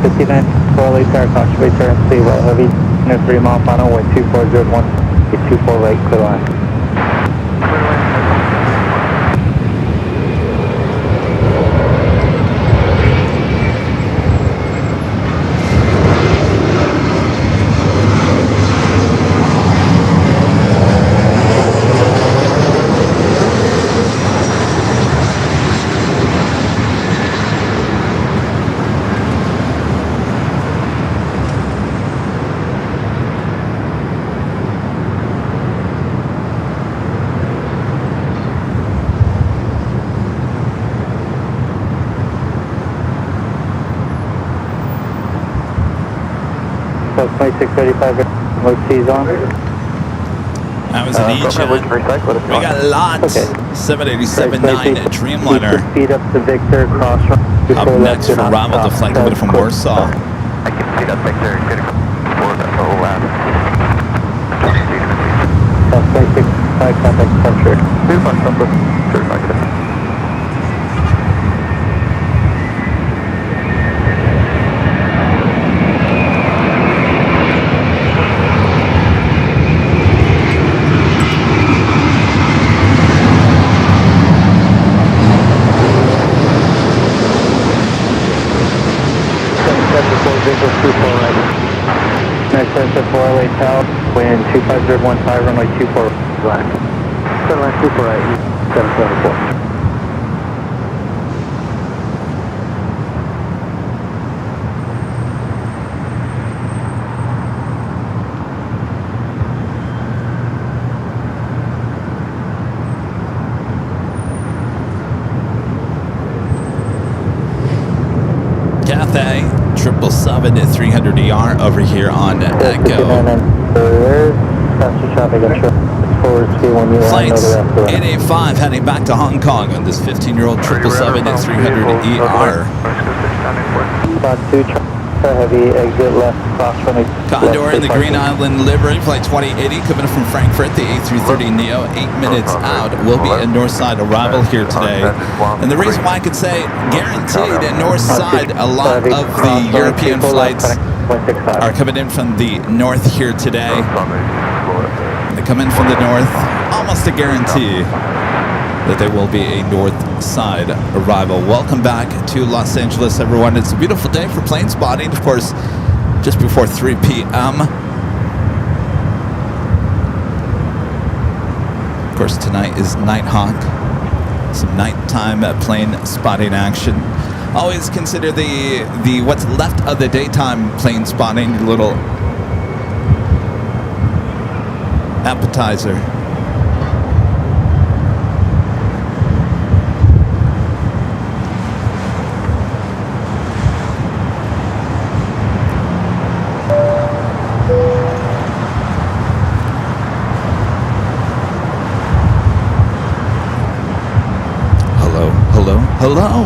59 4 tower, caution bay turn, speed well heavy, 3 mile final, wind 2401, 24 right, clear line. So 2635, load C's on. That was an E-Jet. We got lots. Okay. 787-9 Dreamliner. Speed up to Victor, cross run. Up next for arrival to flight coming from Warsaw. I can speed up Victor, getting forward that whole lap. South 2635, contact departure. Beautiful, number 35. Next is the 408 Tower, wind 25015, runway 24 black. Runway 24 right, 774. Cathay 777-300ER over here on Echo. Flights 885 heading back to Hong Kong on this 15-year-old 777-300ER. Heavy exit left, cross runway. Condor in the Green Island livery, flight 2080 coming from Frankfurt, the A330neo, 8 minutes out. Will be a Northside arrival here today. And the reason why I could say guaranteed a Northside, a lot of the European flights are coming in from the north here today. They come in from the north, almost a guarantee that there will be a north side arrival. Welcome back to Los Angeles, everyone. It's a beautiful day for plane spotting, of course, just before 3 p.m. Of course, tonight is Nighthawk. Some nighttime plane spotting action. Always consider the what's left of the daytime plane spotting a little appetizer. Hello.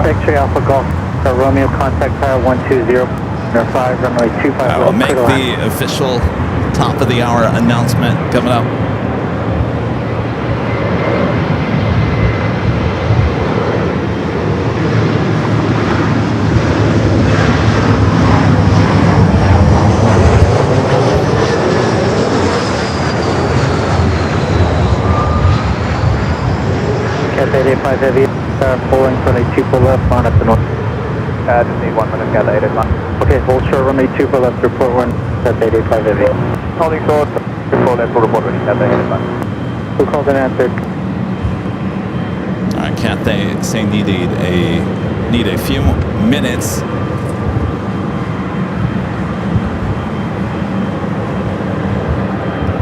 X-ray Alpha Golf, Romeo, contact tower 120.5, runway 25. I will make the official top of the hour announcement coming up. Cathay 85 heavy, pulling runway 24 left, on up the north. Just need 1 minute, Cathay 85. Okay, hold short, runway 24 left, report 1, Cathay 85 heavy. Holding short, report that, full report ready, Cathay 85. Who called and answered? All right, Cathay saying need a few minutes.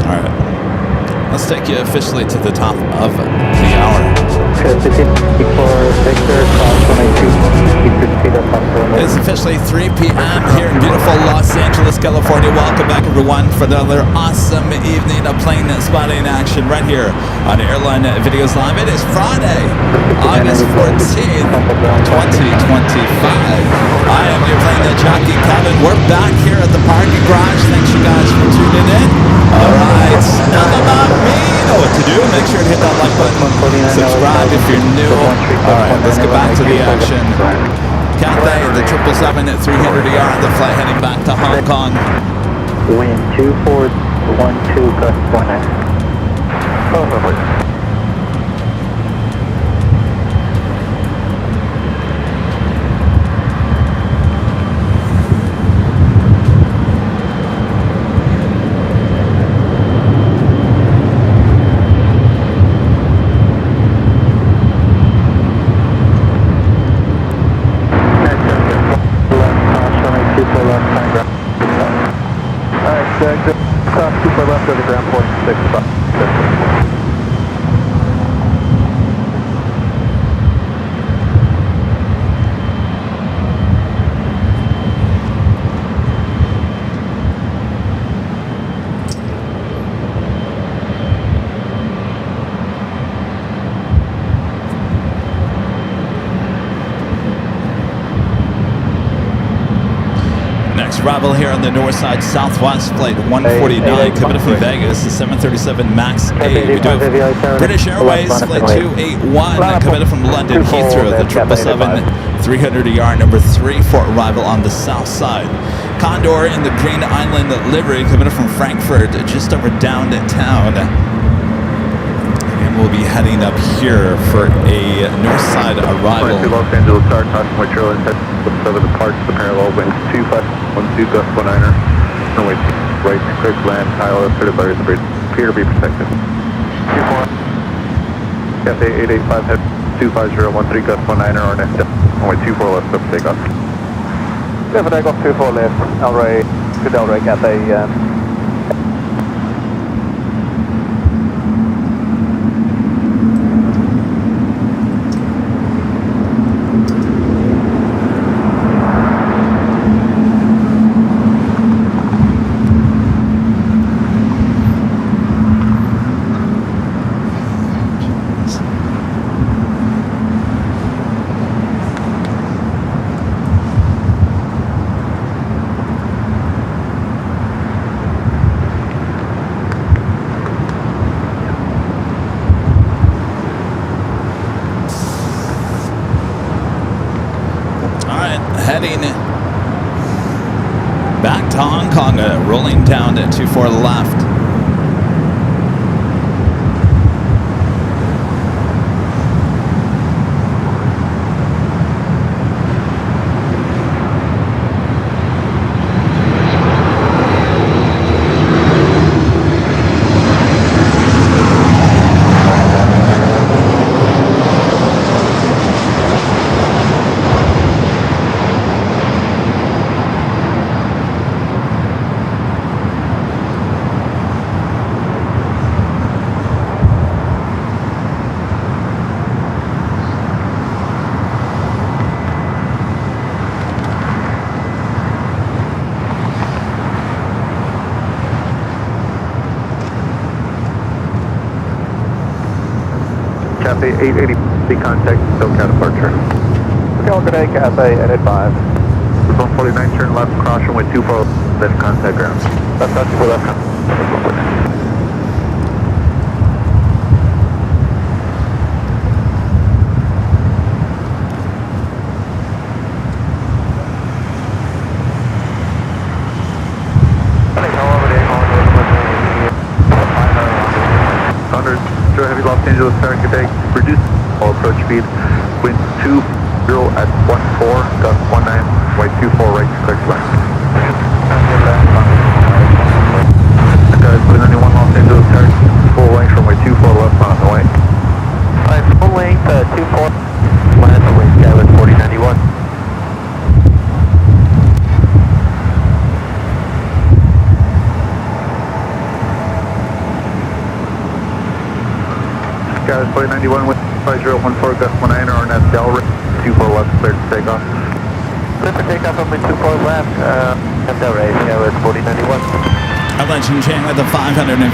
All right, let's take you officially to the top of the hour. It's officially 3 p.m. here in beautiful Los Angeles, California. Welcome back, everyone, for another awesome evening of plane spotting action right here on Airline Videos Live. It is Friday, August 14th, 2025. I am your Plane Jockey Kevin. We're back here at the parking garage. Thanks, you guys, for tuning in. All right, enough about me. You know what to do. Make sure to hit that like button, subscribe if you're new. All right, let's get back to the action. Cathay, the 777 at 300 ER on the flight heading back to Hong Kong. Wind 2412, gust 19. Oh, lovely. Cross 24 left over ground point 6. Next arrival here on the north side, Southwest flight 149, coming from Vegas, the 737 MAX 8. We do have British Airways flight 281, coming in from London Heathrow, the 777 300 ER number 3 for arrival on the south side. Condor in the Green Island livery, coming in from Frankfurt, just over downtown. And we'll be heading up here for a north side arrival. Los Angeles, start talking with Airline 7 departs the parallel wind 2512, gust 19er. Runway right, clear to land, ILS certified bars and bridge. Appear to be protected. 24. Cathay 885 head 25013, gust 19er, or next step. Runway 24 left, up takeoff. Never takeoff 24 left, Delray, to Delray, Cathay. Heading back to Hong Kong, rolling down to 24 left. Cathay 880, contact, SoCal departure. SoCal, good day, Cathay 885. 149, turn left, cross runway 24, left contact ground. Left contact, left contact. Heavy Los Angeles, American Day, reduce all approach speed, wind 20 at 14, gust 19, way 24 right, clear to land. Guys, putting anyone Los Angeles, full length from way 24 left on the way. Alright, full length 24, land the way Skyward 4091. Guys, 4091 with 5014, gust 19er, or net Delray, 24 left, cleared to take off. Clear for takeoff on 24 left, Delray, Skyward 4091. Legend Jane with a $550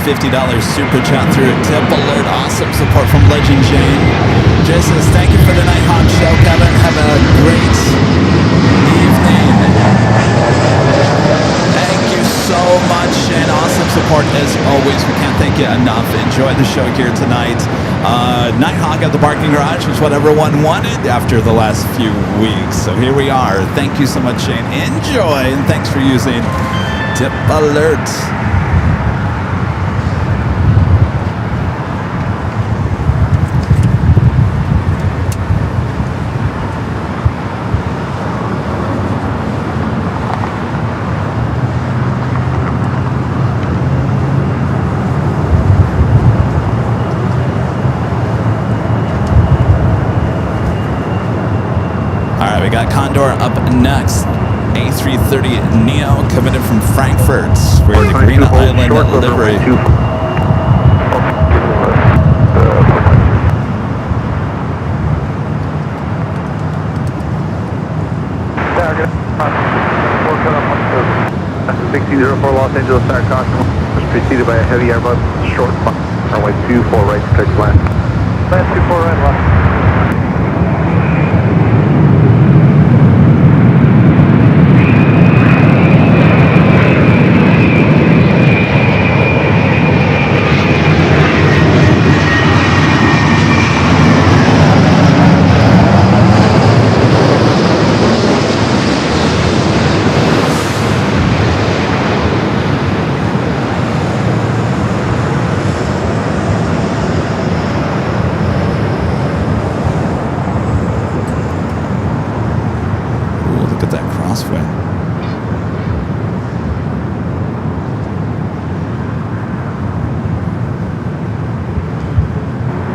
super chat through Tip Alert. Awesome support from Legend Jane. Jason says, thank you for the Nighthawk show, Kevin. Have a great evening. Thank you so much, and awesome support as always. We can't thank you enough. Enjoy enjoyed the show here tonight. Nighthawk at the parking garage was what everyone wanted after the last few weeks. So here we are. Thank you so much, Shane. Enjoy, and thanks for using Tip Alert. Got Condor up next. A330 Neo coming in from Frankfurt. We're in the Green Island livery. That's 6004 Los Angeles Star Caution was preceded by a heavy Airbus short runway 24 right to pitch land. Land 24 right left.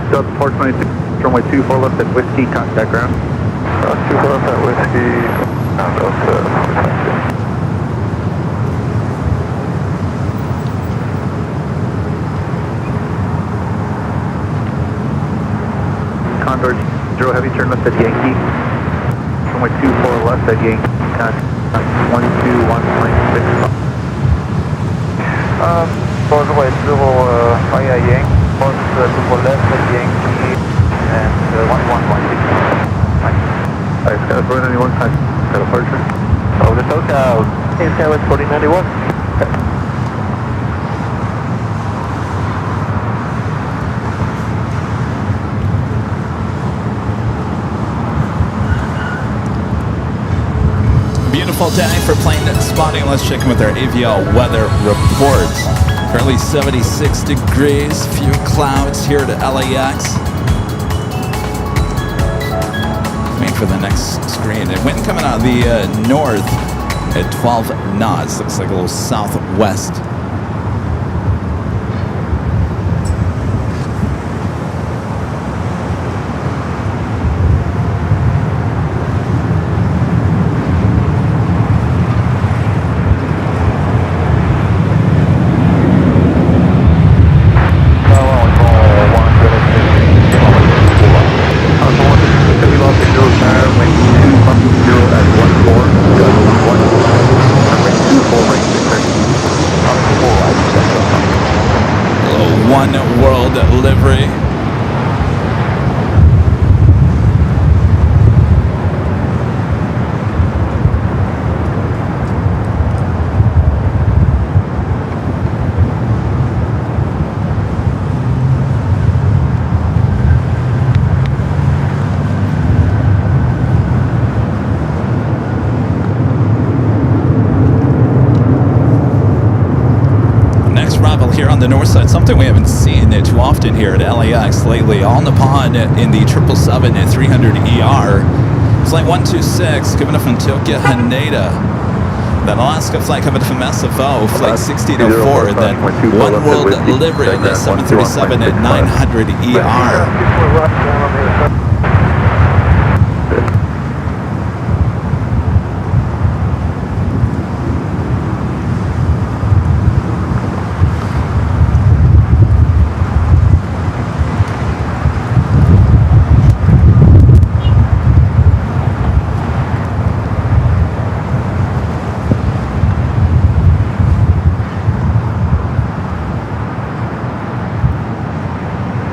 Delta 422, runway 24 left at Whiskey, contact ground. 24 left at Whiskey, Delta 422. Condor 0 heavy, turn left at Yankee. Runway 24 left at Yankee, contact 121.65. Runway 0 via Yankee. To the left at Yankee and 11.6. Alright, Sky 491, time for departure. Over the SoCal, Skywest 4091. Okay. Beautiful day for plane spotting. Let's check in with our AVL weather report. Currently 76 degrees, few clouds here at LAX. Waiting for the next screen. And wind coming out of the north at 12 knots. Looks like a little southwest. One World livery. Here on the north side, something we haven't seen too often here at LAX lately. All Nippon in the 777 at 300ER. Flight 126 coming up from Tokyo Haneda. Then Alaska flight coming from SFO, flight 1604. Then One World livery on the 737 at 900ER.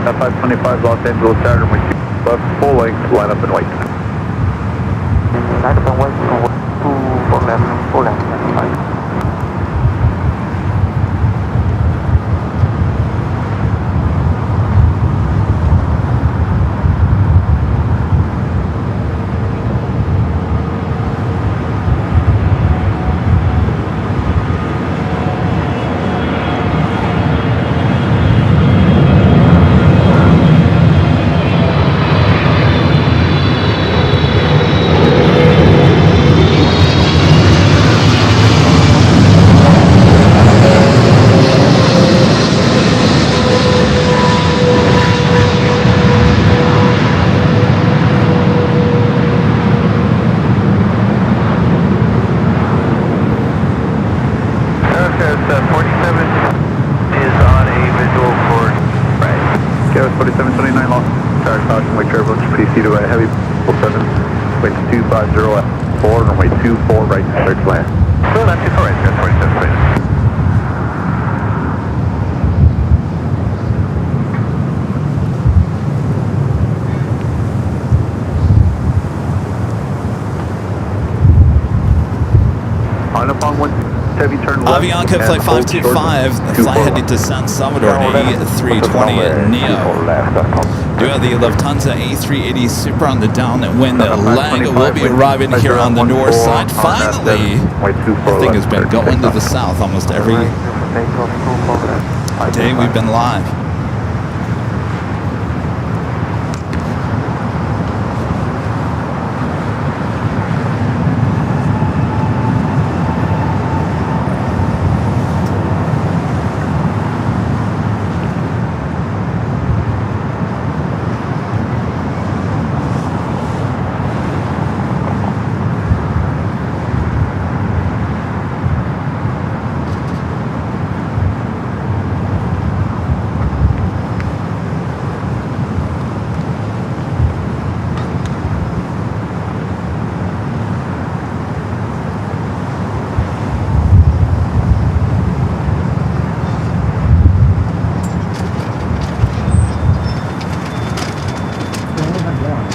At 525 Los Angeles Saturn with left full length, line up and wait. Line up and wait, 2 for left, full length, 5. 7, wind 250 at 4, runway 24 right, clear to land. No, not too far right, 27 straight. On upon 1, heavy turn left. Avianca Flight 525, fly heading to San Salvador in A320 Neo. Do have the Lufthansa A380 Super on the downwind leg. Will be arriving here on the north side. Finally, the thing has been going to the south almost every day we've been live.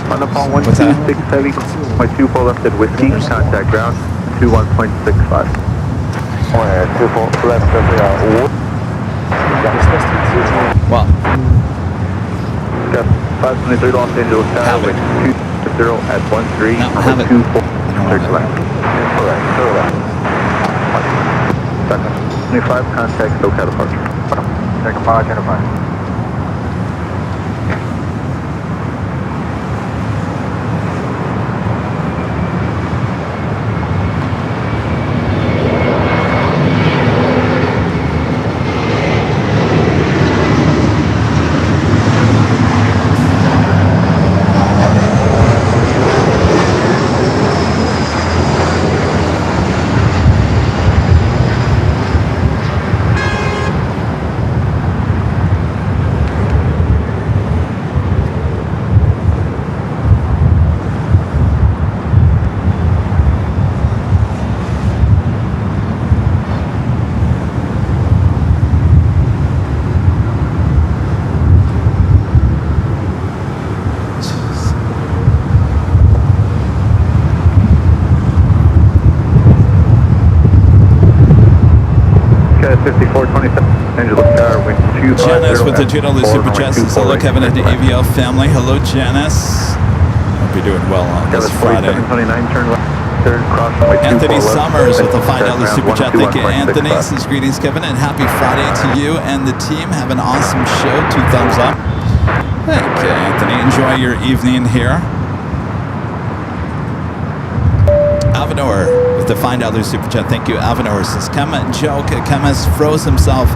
On upon 126 heavy, my 24 left at whiskey, contact ground, 21.65. 24 left at Well, got 523 Los Angeles Tower, wind 20 at 13, No, have it. 24, clear to it. land. Correct, clear to land. Second, 25, contact SoCal departure. Second, 5, identify. Janice with the $2 super chat says hello Kevin and the AVL family. Hello Janice. Hope you're doing well on this Friday. Anthony Summers with the $5 super chat. Thank you, Anthony. Says greetings Kevin and happy Friday to you and the team. Have an awesome show. 2 thumbs up. Thank you, Anthony. Enjoy your evening here. Avanor with the $5 super chat. Thank you, Avanor. Says Kema joke. Kemas froze himself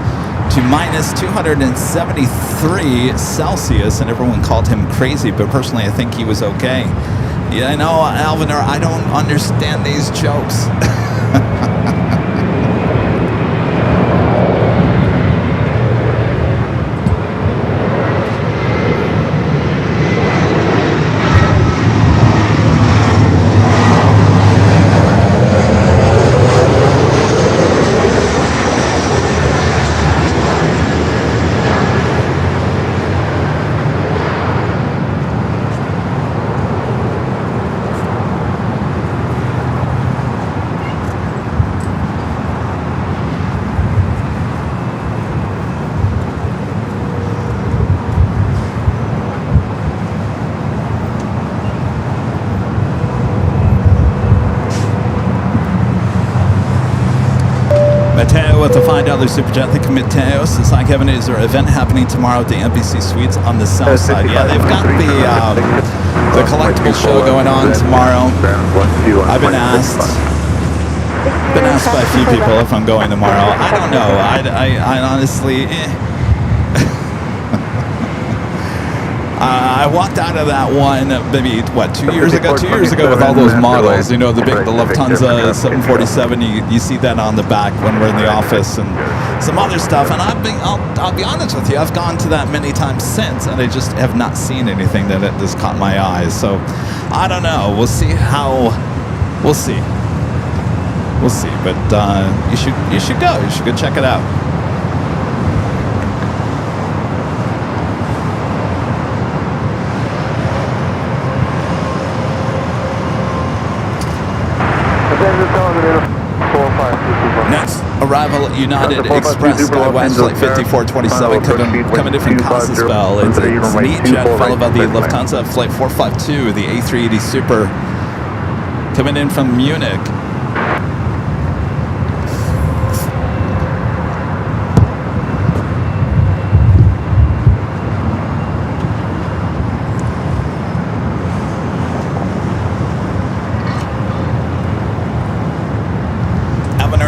to minus 273 Celsius, and everyone called him crazy, but personally I think he was okay. Yeah, I know, Alvinor, I don't understand these jokes. Mateo with the $5 super chat. Thank you, Mateo. Says, hi, Kevin. Is there an event happening tomorrow at the NBC Suites on the south side? Yeah, they've got the collectible show going on tomorrow. I've been asked by a few people if I'm going tomorrow. I don't know. I honestly, I I walked out of that one maybe, what, 2 years ago? 2 years ago with all those models. You know, the Lufthansa 747, you see that on the back when we're in the office and some other stuff. And I'll be honest with you, I've gone to that many times since, and I just have not seen anything that has caught my eyes. So I don't know. We'll see how. We'll see. We'll see. But you should go. You should go check it out. Next arrival, United Express Skywest Flight 5427 coming in from Kostasville. It's an E-Jet followed by the Lufthansa Flight 452, the A380 Super coming in from Munich.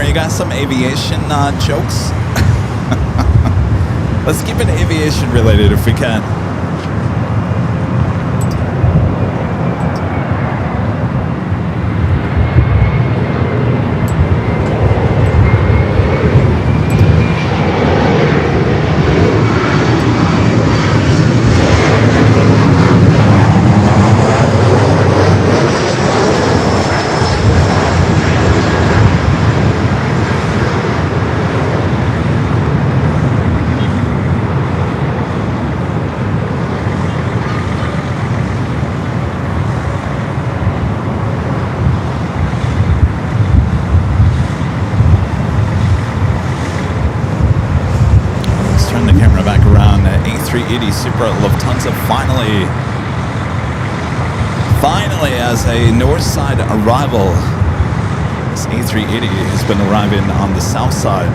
You got some aviation jokes? Let's keep it aviation related if we can. A380 Super Lufthansa finally as a north side arrival. This A380 has been arriving on the south side.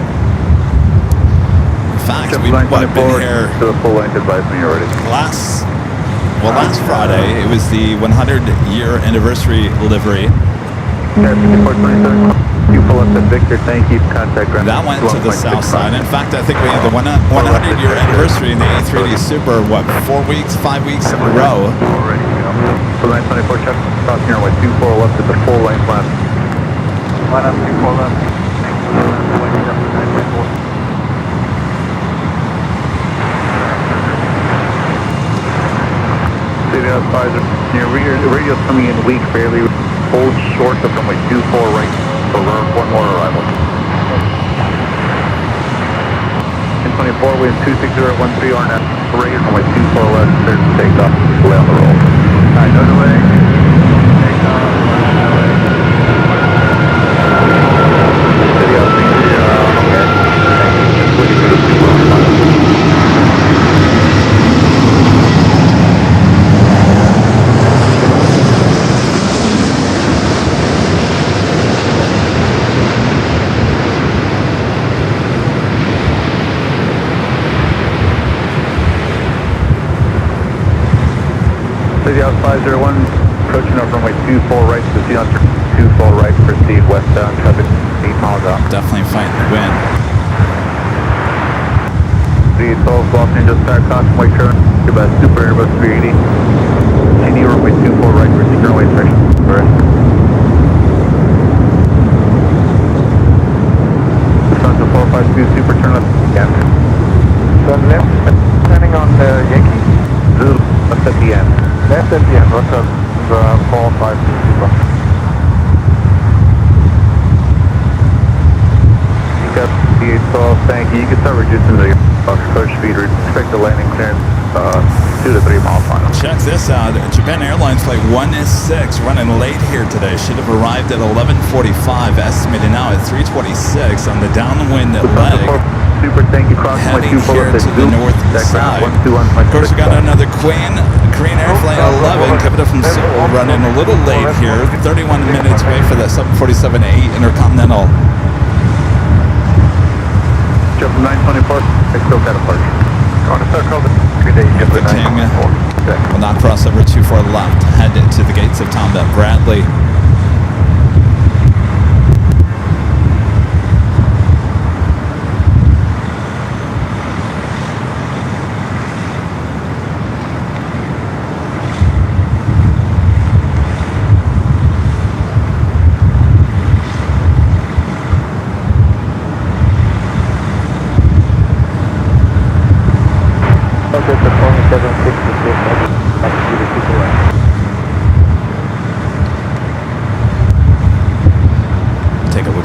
In fact, we've been here last Friday. It was the 100-year anniversary livery. You pull up at Victor, thank you. Contact ground. That went to the south side. In fact, I think we had the 100-year anniversary in the A380 Super, what, 5 weeks in a row. Already, so 924 check, cross here with 24 left at the full length left. Line up 24 left. City advisor, your radio's coming in weak, barely hold short of runway 24 right. So one more arrival. 1024, wind 26013 RNF, radar runway 24 left, cleared to take off, delay on the roll. Alright, no delay. Take off, City out, okay. Just waiting for the super final. City out 501, approaching up runway 24 right to the 24 right, proceed westbound, traffic 8 miles out. Definitely fighting the wind. The 12 Los Angeles Sky Crossing White Turn, about Super Airbus 380. Continue runway 24 right, proceed runway section. Lufthansa 452 Super, turn left again. Turn left, turning on the Yankee. Zulu, left at the end. Left at the end, what's up? 452 Super. You got the 812, thank you. You can start reducing the approach speed. Expect the landing clearance 2 to 3 miles final. Check this out. Japan Airlines Flight 106 running late here today. Should have arrived at 11:45. Estimated now at 3:26 on the downwind leg. Super, thank you. Heading here to the north side. Of course, we got another Korean Air Flight 11 coming up from Seoul, running a little late here. 31 minutes away for that 747-8 Intercontinental. Jump from 924, still got a departure. On a circle, good day, you The King will not cross over 24 left, head to the gates of Tom Bradley.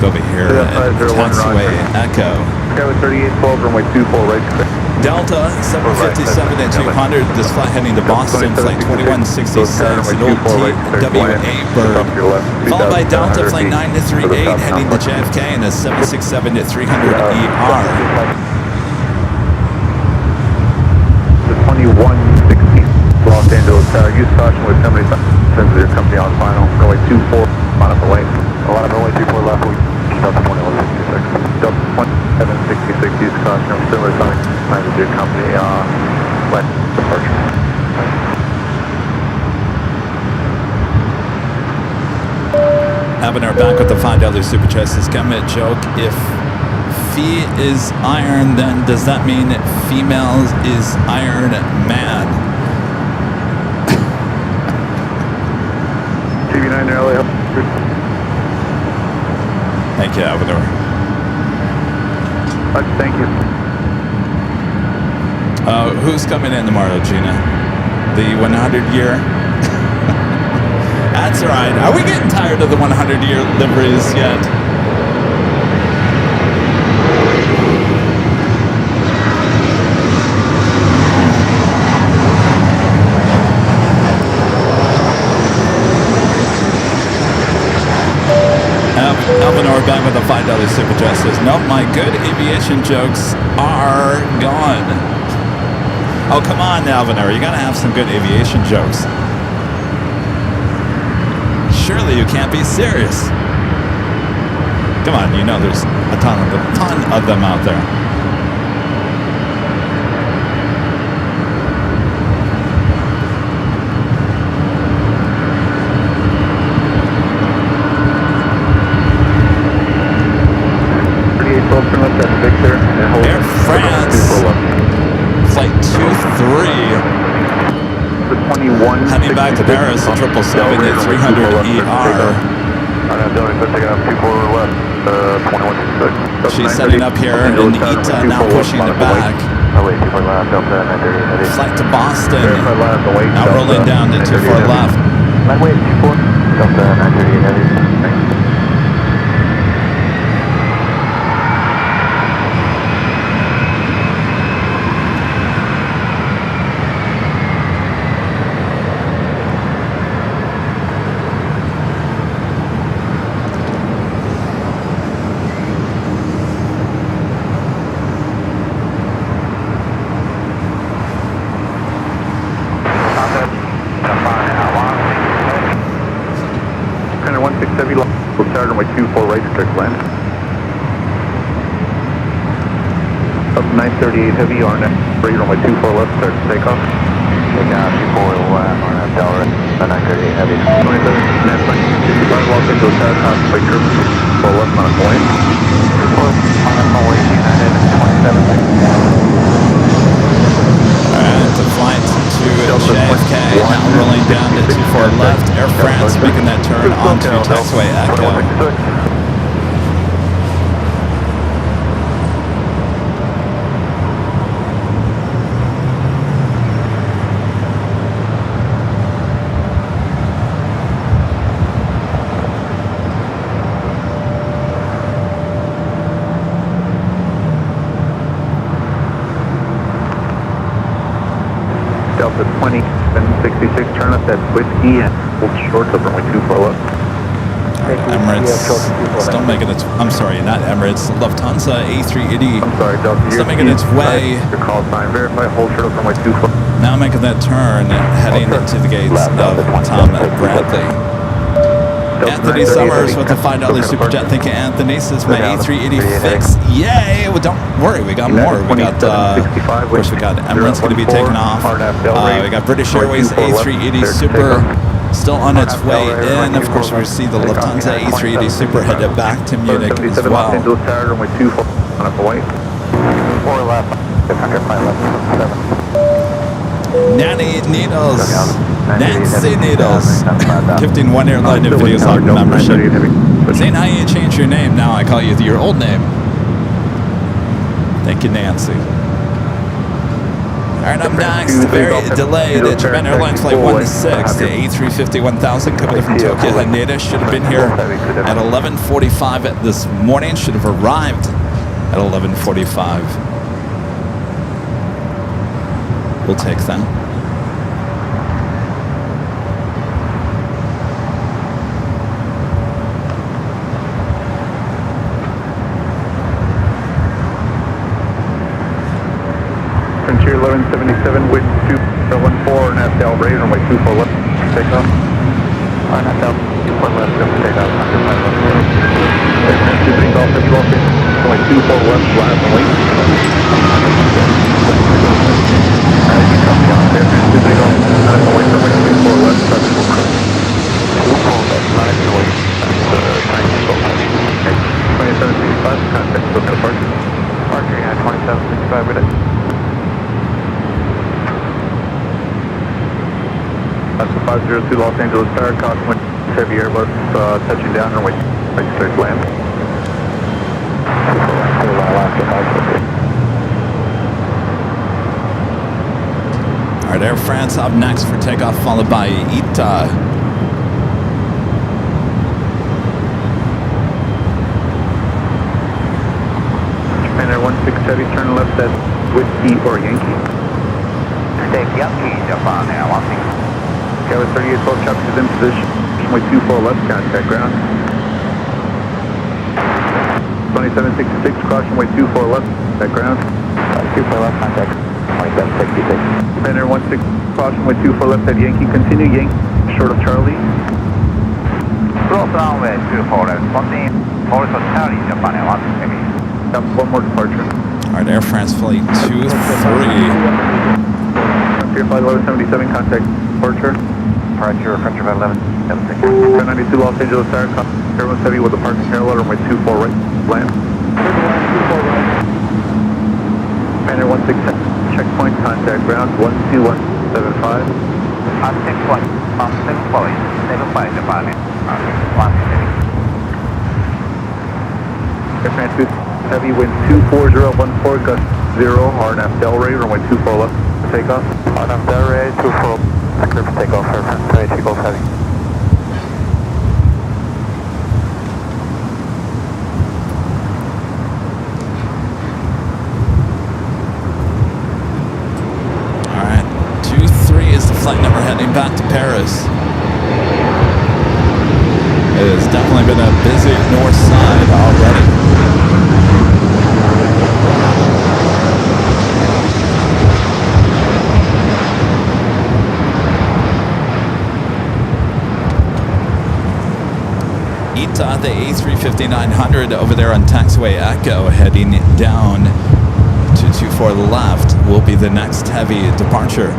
over here at Taxiway Echo. Skyway 3812, runway 24 right. Delta 757 at 200. This flight heading to Boston, flight 2166, an old TWA bird. Followed by Delta flight 938 heading to JFK and a 767 at 300 ER. The 2160 Los Angeles Tower. Use caution with 75 cents of your company on final. Runway 24 on up away. A lot of runway 24 left. Delta 2166. Delta 2766. Use caution of similar sign with your company left departure. Having our back with the $5 super chat says, "Government joke. If Fee is iron, then does that mean females is Iron Man?" TV9 LA. Thank you, Avenor. Thank you. Who's coming in tomorrow, Gina? The 100-year? That's all right. Are we getting tired of the 100-year liveries yet? Elvinor back with a $5 super chat says, "Nope, my good aviation jokes are gone." Oh, come on, Elvinor. You gotta have some good aviation jokes. Surely you can't be serious. Come on, you know there's a ton of them out there. Air France, flight 23, heading back to Paris, a 777 at 300 ER. She's setting up here in ITA, now pushing it back. Flight to Boston, now rolling down to 24 left. Runway 24 right, strict land. Up 938 heavy, RNF 3, runway 24 left, start to take off. Take down 24 left, RNF Delta, 938 heavy. 27, net 65, Los Angeles Tower, contemplate curve, 4 left on a point. Report, on a point, United, 27. Alright, the flight to JFK, now rolling down to 24 left. Air France making that turn onto Taxiway Echo. Delta 2766, turn up that whiskey and hold short of runway 24 left. Emirates still making its, I'm sorry, not Emirates, Lufthansa A380 I'm sorry, Delta, still making its way. Your call sign, verify, hold short of runway 24. Now making that turn, heading into the gates of Tom Bradley. Anthony Summers with the $5 super chat. Thank you, Anthony. Says my A380 fixed. Yay! Well, don't worry, we got more. We got, of course, we got Emirates going to be taking off. We got British Airways A380 Super still on its way in. Of course, we see the Lufthansa A380 Super headed back to Munich as well. Nancy Needles, gifting one airline and videos on membership. Saying how you change your name, now I call you your old name. Thank you, Nancy. All right, up next, very delayed Japan Airlines Flight 1-6 to A350-1000 coming in from Tokyo Haneda. Should have been here at 11:45 this morning. Should have arrived at 11:45. We'll take that. Frontier 1177, wind 214, Naftal radar, runway 24 left, take off. Naftal 24 left, take off, under 5 left. Aircraft 2 Golf, runway 24 left, last and wait. You copy on aircraft 2 Golf, last and wait, runway 24 left, touch will cross. 24 left, last and wait, that's Chinese Golf. 2765, contact with departure. Departure, yeah, 2765 with it. That's the 502 Los Angeles Tower, caution heavy Airbus touching down, runway right straight land. All right, Air France up next for takeoff, followed by ITA. Japan Air 16 Heavy, turn left at Whiskey or Yankee. Take Yankee, Japan Air 16. Tower 3812 Chopper is in position. Runway 24 left, contact ground. 2766, cross runway 24 left, contact ground. 24 left, contact 2766. Japan Air 16, cross runway 24 left at Yankee, continue Yankee, short of Charlie. Cross runway 24 left, continue, also Charlie, Japan Air 16 Heavy. Stop, one more departure. All right, Air France Flight 23. Frontier Flight 1177, contact departure. Departure, Frontier Flight 1176. 1092 Los Angeles Tower, Air 170 with departure parallel, runway 24 right, land. Japan Air 16, checkpoint, contact ground, 12175. Checkpoint, 12175, Japan Air 16. Air France 2 Heavy, wind 24014, gust 0, RNAV Delray, runway 24 left, takeoff. RNAV Delray, 24, clear for takeoff, Air France 22 Golf Heavy. All right, 23 is the flight number heading back to Paris. It has definitely been a busy north side already. ITA, the A350-900 over there on taxiway Echo, heading down to 24 left, will be the next heavy departure.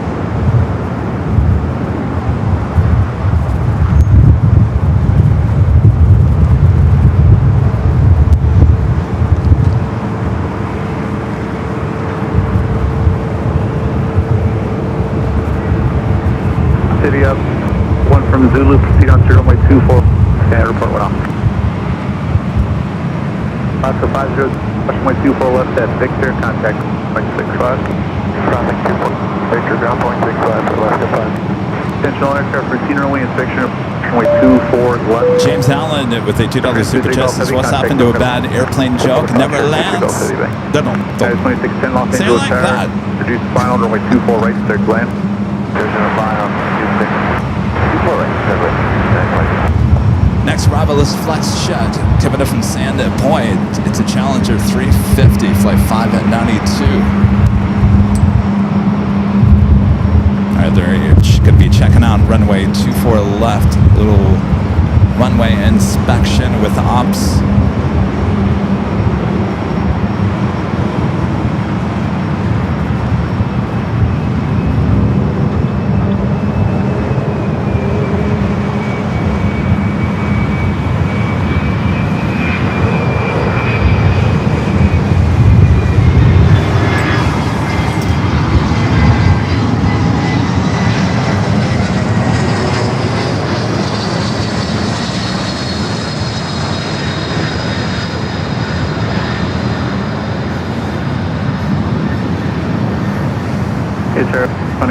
City up, one from Zulu, proceed on to runway 24. Scan report went off. Oscar 50, runway 24 left at Victor, contact 0.65. Traffic 24, Victor, ground point 65, left to 5. Intentional aircraft routine runway inspection, runway 24 left. James Allen with a $2 super chest says, what's happened to a bad airplane joke? Never lands. Don't. 2610 Los Say it Angeles like Tower. that. Reduce final, runway 24 right, clear to land. There's a final, 24 right, clear to land. Next arrival is Flex Jet, coming up from Sand Point. It's a Challenger 350, flight 5 at 92. All right, they're going to be checking out runway 24 left, little runway inspection with ops.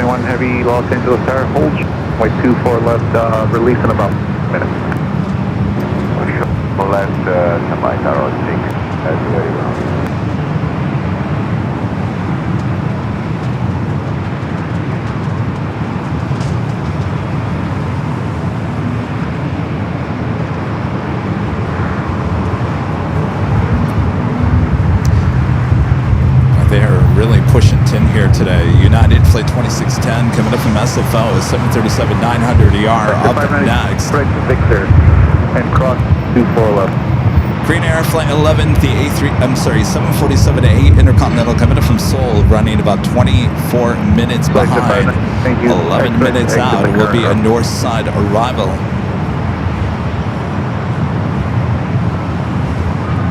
621 Heavy, Los Angeles Tower, hold. Runway 24 left, release in about minutes. Left, semi tower 6, that's very well. They're really pushing tin here today. United Flight 2610 coming up from SFO is 737-900ER up next. Right to Victor and cross 24 left. Green Air Flight 11, the 747-8 Intercontinental coming up from Seoul, running about 24 minutes behind. 11 minutes out will be a north side arrival.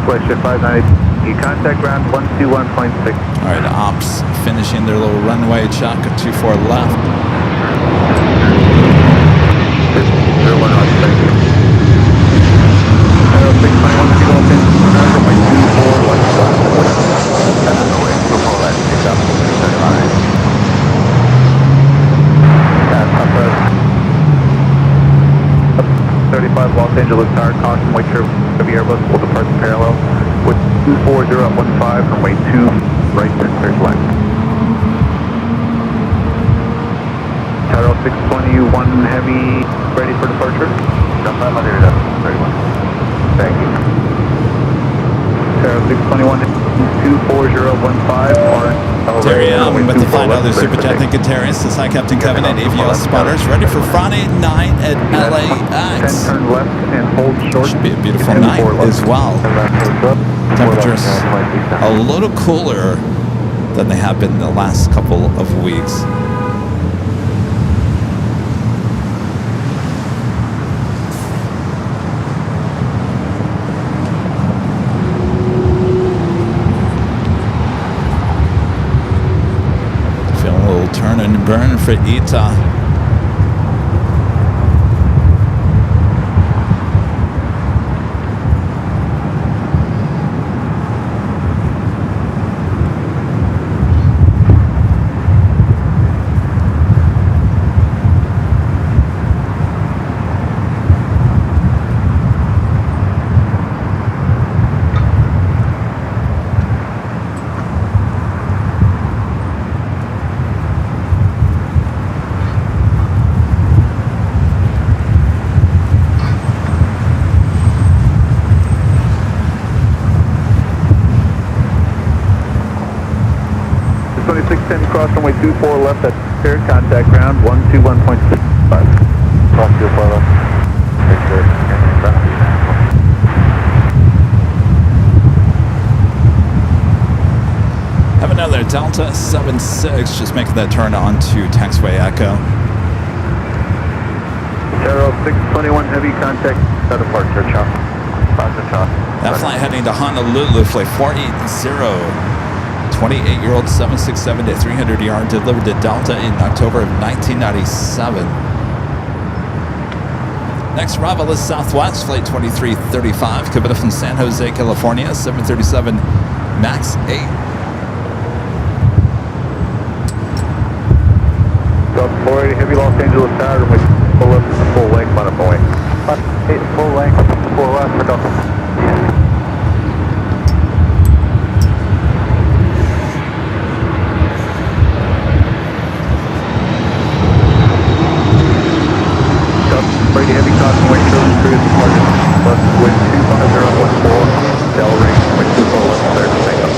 Question 590, contact ground 121.6. All right, ops finishing their little runway check at 24 left. 01 on, thank you. 621 Heavy, Los Angeles Tower, runway 24 left. That's the way, 24 left, pick up, 35 Los Angeles Tower, caution, wait your heavy Airbus will depart parallel with 24015, runway 2, right to clear flag. Tower 621 Heavy, ready for departure? very well. Thank you. Tower 621 24015, Terry with the flight other Super Jet. Thank you, Terry. This is Hi Captain Kevin and AVL spotters ready for Friday night at LAX. Turn left and hold short. Should be a beautiful night as well. Temperatures a little cooler than they have been the last couple of weeks. Turn and burn for Ita. Cross runway 24 left at clear, contact ground 121.65. Cross 24 left, Victor, in front of you now. Have another Delta 76 just making that turn onto taxiway Echo. Arrow 621 Heavy, contact at departure, chop. That flight heading to Honolulu, flight 480. 28-year-old 767-300ER delivered to Delta in October of 1997. Next arrival is Southwest Flight 2335, coming up from San Jose, California, 737 MAX 8. South 480 Heavy, Los Angeles Tower, with full left, full length, on a Boeing. 8 full length, 4 left for Delta. Heavy caution, wait till the cruise departure. Left wind 25014, Del Ring, wait 24 left, clear to take off.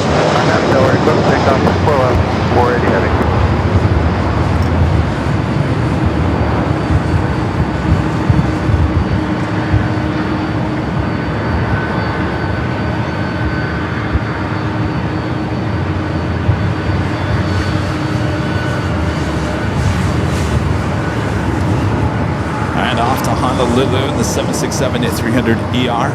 Del Ring, left, take off, 4 left, 480 Heavy. Off to Honolulu in the 767-300ER.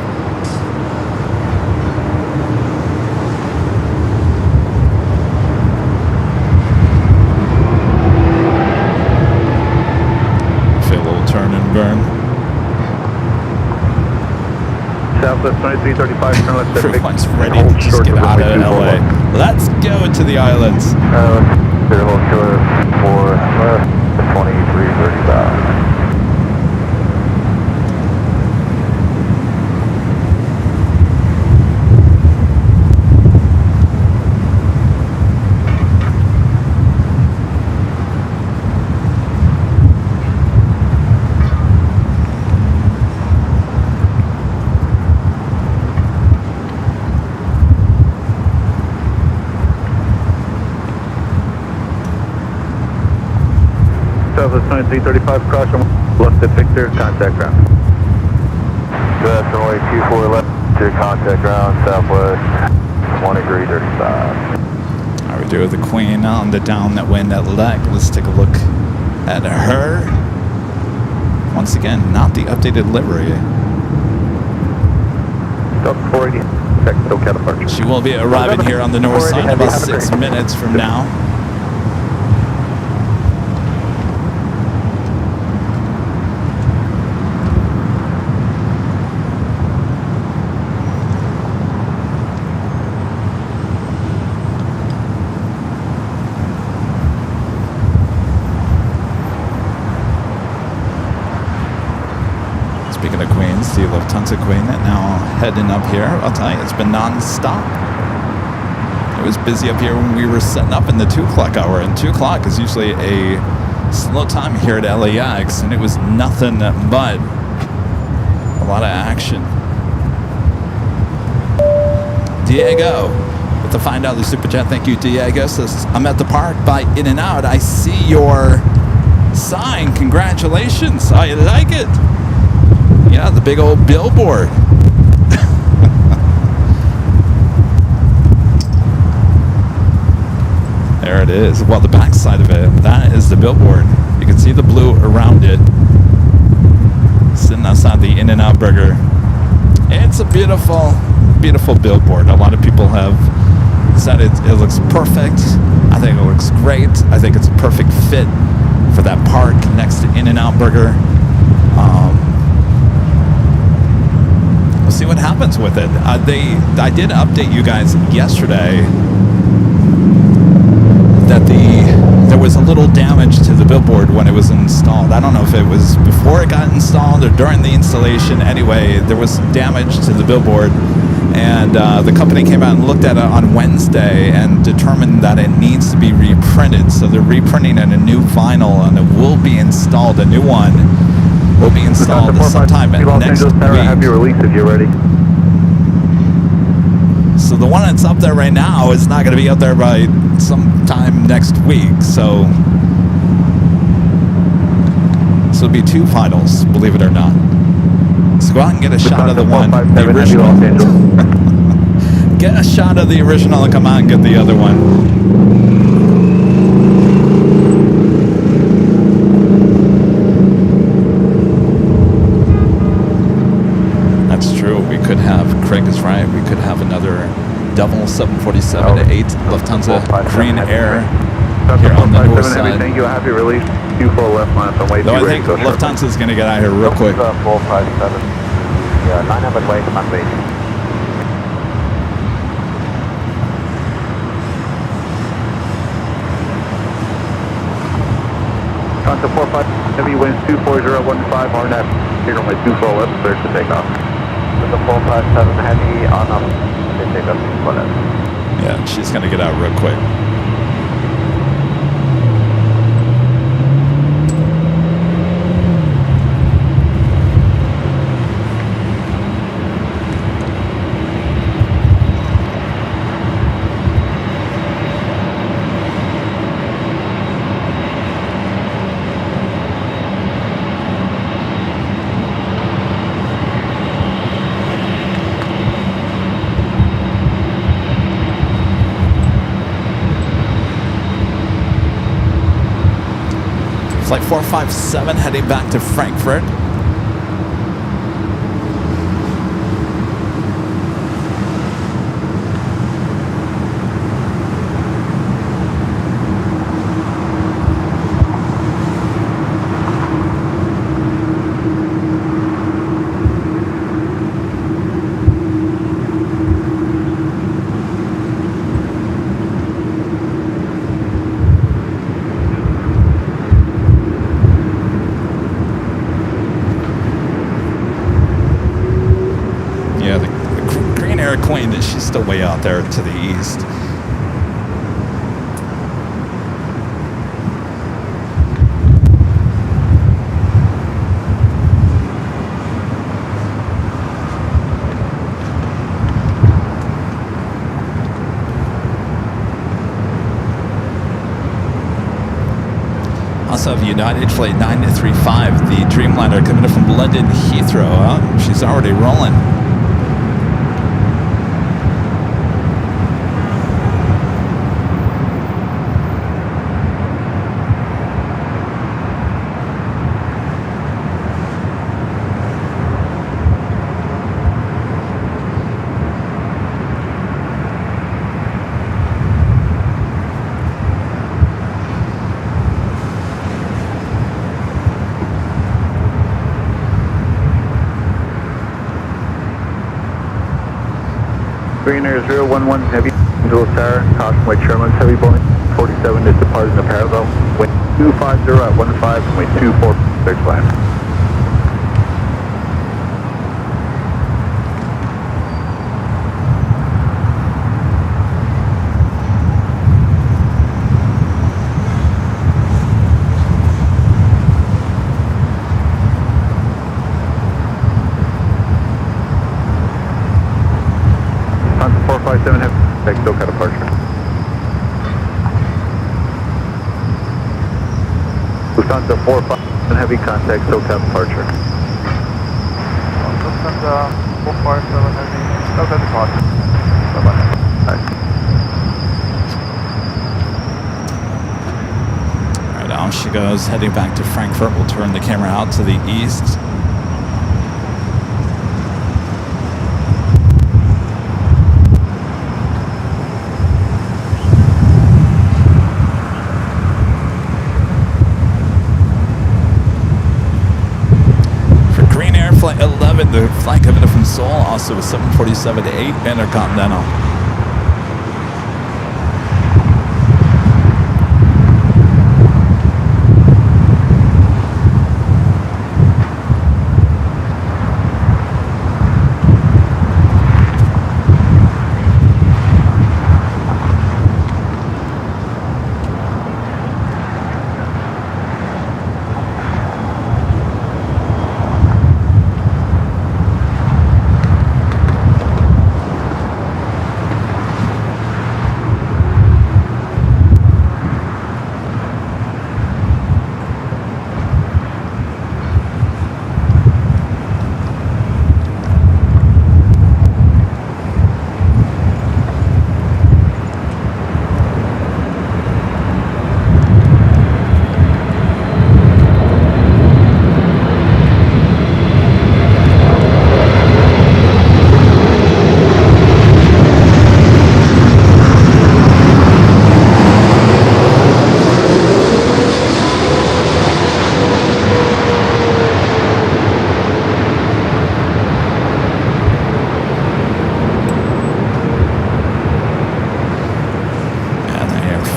Feel a little turn and burn. Southwest 2335, turn left. Everyone's ready to just get out of LA. Let's go to the islands. Clear hold short for left, 2335. Southwest 2335, cross from left at Victor, contact ground. Good, runway 24 left to contact ground, Southwest 2335. All right, we do have the Queen on the down that wind at LAX. Let's take a look at her. Once again, not the updated livery. Delta 480, technical departure. She will be arriving here on the north side in about 6 minutes from now. Speaking of Queens, the Lufthansa Queen now heading up here. I'll tell you, it's been non-stop. It was busy up here when we were setting up in the 2 o'clock hour, and 2 o'clock is usually a slow time here at LAX, and it was nothing but a lot of action. Diego with the $5 super chat. Thank you, Diego. Says, I'm at the park by In-N-Out. I see your sign. Congratulations. I like it. Yeah, the big old billboard. There it is. Well, the back side of it, that is the billboard. You can see the blue around it. Sitting outside the In-N-Out Burger. It's a beautiful, beautiful billboard. A lot of people have said it looks perfect. I think it looks great. I think it's a perfect fit for that park next to In-N-Out Burger. We'll see what happens with it. I did update you guys yesterday that there was a little damage to the billboard when it was installed. I don't know if it was before it got installed or during the installation. Anyway, there was some damage to the billboard, and the company came out and looked at it on Wednesday and determined that it needs to be reprinted. So they're reprinting it in a new vinyl, and it will be installed. A new one will be installed sometime next week. Have you released if you're ready? So the one that's up there right now is not going to be up there by sometime next week. So it'll be 2 finals, believe it or not. So go out and get a shot of the one, the original. Get a shot of the original and come out and get the other one. Craig is right. We could have another double 747-8 Lufthansa Green Air here on the north side. Thank you. Happy release. 2-4 left line on way. Though I think Lufthansa is going to get out of here real quick. 457. Yeah, 900 way, command base. Contact 45 heavy winds 24015 RNAV. Here on my 2-4 left, clear to take off. The 457 heavy on up. They take us for that. Yeah, she's going to get out real quick. Flight 457 heading back to Frankfurt. Air Queen, she's still way out there to the east. Also have United Flight 935, the Dreamliner coming in from London Heathrow. Oh, she's already rolling. Green Air 011 Heavy, Angelo Tower, caution white Sherman's Heavy Boeing 47 is departing the parallel, wind 250 at 15 and wind 24 6 line. Lufthansa 457 Heavy, take SoCal departure. Lufthansa 457 Heavy, contact SoCal departure. Lufthansa 457 Heavy, SoCal departure. Bye-bye. All right, out she goes, heading back to Frankfurt. We'll turn the camera out to the east. Flight 11, the flight coming in from Seoul, also with 747 to 8 Intercontinental.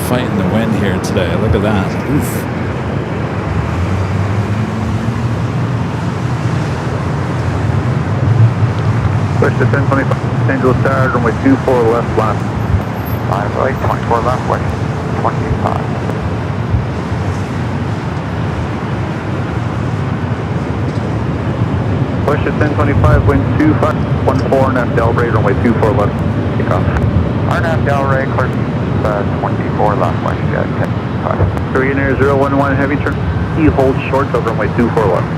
Fighting the wind here today. Look at that. Oof. Push to 1025, Angelo Tower, runway 24 left left. 5 right, 24 left, west, 25. Push to 1025, wind 2514 and Delray, runway 24 left. Take off. RNAV Delray, course 24 left, west, 10. Green Air 011 Heavy, turn E, hold short over runway 24 left.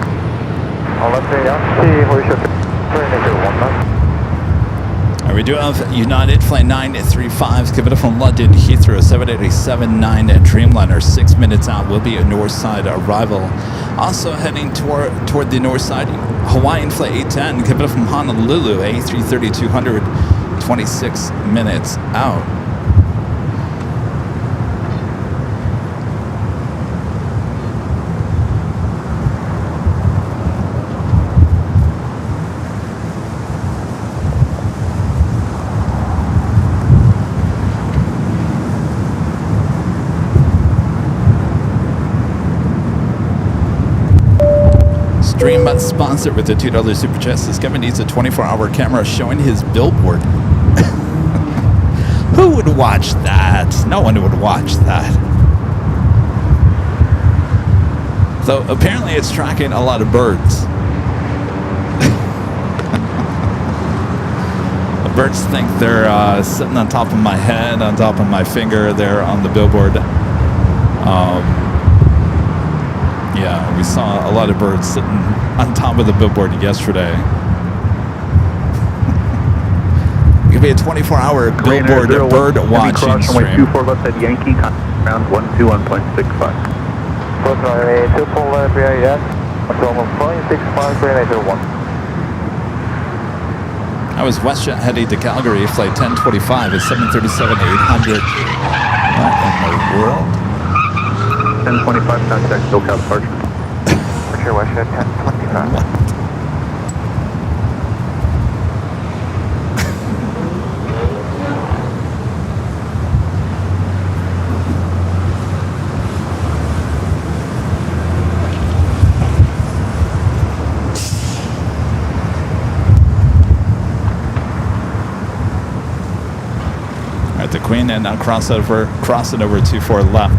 We do have United Flight 935 coming up from London Heathrow, 787-9 Dreamliner, 6 minutes out will be a north side arrival. Also heading toward the north side, Hawaiian Flight 810 coming up from Honolulu, A330-200, 26 minutes out. not sponsored with the $2 super chat. Says Kevin needs a 24-hour camera showing his billboard. Who would watch that? No one would watch that. So apparently it's tracking a lot of birds. The birds think they're sitting on top of my head, on top of my finger there on the billboard. Yeah, we saw a lot of birds sitting on top of the billboard yesterday. It could be a 24-hour billboard bird watching stream. 24 left at Yankee, round 121.65. Close runway 24 left, yes. Almost 0.65, grade 1. I was WestJet heading to Calgary, flight 1025 at 737-800. What in the world? 1025, contact SoCal departure. Departure WestJet 1025. What? The Queen and now crossing over 24 left.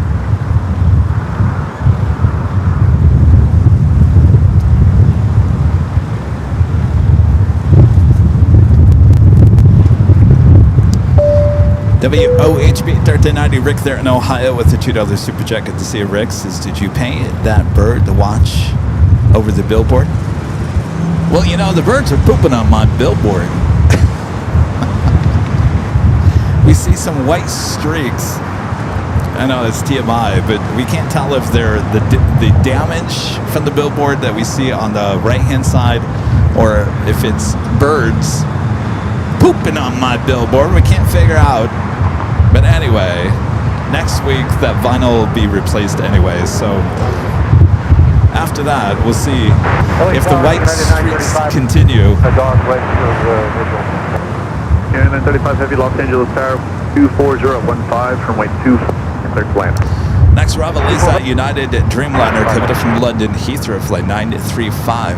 WOHB 1390 Rick there in Ohio with the $2 super chat. Good to see you, Rick. Says, did you pay that bird to watch over the billboard? Well, you know, the birds are pooping on my billboard. We see some white streaks. I know it's TMI, but we can't tell if they're the damage from the billboard that we see on the right-hand side or if it's birds pooping on my billboard. We can't figure out. But anyway, next week that vinyl will be replaced anyway. So after that, we'll see if the white streaks continue. A dog went to the visual. Yeah, 935 Heavy Los Angeles Tower 24015 from weight 24, clear to land. Next arrival is United Dreamliner coming from London Heathrow, flight 935.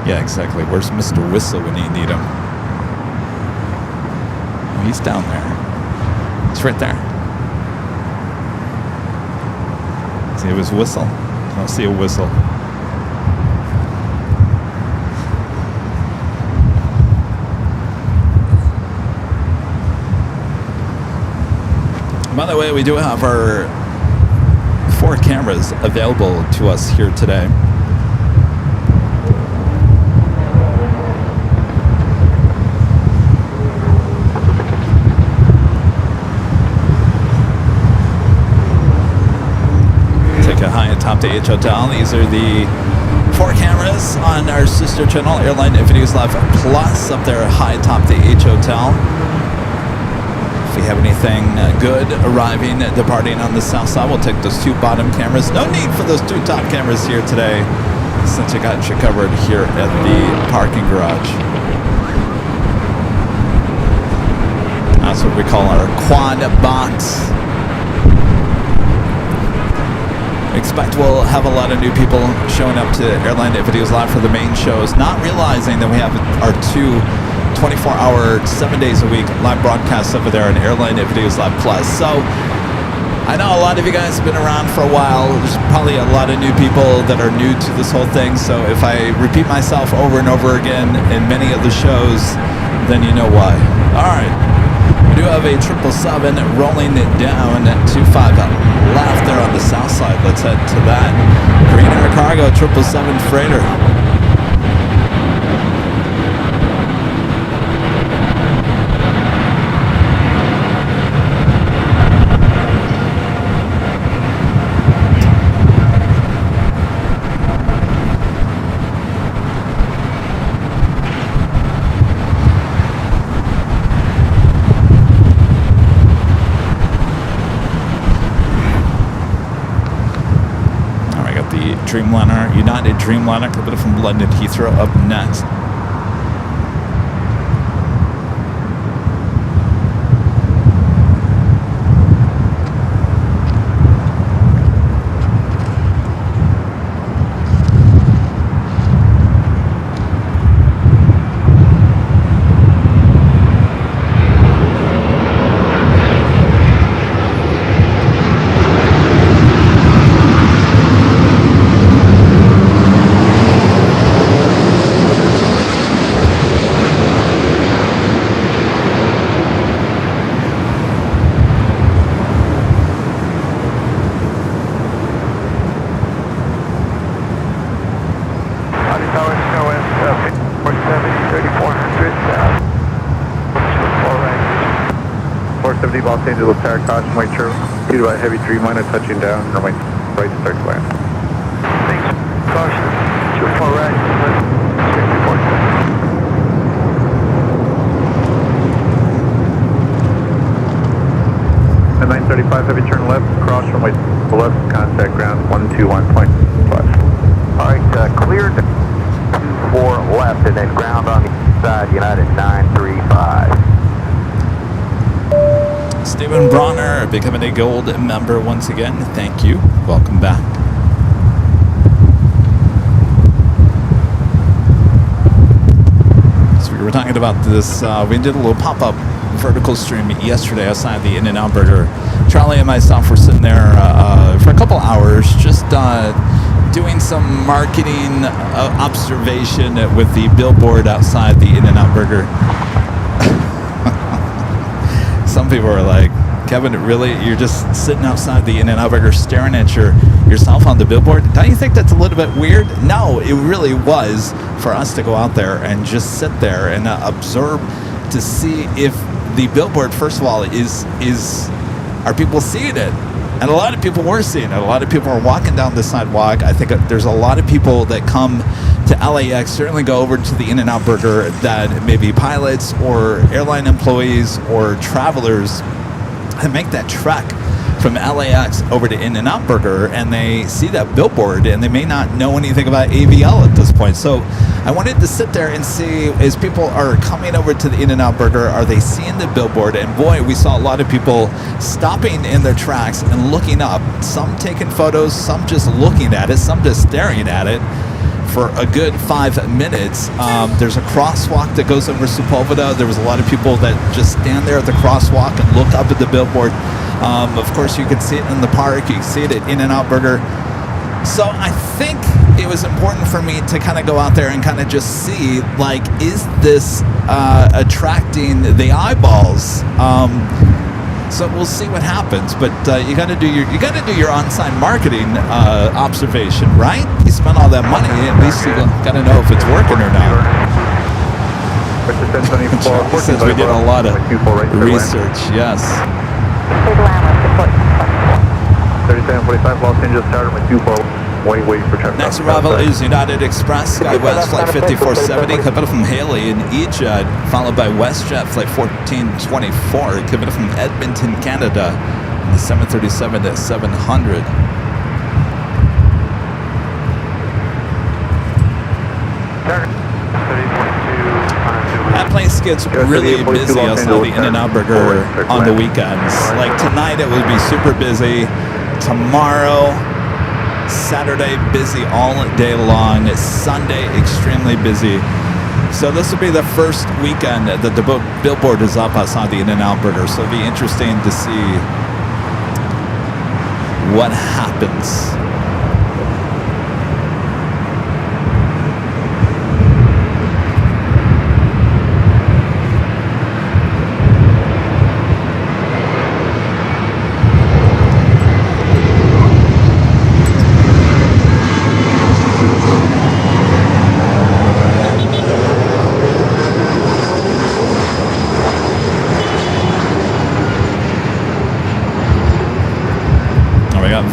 Yeah, exactly. Where's Mr. Whistle when you need him? Oh, he's down there. He's right there. See his whistle? I don't see a whistle. By the way, we do have our 4 cameras available to us here today. Top to H Hotel. These are the 4 cameras on our sister channel, Airline Videos Live Plus, up there high top to H Hotel. If you have anything good arriving, departing on the south side, we'll take those 2 bottom cameras. No need for those 2 top cameras here today, since I got you covered here at the parking garage. That's what we call our quad box. Expect we'll have a lot of new people showing up to Airline Videos Live for the main shows, not realizing that we have our 2 24-hour, 7 days a week live broadcasts over there on Airline Videos Live Plus. So I know a lot of you guys have been around for a while. There's probably a lot of new people that are new to this whole thing. So if I repeat myself over and over again in many of the shows, then you know why. All right. We do have a 777 rolling it down at 25 left there on the south side. Let's head to that. Green Air Cargo 777 freighter. Dreamliner, United Dreamliner, coming from London Heathrow up next. 70 Los Angeles Tower, caution, wait sure. Due to a heavy Dreamliner touching down, runway right start to land. Thanks. Caution. 24 right. 64. At 935, heavy turn left, cross runway left, contact ground 121.5. Alright, cleared 24 left and then ground on the side, United 935. Stephen Bronner becoming a gold member once again. Thank you. Welcome back. So we were talking about this. We did a little pop-up vertical stream yesterday outside the In-N-Out Burger. Charlie and myself were sitting there for a couple hours just doing some marketing observation with the billboard outside the In-N-Out Burger. Some people are like, Kevin, really? You're just sitting outside the In-N-Out Burger staring at yourself on the billboard? Don't you think that's a little bit weird? No, it really was for us to go out there and just sit there and observe to see if the billboard, first of all, are people seeing it? And a lot of people were seeing it. A lot of people are walking down the sidewalk. I think there's a lot of people that come to LAX, certainly go over to the In-N-Out Burger, that may be pilots or airline employees or travelers that make that trek from LAX over to In-N-Out Burger, and they see that billboard and they may not know anything about AVL at this point. So I wanted to sit there and see, as people are coming over to the In-N-Out Burger, are they seeing the billboard? And boy, we saw a lot of people stopping in their tracks and looking up, some taking photos, some just looking at it, some just staring at it for a good 5 minutes. There's a crosswalk that goes over Sepulveda. There was a lot of people that just stand there at the crosswalk and look up at the billboard. Of course, you can see it in the park. You can see it at In-N-Out Burger. So I think it was important for me to kind of go out there and kind of just see, like, is this attracting the eyeballs? So we'll see what happens, but you got to do your on-site marketing observation, right? You spent all that money, at least you got to know if it's working or not. Since we did a lot of research, yes. 3745 Los Angeles Tower, 24, waiting for traffic. Next arrival is United Express, SkyWest Flight 5470, coming from Haley and EJet, followed by WestJet Flight 1424, coming from Edmonton, Canada, and the 737-700. That place gets really busy outside the In-N-Out Burger on the weekends. Like tonight, it will be super busy. Tomorrow, Saturday, busy all day long. Sunday, extremely busy. So this will be the first weekend that the billboard is up outside the In-N-Out Burger. So it'll be interesting to see what happens.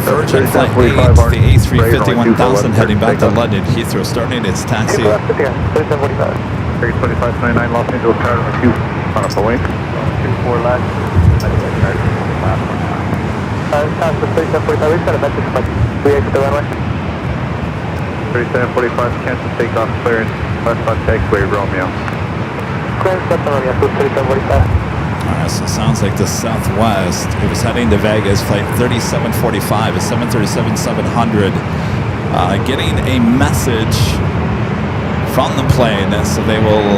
Virgin Flight 8, the A350-1000 heading back to London Heathrow, starting its taxi. 2529 Los Angeles Tower, 2 on a Boeing. 24 left. 3745 cancel takeoff clearance, west on taxiway Romeo. Alright, so it sounds like the Southwest. It was heading to Vegas, flight 3745, a 737-700, getting a message from the plane, so they will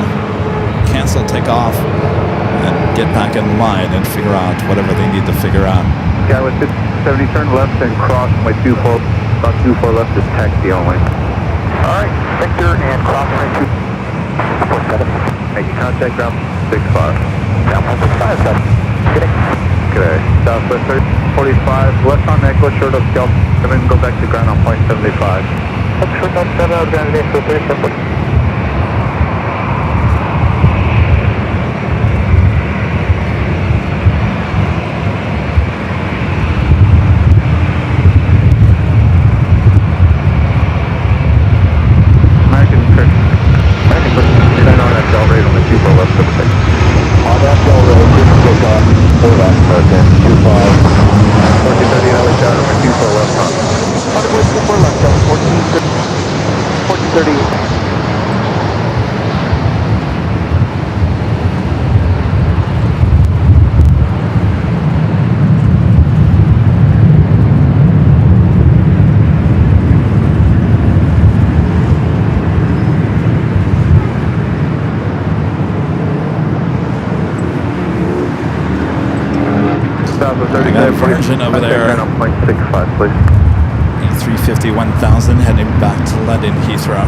cancel takeoff and get back in line and figure out whatever they need to figure out. Yeah, with 70 turn left and cross my 24, about 24 left is taxi only. Alright, Victor and cross right 247. Making contact ground 65. Down 165, sir. Okay, Southwest 45, left on Echo, short of Scalp, and then go back to ground on point 75. Short of 7, ground in for 37. 1430. I got a Virgin over there. 0.65, please. A350 1000 heading back to London Heathrow.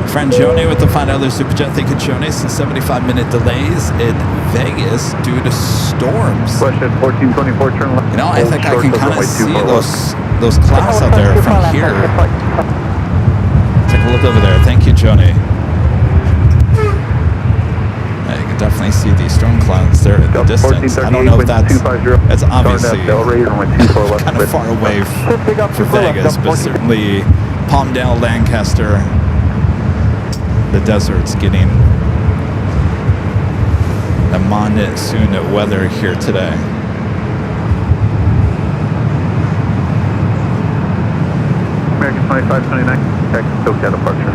Friend Joni with the $5 Super Jet. Thank you, Joni. Some 75-minute delays in Vegas due to storms. Question 1424, turn left. You know, I think I can kind of see those clouds out there from here. Take a look over there. Thank you, Joni. Yeah, you can definitely see these storm clouds there in the distance. I don't know if that's obviously kind of far away from Vegas, but certainly Palmdale, Lancaster, the desert's getting the monsoon weather here today. American 2529, taxi SoCal departure.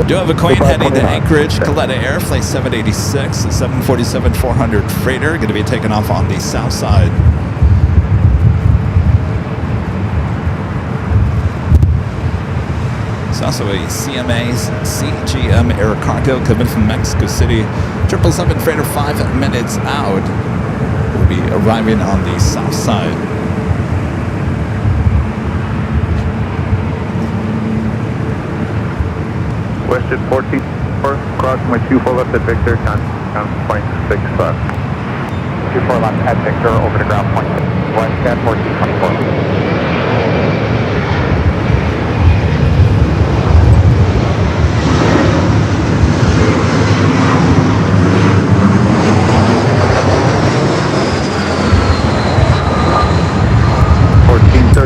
Do have a Queen heading to Anchorage, Coletta Air, flight 786, 747-400 freighter, going to be taking off on the south side. It's also a CGM Air Cargo coming from Mexico City, 777 freighter 5 minutes out. Will be arriving on the south side. Western 14, approximately 24 left at Victor, count 0.65. 24 left at Victor, over to ground point. West at 1424.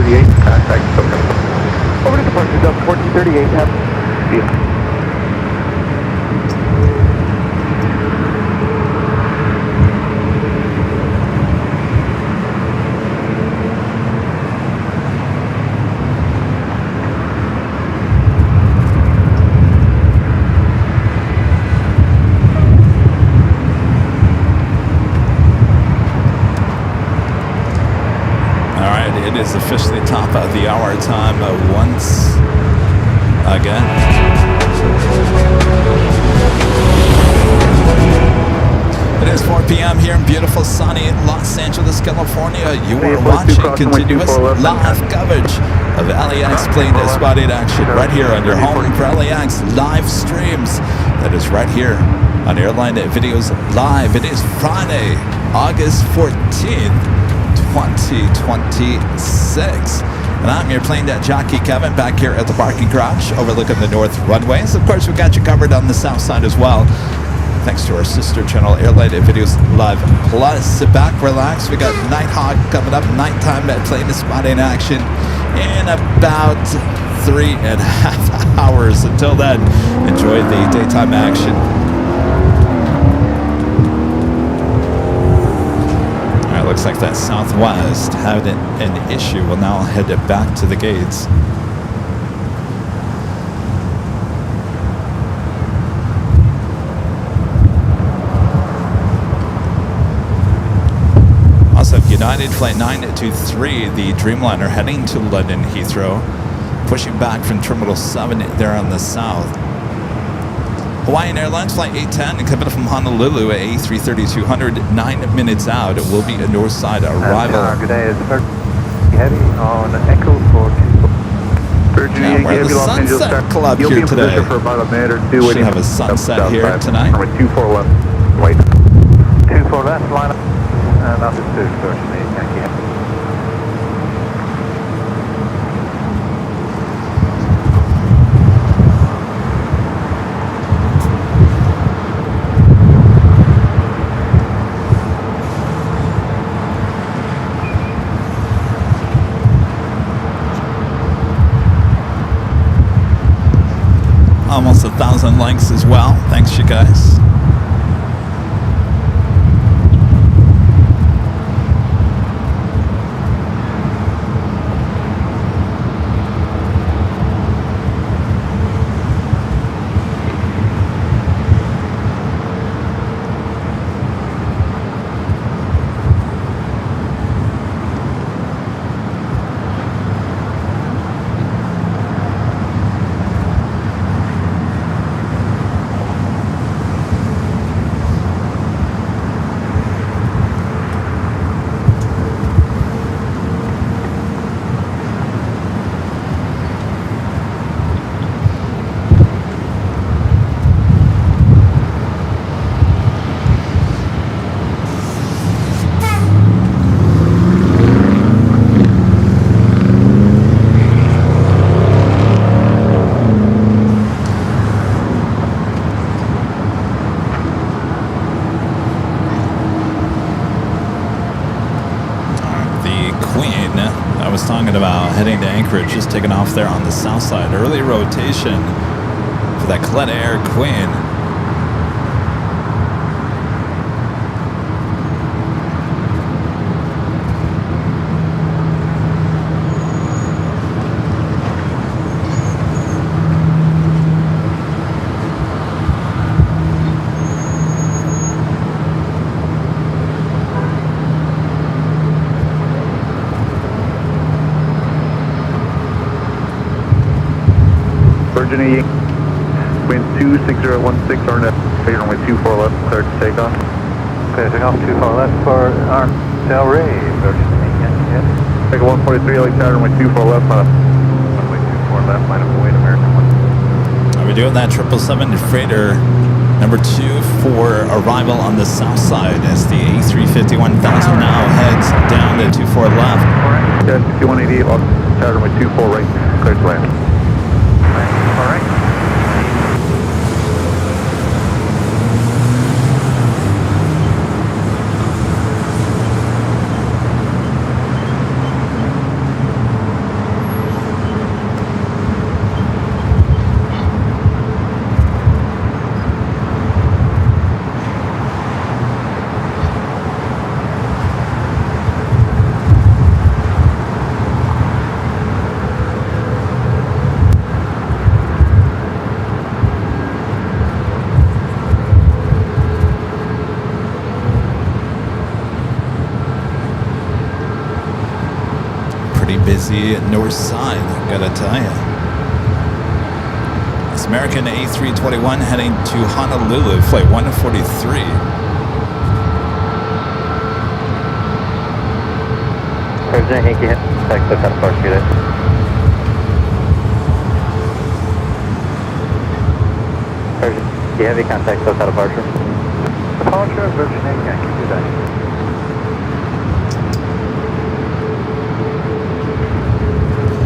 Contact SoCal. Over to departure, Delta 1438, have. It is officially top of the hour time once again. It is 4 p.m. here in beautiful sunny Los Angeles, California. You are watching continuous live coverage of LAX plane spotted action right here on your home for LAX live streams. That is right here on Airline Videos Live. It is Friday, August 14th. 2026. And I'm your Plane Jockey Kevin back here at the parking garage overlooking the north runways. Of course, we've got you covered on the south side as well, thanks to our sister channel Airline Videos Live Plus. Sit back, relax. We got Nighthawk coming up, nighttime at plane spotting action in about 3.5 hours. Until then, enjoy the daytime action. Looks like that Southwest had an issue. We'll now head back to the gates. Also, United Flight 923, the Dreamliner heading to London Heathrow, pushing back from Terminal 7 there on the south. Hawaiian Airlines Flight 810 coming from Honolulu at A330-200, 9 minutes out. It will be a north side arrival. Good day, is heavy on Echo for Yeah, we're at the Sunset Club here today. For about a minute or two. Should have a sunset here tonight. 24 left, wait. 24 left, line up, and understood, certainly, thank you. Almost 1,000 likes as well. Thanks, you guys. Queen. I was talking about heading to Anchorage, just taking off there on the south side. Early rotation for that Coletta Air Queen. Virginia, wind 26016, RNet, fade runway 24 left, cleared to take off. Okay, take off 24 left for our Del Rey, Virginia. Take a 143, LAX runway 24 left, runway 24 left, line up await American 1. Are we doing that 777 freighter number 2 for arrival on the south side as the A350-1000 now heads down to 24 left. Yeah, 6188, runway 24 right, cleared to land. All right. Busy north side, gotta tell you. It's American A321 heading to Honolulu, flight 143. President Yankee, contact the departure today. President, do you have any contact the departure? Departure, Virgin Yankee, do that.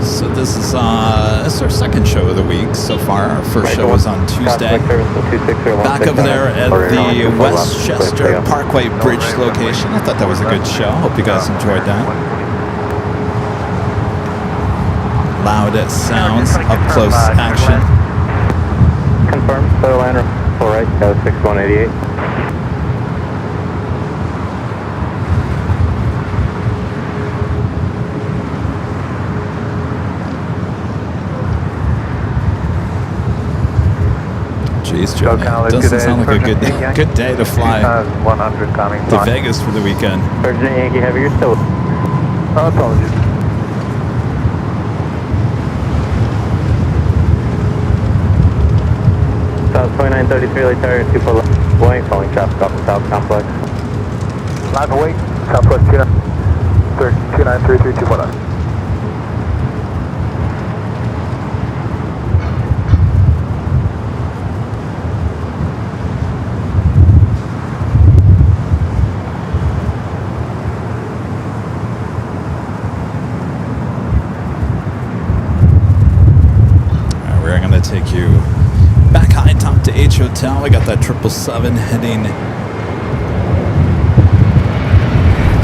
So this is our second show of the week so far. Our first show was on Tuesday. Back over there at the Westchester Parkway Bridge location. I thought that was a good show. Hope you guys enjoyed that. Loud sounds, up close action. Confirm, Airline, all right, 6188. Jeez, Joe, doesn't sound like a good day to fly 100 coming to Vegas for the weekend. Virgin Yankee Heavy, you're still. Apologies. South 2933, late tire, 24 left, Boeing, calling traffic off the South Complex. Live await, Southwest 2933, 24 left. Take you back high top to H Hotel. We got that 777 heading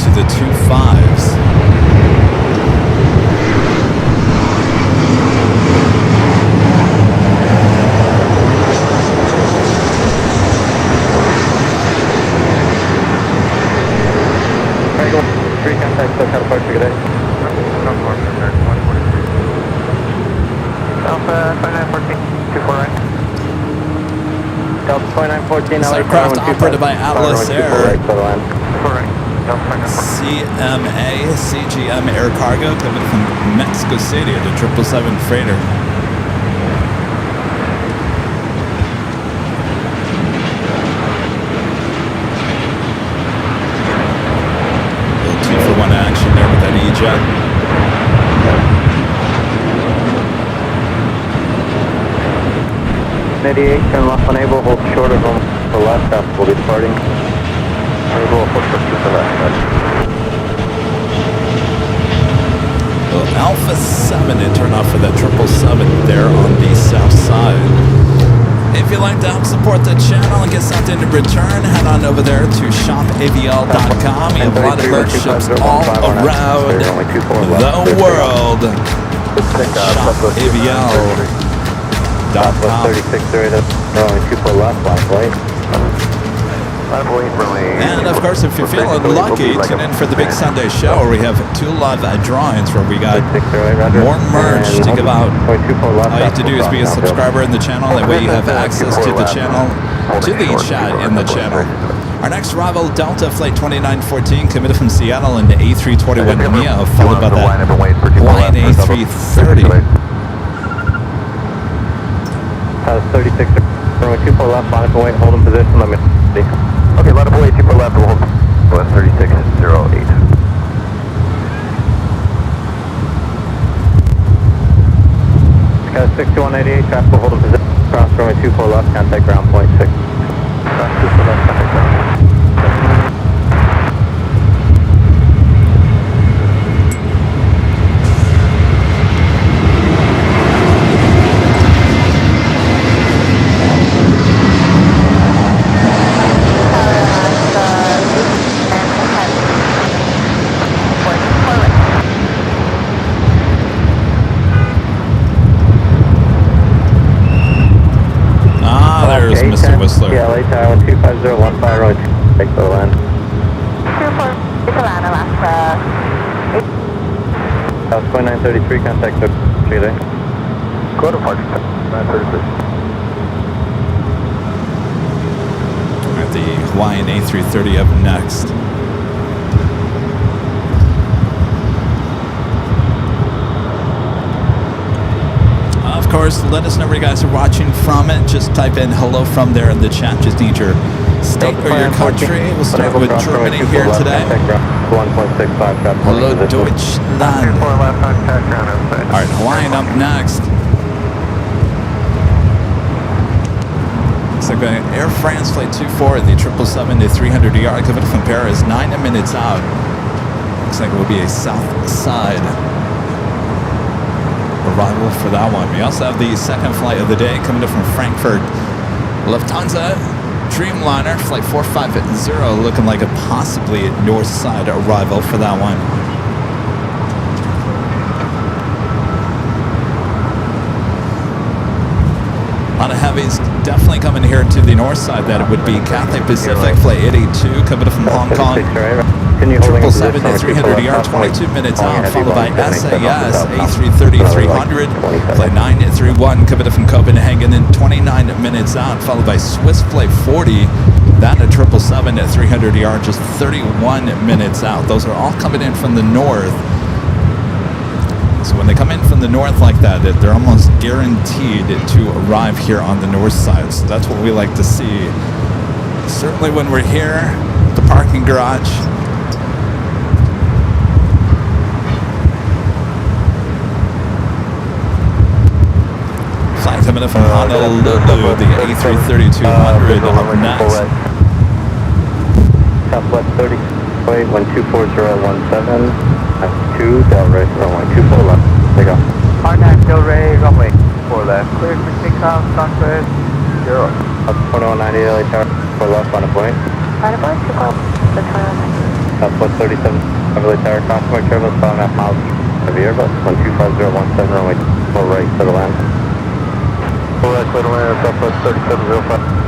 to the 25s. Three contacts, so how to park today? Alpha 2914, 24 right. Delta 2914, This aircraft operated by Atlas Air. CMA, CGM Air Cargo, coming from Mexico City, the 777 freighter. A little 2-for-1 action there with that E-Jet. 88, turn left unable, hold short of them to the left, after we'll be departing. Unable, hold short to the left. Well, Alpha 7 to turn off for that 777 there on the south side. If you'd like to help support the channel and get something in return, head on over there to shopavl.com. We have a lot of merch ships all around the world. Shopavl.com. 36 right up, runway 24 left, last light. And of course, if you're feeling lucky, tune in for the big Sunday show where we have 2 live drawings where we got more merch to give out. All you have to do is be a subscriber in the channel. That way you have access to the channel, to the chat in the channel. Our next arrival, Delta Flight 2914, committed from Seattle in the A321neo, followed by that Hawaiian A330. 36, runway 24 left, line up and wait, hold in position, let me see. Okay, line up and wait, 24 left, we'll hold. 3608. Got 6188, traffic will hold in position, cross runway 24 left, contact ground point 6. Cross 24 left, contact ground. There's Mr. Whistler. Yeah, LA Tower 25015, runway 2, take the land. 24, to land, Alaska. House 2933, contact the trailer. Go to park 933. At the Hawaiian A330 up next. Of course, let us know where you guys are watching from it. Just type in hello from there in the chat. Just need your state or your country. We'll start with Germany here today. Hello, Deutschland. Alright, Hawaiian up next. Looks like Air France Flight 24, the 777-300ER coming from Paris, 9 minutes out. Looks like it will be a south side arrival for that one. We also have the second flight of the day coming in from Frankfurt. Lufthansa Dreamliner Flight 450 looking like a possibly north side arrival for that one. A lot of heavies definitely coming here to the north side. That it would be Cathay Pacific Flight 882 coming in from Hong Kong. 777-300ER, 22 minutes out, followed by SAS A330-300, Flight 931 coming in from Copenhagen, and 29 minutes out, followed by Swiss Flight 40, that at 777-300ER, just 31 minutes out. Those are all coming in from the north. So when they come in from the north like that, they're almost guaranteed to arrive here on the north side. So that's what we like to see. Certainly when we're here at the parking garage. Flight coming in from Honolulu, the A330-200 up next. Southwest 30, wait, 124.017, that's 2, Del Rey, runway 24 left, take off. Contact Del Rey, runway 4 left, cleared for takeoff, Southwest 0. Up 2190 LA Tower, 4 left, on a point. On a point, took off the 2190. Southwest 37, LA Tower, crossing turbulence, 5.5 miles of the Airbus, 125017, runway 4 right, clear to land. 4 right, clear to land, Southwest 3705.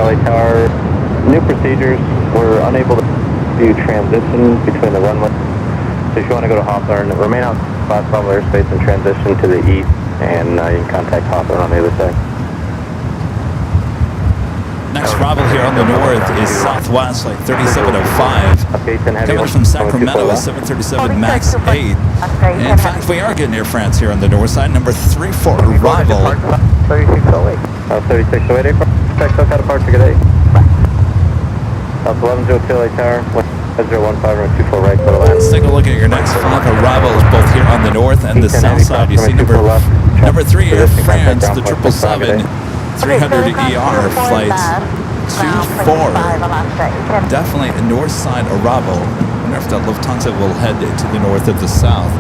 LA Tower. New procedures. We're unable to do transition between the runway. So if you want to go to Hawthorne, remain out class level airspace and transition to the east, and you can contact Hawthorne on the other side. Next arrival here on the north is Southwest, like 3705. Coming from Sacramento is 737 MAX 8. In fact, we are getting Air France here on the north side. Number 34 arrival. 3608. 3608, check out departure, good day. South 1102 LA Tower, 015 right, go to land. Let's take a look at your next 5 arrivals, both here on the north and the south side. You see number 3 Air France, the 777 300 ER flight 24. Definitely a north side arrival. I wonder if that Lufthansa will head to the north or the south.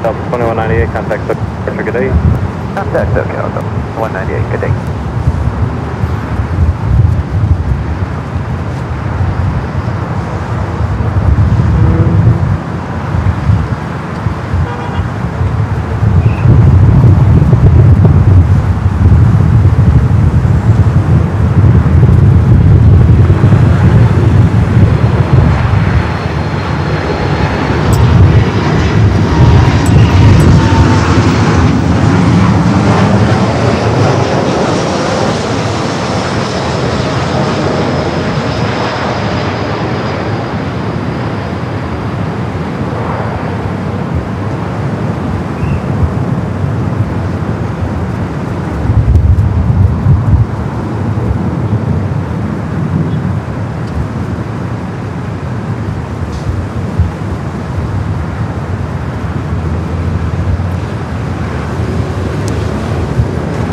South 2198, contact departure, good day. Contact SoCal 198, good day.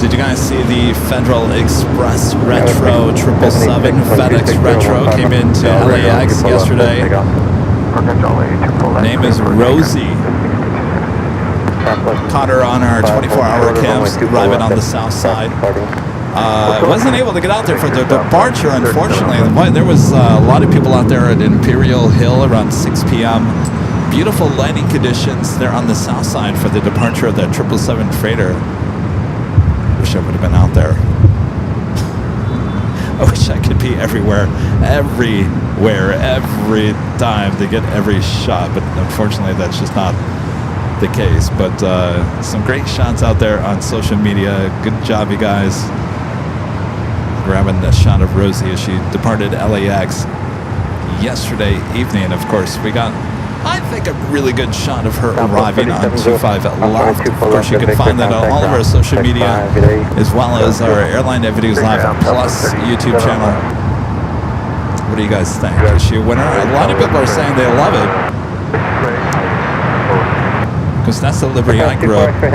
Did you guys see the Federal Express Retro 777 FedEx Retro came into LAX yesterday? Name is Rosie. Caught her on our 24-hour camps arriving on the south side. Wasn't able to get out there for the departure, unfortunately. There was a lot of people out there at Imperial Hill around 6 p.m. Beautiful lighting conditions there on the south side for the departure of that 777 freighter. Wish I would have been out there. I wish I could be everywhere, every time to get every shot, but unfortunately that's just not the case. But some great shots out there on social media. Good job, you guys, grabbing a shot of Rosie as she departed LAX yesterday evening. Of course, we got, I think, a really good shot of her arriving on 25 left. Of course, you can find that on all of our social media, as well as our Airline Videos Live Plus YouTube channel. What do you guys think? Is she a winner? A lot of people are saying they love it, because that's the livery I grew up with.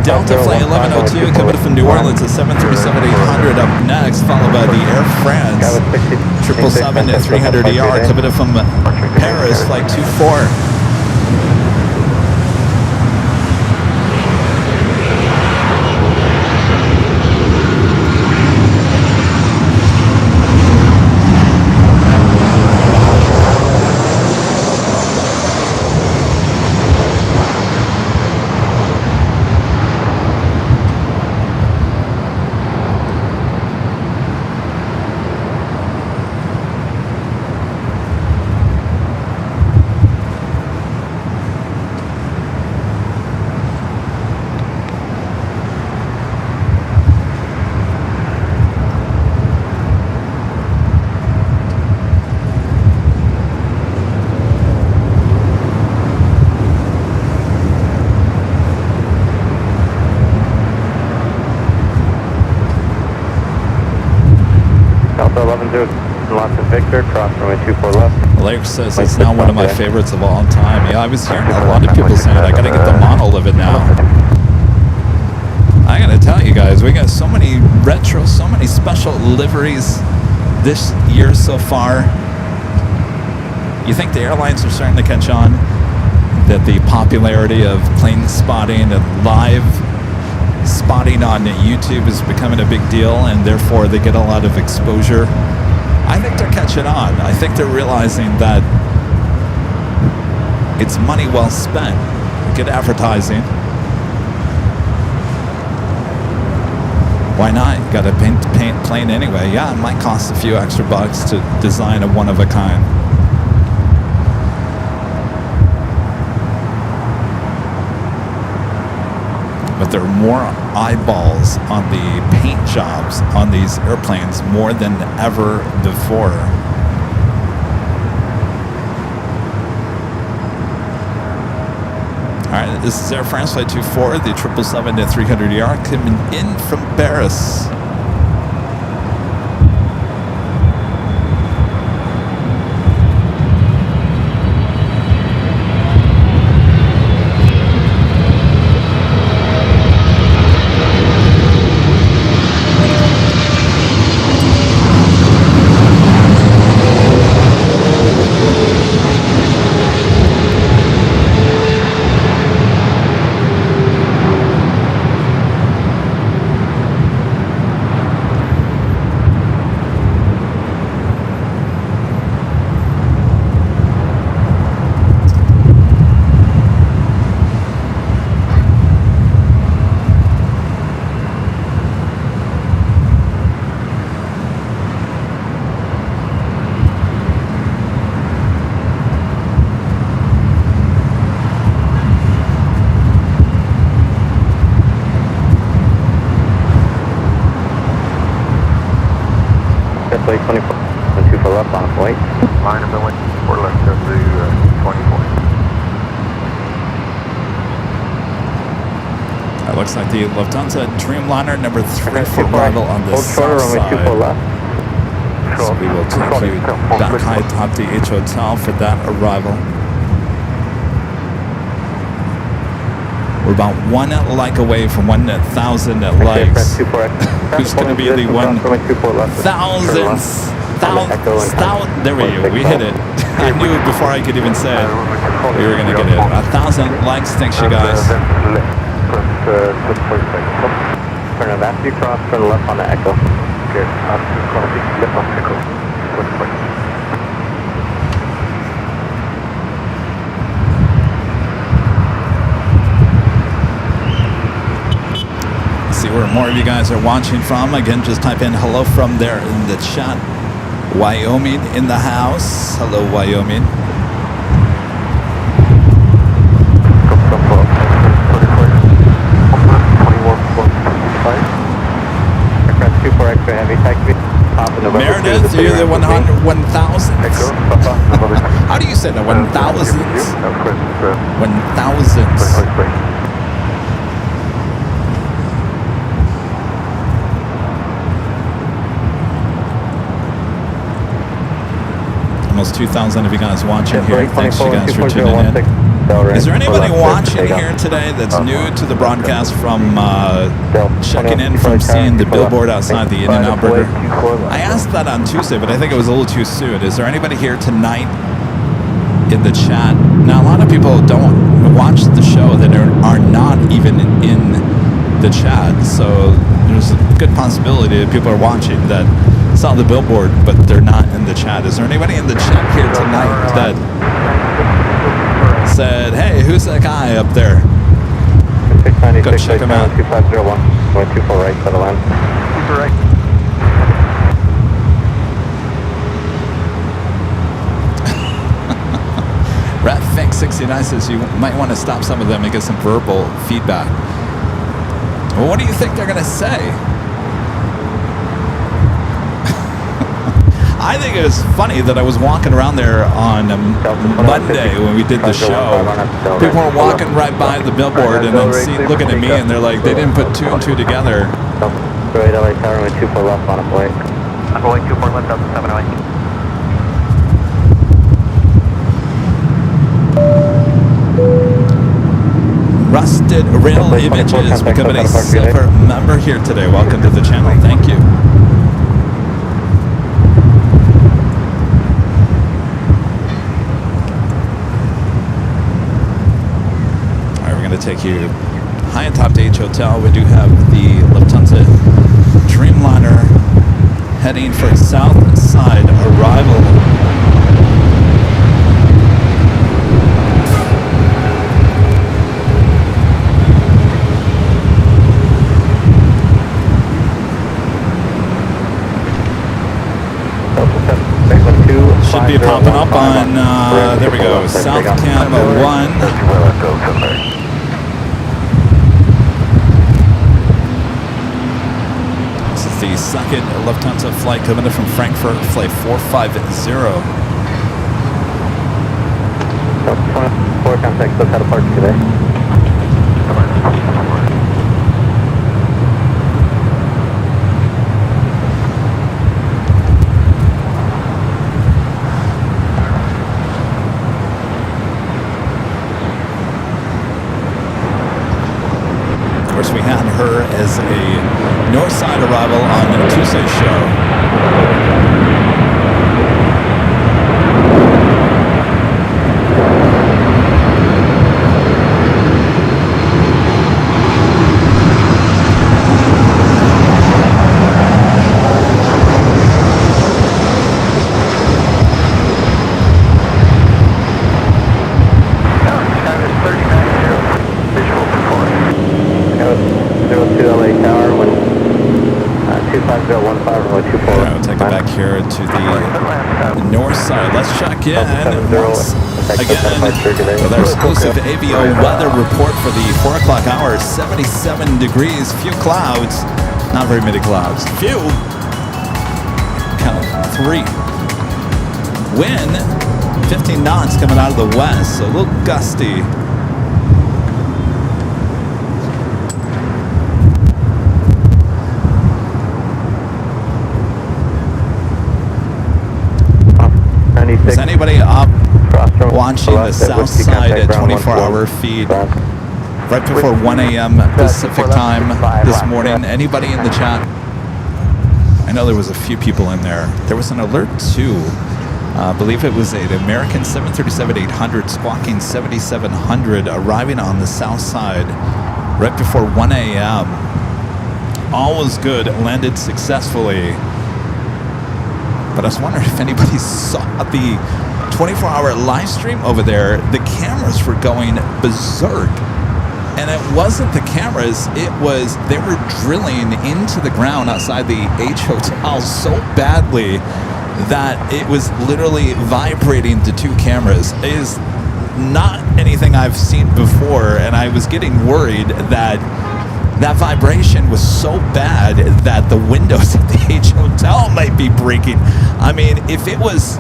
Delta Flight 1102 coming from New Orleans, a 737-800 up next, followed by the Air France 777-300ER coming from Paris, Flight 24. Lots of Victor, cross runway 24 left. Larry says it's now one of my favorites of all time. Yeah, I was hearing a lot of people saying I gotta get the model of it now. I gotta tell you guys, we got so many retro, so many special liveries this year so far. You think the airlines are starting to catch on that the popularity of plane spotting and live spotting on YouTube is becoming a big deal, and therefore they get a lot of exposure? I think they're catching on. I think they're realizing that it's money well spent. Good advertising. Why not? You got to paint plane anyway. Yeah, it might cost a few extra bucks to design a one-of-a-kind. But there are more eyeballs on the paint jobs on these airplanes more than ever before. All right, this is Air France Flight 24, the 777-300ER coming in from Paris. Flight 24, 24 left on a flight. Line of Millen, 4 left up to 24. That looks like the Lufthansa Dreamliner number 3 for arrival on the Hold shorter, south runway 24 side. left. So we will take you back high top the H Hotel for that arrival. We're about 1 like away from 1,000 likes. Who's going to be the 1,000th? There we go. We hit it. I knew it before I could even say it. We were going to get it. 1,000 likes. Thanks, you guys. Turn left, you cross, turn left on the Echo. Okay, left on Echo. See where more of you guys are watching from. Again, just type in hello from there in the chat. Wyoming in the house. Hello, Wyoming. Aircraft 24 extra heavy, taxi. Meredith, you're the 1,000. How do you say that? 1,000s? 1,000s. Almost 2,000 of you guys watching here. Thanks you guys for tuning in. Is there anybody watching here today that's new to the broadcast from checking in from seeing the billboard outside the In-N-Out Burger? I asked that on Tuesday, but I think it was a little too soon. Is there anybody here tonight in the chat? Now, a lot of people don't watch the show that are not even in the chat, so there's a good possibility that people are watching that saw the billboard, but they're not in the chat. Is there anybody in the chat here tonight that said, hey, who's that guy up there? 696, Go check him out. 2501, 24 right, settle in. Super right. Ratfink69 says you might want to stop some of them and get some verbal feedback. Well, what do you think they're going to say? I think it was funny that I was walking around there on Monday when we did the show. People were walking right by the billboard and then looking at me and they're like, they didn't put 2 and 2 together. Right, LA Tower, 24 left on a flight. I'm going 24 left, 708. Rusted Rail Images becoming a silver member here today. Welcome to the channel. Thank you. Take you high and top to H Hotel. We do have the Lufthansa Dreamliner heading for south side arrival. be popping up on, there we go, South Cam 1. This is the second Lufthansa flight coming in from Frankfurt, flight 450. 4 contact, still had a park today. Of course, we had her as a north side arrival on Tuesday's show. We'll take it back here to the north side. Let's check in once again with our exclusive AVO weather report for the 4 o'clock hour. 77 degrees, few clouds, not very many clouds. Few, count 3. Wind, 15 knots coming out of the west, so a little gusty. Is anybody up watching the south side at 24-hour feed right before 1 a.m. Pacific time this morning? Anybody in the chat? I know there was a few people in there. There was an alert too. I believe it was an American 737-800 squawking 7700 arriving on the south side right before 1 a.m. All was good, landed successfully. But I was wondering if anybody saw the 24-hour live stream over there. The cameras were going berserk. And it wasn't the cameras, it was they were drilling into the ground outside the H Hotel so badly that it was literally vibrating to 2 cameras. It is not anything I've seen before, and I was getting worried that that vibration was so bad that the windows at the H Hotel might be breaking. I mean, if it was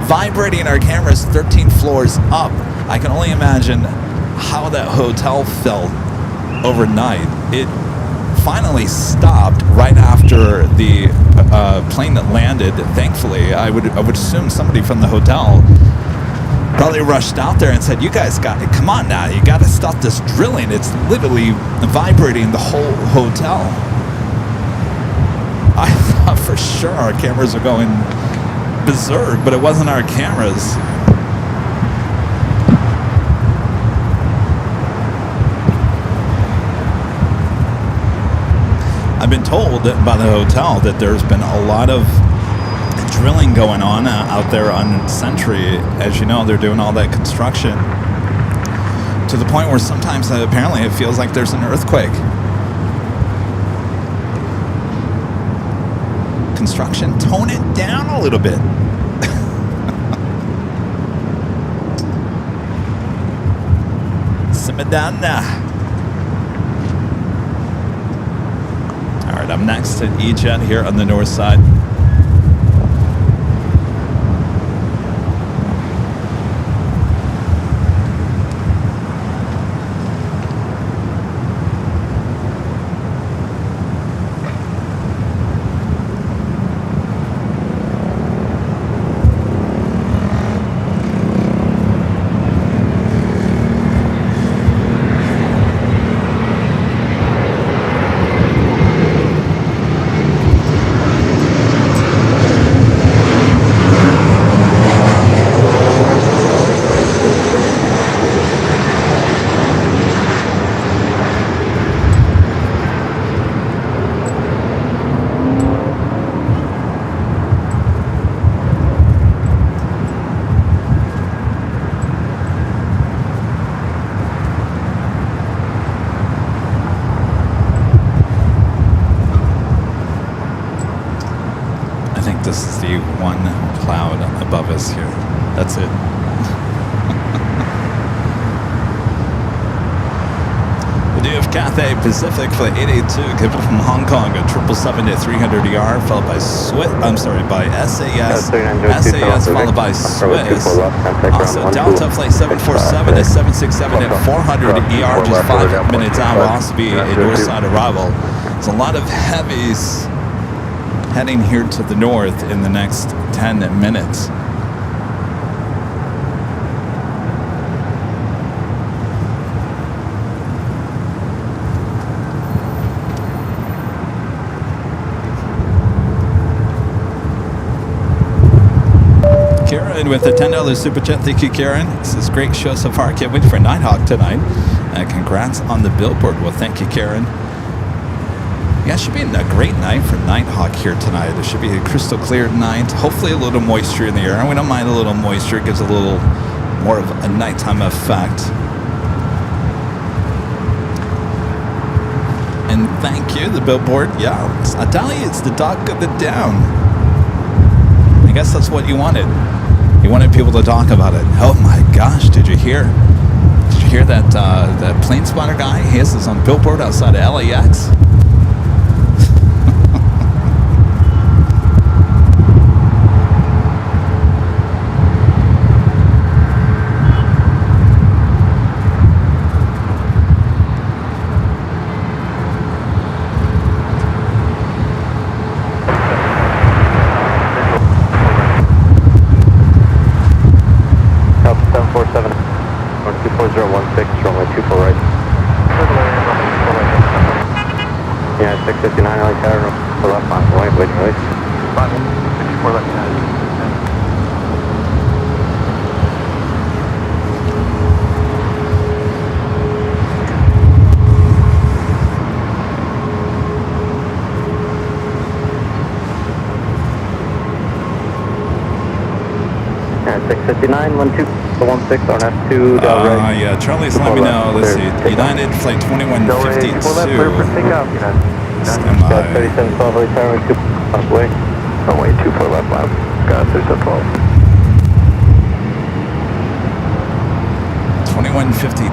vibrating our cameras 13 floors up, I can only imagine how that hotel felt overnight. It finally stopped right after the plane that landed. Thankfully, I would assume somebody from the hotel probably rushed out there and said, "You guys got it. Come on now, you got to stop this drilling. It's literally vibrating the whole hotel." I thought for sure our cameras are going berserk, but it wasn't our cameras. I've been told by the hotel that there's been a lot of drilling going on out there on Sentry. As you know, they're doing all that construction to the point where sometimes apparently it feels like there's an earthquake. Construction, tone it down a little bit. Simmer down now. All right, I'm next at E-Jet here on the north side. cloud above us here. That's it. We do have Cathay Pacific Flight 882 given from Hong Kong at 777 at 300 ER, followed by by SAS, SAS followed by Swiss. Also Delta Flight 747 at 767 at 400 ER, just 5 minutes out, will also be a north side arrival. There's a lot of heavies heading here to the north in the next 10 minutes. Karen with a $10 super chat. Thank you, Karen. This is a great show so far. Can't wait for Nighthawk tonight. Congrats on the billboard. Well, thank you, Karen. Yeah, it should be a great night for Nighthawk here tonight. It should be a crystal clear night. Hopefully a little moisture in the air. We don't mind a little moisture. It gives a little more of a nighttime effect. And thank you, the billboard. Yeah, I tell you, it's the talk of the down. I guess that's what you wanted. You wanted people to talk about it. Oh my gosh, did you hear? Did you hear that that plane spotter guy? His is on billboard outside of LAX. Yeah, 659 LA Tower, left on point, wait, wait. 54 left behind. Yeah, 659, 12, 16 on F2, Del Rey. Yeah, Charlie's let me know. Let's see. United Flight 2152. Stand by. 3712 LA Tower, 2 left way. Oh wait, 24 left left. Got 3712. 2150.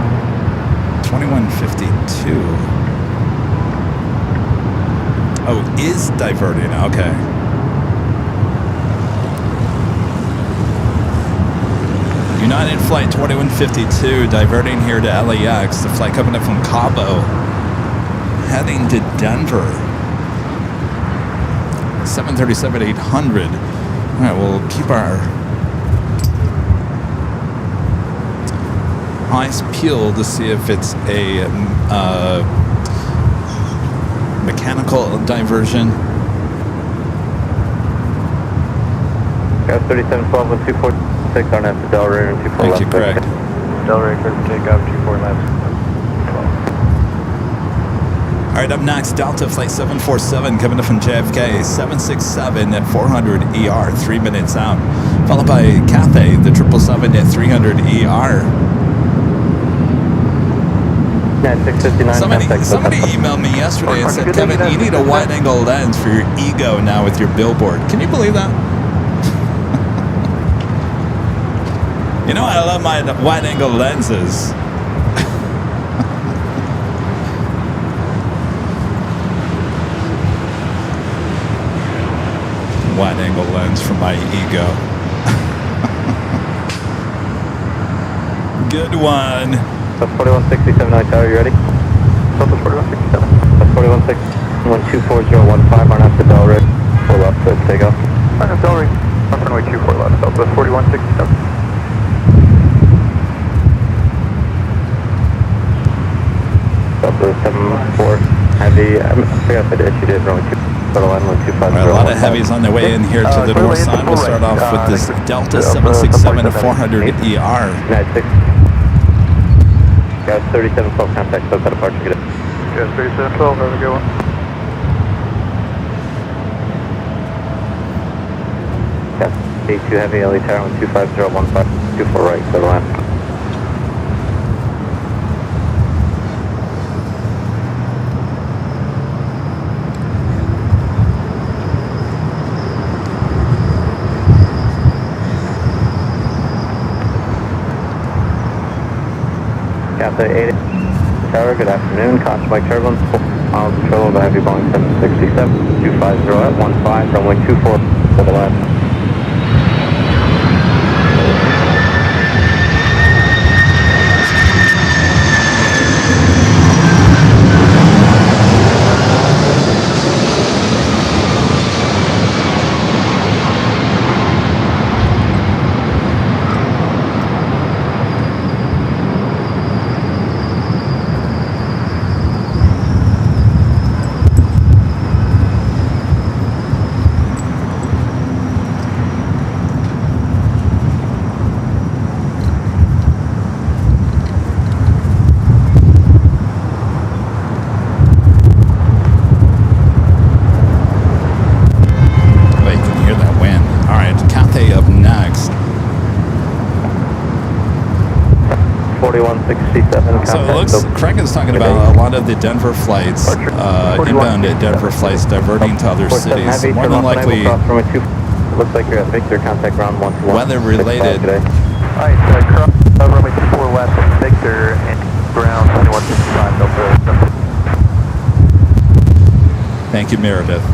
2152. Oh, is diverting. Okay. United Flight 2152 diverting here to LAX. The flight coming in from Cabo, heading to Denver. 737-800. All right, we'll keep our eyes peeled to see if it's a mechanical diversion. Got 3712 and 246 on F to Del Rey and 24 Thank left. you, Greg. Del Rey, clear for takeoff, 24 left. All right, up next, Delta Flight 747 coming in from JFK, 767 at 400 ER, 3 minutes out. Followed by Cathay, the 777 at 300 ER. Yeah, 659. Somebody emailed me yesterday and said, Kevin, you need a wide-angle lens for your ego now with your billboard. Can you believe that? You know, I love my wide-angle lenses. Wide-angle lens for my ego. Good one. That's 4167 LA Tower, you ready? That's 4167. That's 4161 24015 on F to Del Rey. 4 left to takeoff. Del Rey, runway 24 left, Delta 4167. Delta 74 heavy. I forgot if I issued it runway 2. A lot of heavies on their way in here to the north side. We'll start off with this Delta 767 to 400 ER. United 6. Got 3712 contact, so got a departure, get it. Got 3712, have a good one. Got 82 heavy, LA Tower 15015, 24 right, clear the line. Cathay 8 Tower, good afternoon. Caution Mike turbulence, miles control of a heavy Boeing 767, 250 at 15, runway 24 to the left. Well, you can hear that wind. All right, Cathay up next. 4167. So it looks, Craig is talking about a lot of the Denver flights, inbound Denver flights diverting to other cities. More than likely looks like you're at Victor, contact ground 121. weather related. Alright, cross runway 24 left at Victor and ground 2165 Delta. Thank you, Meredith.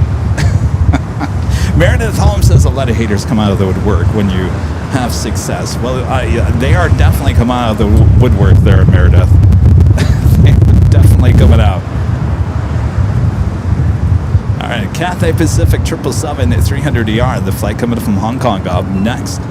Meredith Holmes says a lot of haters come out of the woodwork when you have success. Well, they are definitely coming out of the woodwork there, Meredith. They're definitely coming out. All right, Cathay Pacific 777 at 300 ER. The flight coming from Hong Kong up next.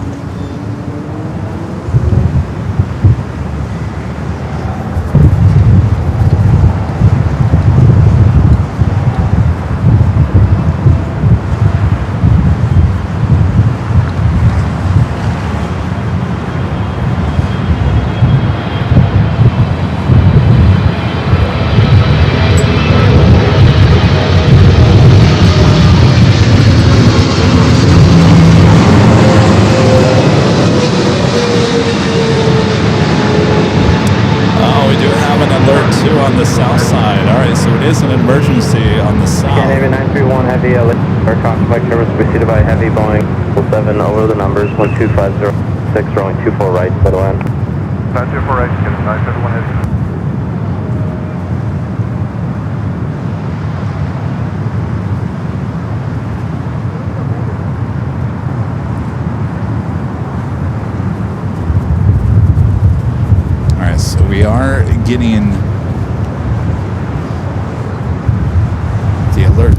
On the south side. All right, so it is an emergency on the south. Scandinavia 931 Heavy, our caution bike service preceded by heavy Boeing 7 over the numbers 12506, rolling 24 right, settle in. 924 right, 951 heavy. All right, so we are getting the alert to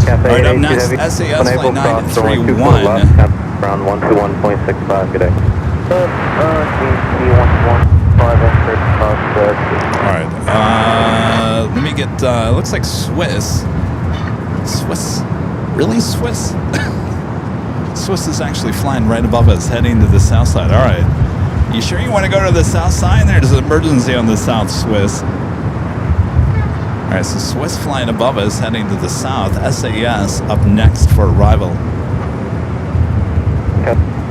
Cathay all right, up 82 next, Heavy, SAS unable flight cross, rolling 24 931. left, ground 121.65, good day. All right, let me get, looks like Swiss. Really Swiss? Swiss is actually flying right above us, heading to the south side. All right. You sure you want to go to the south side? There's an emergency on the south, Swiss. All right, so Swiss flying above us, heading to the south. SAS up next for arrival.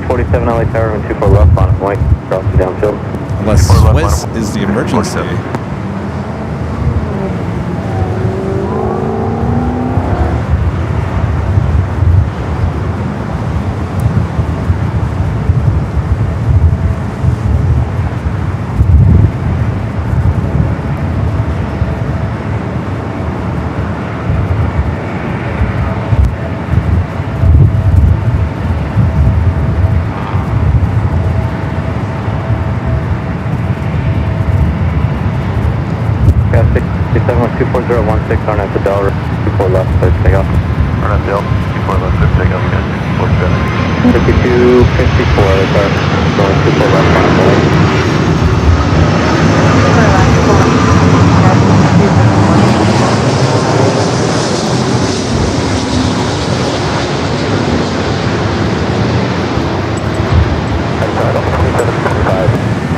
47 LA Tower and 24 left on White, cross the downfield. Unless Swiss is the emergency. Got 24016 on at the Delta, 24 left, clear to take off. Turn up Delta, 24 left, clear to take off, again, 47. 5254, that's our going 24 left on the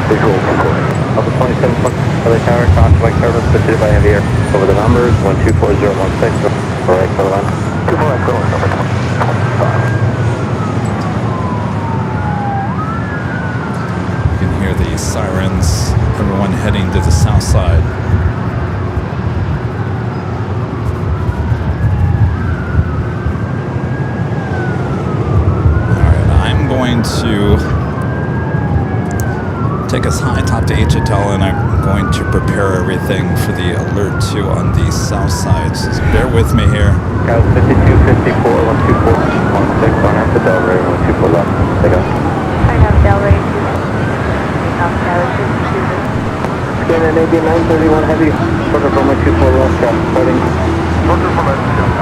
Visual recording. Alpha 27 LA Tower, caution bike service preceded by heavy air. Over the numbers, 124016, for right, for the line. 24 right, go on, number 25. You can hear the sirens, everyone heading to the south side. to take us high top to HTL, and I'm going to prepare everything for the alert 2 on the south side. So bear with me here. Guys, 5254, 124, 16 on after Delray, 124 left. Take off. I have Delray 2. North Tower 2. Again, an AB 931 heavy. Quarter from 124 left, traffic starting. Quarter from 124.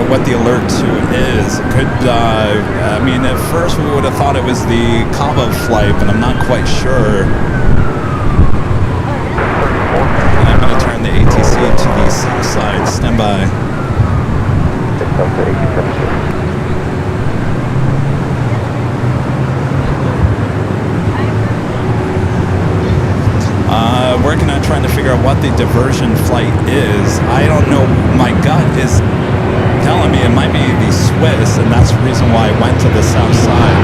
What the alert 2 is. Could I mean, at first we would have thought it was the Cabo flight, but I'm not quite sure. And I'm going to turn the ATC to the south side. Stand by. Working on trying to figure out what the diversion flight is. I don't know. My gut is telling me it might be the Swiss, and that's the reason why I went to the south side.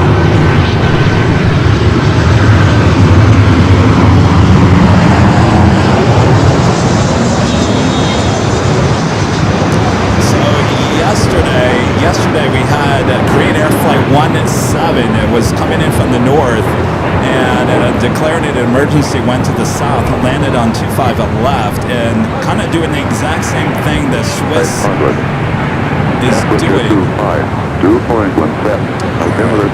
So yesterday we had Korean Air Flight 17. It was coming in from the north, and it declared an emergency, went to the south, landed on 25 left, and kind of doing the exact same thing the Swiss is doing. 2.17. Altimeter.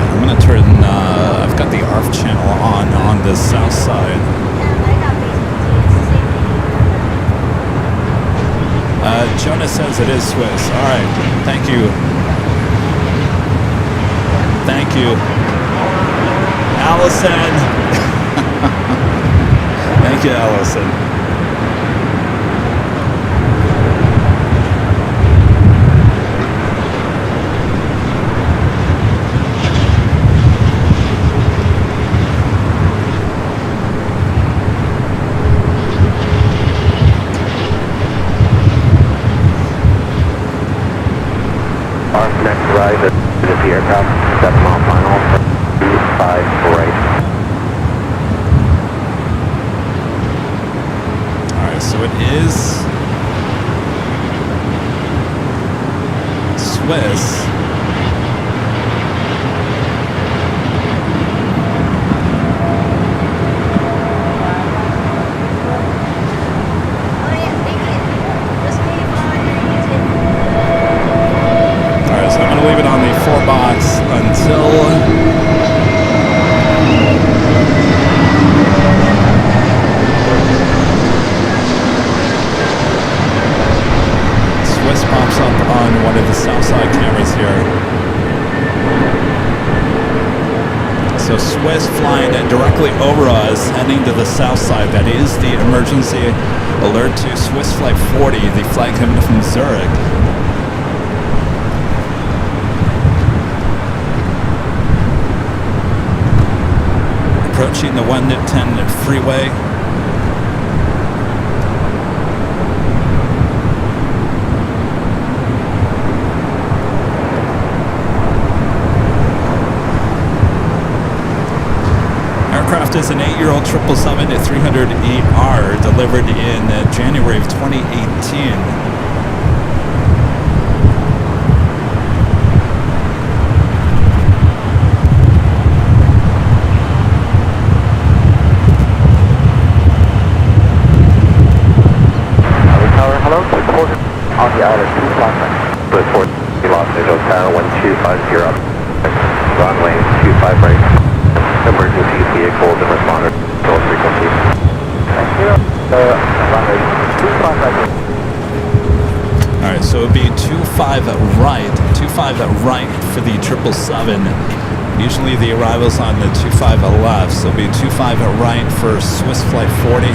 I'm going to turn, I've got the ARF channel on the south side. Jonas says it is Swiss. All right. Thank you. Thank you. Allison. Thank you, Allison. Right, is the aircraft 7 mile final, 25 right. Alright, so it is Swiss. Leave it on the 4 box until Swiss pops up on one of the south side cameras here. So Swiss flying directly over us, heading to the south side. That is the emergency alert to Swiss Flight 40, the flight coming from Zurich. Approaching the 110 freeway. Aircraft is an 8-year-old 777-300ER delivered in January of 2018. On the outer 2 platform. But for Los Angeles Tower 1250 up. Runway 25 right. Emergency vehicles and responders. Low frequency. Thank you. Runway 25 right. Alright, so it would be 25 right. 25 right for the 777. Usually the arrivals on the 25 left, so it'll be 25 right for Swiss Flight 40.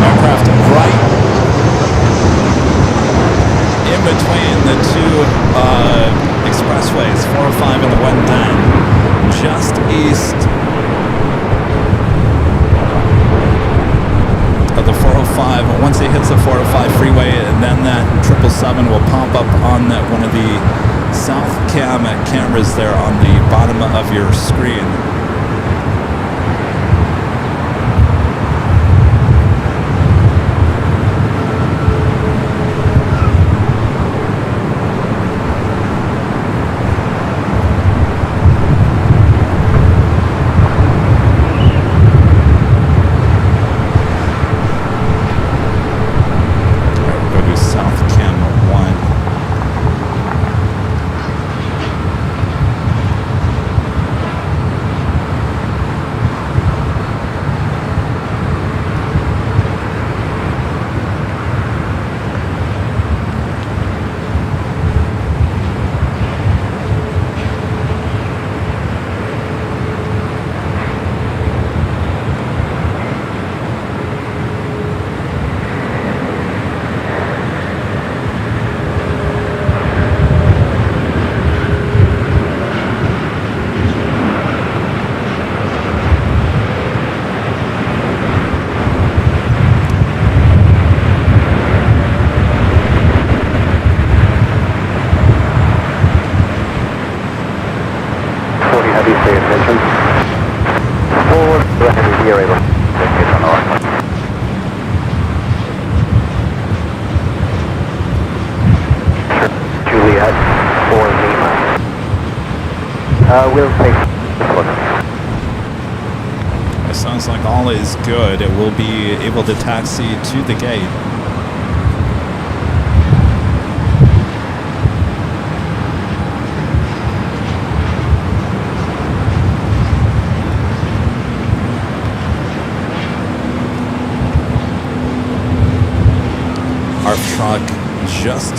Aircraft right in between the two expressways, 405 and the 110, just east of the 405. Once it hits the 405 freeway, and then that 777 will pop up on one of the south cam cameras there on the bottom of your screen. We'll take this one. It sounds like all is good. It will be able to taxi to the gate. Our truck just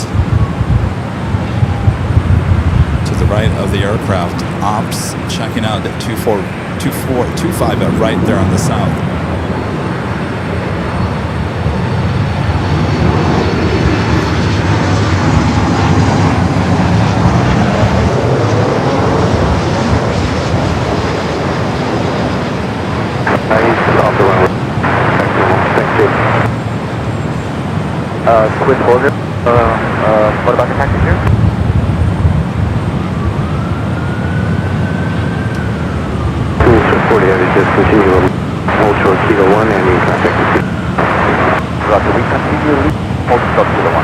to the right of the aircraft. Ops checking out at 2425 right there on the south. Swiss Order. What about the taxi here? Just continue on hold short Kilo 1 and in contact with you. Roger, we continue hold short Kilo 1.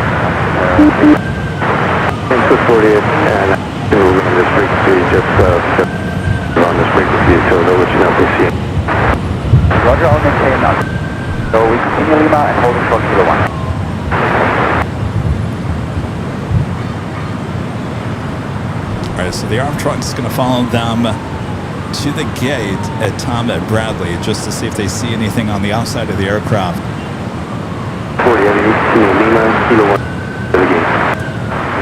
And Swiss 40 and on this frequency, just on this frequency, so they'll let you know if they see it. Roger, I'll maintain that. So we continue Lima and hold short Kilo 1. Alright, so the arm truck is going to follow them to the gate at Tom at Bradley just to see if they see anything on the outside of the aircraft. 40, Lima, Kilo 1 to the gate.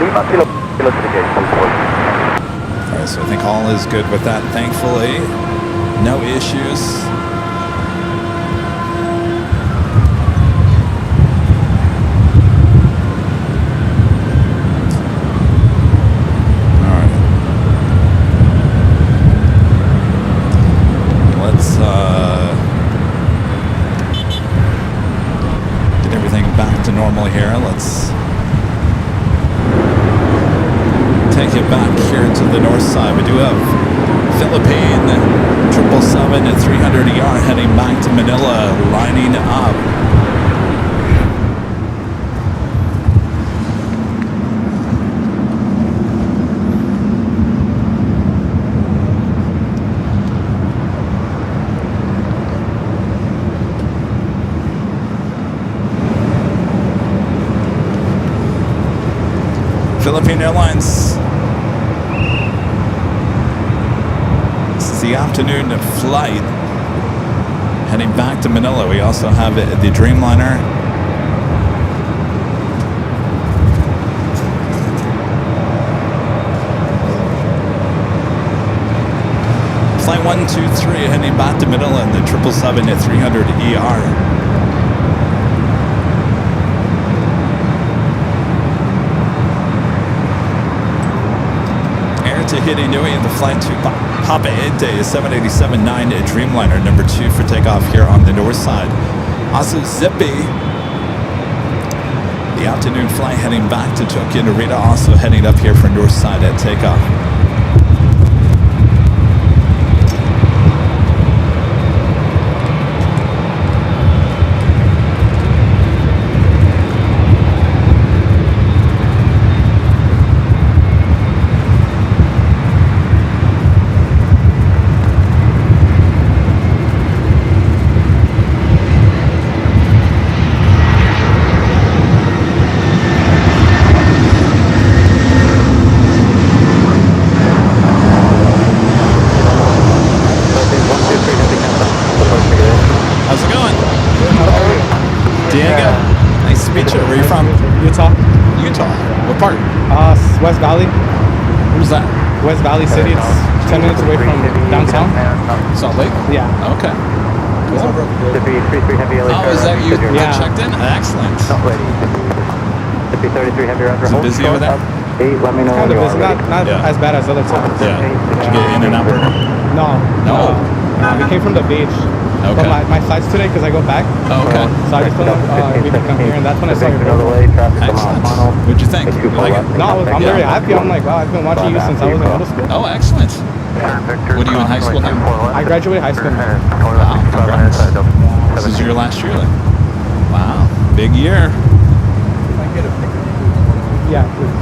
Lima, Kilo to the gate, 140. Alright, so I think all is good with that, thankfully. No issues. Normal here. Let's take it back here to the north side. We do have Philippine 777 at 300ER heading back to Manila, lining up. Philippine Airlines. This is the afternoon flight heading back to Manila. We also have the Dreamliner flight 123 heading back to middle and the 777 at 300 ER. Air Tahiti Nui in the flight to Papa Ete 787-9 Dreamliner number 2 for takeoff here on the north side. Also Zippy, the afternoon flight heading back to Tokyo Narita, also heading up here for north side at takeoff. West Valley. Where's that? West Valley City. It's 10 minutes away from downtown. Salt Lake? Yeah. Okay. Cool. Zippy 33 Heavy LA. Oh, is that you Yeah. checked in? Excellent. Not ready. Zippy 33 Heavy Roger. Is it busy over there? 8, let me know Kind when of you busy. are ready. Not Yeah. as bad as other times. Yeah. Did you get in and out burger? No. No. We came from the beach. Okay. But my flight's today because I go back. Oh, okay. So I just thought we could come here, and that's when I saw your Another program. way, traffic a mile Excellent. funnel. What'd you think? You like it? No, I'm very happy. I'm like, wow, I've been watching you since I was in middle school. Oh, excellent. What are you in high school now? I graduated high school. Wow, congrats. This is your last year then? Wow, big year. Yeah, please.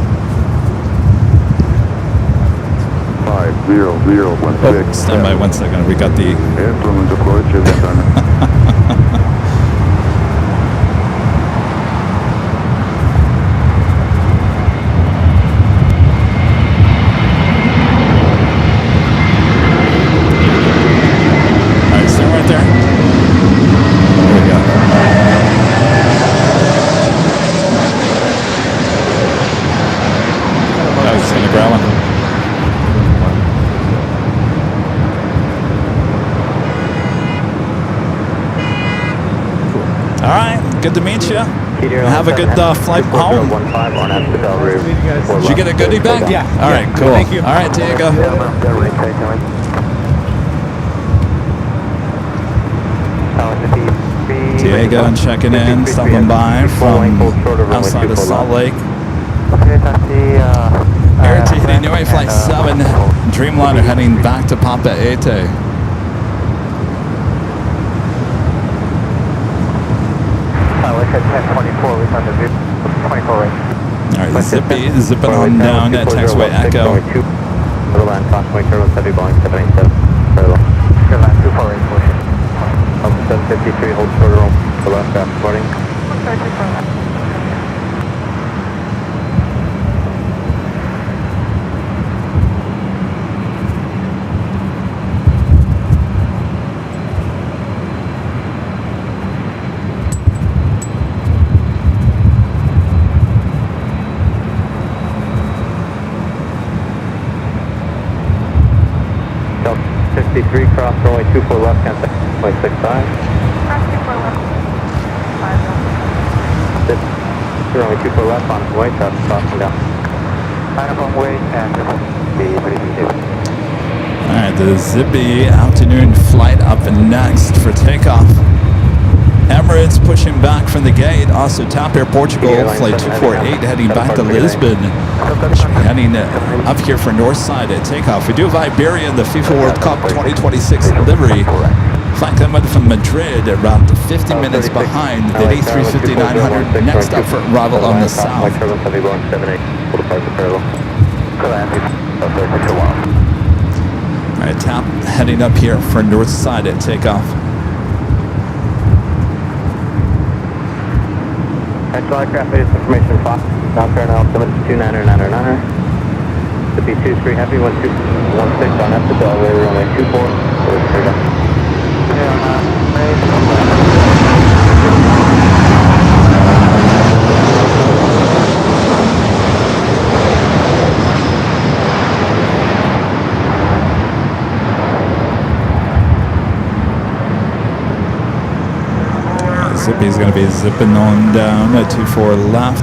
50016. Stand by 1 second. We got the... Instruments approach is done. Alright, stand right there. There we go. I was just gonna grab one. All right, good to meet you. Have a good flight home. Did you get a goodie bag? Yeah. All right, cool. Thank you. All right, Diego. Diego and checking in, stopping by from outside of Salt Lake. Air Tahiti Nui Flight 7, Dreamliner heading back to Papa Ete. Alright, Zippy is zipping on down at taxiway Echo. Land Cautionway Turbulence Heavy Boeing 787. Parallel. 753, hold shorter on the left after boarding. Delta 53, cross runway 24 left, cancel 0.65. Runway 24 left, on its way, traffic crossing down. Way and Alright, the Zippy afternoon flight up next for takeoff. Emirates pushing back from the gate. Also Top Air Portugal, flight 248 heading back to Lisbon. Heading up here for north side at takeoff. We do have Iberia in the FIFA World Cup 2026 livery. Flight coming from Madrid, around 50 minutes behind the A350-900. Next up for arrival on the south. Alright, Top heading up here for north side at takeoff. Actual aircraft latest information, Fox. Now current altimeter 2999er. The B23 Heavy 1216 on F to Delaware, runway 24. Zippy's going to be zipping on down at 24 left.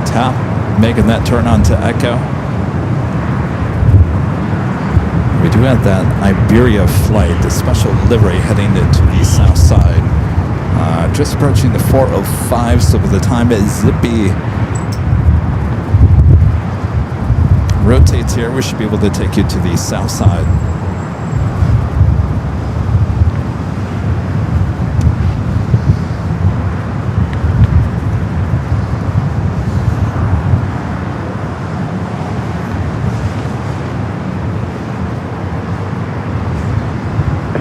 Tap making that turn on to Echo. We do have that Iberia flight, the special livery heading to the south side. Just approaching the 4:05, so by the time Zippy rotates here, we should be able to take you to the south side.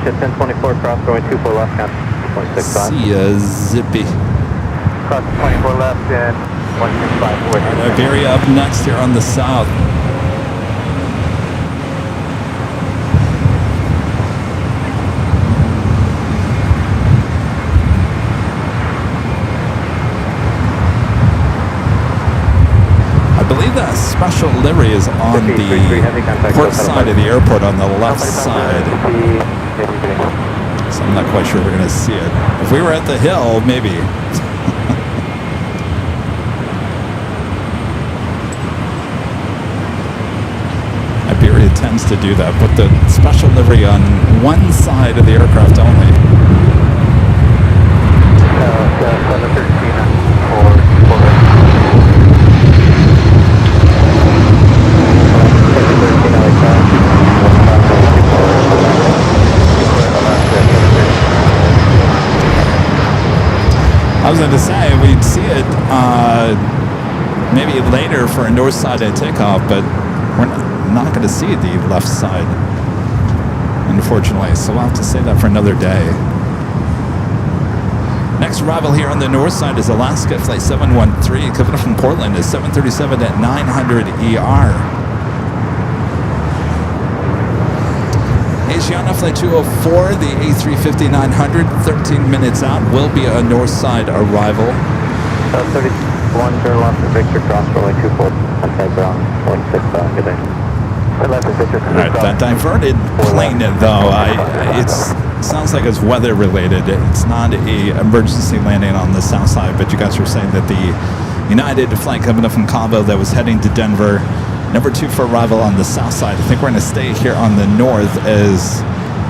Ship 1024 cross going 24 left, count 165. See ya, Zippy. Cross 24 left and 165 forward. Iberia up next here on the south. I believe that special livery is on the port side of the airport on the left side. So I'm not quite sure we're going to see it. If we were at the hill, maybe. Iberia tends to do that. Put the special livery on one side of the aircraft only. 713 I was going to say we'd see it maybe later for a north side of takeoff, but we're not going to see the left side, unfortunately. So we'll have to say that for another day. Next arrival here on the north side is Alaska Flight 713, coming from Portland is 737 at 900 ER. Asiana Flight 204, the A350-900, 13 minutes out, will be a north side arrival. 31, turn left to Victor, cross runway 24, outside Brown, 165, good day. Turn left to Victor, All right, that diverted plane, though, it sounds like it's weather related. It's not a emergency landing on the south side, but you guys were saying that the United flight coming up from Cabo that was heading to Denver, number 2 for arrival on the south side. I think we're going to stay here on the north as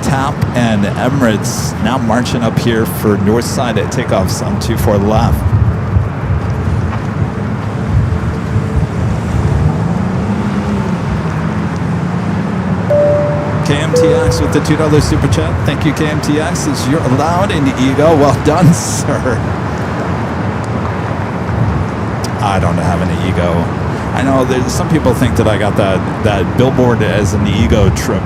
TAP and Emirates now marching up here for north side at takeoffs on 24 left. KMTX with the $2 super chat. Thank you, KMTX. As you're allowed in the ego. Well done, sir. I don't have any ego. I know there's some people think that I got that billboard as an ego trip.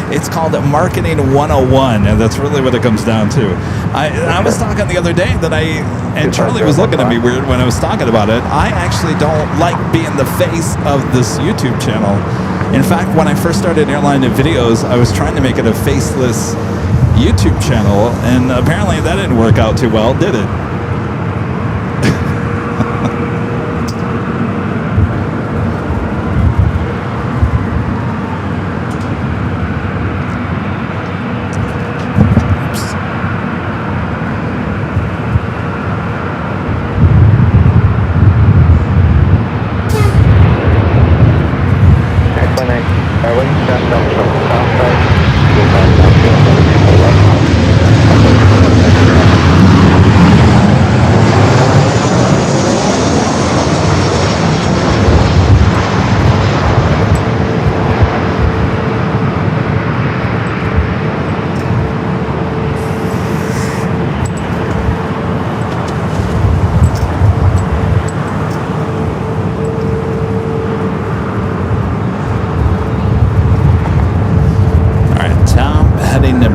It's called Marketing 101, and that's really what it comes down to. I was talking the other day that and Charlie was looking at me weird when I was talking about it. I actually don't like being the face of this YouTube channel. In fact, when I first started Airline videos, I was trying to make it a faceless YouTube channel, and apparently that didn't work out too well, did it?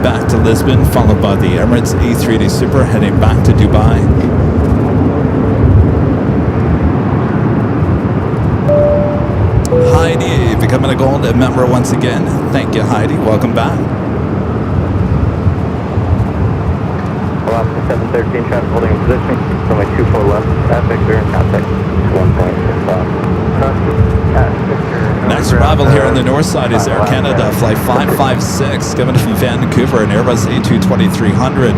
Back to Lisbon, followed by the Emirates A380 Super heading back to Dubai. Heidi, becoming a gold member once again. Thank you, Heidi. Welcome back. Well, 713 traffic holding in position. Runway 24 left at Victor and contact 1.65. Next arrival here on the north side is Air Canada Flight 556 coming from Vancouver, an Airbus A220-300.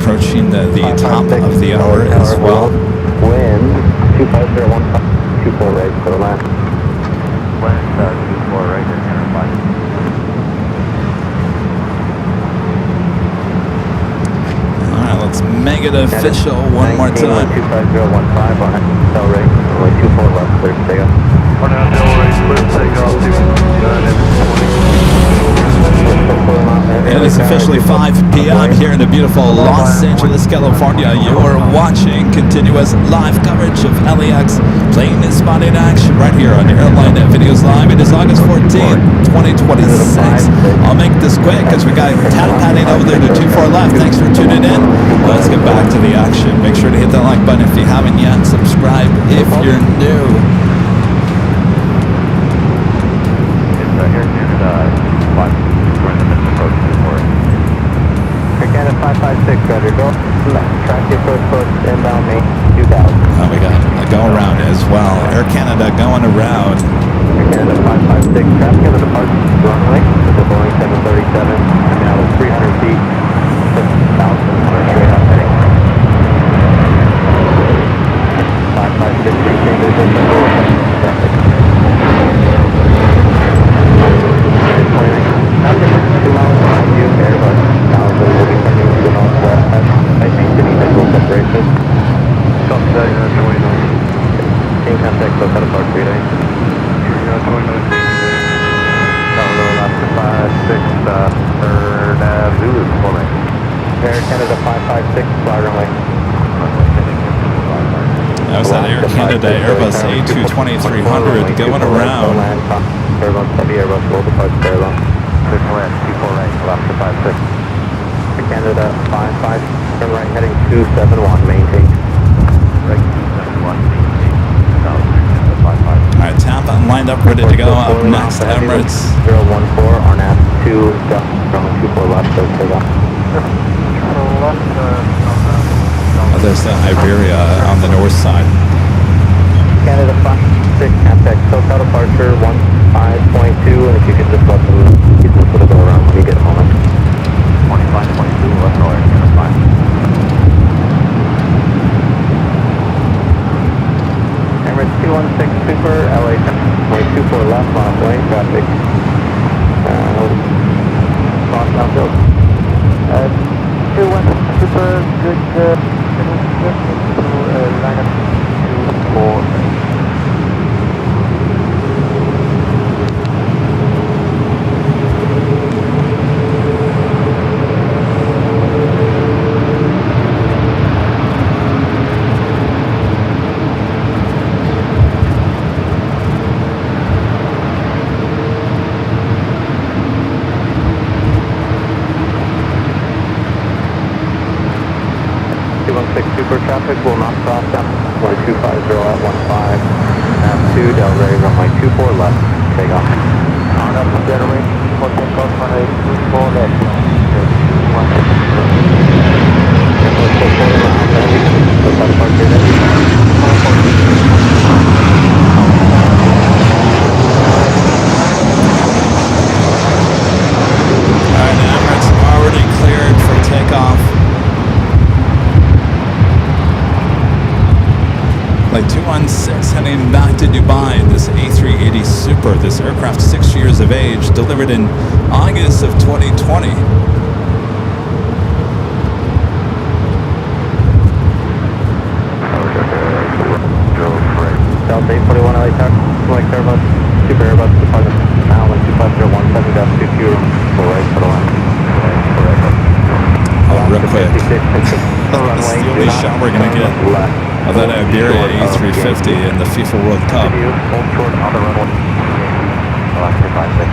Approaching the top of the hour as well. Wind 25015, 24 right for the last. Wind 24 right there, center 5. Alright, let's make it official one more time. 25015 on Del Rey, only 24 left, clear to take off. On Del Rey, clear to take off. It is officially 5 p.m. here in the beautiful Los Angeles, California. You are watching continuous live coverage of LAX plane spotting action right here on Airline Videos Live. It is August 14th, 2026. I'll make this quick because we got Tad padding over there to 24 left. Thanks for tuning in. Let's get back to the action. Make sure to hit that like button if you haven't yet. Subscribe if you're new. Air Canada 5. We're in the midst of approaching the port. Air Canada 556, Roger, go left. Track your first foot, inbound me, 2000. Oh, we got a go around as well. Air Canada going around. Air Canada 556, traffic on the departure runway with the Boeing 737, and now with 300 feet, 6,000 straight up heading. 556, changes in the traffic. Traffic 2 miles behind you, Airbus 1000 will be turning to the northwest at maintaining visual separation. Copy that, you're at 29. Team contact, so cut apart 3 days. You're at 29. Hello, left 56, third Ave, Zulu, pulling. Air Canada 556, fly runway. That was that Air Canada Airbus A220-300 going around. Airbus, heavy Airbus, roll departure parallel. Clear to land, 24 right, left to 56. Air Canada 55, turn right heading 271, maintain. Right, 271, 55. Alright, Tampa lined up, ready to go. Up next, Emirates. 014, RNAV 2, from 24 left, so take off. Oh, there's the Iberia on the north side. Canada 56, contact SoCal departure 15.2, and if you could just let them, you can put it go around when you get a moment. 25.2, left north, center 5. Emirates 216 Super, LA 24 left, on lane traffic. Cross downfield. 216 Super, good, line up 24. Super traffic will not cross down 1250 at 15. Nav 2, Del Rey, runway 24 left. Take off. On up from Del Rey, for takeoff, runway 24 left. Alright, Emirates already cleared for takeoff. Flight 216 heading back to Dubai. This A380 Super, this aircraft 6 years of age, delivered in August of 2020. Delta 841 LA Tower, select Airbus, Super Airbus, departure now, 25017, got 2 fuel, full right for the line. Oh, real quick. This is the only shot we're going to get of that Iberia A350 in the FIFA World Cup. Hold short on the runway. Left to 56.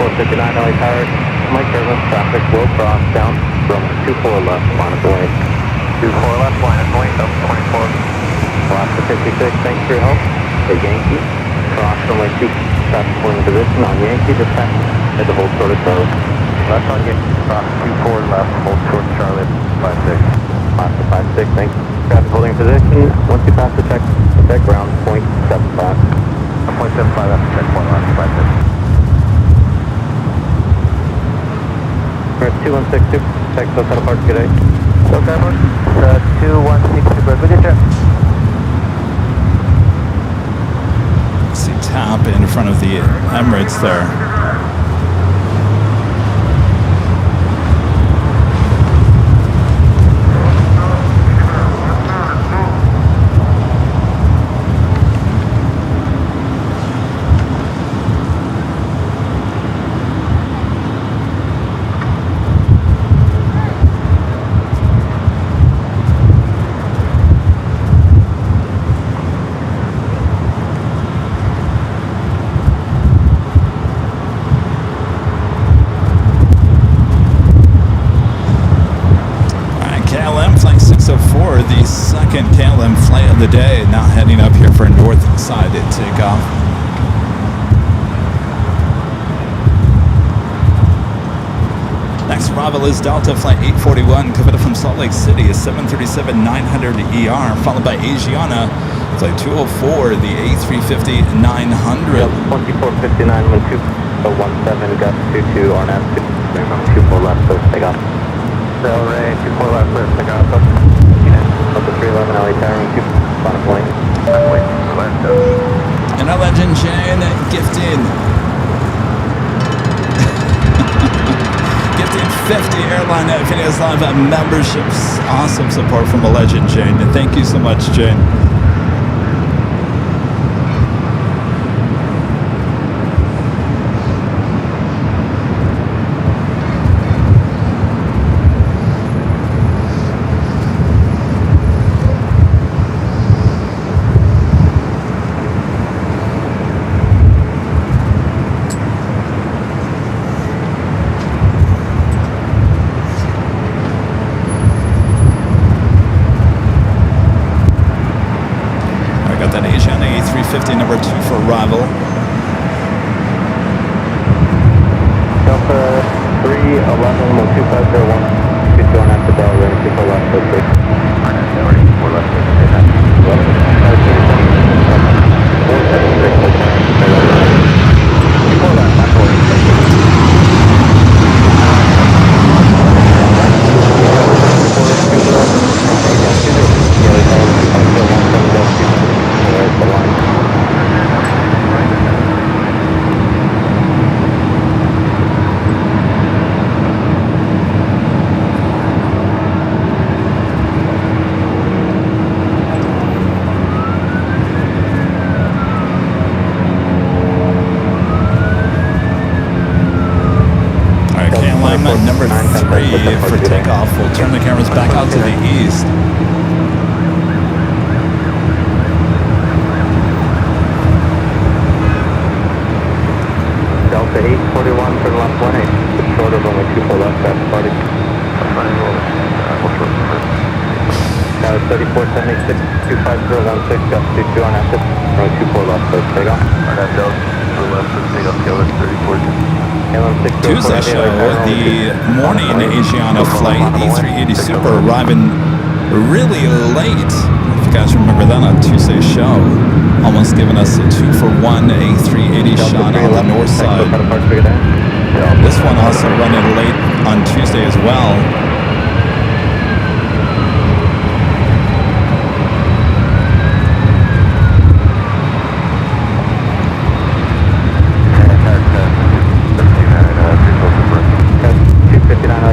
2459 LA Tower, Mike turbulence traffic will cross down from 24 left, line of the way. 24 left, line of the way, up 24. Alaska 56, thanks for your help. The Yankee, cross runway 2, traffic pulling position on Yankee, dispatch, at the hold short of Charlie. Left on Yankee, cross 24 left, hold short Charlie, 56. Alaska 56, thanks. Traffic holding position, once you pass the check ground, 0.75. 1.75 after checkpoint, Alaska 56. We're at 2162, Texas, how to park today? Okay, Mark. 2162, good check. See tap in front of the Emirates there. The second KLM flight of the day, now heading up here for a north side takeoff. Next arrival is Delta Flight 841, coming from Salt Lake City, a 737-900 followed by Asiana Flight 204, the A350-900. 2459, wind 217, gust 22, RNAV 24 left, so takeoff. Delray, 24 left, clear, takeoff. Up to 311 LA Tower, 2, final plane. And our legend Jane gifted 50 Airline Videos Live memberships. Awesome support from a legend, Jane. And thank you so much, Jane. Number 2 for arrival. Delta 311, 12501, keep going after Delta, 24 left, so 3. 24 left, Number 3 for takeoff. We'll turn the cameras back out to the east. Delta 841 for the left 18, short of only 24 left, that's party. Tower 3476, 25016, gust 22 on active, runway 24 left, so takeoff. Delta, left, takeoff, KLM 34. Tuesday show, the morning Asiana flight A380 Super arriving really late. If you guys remember that on Tuesday's show, almost giving us a 2-for-1 A380 shot on the north side. This one also running late on Tuesday as well.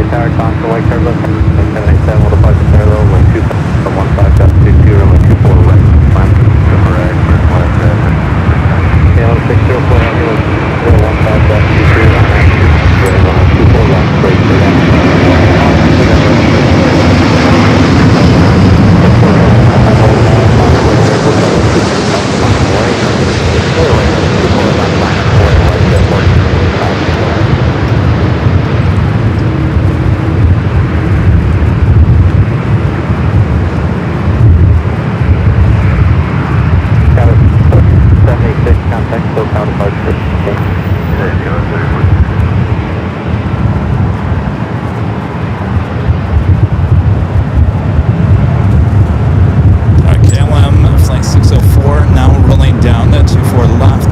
Tower, constant white turbulence, 787 will depart the parallel, wind 215, gust 22, runway 24 left, climb. Correct, first one, KLM 604, heavy, wind 015, gust 22, runway 24 left, break 3 down. KLM flight 604 now rolling down the 24 left.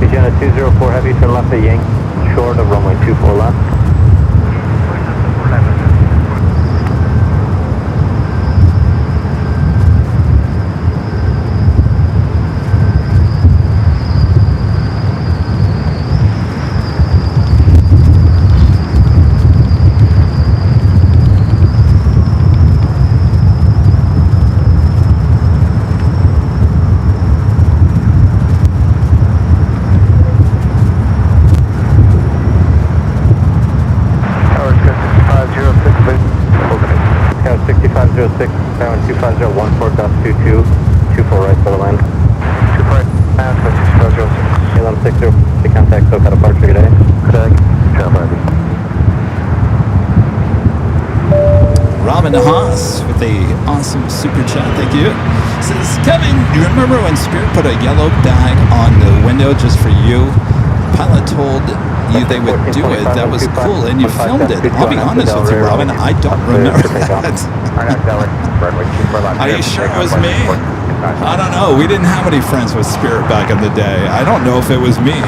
Agenda 204 heavy, turn left at Yank, short of runway 24 left. Tower 6506, tower 25014, gust 22, 24 right for the land. 24 right, 6506. KLM 60, contact SoCal departure today. Correct. Travel. Robin Haas with a awesome super chat, thank you. Says, Kevin, you remember when Spirit put a yellow bag on the window just for you? Pilot told you they would do it. That was cool, and you filmed it. I'll be honest with you, Robin, I don't remember that. Are you sure it was me? I don't know. We didn't have any friends with Spirit back in the day. I don't know if it was me,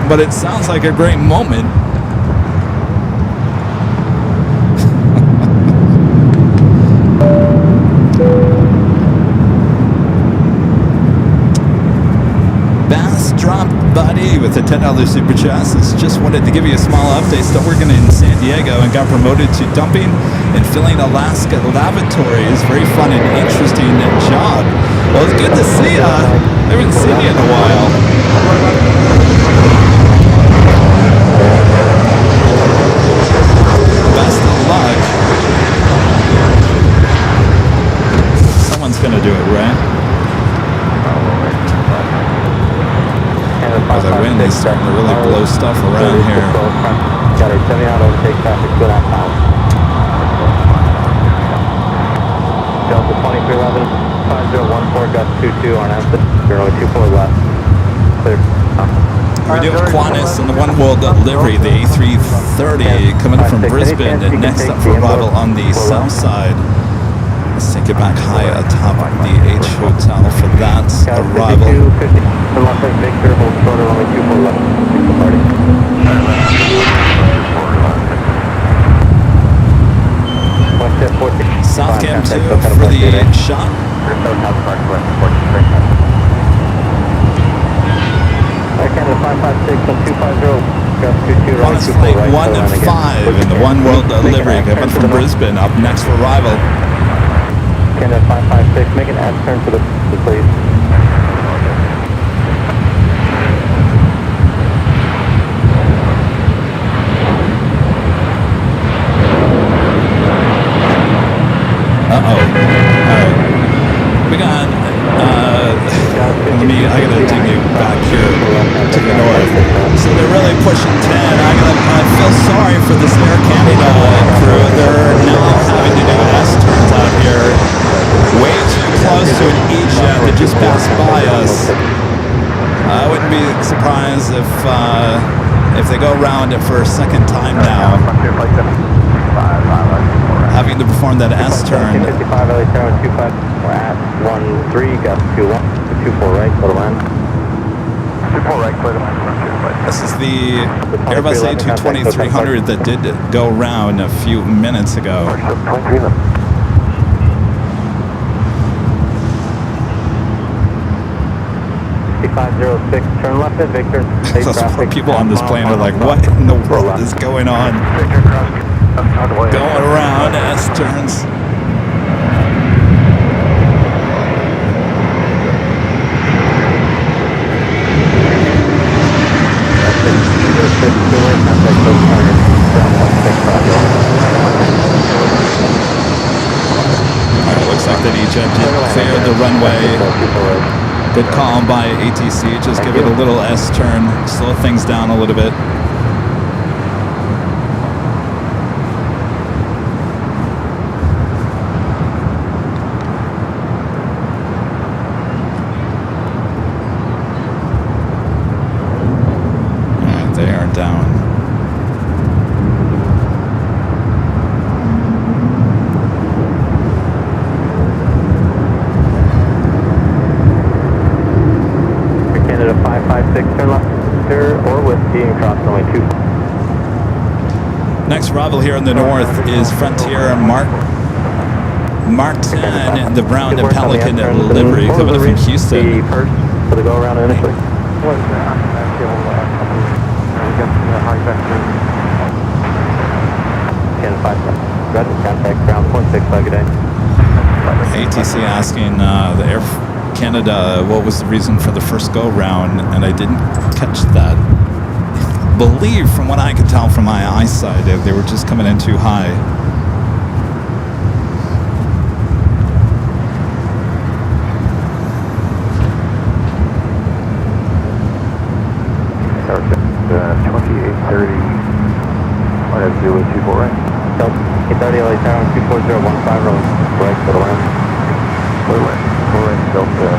but it sounds like a great moment. Drop Buddy with a $10 super chat. Just wanted to give you a small update. Still working in San Diego and got promoted to dumping and filling Alaska lavatories. Very fun and interesting job. Well, it's good to see you. I haven't seen you in a while. Best of luck. Someone's gonna do it, right? As I win, he's starting to really blow stuff around here. Got a 70 out overtake traffic, 2.5 miles. Delta 2311, 5014, gust 22 on exit, 024 left. Clear. We do have Qantas and the One World livery, the A330 coming from Brisbane, and next up for arrival on the south side. Let's take it back high atop the H Hotel for that arrival. 50, Victor, hold short of runway 24 left. Party. South Cam 2 for the shot. Canada 556 on 250, gust 22, runway Qantas 24 flight right. 1 and 5 in the One World livery coming from Brisbane, up next for arrival. Canada 556, make an add turn to the please. Alright. We got, I gotta take you back here to the north. So they're really pushing 10. I feel sorry for this Air Canada crew. They're now having to do S-turns out here. Way too close to an E-jet that just passed by us. I wouldn't be surprised if they go around it for a second time now. Having to perform that S-turn. 55 LA Tower 25, we're at 13, gust 21, 24 right, go to land. 24 right, clear to land. This is the Airbus A220-300 that did go around a few minutes ago. 6506, turn left at Victor. Those poor people on this plane are like, what in the world is going on? Going around S-turns. Alright, looks like that E-jet did clear the runway. Good call by ATC, just give it a little S-turn, slow things down a little bit. and cross runway 2. Next arrival here in the north is Frontier Martin, the brown and Pelican livery coming in from Houston. The first for the go around initially. What is that? I feel the high vector. 10-5. Roger, contact ground 0.65, good day. ATC asking the Air Canada what was the reason for the first go round, and I didn't catch that. I believe, from what I could tell from my eyesight, they were just coming in too high. Aircraft 2830. What has to do with 24, right? 830 LA Tower 24015, roll right to the land. Clear right, Delta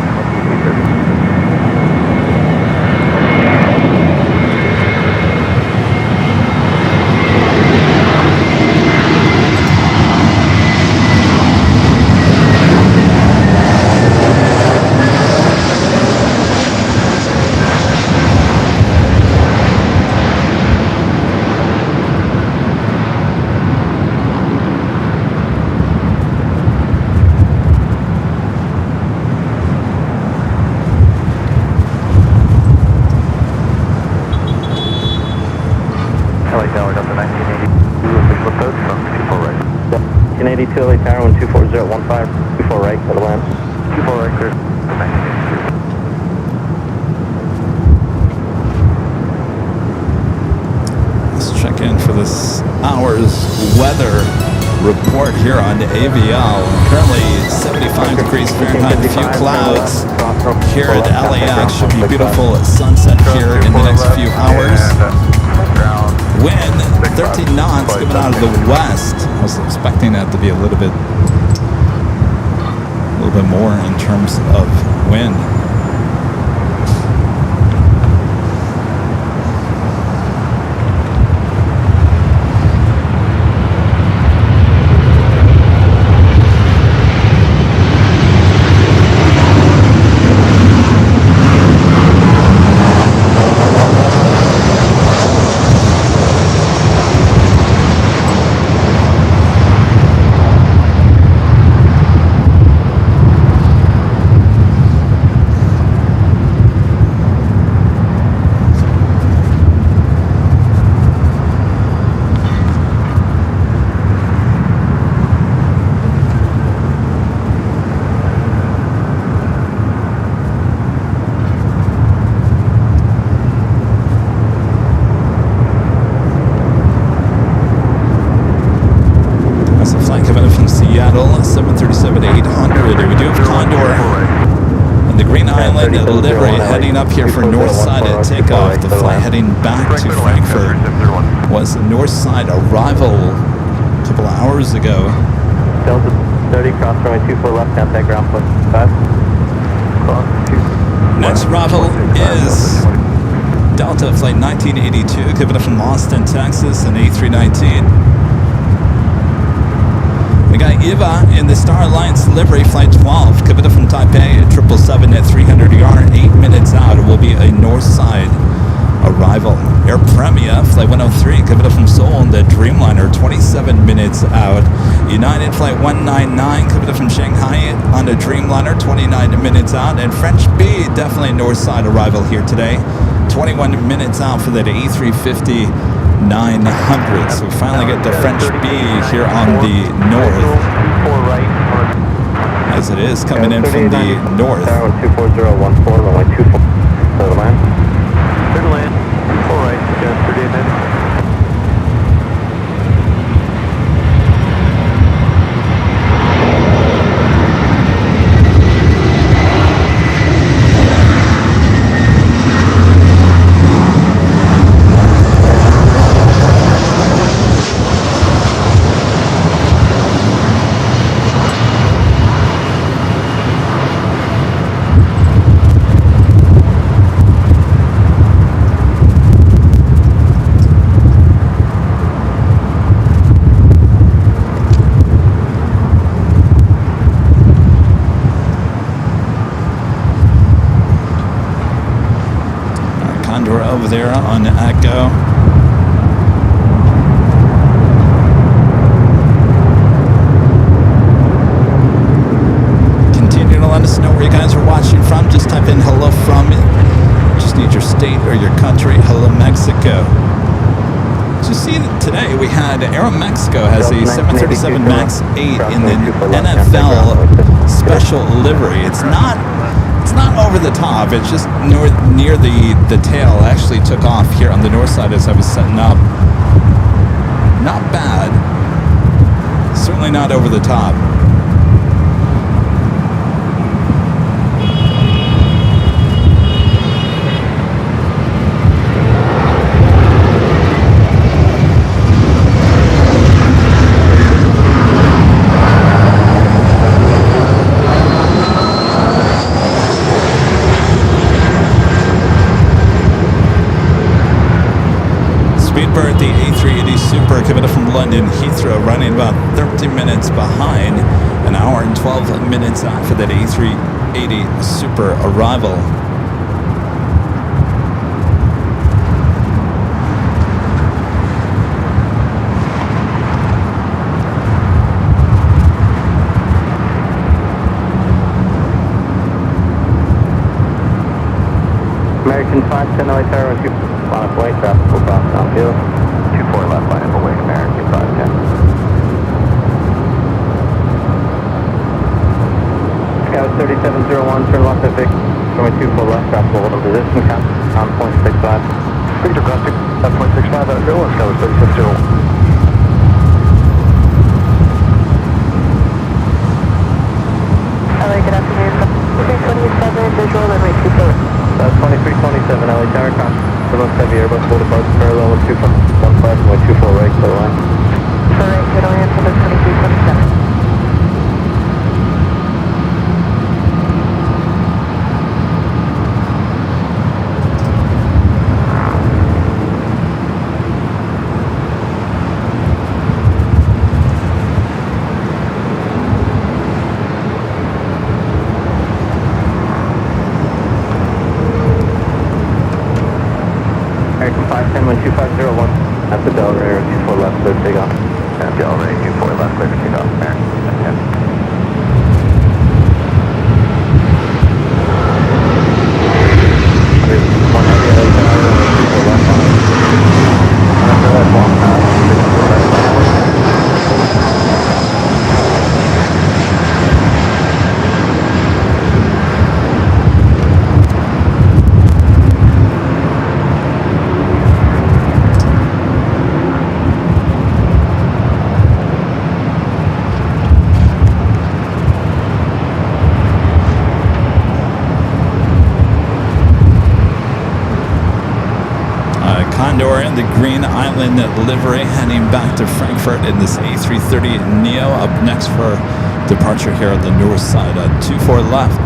2830. LA Tower, Delta 1982, official approach from 24 right. 1082 LA Tower 24015, 24 right to the land. 24 right, clear. 1982. Let's check in for this hour's weather report here on AVL. Currently 75 degrees Fahrenheit, a few clouds here at LAX. Should be beautiful sunset here in the next few hours. Wind 13 knots coming out of the west. I was expecting that to be a little bit more in terms of wind. Seattle, 737-800. We do have Condor and the Green Island livery heading up here for north side at takeoff. The flight heading back to Frankfurt was the north side arrival a couple of hours ago. Delta 30, cross runway 24 left, contact ground 5. Next arrival is Delta flight 1982, coming up from Austin, Texas, an A319. We got Eva in the Star Alliance livery, flight 12, coming up from Taipei at 777 at 300 yard, 8 minutes out. It will be a north side arrival. Air Premia, flight 103, coming up from Seoul in the Dreamliner, 27 minutes out. United flight 199, coming up from Shanghai on the Dreamliner, 29 minutes out. And French B, definitely a north side arrival here today, 21 minutes out for that A350 900. So we finally get the French B here on the north, as it is coming in from the north. 24014, runway 24 to the land. Clear to land, 24 right, just 38 minutes. Mexico. Continue to let us know where you guys are watching from. Just type in hello from it. Just need your state or your country. Hello, Mexico. So see, today we had Aeromexico has a 737 MAX 8 in the NFL special livery. It's not over the top. It's just near the tail. I actually took off here on the north side as I was setting up. Not bad. Certainly not over the top. Speedbird, the A380 Super, coming up from London Heathrow, running about 30 minutes behind, an hour and 12 minutes after that A380 Super arrival. American 510 LA Tower, 2 line up way, traffic will cross downfield. 24 left line up away, American 510. Scout 3701, turn left at Vic, runway 24 left, traffic will hold in position, count on 0.65. Victor Crossing, 0.65, that's Airline, Scout 3701. LA, good afternoon. 327, visual, runway 24. 2327 LA Tower, for most heavy Airbus, full departure parallel with 215, runway 24 right, clear line. For right, good Orient, 2327. American 510, 12501, at the Delray, 24 left, clear to take off. And Delray, 24 left, clear to take off, American 510. One heavy LA Tower, 24 left line. After that long pass, 24 left line. Condor in the Green Island livery, heading back to Frankfurt in this A330 Neo. Up next for departure here on the north side, 24 left.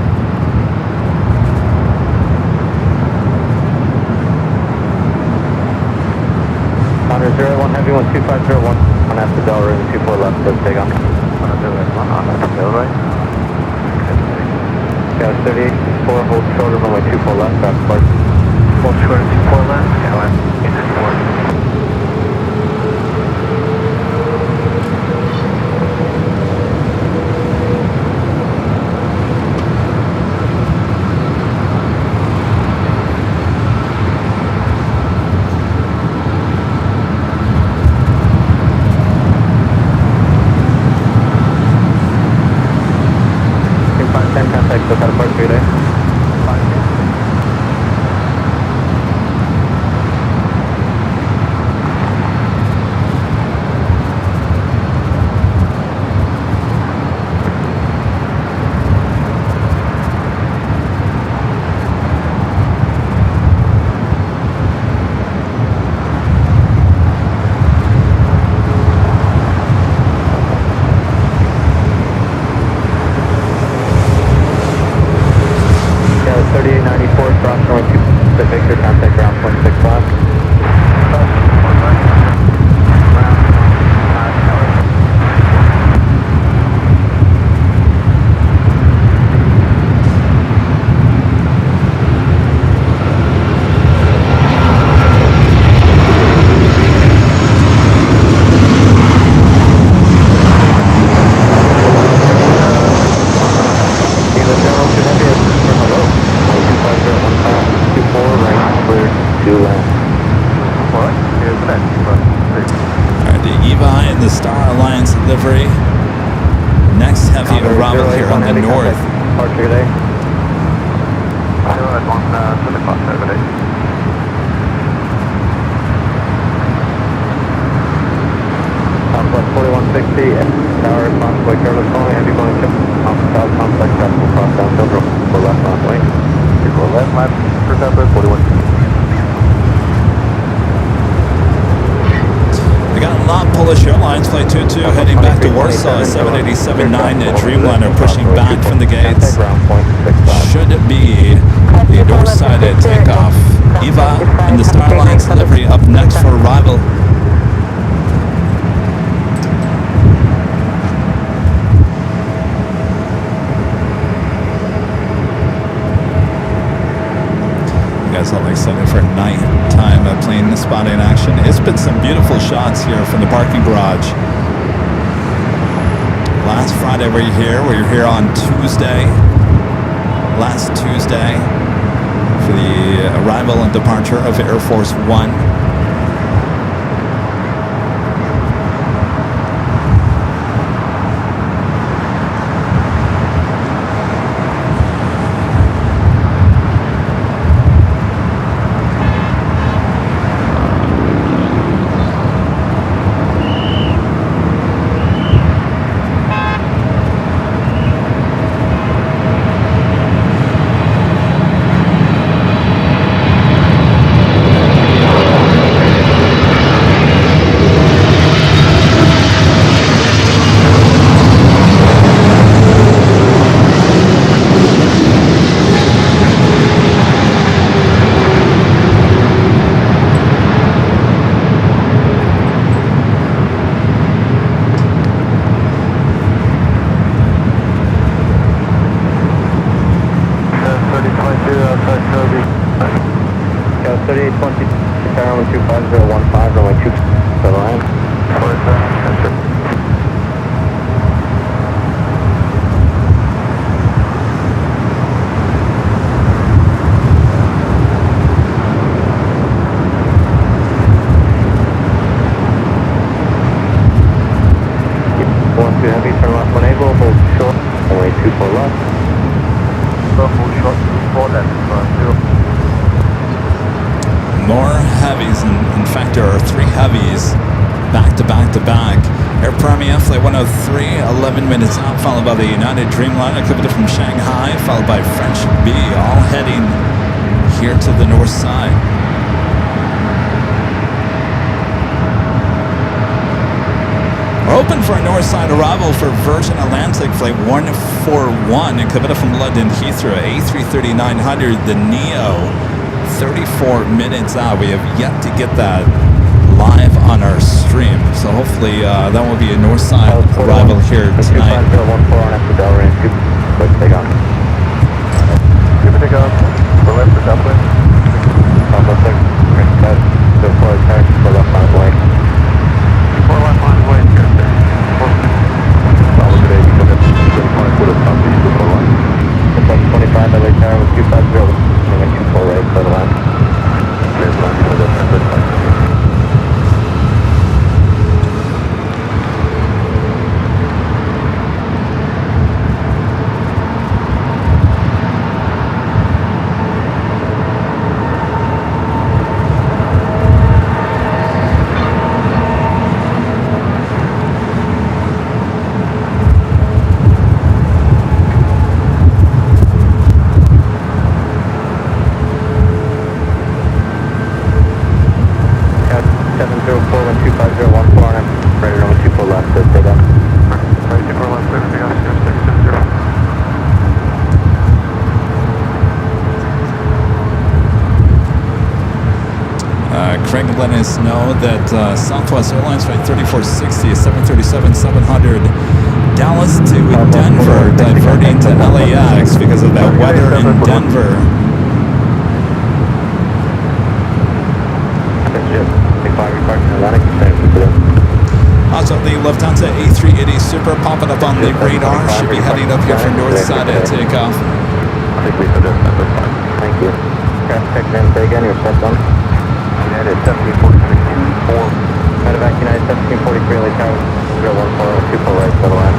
Honor 01 Heavy 12501, on after Delray, 24 left, clear to take off. On after Delray. Scout 3864, hold shoulder, runway 24 left, traffic park. Hold short at 24 left, Airline, 894. Contact SoCal Park 3 day. Eva in the Star Alliance livery. Next heavy arrival here on the north. Departure today. Zero at 1 to the clock over there. Southwest 4160, tower convoy careless calling, heavy going ship, south complex, will cross down Silver, for left runway. For left lap for Southwest 41. We got a lot Polish Airlines, Flight 22 heading back to Warsaw, 787-9 Dreamliner pushing back from the gates. Should be the north side takeoff. Eva in the Star Alliance livery up next for arrival. All excited for nighttime plane spotting action. It's been some beautiful shots here from the parking garage. Last Friday we were here on Tuesday. Last Tuesday for the arrival and departure of Air Force One. More heavies, in fact there are 3 heavies back to back to back. Air Premier Flight 103, 11 minutes out, followed by the United Dreamliner coming from Shanghai, followed by French B, all heading here to the north side. We're open for a north side arrival for Virgin Atlantic Flight 141 coming from London Heathrow, A330-900, the NEO. 34 minutes out. We have yet to get that live on our stream, so hopefully that will be a north side arrival here tonight. 25014 on after Delray and 2 quick takeoff. Give it a go. For left for Southwest. Southwest 6, great cut. So far, tires for left on the way. 4 left on the way. Follow today because it's 25 with a top east of 4 line. It's like 25 LA tower with 250. And then 24 right for the line. There's line for the 35. Letting us know that Southwest Airlines Flight 3460, 737-700, Dallas to Denver, diverting to LAX because of that weather in Denver. Also, the Lufthansa A380 Super popping up on the radar, should be heading up here for north side at takeoff. I think we said that's fine. Thank you. Crash check in, say again, your set done. United 7462, 4. Medevac United 1743 LA Tower, 014, 24 right, settle line.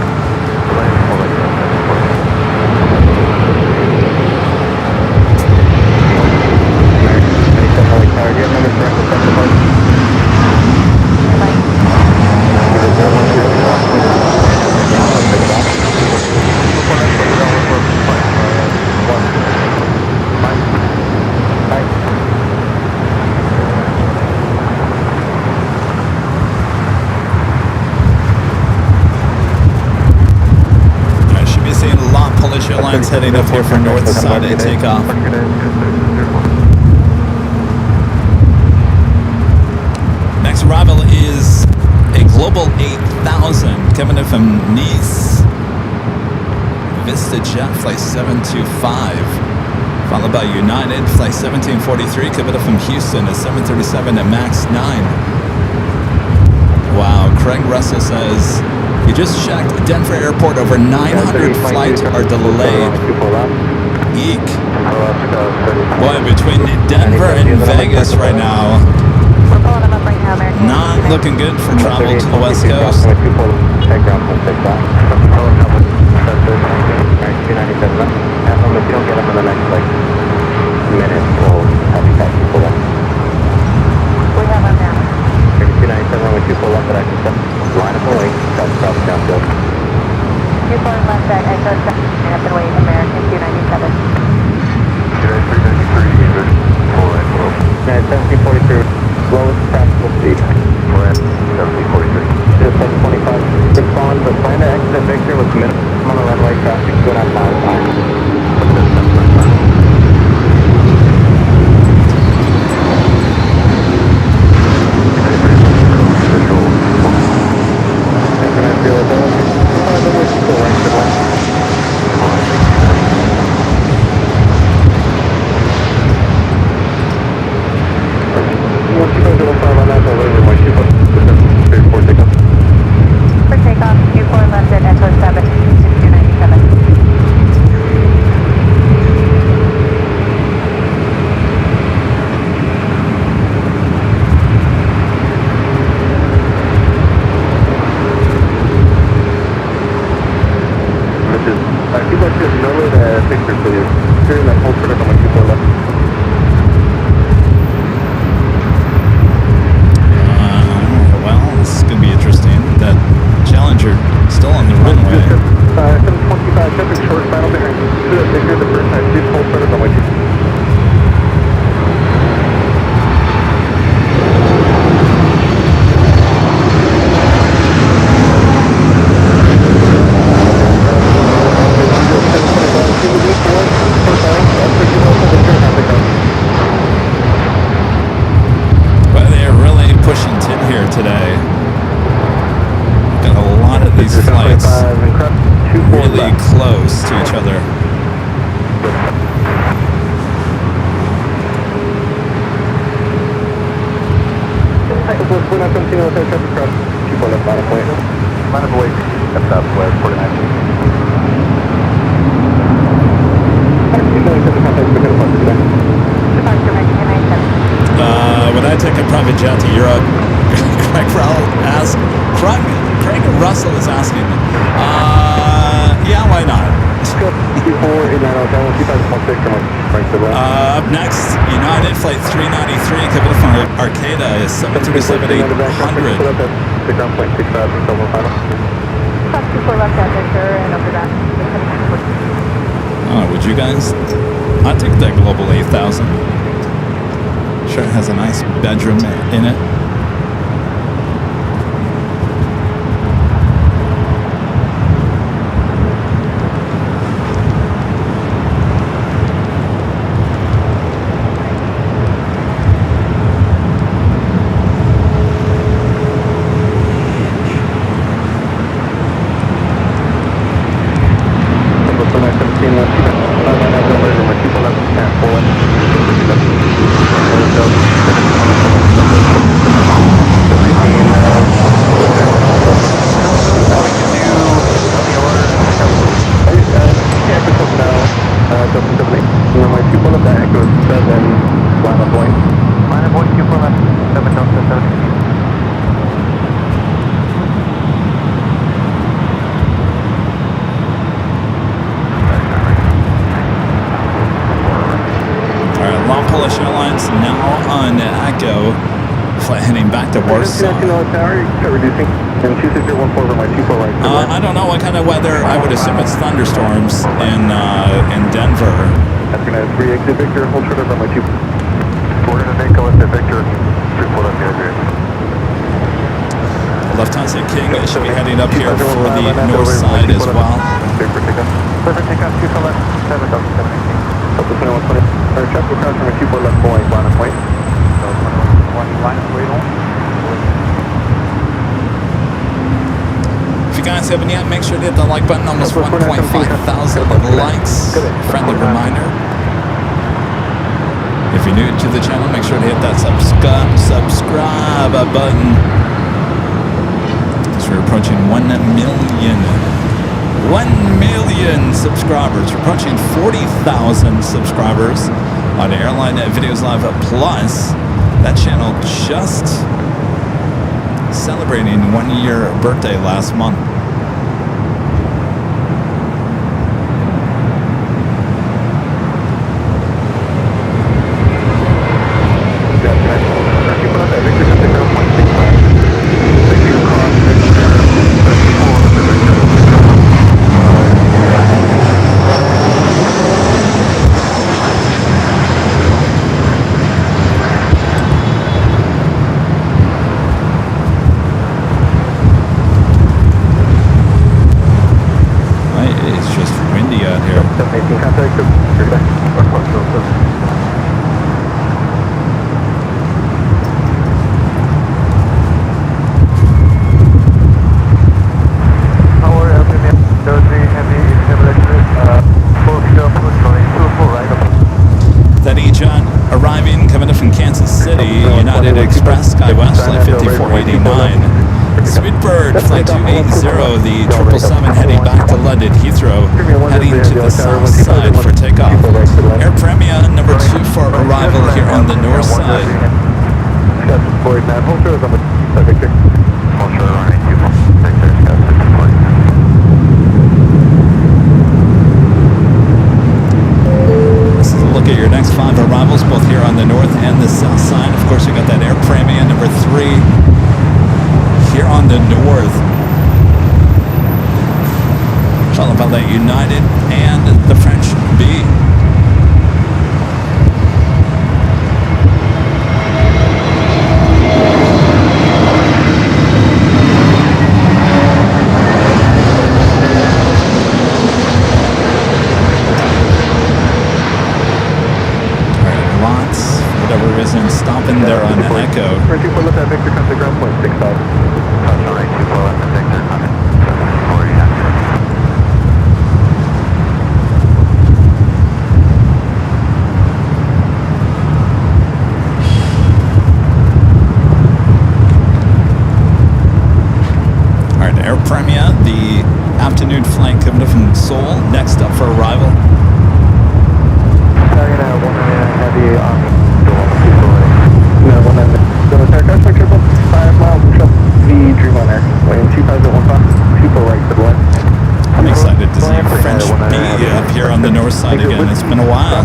Airlines heading up here for North Sunday takeoff. Next arrival is a Global 8000 coming in from Nice. Vista Jet Flight 725. Followed by United Flight 1743 coming in from Houston at 737 at MAX 9. Wow, Craig Russell says, you just checked Denver Airport, over 900 flights are delayed. Eek. Boy, between Denver and Vegas right now, We're pulling them up right now, American. not looking good for travel to the West Coast. If you don't get them in the next minute, we'll have you taxi pull up. We have them now. 297 when you pull up at exit. Line up the link, cut south downfield. 24 left at Echo 7, up and wait, American 297. 1743, lowest practical speed. 1743. Just 725. Respond, but plan to exit Victor with minimum on the runway traffic 2.5 miles behind. For takeoff, 24 left at Echo 7, 297. I feel like there's no way to picture for you. During that whole trip, when people left. Well, this is going to be interesting. That Challenger still on the runway. 725, jumping short, final bearing. Victor, the first time, deep whole trip, I'm with you. But they're really pushing tin here today. Got a lot of these flights really close to each other. Departure American 297. When I take a private jet to Europe, Craig Russell is asking, yeah, why not? Up next, United Flight 393 coming from Arcata is 737-800. Top 24 left at Victor, and over that. Would you guys? I'd take that Global 8000. Sure, it has a nice bedroom in it. to Warsaw. Reducing. And 2614 over my 24 right. I don't know what kind of weather. I would assume it's thunderstorms in Denver. That's going to 3 exit Victor, hold short over my 2. We're going to make with the Victor. Report up here. Lufthansa King should be heading up here for the north side as well. Perfect takeoff, 2 left, 7,718. Delta 2120. Check will cross from a 24 left Boeing, line of weight. Line of weight on. If you guys haven't yet, make sure to hit the like button. Almost 1.5 thousand likes. Friendly reminder. If you're new to the channel, make sure to hit that subscribe button. So we're approaching 1 million. 1 million subscribers. We're approaching 40,000 subscribers on Airline Videos Live Plus. That channel just celebrating 1 year birthday last month. Flight 280, the 777 heading back to London Heathrow, heading to the south side for takeoff. Air Premia number 2 for arrival here on the north side. This is a look at your next 5 arrivals, both here on the north and the south side. Of course, you got that Air Premia number 3 here on the north, followed by that United and the French B. Alright, lots, whatever isn't stopping there on Echo. Air Premia, the afternoon flight coming from Seoul, next up for arrival. I'm excited to see French B up here on the north side again. It's been a while.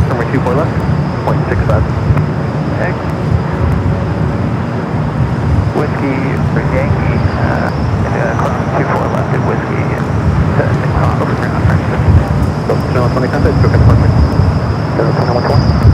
Whiskey for Yankee, 24 left at Whiskey, and over ground French. Channel 20 contact, go ahead, appointment. 2121.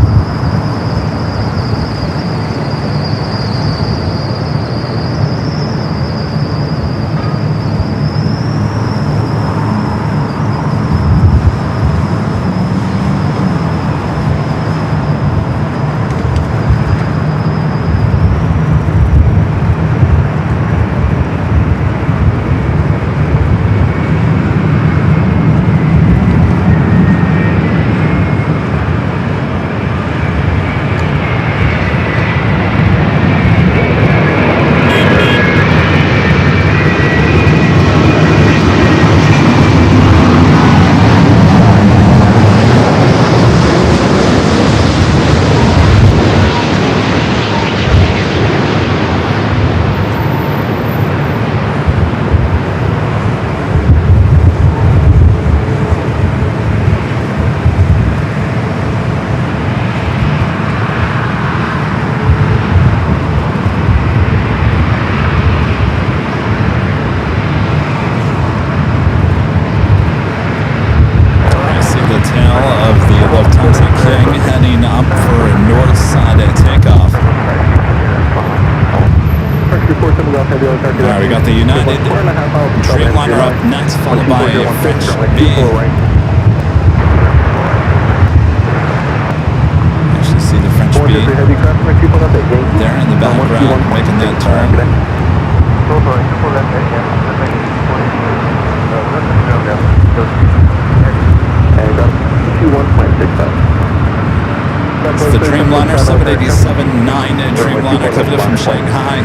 got the United 4.5 miles from Dreamliner up next, followed by French B. Actually see the French B there in the background, making that turn. It's the Dreamliner 787-9 Dreamliner coming from Shanghai.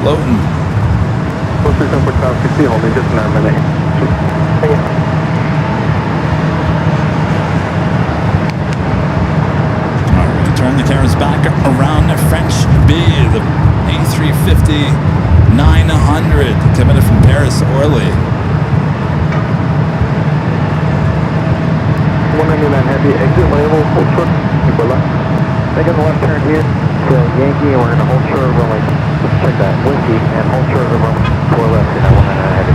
Floating. Holding just in a minute. Alright, we're going to turn the cameras back around the French B, the A350-900, coming in from Paris Orly. 199 heavy, exit label, hold short, people left. Taking the left turn here to Yankee, and we're going to hold short of runway. Let's check that, Whiskey, and hold short of runway 4 left in that 199 heavy.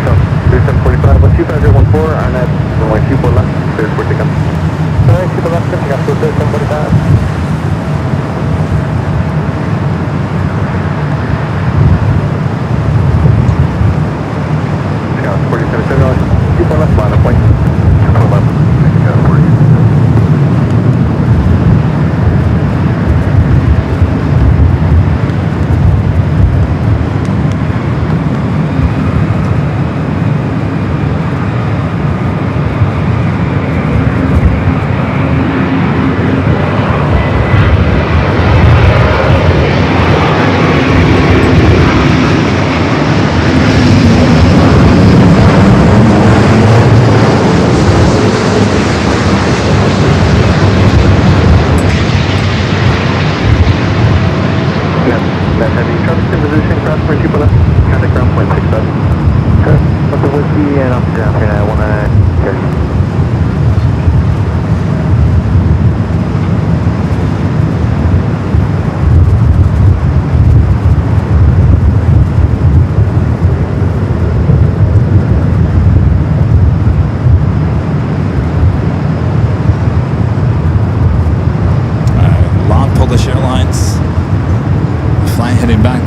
So, 3745, let's 2514, on that runway 24 left, clear for takeoff. Alright, people left, taking off to 3745.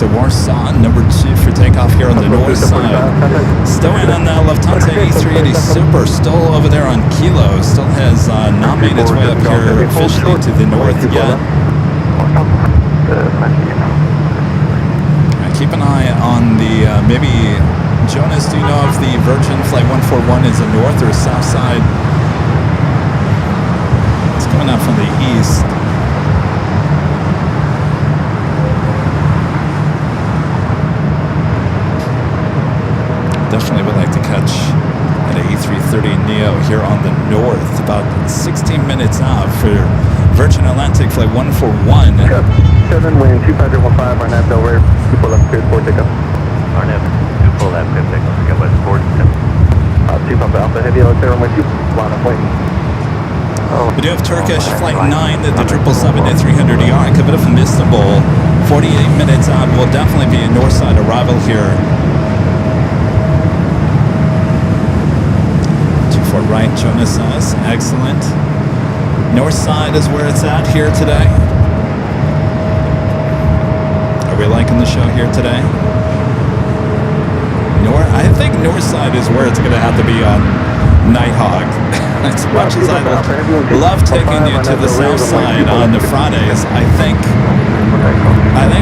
to Warsaw, number 2 for takeoff here on the north side. Stowing on the Lufthansa A380 Super, still over there on Kilo, still has not made its way up here officially to the north yet. Keep an eye on the, maybe, Jonas, do you know if the Virgin Flight 141 is a north or a south side? It's coming out from the east. Definitely would like to catch an A330neo here on the north, about 16 minutes out for Virgin Atlantic Flight 141. Kevin, wind 25015, Arnett, Delray, 2 left, clear, 4 takeoff. Arnett, 2 left, clear, takeoff, again by Sport. 2 Papa Alpha, heavy, let's say runway 2, line up, waiting. We do have Turkish Flight 9, the 777-300ER, coming up from Istanbul. 48 minutes out, will definitely be a north side arrival here. Right, Jonas says. Excellent. North side is where it's at here today. Are we liking the show here today? side is where it's going to have to be on Nighthawk. As much as I love taking you to the south side on the Fridays, I think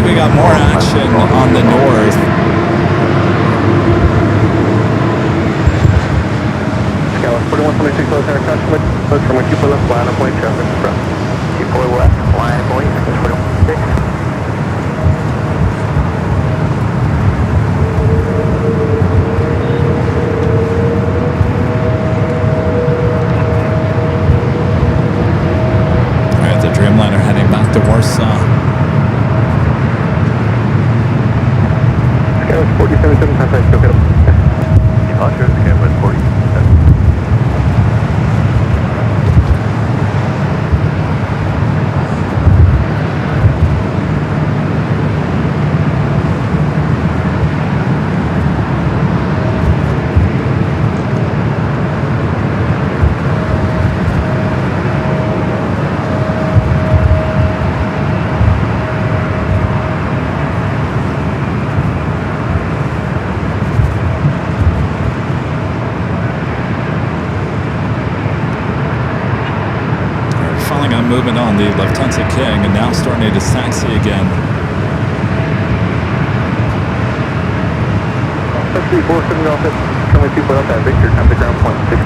we got more action on the north. Scala 4126 close air touch with from what you pull up, line of point traffic from. You pull left, line of point, 4126. Dreamliner heading back to Warsaw. Scala 47 contact, go get him. Departure, Scala 47. Moving on the Lufthansa King and now starting to taxi again. 34 coming off it, coming people up at Victor, come to ground point 6.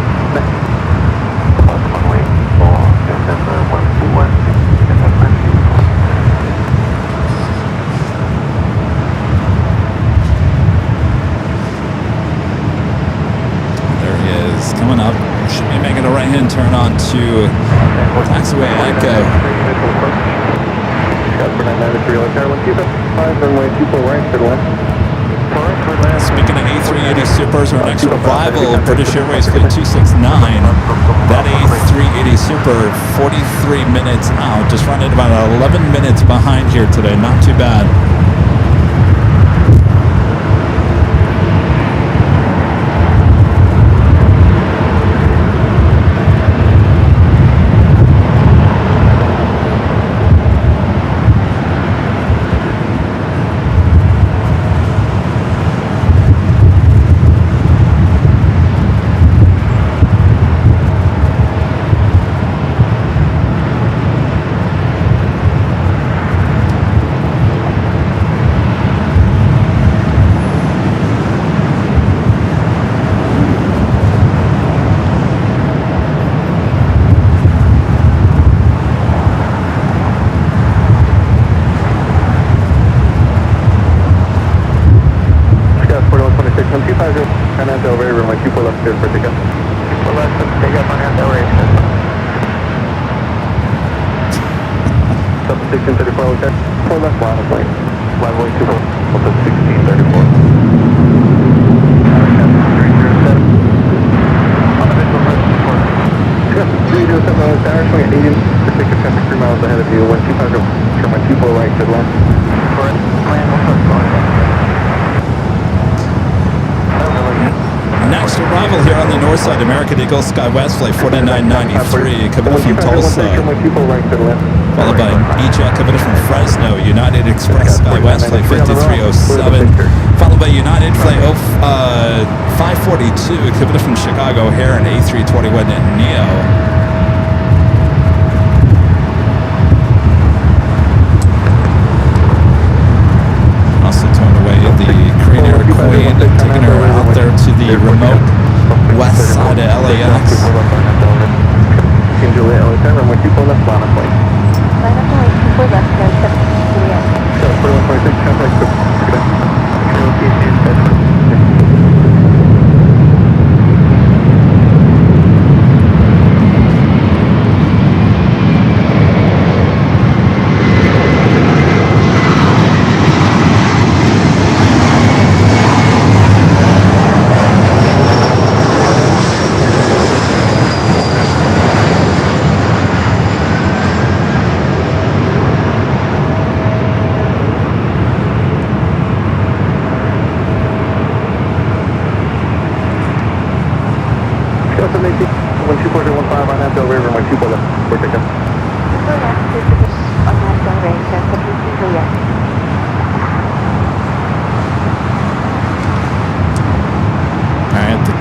There he is, coming up. Should be making a right-hand turn on to taxiway Echo. Speaking of A380 Supers, our next arrival, British Airways Flight 269. That A380 Super, 43 minutes out, just running about 11 minutes behind here today. Not too bad. American Eagle SkyWest Flight 4993 coming from Tulsa, followed by E-Jet coming from Fresno, United Express SkyWest Flight 5307, followed by United Flight 542 coming from Chicago O'Hare and A321 Neo. Also towing away the Crane Air Queen, taking her out there to the remote west side of LAX.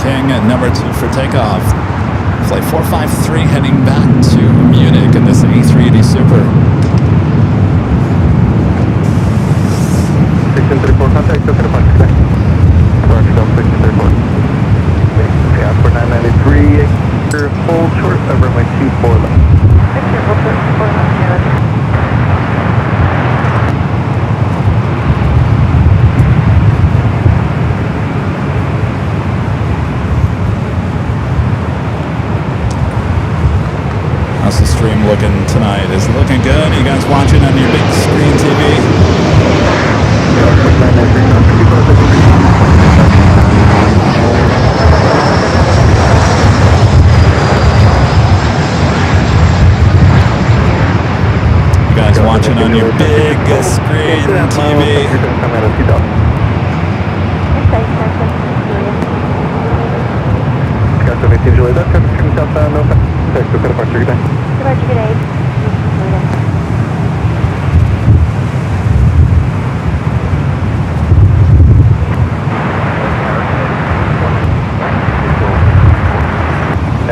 King at number 2 for takeoff. Flight 453 heading back to Munich in this A380 Super. 1634, contact, go to the punch today. Departure Delta 1634. Yeah, for 993, hold short of runway 24 left. How's the stream looking tonight? Is it looking good? Are you guys watching on your big screen TV? You guys watching on your big screen TV? Got 17 Julie, that's traffic stream southbound, no text, go to departure, good day. Departure, good day.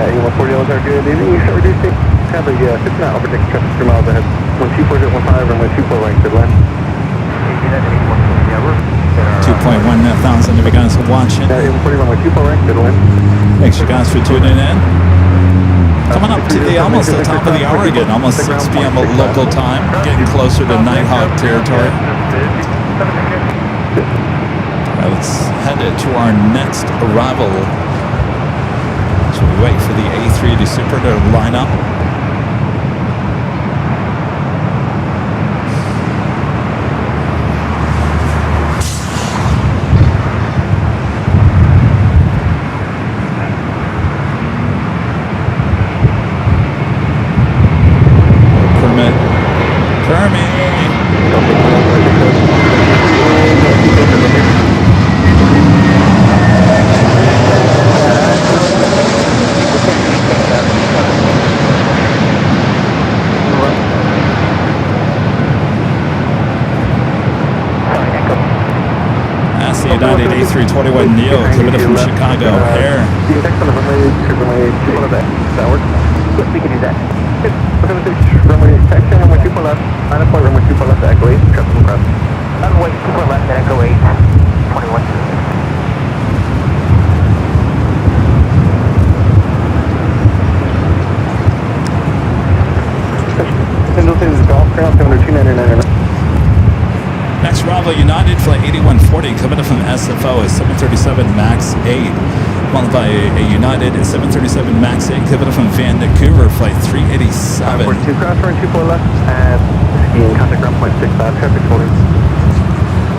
E140 L's are good. You should reduce the have a 6 knot overtake traffic 3 miles ahead. 124 at 15 and 124 right to left. 2.1 thousand if you guys are watching. E140 runway 24 right, middle in. Thanks you guys for tuning in. Coming up to the almost the top of the hour again, almost 6 p.m. local time, getting closer to Nighthawk territory. Let's head to our next arrival. So we wait for the A380 Super to line up. United A321 Neo coming from Chicago Air. You can text on the runway 2 left. That works? We can do that. Runway text on runway 2 left. Line up point runway 2 left to Echo 8. Traffic from cross. Runway 2 left at Echo 8. 21. Next arrival, United Flight 8140 coming in from SFO is 737 MAX 8. Followed by a United 737 MAX 8 coming in from Vancouver Flight 387. 42 cross run 24 left and skiing contact ground point 65 traffic holding.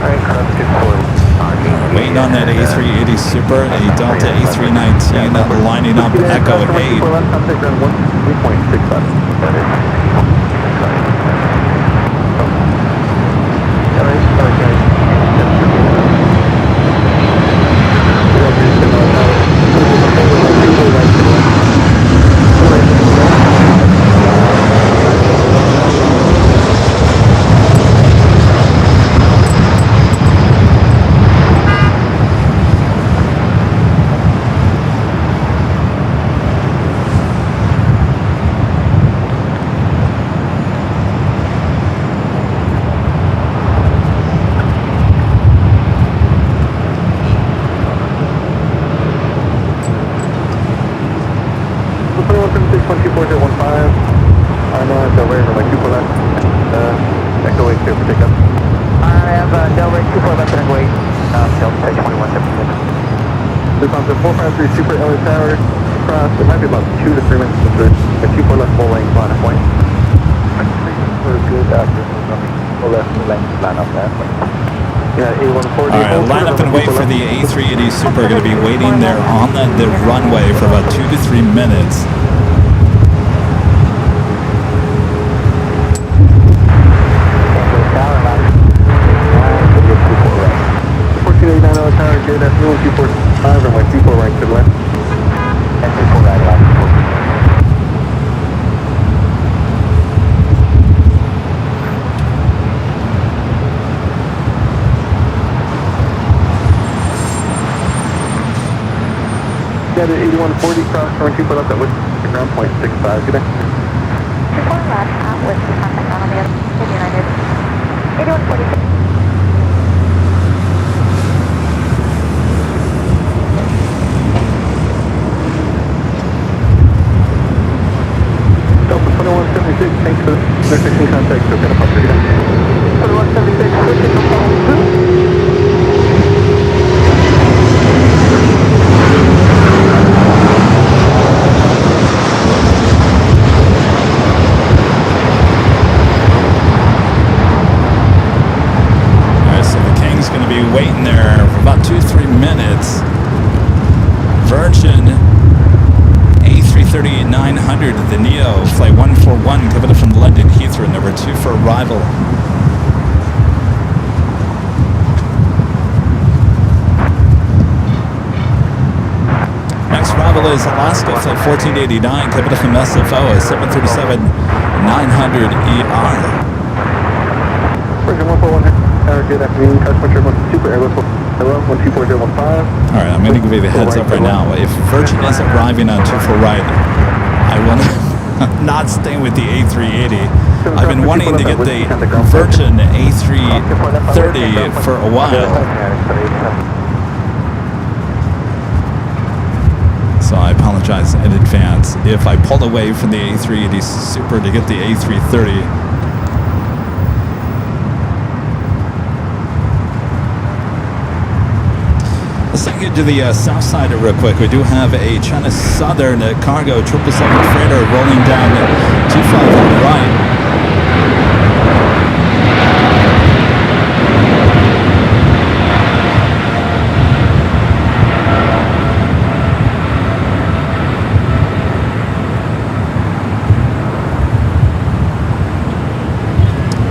Alright, cross 64. Waiting on that A380 Super, a Delta A319 lining up Echo 8. Contact ground 3.65. Super LA Tower across. It might be about 2 to 3 minutes before a 2-4 left full length line up point. We're good after full left line up that point. Yeah, A140. Alright, line up and wait for the A380 Super. Going to be waiting there on the runway for about 2 to 3 minutes. Tower, good afternoon, 245, runway 24 right to the left. And 24 right left. got an 8140 cross runway 24 left at with ground point 65. Good day. 24 left with contact on the other United. 8140. Delta 2176, thanks for the intersection contact. So kind of up here. 2176, switching from phone 2. Going to be waiting there for about 2-3 minutes. Virgin A330-900, the Neo, flight 141, coming up from London Heathrow, number 2 for arrival. Next arrival is Alaska, flight 1489, coming up from SFO, a 737-900ER. Virgin 141. Good afternoon, customer trip Super Airless. Hello, 124015. All right, I'm going to give you the heads up right now. If Virgin is arriving on 2 for right, I will not stay with the A380. I've been wanting to get the Virgin A330 for a while. So I apologize in advance if I pull away from the A380 Super to get the A330. Let's take it to the south side real quick. We do have a China Southern cargo 777 freighter rolling down 25 on the right.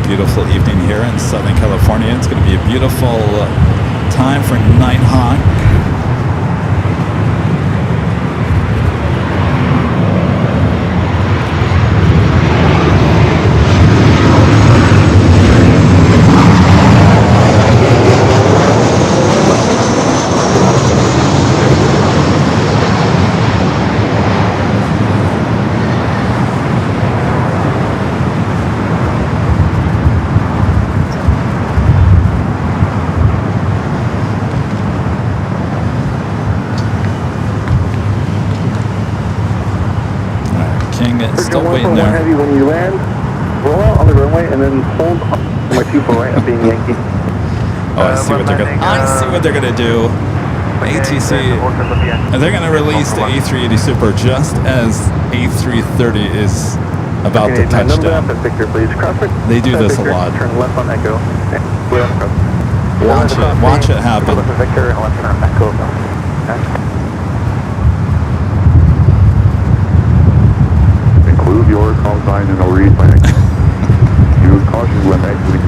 Beautiful evening here in Southern California. It's going to be a beautiful time for Nighthawk. Still waiting there. Heavy when you land, roll out on the runway and then hold on my 2 for right of being Yankee. Oh, I see what they're gonna. I see what they're gonna do. ATC, and they're gonna release the A380 Super just as A330 is about to touch down. They do this a lot. Turn left on Echo. Watch it happen. Include your call sign and I'll read my use caution when exiting.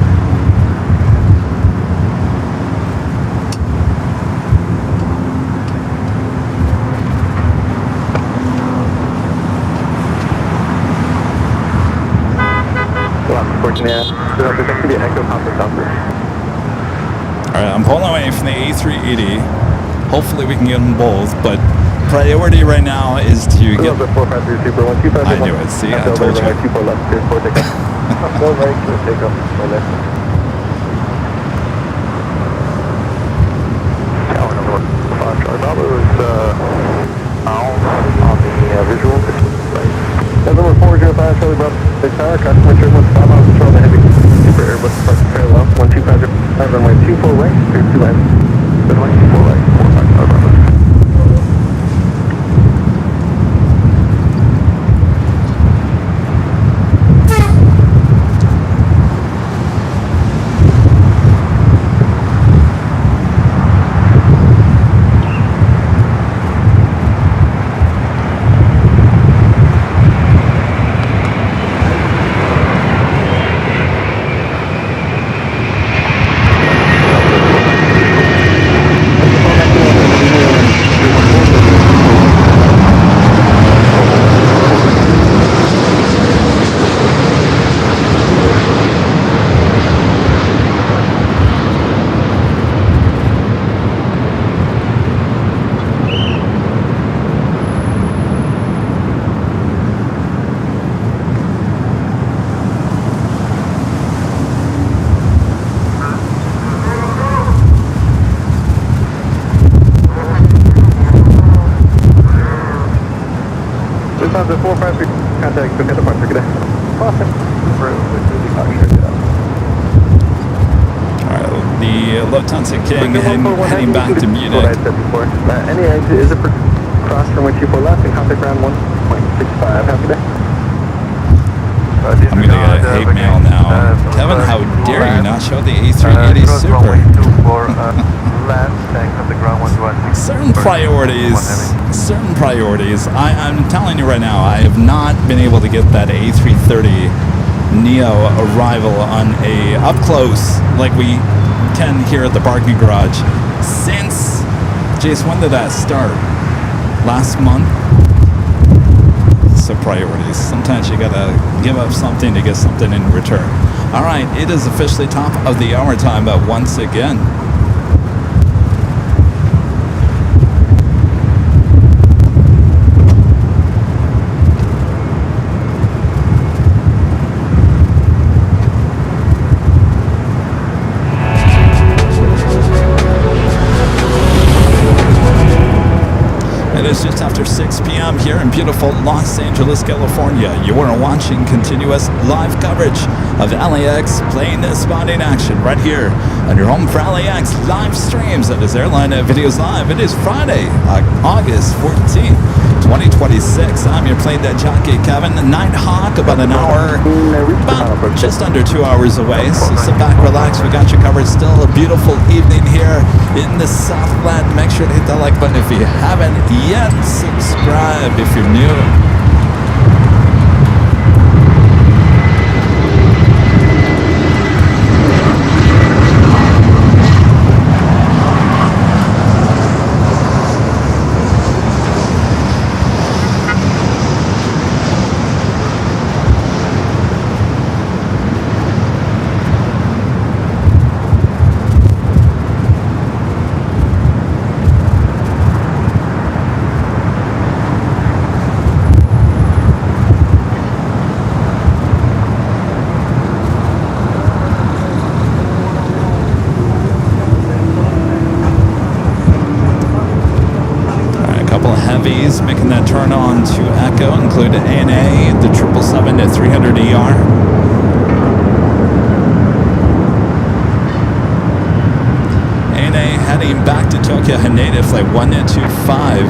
Alright, I'm pulling away from the A380. Hopefully we can get them both, but priority right now is to get... I knew it. See, I told you. Visual. Number 405 Charlie Bravo 6 hour, customer trip with 5 miles control the heavy Super Airbus departure parallel, 125 runway 24 right, clear 2 left, runway 24 right, 455 runway. Lufthansa 453, contact Phuket departure, good day. Crossing through with the departure. Alright, the Lufthansa King heading back to Munich. What I said before. Any exit is a cross from which you pull left and contact ground 1.65. Have a good day. I'm gonna get a hate mail now. Kevin, how dare you not show the A380 Super? Certain priorities. I'm telling you right now, I have not been able to get that A330 Neo arrival on a up close like we can here at the parking garage since, Jace, when did that start? Last month? So priorities. Sometimes you gotta give up something to get something in return. All right, it is officially top of the hour time, but once again, it is just after 6 p.m. here in beautiful Los Angeles, California. You are watching continuous live coverage of LAX plane spotting action right here on your home for LAX live streams. That is Airline Videos Live. It is Friday, August 14th, 2026. I'm your Plane Jockey Kevin. Nighthawk, about an hour, about just under 2 hours away. So sit back, relax. We got you covered. Still a beautiful evening here in the Southland. Make sure to hit that like button if you haven't yet. Subscribe if you're new. Making that turn on to Echo, include ANA, the 777 at 300 ER. ANA heading back to Tokyo Haneda, flight 125.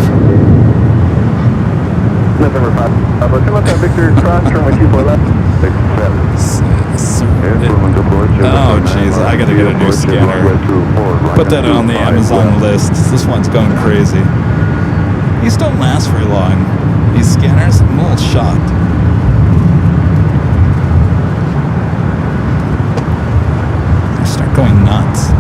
November 5, Victor, cross from which you pull left. 67. Oh, jeez, I gotta get a new scanner. Put that on the Amazon list. This one's going crazy. These don't last very long. These scanners, I'm a little shocked. They start going nuts.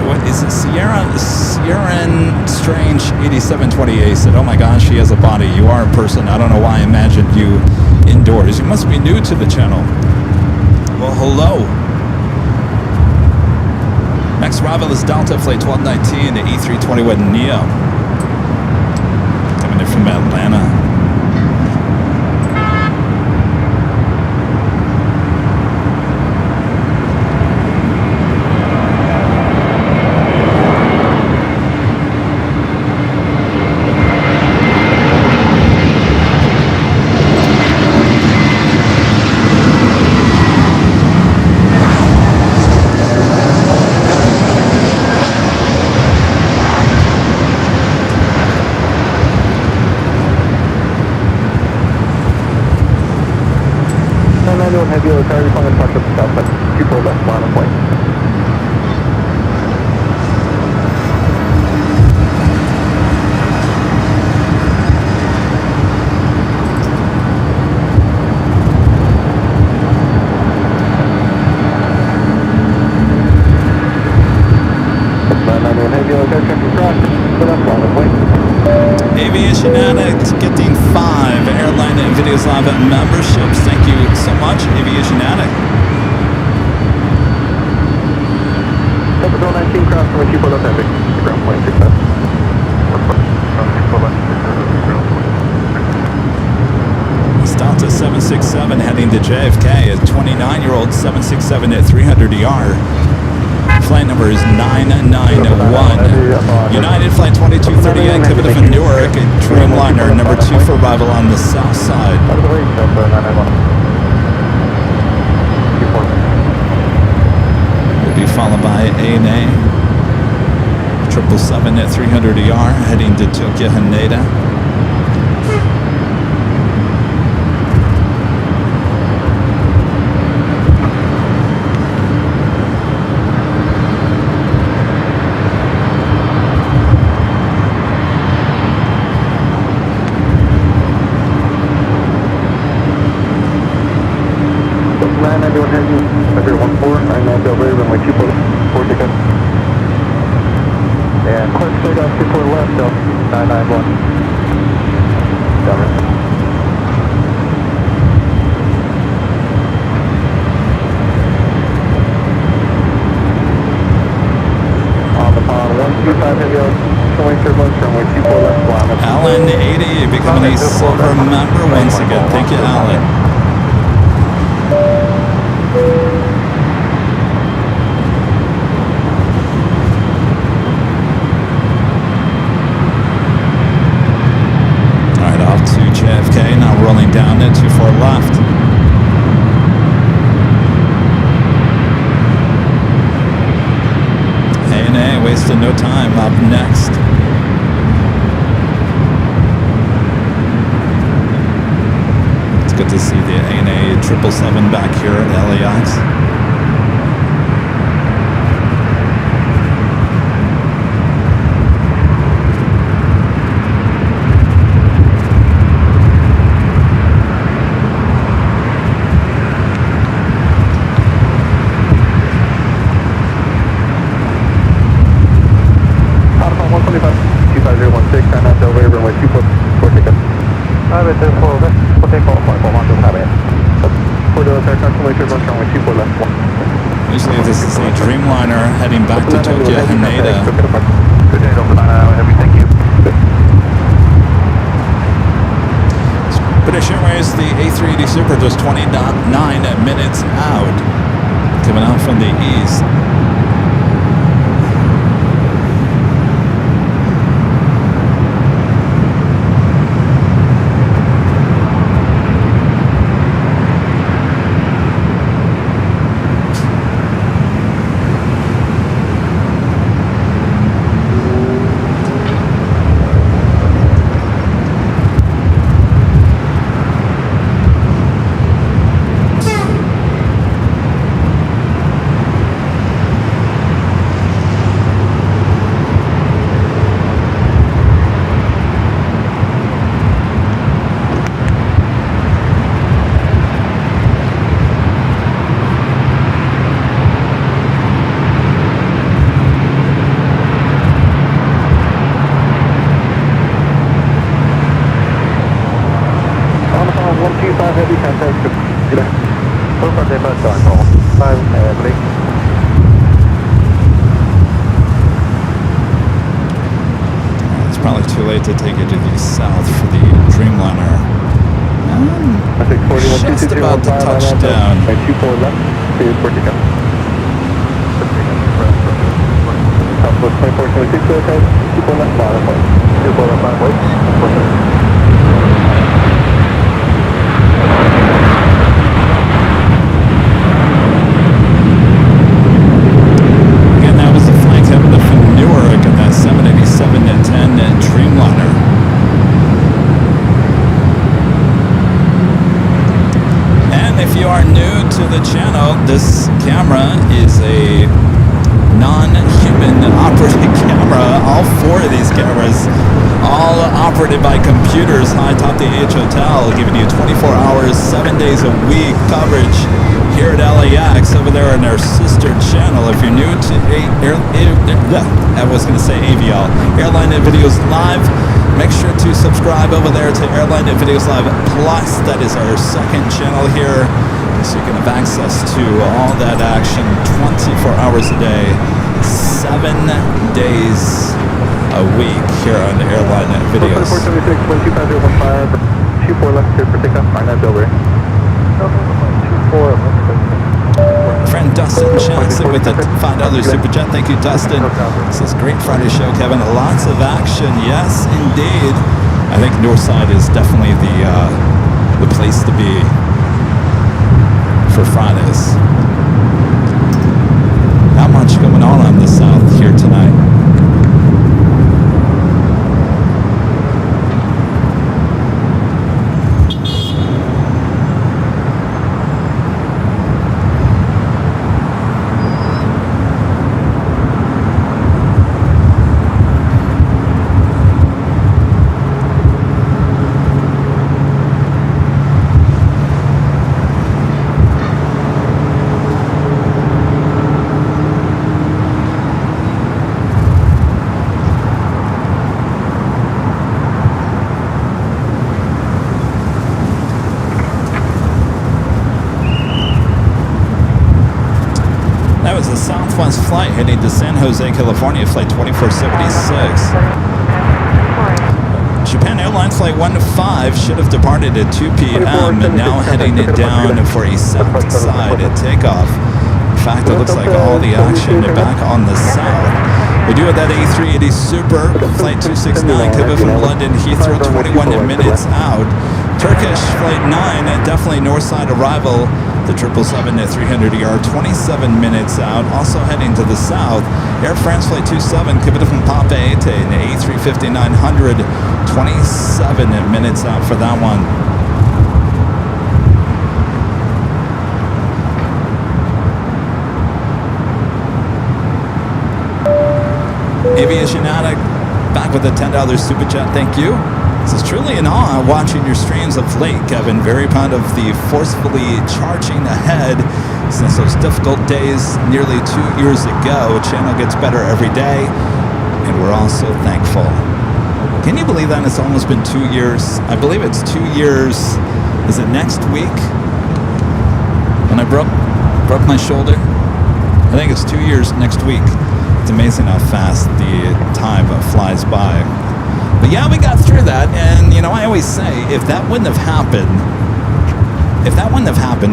What is it? Sierra Strange 8728 said, "Oh my gosh, she has a body. You are a person. I don't know why I imagined you indoors. You must be new to the channel." Well, hello. Next arrival is Delta Flight 1219, the E321 Neo. Coming in from Atlanta. Heavy car, you're calling park up the south, but you pull left, line of point. Aviation Addict getting 5 Airline Videos Live memberships. Thank you so much, Aviation Addict. Delta 19 cross from which you pull up at ground point 65. It's Delta 767 heading to JFK. A 29-year-old 767 at 300 ER. flight number is 991. United flight 2238 coming from Newark, Dreamliner number 2 for arrival on the south side. Will be followed by ANA 777 at 300 ER heading to Tokyo Haneda. And quick straight out 24 left, 991. Down. On the pond, 125 heavy out, showing turbulence runway 24 left, climb. Alan 80 becoming a silver member once again. Thank you, Alan. JFK, now rolling down at 24 left. ANA wasting no time, up next. It's good to see the ANA 777 back here at LAX. Usually this is a Dreamliner heading back to Tokyo Haneda. British Airways, the A380 Super just 29 minutes out. Coming out from the east. It's probably too late to take it to the south for the Dreamliner. Just about to touch down. Again, that was the flight coming up from Newark and that 787-10 Dreamliner. And if you are new to the channel, this camera is a non-human operated camera. All four of these cameras, all operated by computers high atop the AH Hotel, giving you 24 hours, 7 days a week coverage here at LAX over there on our sister channel. If you're new to AVL, Airline Videos Live, make sure to subscribe over there to Airline Videos Live Plus. That is our second channel here, so you can have access to all that action 24 hours a day, 7 days a week here on Airline Videos. 24 left, clear for takeoff, 99 Delray. 24 left. friend Dustin Johnson with a $5 super chat. Thank you, Dustin. This is great Friday show, Kevin. Lots of action. Yes, indeed. I think Northside is definitely the place to be for Fridays. Not much going on the south here tonight. Southwest flight heading to San Jose, California, flight 2476. Japan Airlines flight 105 should have departed at 2 p.m. and now heading it down for a south side takeoff. In fact, it looks like all the action back on the south. We do have that A380 Super, flight 269, coming from London Heathrow, 21 minutes out. Turkish flight 9, definitely north side arrival. The 777 at 300ER, 27 minutes out. Also heading to the south, Air France flight 27, coming from Papeete, an A350-900, 27 minutes out for that one. Aviation Addict, back with a $10 super chat, thank you. This is truly an awe watching your streams of late, Kevin. Very proud of the forcefully charging ahead since those difficult days nearly 2 years ago. The channel gets better every day, and we're all so thankful. Can you believe that it's almost been 2 years? I believe it's 2 years. Is it next week? When I broke my shoulder? I think it's 2 years next week. It's amazing how fast the time flies by. But yeah, we got through that, and you know, I always say, if that wouldn't have happened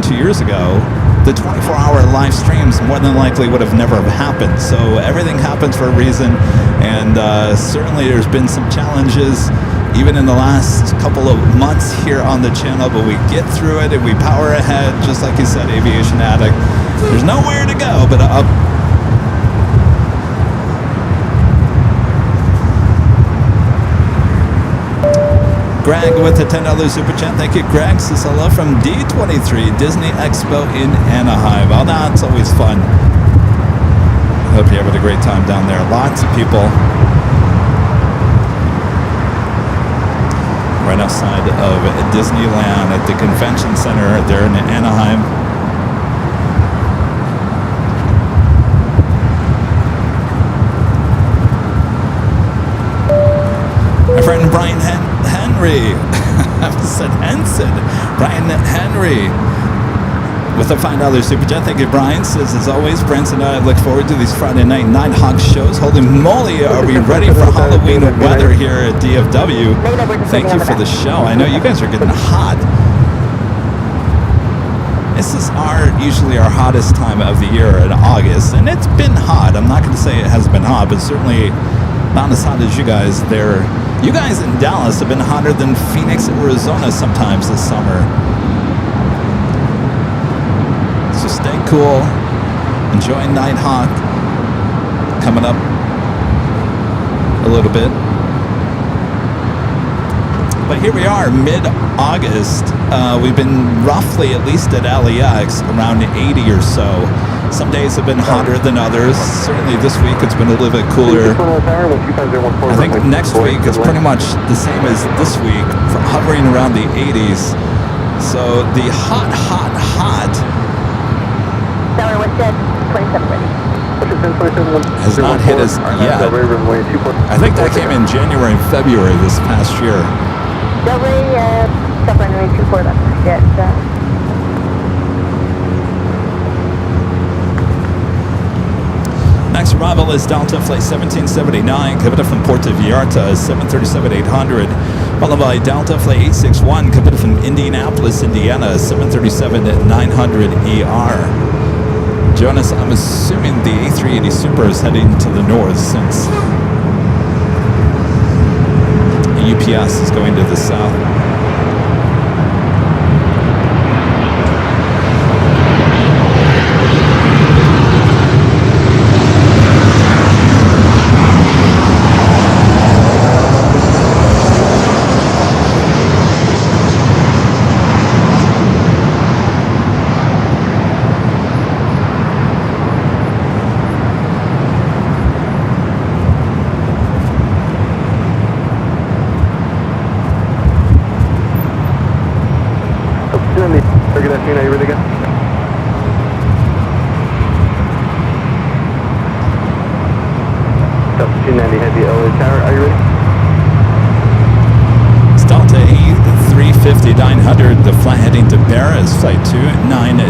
2 years ago, the 24-hour live streams more than likely would have never happened. So everything happens for a reason, and certainly there's been some challenges even in the last couple of months here on the channel, but we get through it and we power ahead, just like you said, Aviation Addict. There's nowhere to go but up. Greg with a $10 super chat. Thank you, Greg. Says hello from D23 Disney Expo in Anaheim. Well, that's always fun. Hope you're having a great time down there. Lots of people. Right outside of Disneyland at the Convention Center there in Anaheim. My friend Brian Henry, I said Henson, Brian Henry with a $5 super chat. Thank you, Brian. Says, as always, Branson and I look forward to these Friday night Nighthawk shows. Holy moly, are we ready for Halloween weather here at DFW? Thank you for the show. I know you guys are getting hot. This is usually our hottest time of the year in August, and it's been hot. I'm not going to say it hasn't been hot, but certainly not as hot as you guys there. You guys in Dallas have been hotter than Phoenix, Arizona sometimes this summer. So stay cool. Enjoy Nighthawk coming up a little bit. But here we are, mid-August. We've been roughly, at least at LAX, around 80 or so. Some days have been hotter than others. Certainly this week it's been a little bit cooler. I think next week it's pretty much the same as this week, hovering around the 80s. So the hot has not hit us yet. I think that came in January and February this past year. Next arrival is Delta Flight 1779, coming from Puerto Vallarta, 737-800, followed by Delta Flight 861, coming from Indianapolis, Indiana, 737-900ER. Jonas, I'm assuming the A380 Super is heading to the north since UPS is going to the south. Are you ready to go? Delta 290 Heavy LA Tower, are you ready? It's Delta A350-900, the flight heading to Paris, flight 290.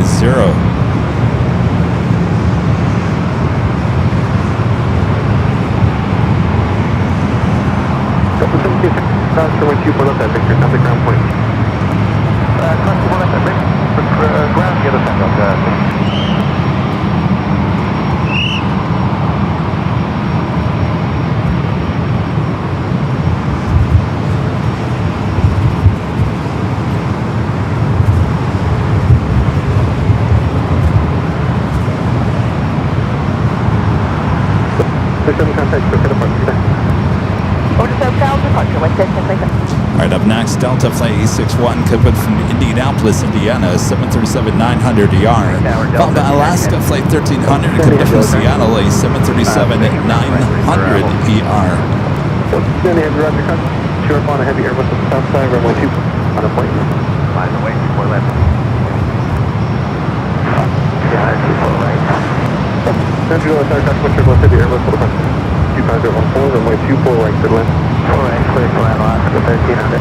Delta 76, for when you pull up that Victor, contact ground point. Constable left at Victor. Ground the other side of that. There's some contact for set up on Order so south departure with distance please. All right, up next, Delta Flight E61, coming from Indianapolis, Indiana, 737-900ER. Followed by Alaska Flight 1300, coming from Seattle, a 737-900ER. Then they have Roger Cup, short on a heavy Airbus at the south side, runway 2 on a plane. By the way, 24 left. Yeah, 24 right. Central North Star, Customer Triple Heavy Airbus for the front. 25014, runway 24 right to the left. 4 right, clear for Alaska 1300.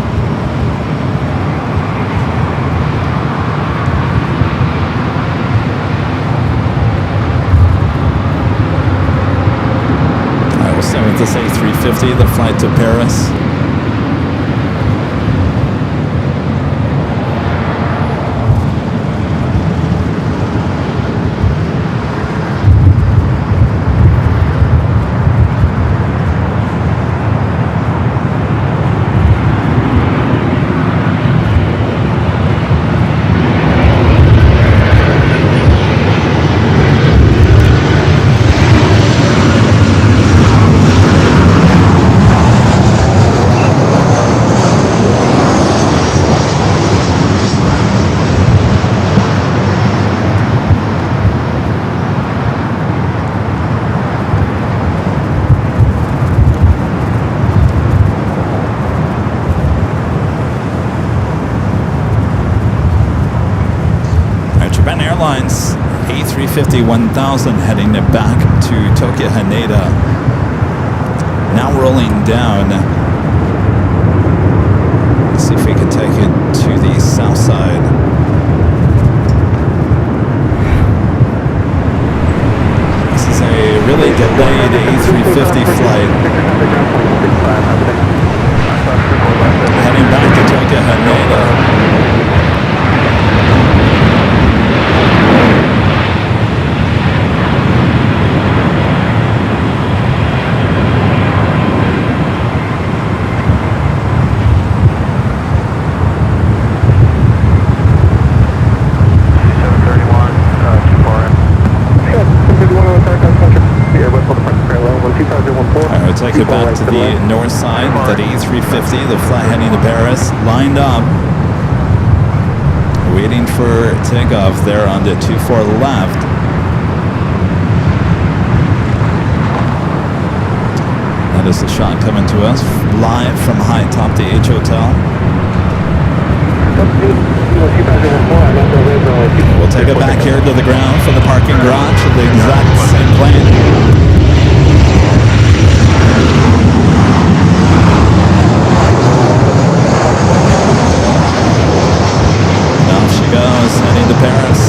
All right, we'll start with this A350, the flight to Paris. Airlines A350-1000 heading back to Tokyo Haneda. Now rolling down. Let's see if we can take it to the south side. This is a really delayed A350 flight. Heading back to Tokyo Haneda. Take it back to the north side, that A350, the flight heading to Paris, lined up, waiting for takeoff there on the 24 left. That is the shot coming to us live from high top the H Hotel. We'll take it back here to the ground from the parking garage of the exact same plane. Goes heading to Paris.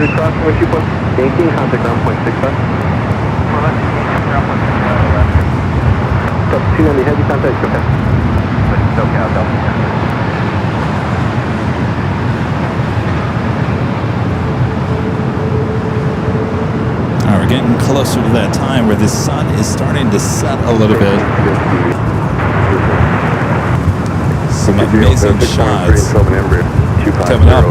100 crossing with 2.18, contact ground point 65. Top 2 on the heavy contact, okay. SoCal, Delta. We're getting closer to that time where the sun is starting to set a little bit. Some amazing shots coming up.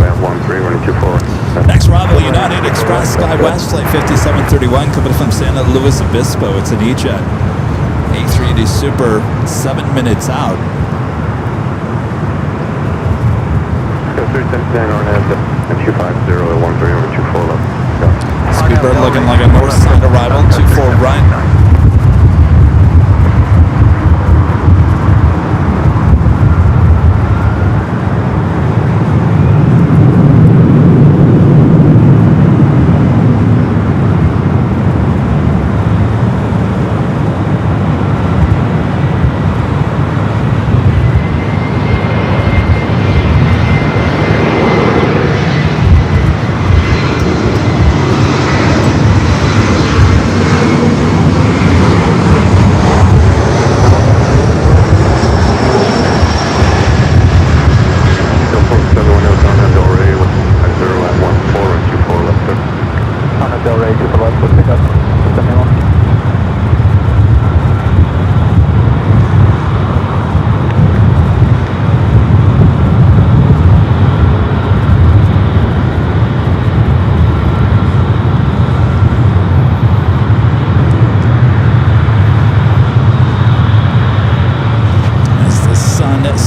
Next arrival, United Express SkyWest Flight 5731 coming from Santa Luis Obispo. It's an E-Jet. A380 Super, 7 minutes out. Speedbird looking like a north side arrival, 24 right.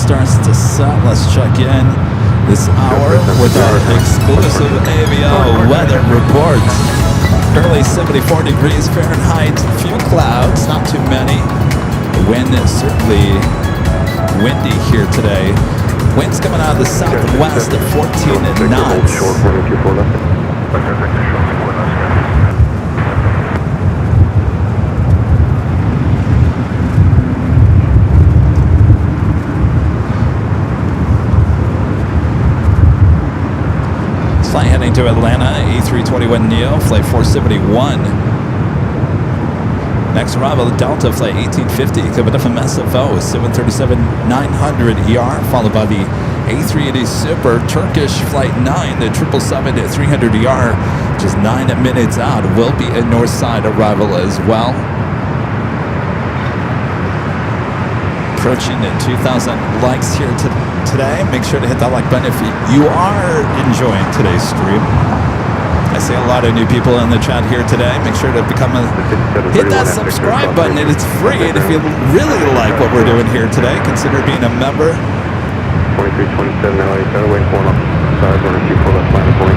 Starts to set. Let's check in this hour with our exclusive AVO weather report. Early 74 degrees Fahrenheit, few clouds, not too many. The wind is certainly windy here today. Winds coming out of the southwest at 14 knots. Flight heading to Atlanta, A321neo, flight 471. Next arrival, Delta, flight 1850, coming up from SFO, 737-900ER, followed by the A380 Super, Turkish flight 9, the 777-300ER, just 9 minutes out, will be a north side arrival as well. Approaching 2,000 likes here today. Make sure to hit that like button if you are enjoying today's stream. I see a lot of new people in the chat here today. Make sure to hit that subscribe button, and it's free. And if you really like what we're doing here today, consider being a member. 2327 LA, waiting for one side, running 24 left line of point.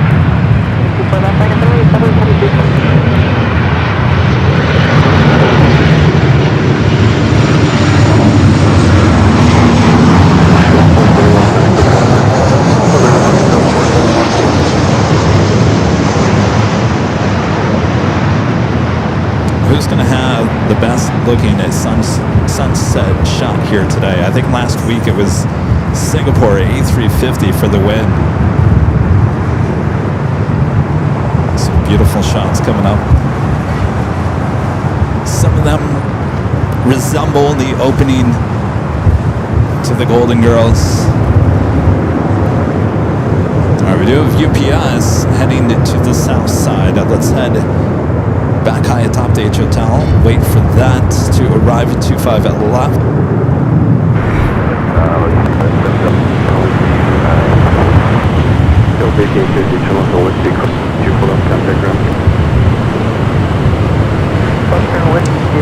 Who's going to have the best looking at sunset shot here today? I think last week it was Singapore A350 for the win. Some beautiful shots coming up. Some of them resemble the opening to the Golden Girls. All right, we do have UPS heading to the south side. Let's head back high atop the H Hotel. Wait for that to arrive at 25 at left.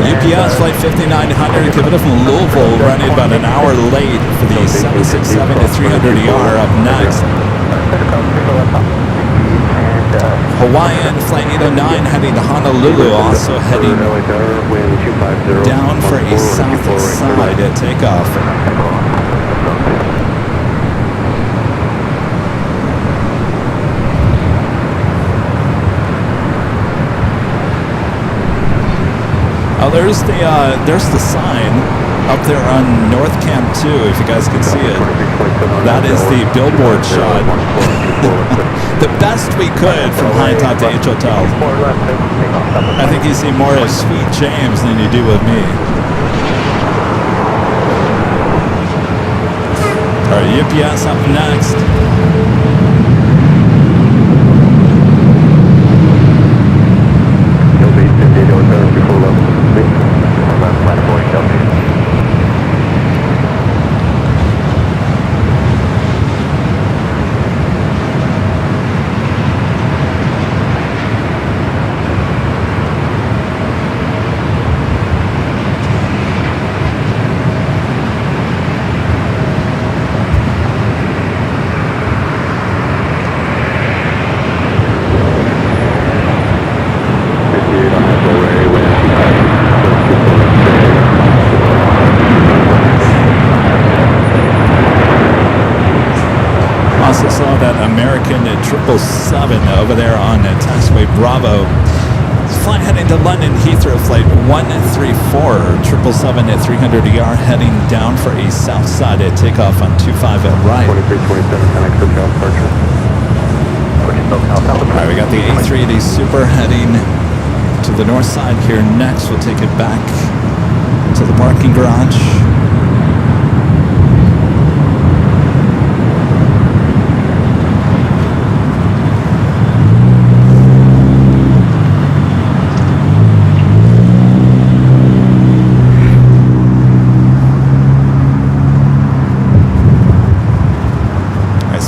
UPS flight 5900 coming up from Louisville, running about an hour late for the 767-300ER up next. Hawaiian flight 809 heading to Honolulu, also heading down for a south side takeoff. Oh, there's the sign up there on North Camp 2, if you guys can see it. That is the billboard shot. the best we could from high top to H Hotel. I think you see more of Sweet James than you do of me. All right, UPS up next. Also saw that American 777 over there on taxiway Bravo. Flight heading to London Heathrow, flight 134, 777 at 300 ER, heading down for a south side at takeoff on 25 at right. 2327, departure. Alright, we got the A380 Super heading to the north side here. Next, we'll take it back to the parking garage.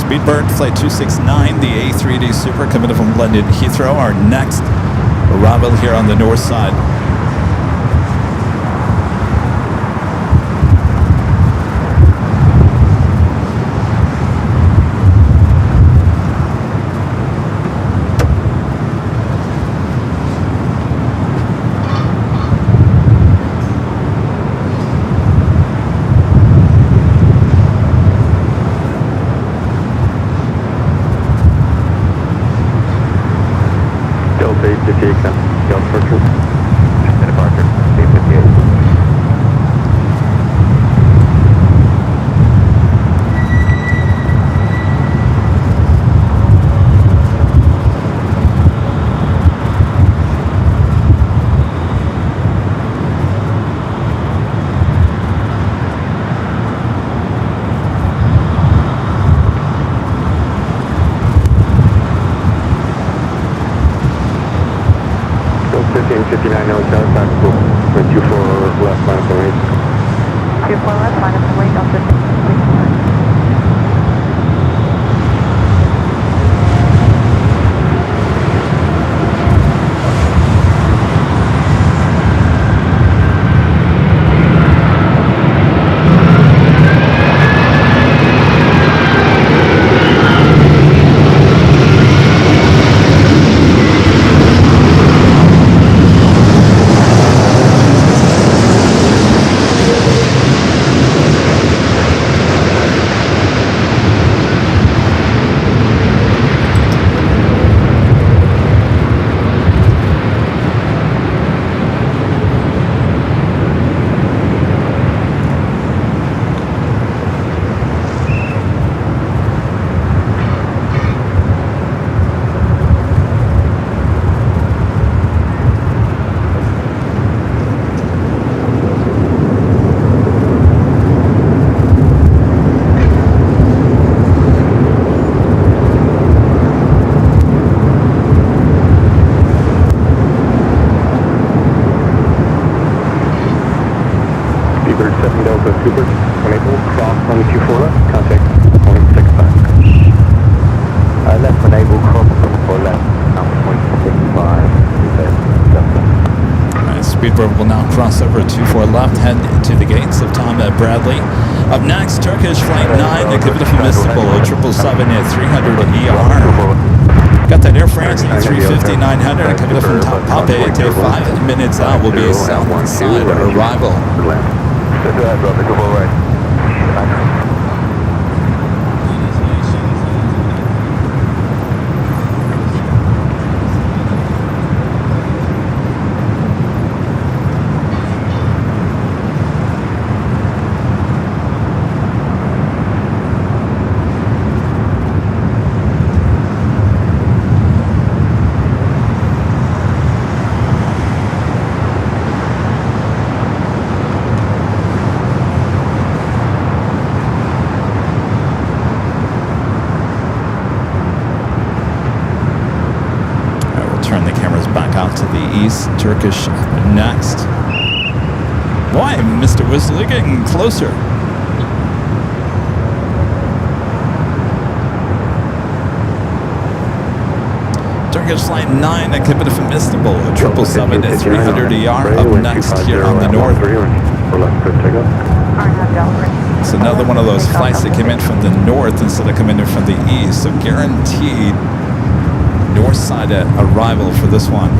Speedbird flight 269, the A380 Super coming in from London Heathrow. Our next arrival here on the north side. Speedbird will now cross over 24 left, head to the gates of Tom Bradley. Up next, Turkish Flight 9, the Kevin from Istanbul, 777 at 300 ER. Got that Air France A350-900 coming from Pape to 5 minutes out will be a south side arrival. Turkish next. Boy, Mr. Whistler getting closer. Turkish Flight 9 and coming from Istanbul, 777 at 300 ER up next here on the north. It's another one of those flights that came in from the north instead of coming in from the east, so guaranteed north side arrival for this one.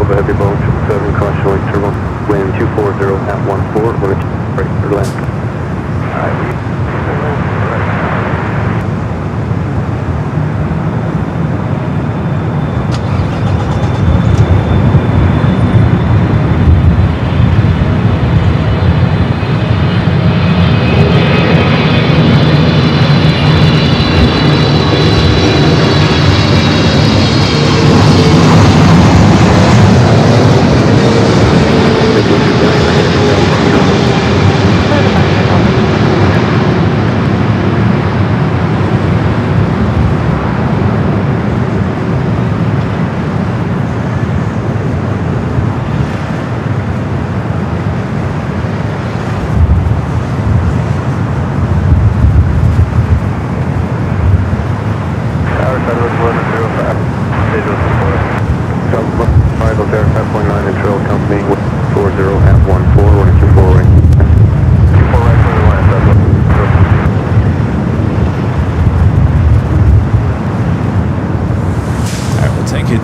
Heavy boat, 7 caution light turbo, wind 240 at 14, when it's right for left.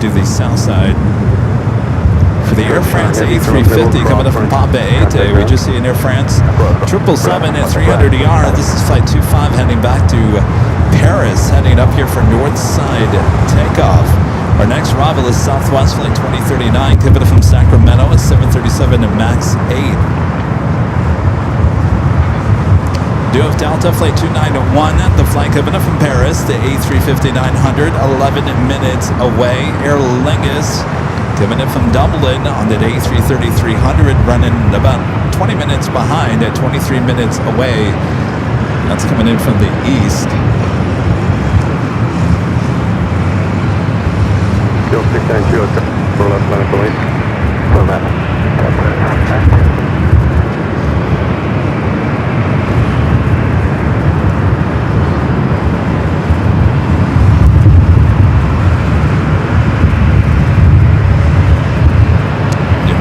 To the south side. For the Air France A350 coming up from Papa 8, we just see an Air France 777 at 300 ER. This is flight 25 heading back to Paris, heading up here for north side takeoff. Our next arrival is Southwest flight 2039 coming up from Sacramento at 737 and MAX 8. Duo Delta flight 291, the flight coming up from Paris, the A350-900, 11 minutes away. Aer Lingus coming in from Dublin on the A330-300, running about 20 minutes behind at 23 minutes away. That's coming in from the east. Still 690 for left line for lane. For that.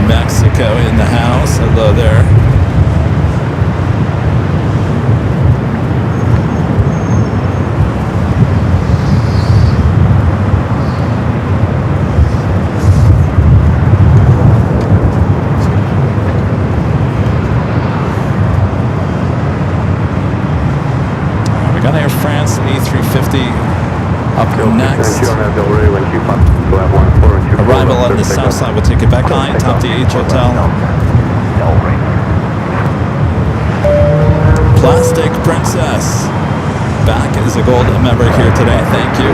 Mexico in the house. Hello there. We got Air France A350 up next. Arrival on the south side. We'll take it back line, top the H Hotel. Plastic Princess. Back as a gold member here today. Thank you.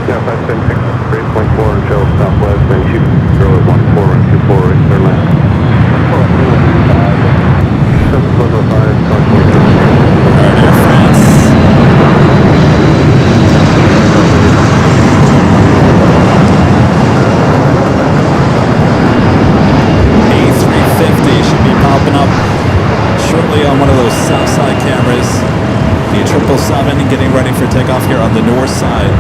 Yeah, 576, 3.4 until Southwest, and 20 at 14 and 24 right there left. 705, Alright, Air France. Should be popping up shortly on one of those south side cameras. The 777 getting ready for takeoff here on the north side.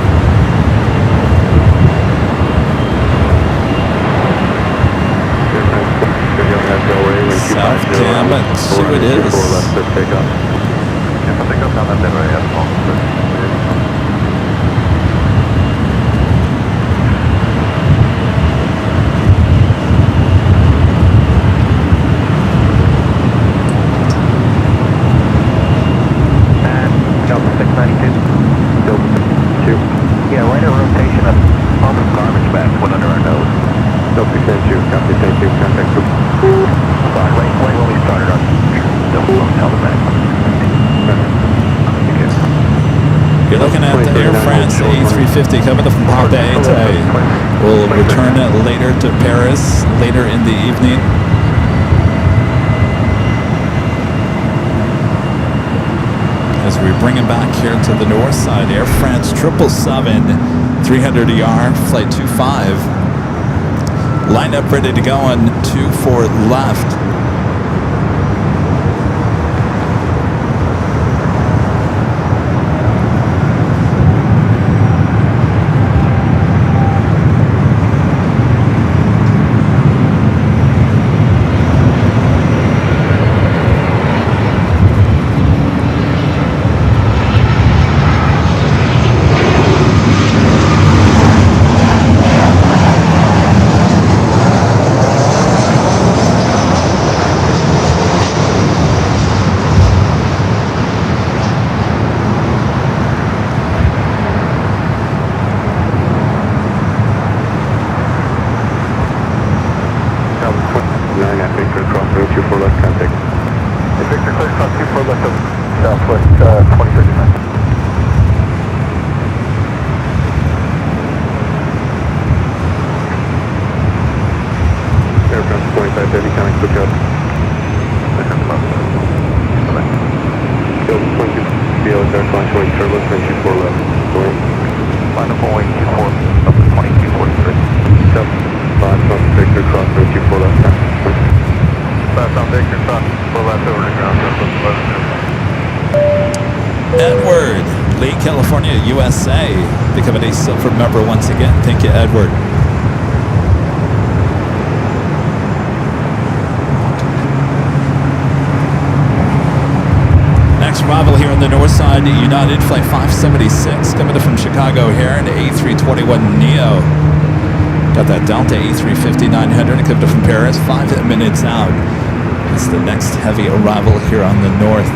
South cam, 2 it is. Yeah, right at rotation of all the garbage bags went under our nose. You're looking at Air France A350 coming up from Pompeii today. We'll return later to Paris later in the evening. As we bring it back here to the north side, Air France 777 300ER flight 25. Line up ready to go on 24 left. Edward, Lee, California, USA, becoming a silver member once again. Thank you, Edward. Next arrival here on the north side, United Flight 576, coming in from Chicago here, an A321neo. Got that Delta A350-900 coming from Paris, 5 minutes out. It's the next heavy arrival here on the north.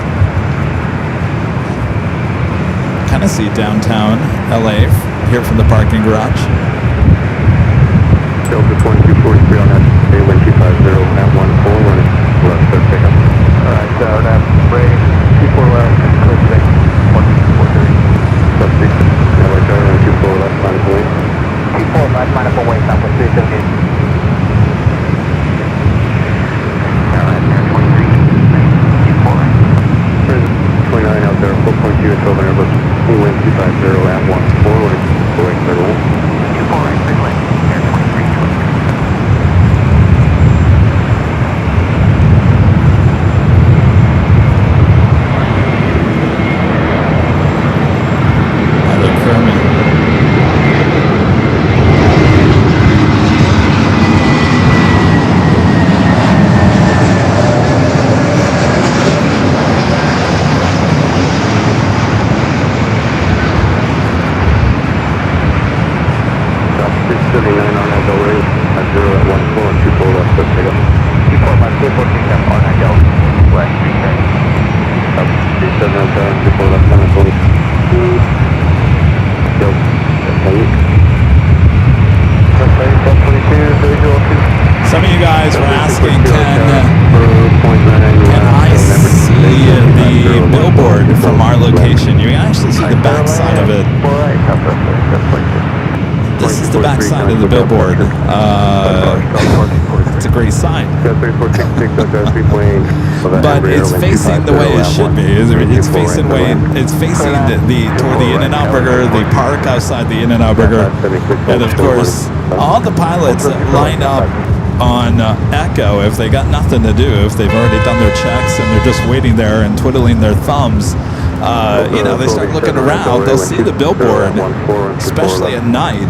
Kind of see downtown LA here from the parking garage. Delta 2243 on that A1 250 at 14 running left start pickup. Alright, so that's rating 24 left and clear today 1243. Left 6, LA Charlie 24 left minus away. 24 left minus away, Southwest 378. Alright, 23, 24 right. 29 out there, 4.2 and 12 Airbus. Wind 250 at 14, running away, third one. 24 right, big lane, air 23, 23. Some of you guys were asking, can I see the billboard from our location? You can actually see the backside of it. This is the backside of the billboard. It's a great sign. But it's facing the way it should be. It's facing toward the In-N-Out Burger, the park outside the In-N-Out Burger, and of course all the pilots line up on Echo if they got nothing to do, if they've already done their checks and they're just waiting there and twiddling their thumbs. They start looking around, they'll see the billboard, especially at night.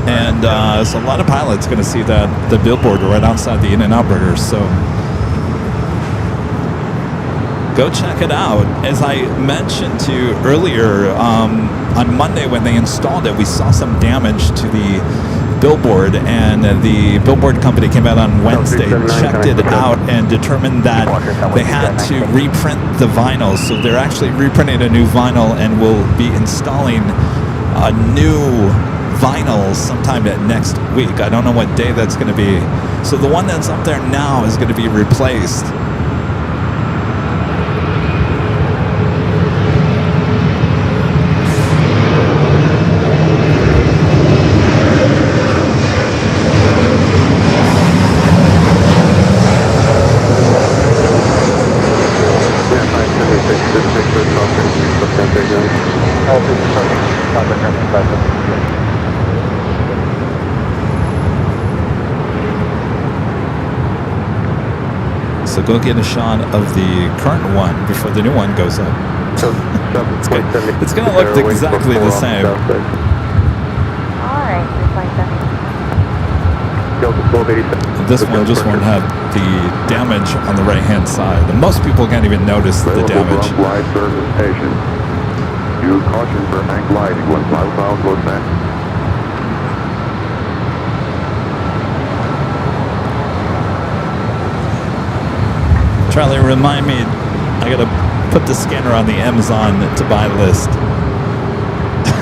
And so a lot of pilots going to see the billboard right outside the In-N-Out Burger. So go check it out. As I mentioned to you earlier, on Monday when they installed it, we saw some damage to the billboard, and the billboard company came out on Wednesday, checked it out, and determined that they had to reprint the vinyl. So they're actually reprinting a new vinyl and will be installing a new vinyl sometime next week. I don't know what day that's going to be. So the one that's up there now is going to be replaced. So go get a shot of the current one before the new one goes up. So, It's going to look exactly the same. All right, 327. This one just won't have the damage on the right-hand side. And most people can't even notice the damage. Live service station. Use caution for hang gliding when southbound Los Angeles. Charlie, remind me, I got to put the scanner on the Amazon to buy list.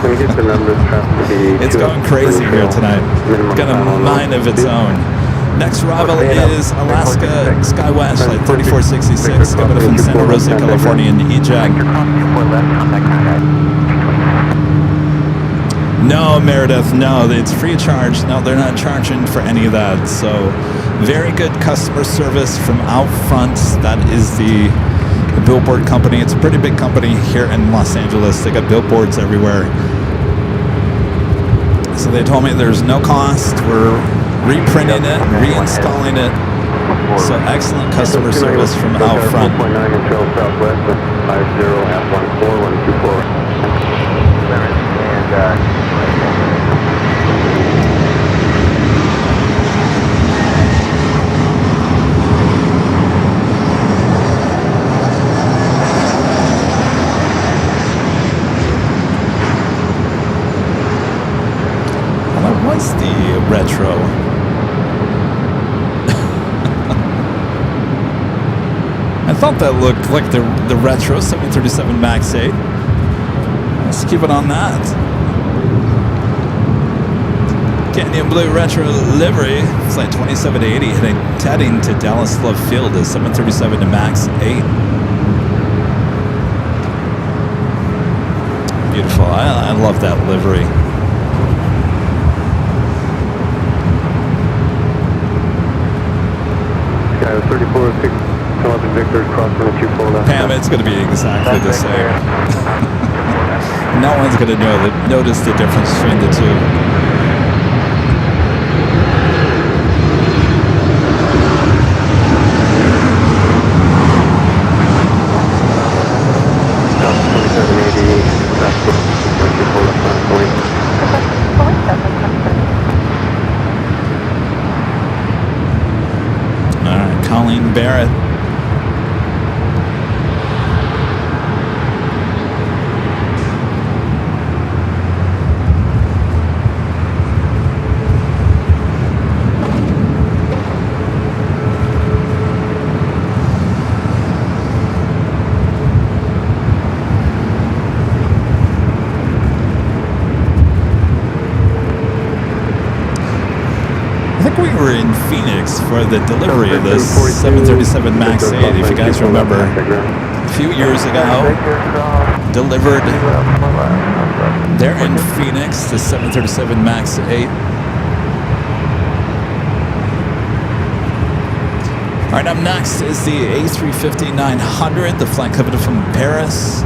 When you get the numbers, traffic to be It's going crazy here tonight. Got a mind of its own. Next arrival is Alaska SkyWest Flight 3466 coming from Santa Rosa, California in eject. No, Meredith, no, it's free of charge. No, they're not charging for any of that. So very good customer service from out front. That is the billboard company. It's a pretty big company here in Los Angeles. They got billboards everywhere. So they told me there's no cost. We're reprinting it, reinstalling it. So excellent customer service from out front. 4.9 control southwest, 50 at 14124. What's the retro? I thought that looked like the retro 737 MAX 8. Let's keep it on that. Canyon Blue Retro livery, flight 2780, heading to Dallas Love Field, is 737 to MAX 8. Beautiful. I love that livery. Sky 3406, 11 Victor, crossing at 24 left. Pam, it's going to be exactly the same. No one's going to notice the difference between the two. Colleen Barrett. I think we were in Phoenix for the delivery of this 737 MAX 8, if you guys remember. A few years ago, delivered there in Phoenix, the 737 MAX 8. All right, up next is the A350-900, the flight coming from Paris.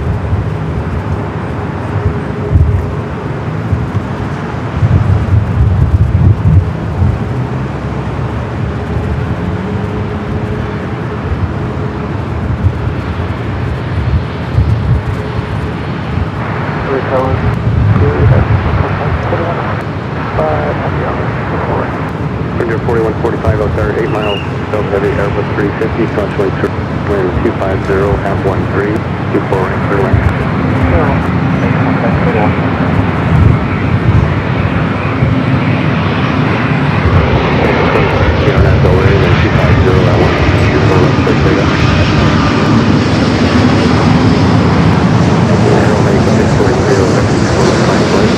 Figure 4145 out there, 8 miles south of the Airbus 350, constantly wind 250 at 13, 24 right clear wind. That's over and then 250 at 124 left clear clear down. Arrow make 640 left 24 left 5 clear.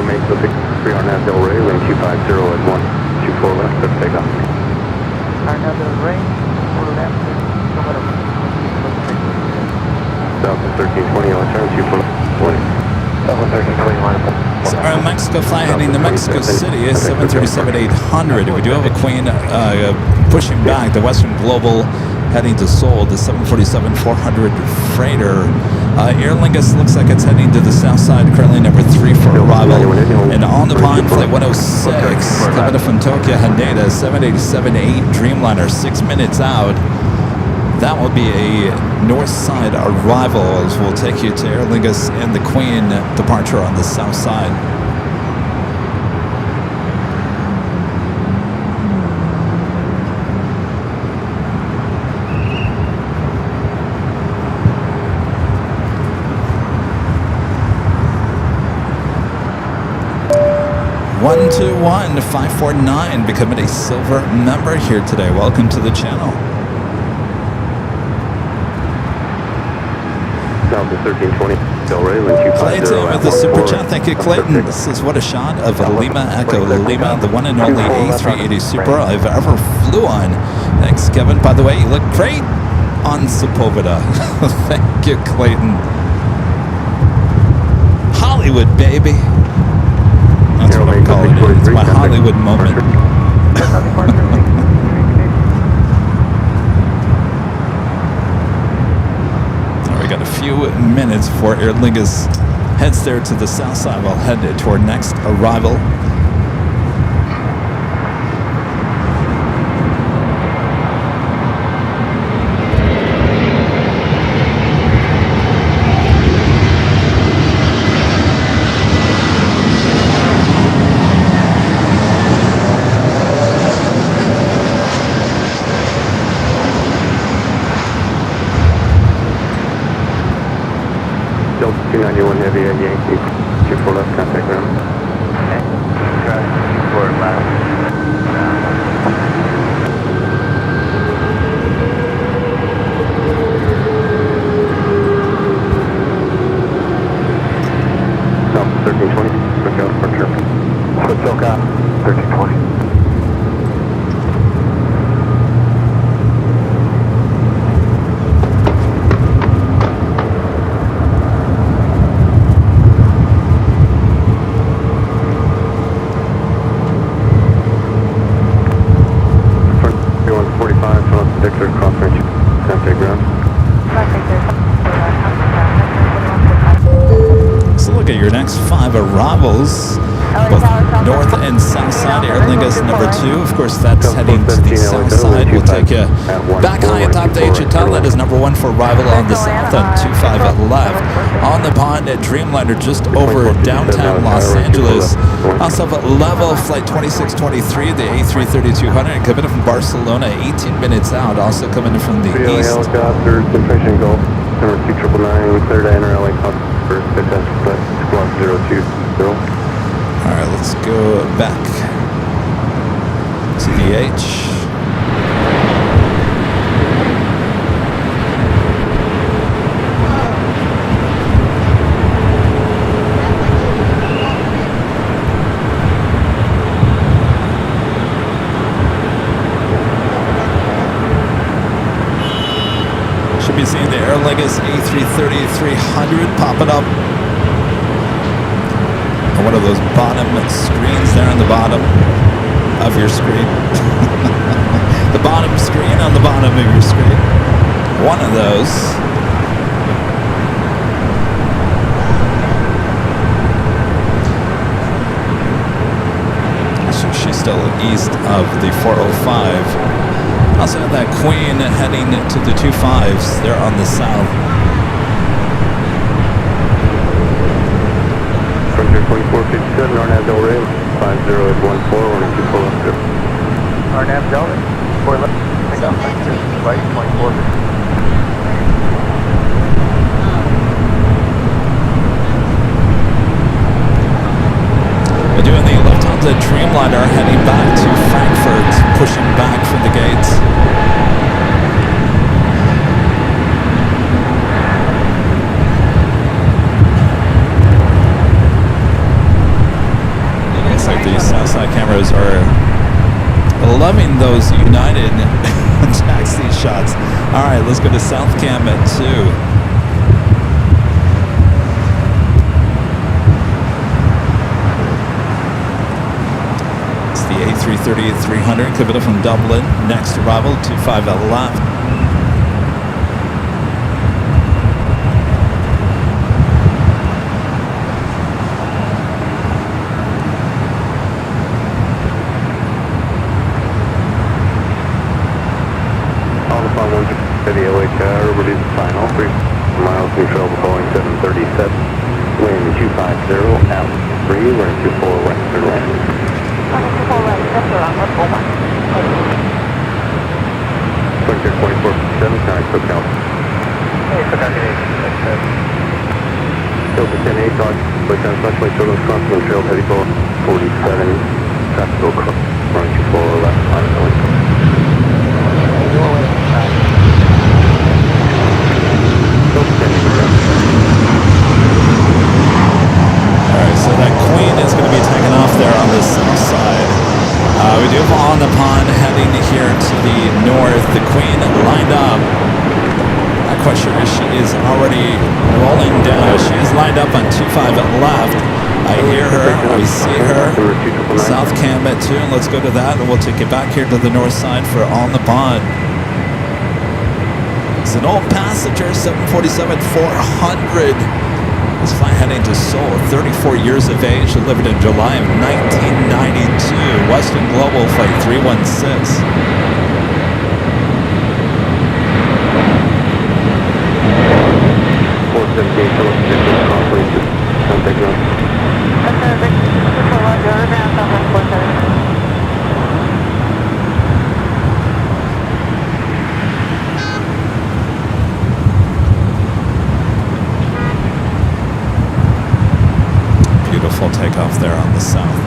make the 63 on that Del Rey, wind 250 at 124 left, let's take off. Arnab Del Rey, 4 left, South of 1320, I'll turn 24 left. South of 1320, So our Mexico flight heading to Mexico City is 737-800. We do have a Queen pushing back. The Western Global heading to Seoul, the 747-400 freighter. Aer Lingus looks like it's heading to the south side, currently number 3 for arrival. And on the pond, flight 106, coming from Tokyo Haneda, 787-8 Dreamliner, 6 minutes out. That will be a north side arrival as we'll take you to Aer Lingus and the Queen departure on the south side. One two 549 becoming a silver member here today. Welcome to the channel. South of 1320, Del Rey, wind 250 Clayton with the at super 124. chat. Thank you, Clayton. This is what a shot of Lima Echo Lima, the one and only A380 Super I've ever flew on. Thanks, Kevin. By the way, you look great on Sepulveda. Thank you, Clayton. Hollywood, baby. That's what I'm calling it. It's my Hollywood moment. We got a few minutes before Aer Lingus heads there to the south side. We'll head to our next arrival. Delta 291 Heavy at Yankee, 24 left, contact ground. Okay. Traffic 4 left. South of 1320, look out for traffic. Hotel Cop, 1320. So look at your next 5 arrivals, both north and south side. Aer Lingus number 2, of course, that's heading to the south side. We'll take you back high atop the HTL. That is number 1 for arrival on the south on 25 at left. On the pond at Dreamliner just over downtown Los Angeles. Also have level flight 2623, the A330-200, coming in from Barcelona, 18 minutes out. Also coming in from the east. Helicopter, Confession Gulf, number 2999, clear to enter LA for squad 020. All right, let's go back to the H. Should be seeing the Aer Lingus A330-300 popping up on one of those bottom screens there on the bottom of your screen. The bottom screen on the bottom of your screen. One of those. So she's still east of the 405. Also have that Queen heading to the 25s. They're on the south. Frontier 2457, Arnab Del Rey, 50 at 14, running 24 left. Arnab Del Rey, 4 left. Pick up right, 24. We're doing the Lufthansa Dreamliner heading back to Frankfurt, pushing back from the gates. getting those United taxi shots. All right, let's go to South Cam at 2. The A330-300 coming from Dublin. Next arrival, 25 left. On the phone, 150 LHR, release final, 3 miles neutral, Boeing 737. Wind 250 out 3, running 24 west for land. 24 right, left around, left over. 24-7, County Cook County. Hey, Kentucky 8. Delta 10-8, dog, Western Special Children's Crossing Trail, heavy boat 47, traffic go running 24 left, line of Alright, so that Queen is going to be taken off there on the south side. We do have On the Pond heading here to the north. The Queen lined up. Not quite sure if she is already rolling down. She is lined up on 25 left. I hear her. We see her. South Cam at 2. And let's go to that. And we'll take it back here to the north side for On the Pond. It's an old passenger, 747-400. This flight heading to Seoul, 34 years of age, delivered in July of 1992. Western Global Flight 316. Beautiful takeoff there on the south.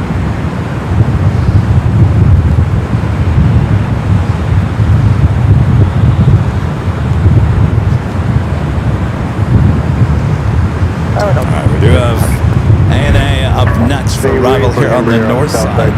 Alright, we do have A&A up next for arrival here on the north side.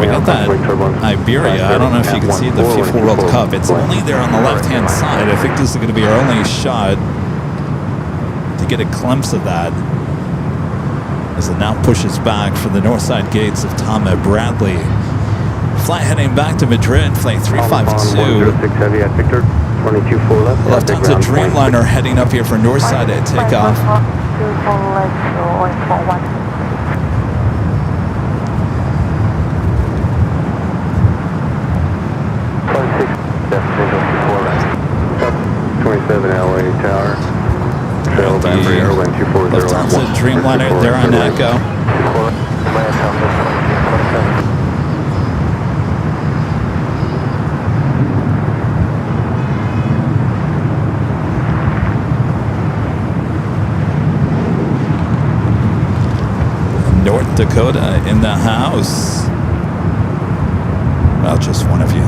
We got that Iberia. I don't know if you can see the FIFA World Cup. It's only there on the left-hand side. I think this is going to be our only shot to get a glimpse of that as it now pushes back from the north side gates of Thomas Bradley. Flight heading back to Madrid, flight 352. Lufthansa Dreamliner heading up here for north side at takeoff. Lufthansa Dreamliner, they're on Echo. North Dakota in the house. Well, just one of you.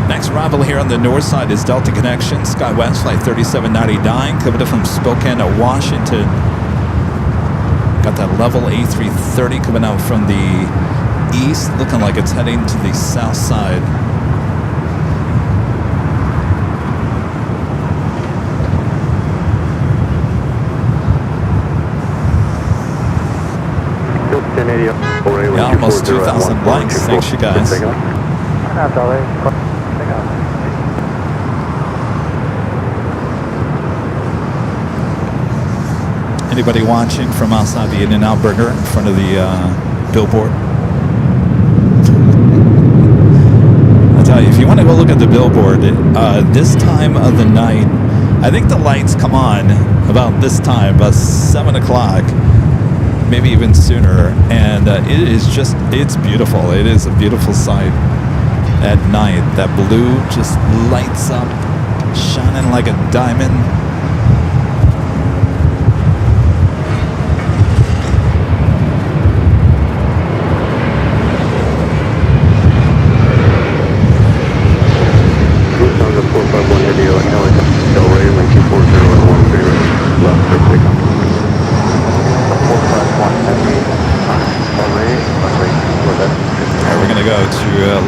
Next arrival here on the north side is Delta Connection, SkyWest Flight 3799, coming from Spokane, Washington. Got that level A330 coming out from the east, looking like it's heading to the south side. Yeah, almost 2,000 likes. Thanks, you guys. Anybody watching from outside the In-N-Out Burger in front of the billboard? tell you, if you want to go look at the billboard, this time of the night, I think the lights come on about this time, about 7 o'clock, maybe even sooner. And it is just, it's beautiful. It is a beautiful sight at night. That blue just lights up, shining like a diamond.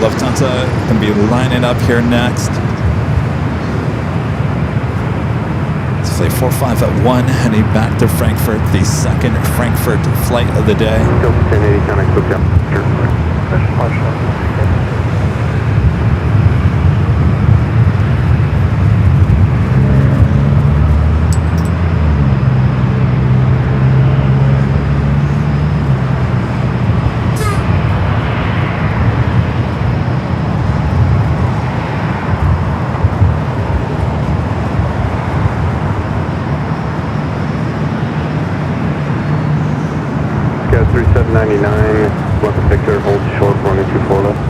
Lufthansa can be lining up here next. It's flight 4581 heading back to Frankfurt, the second Frankfurt flight of the day. Got 3799, want the picture, hold short, running 24 left.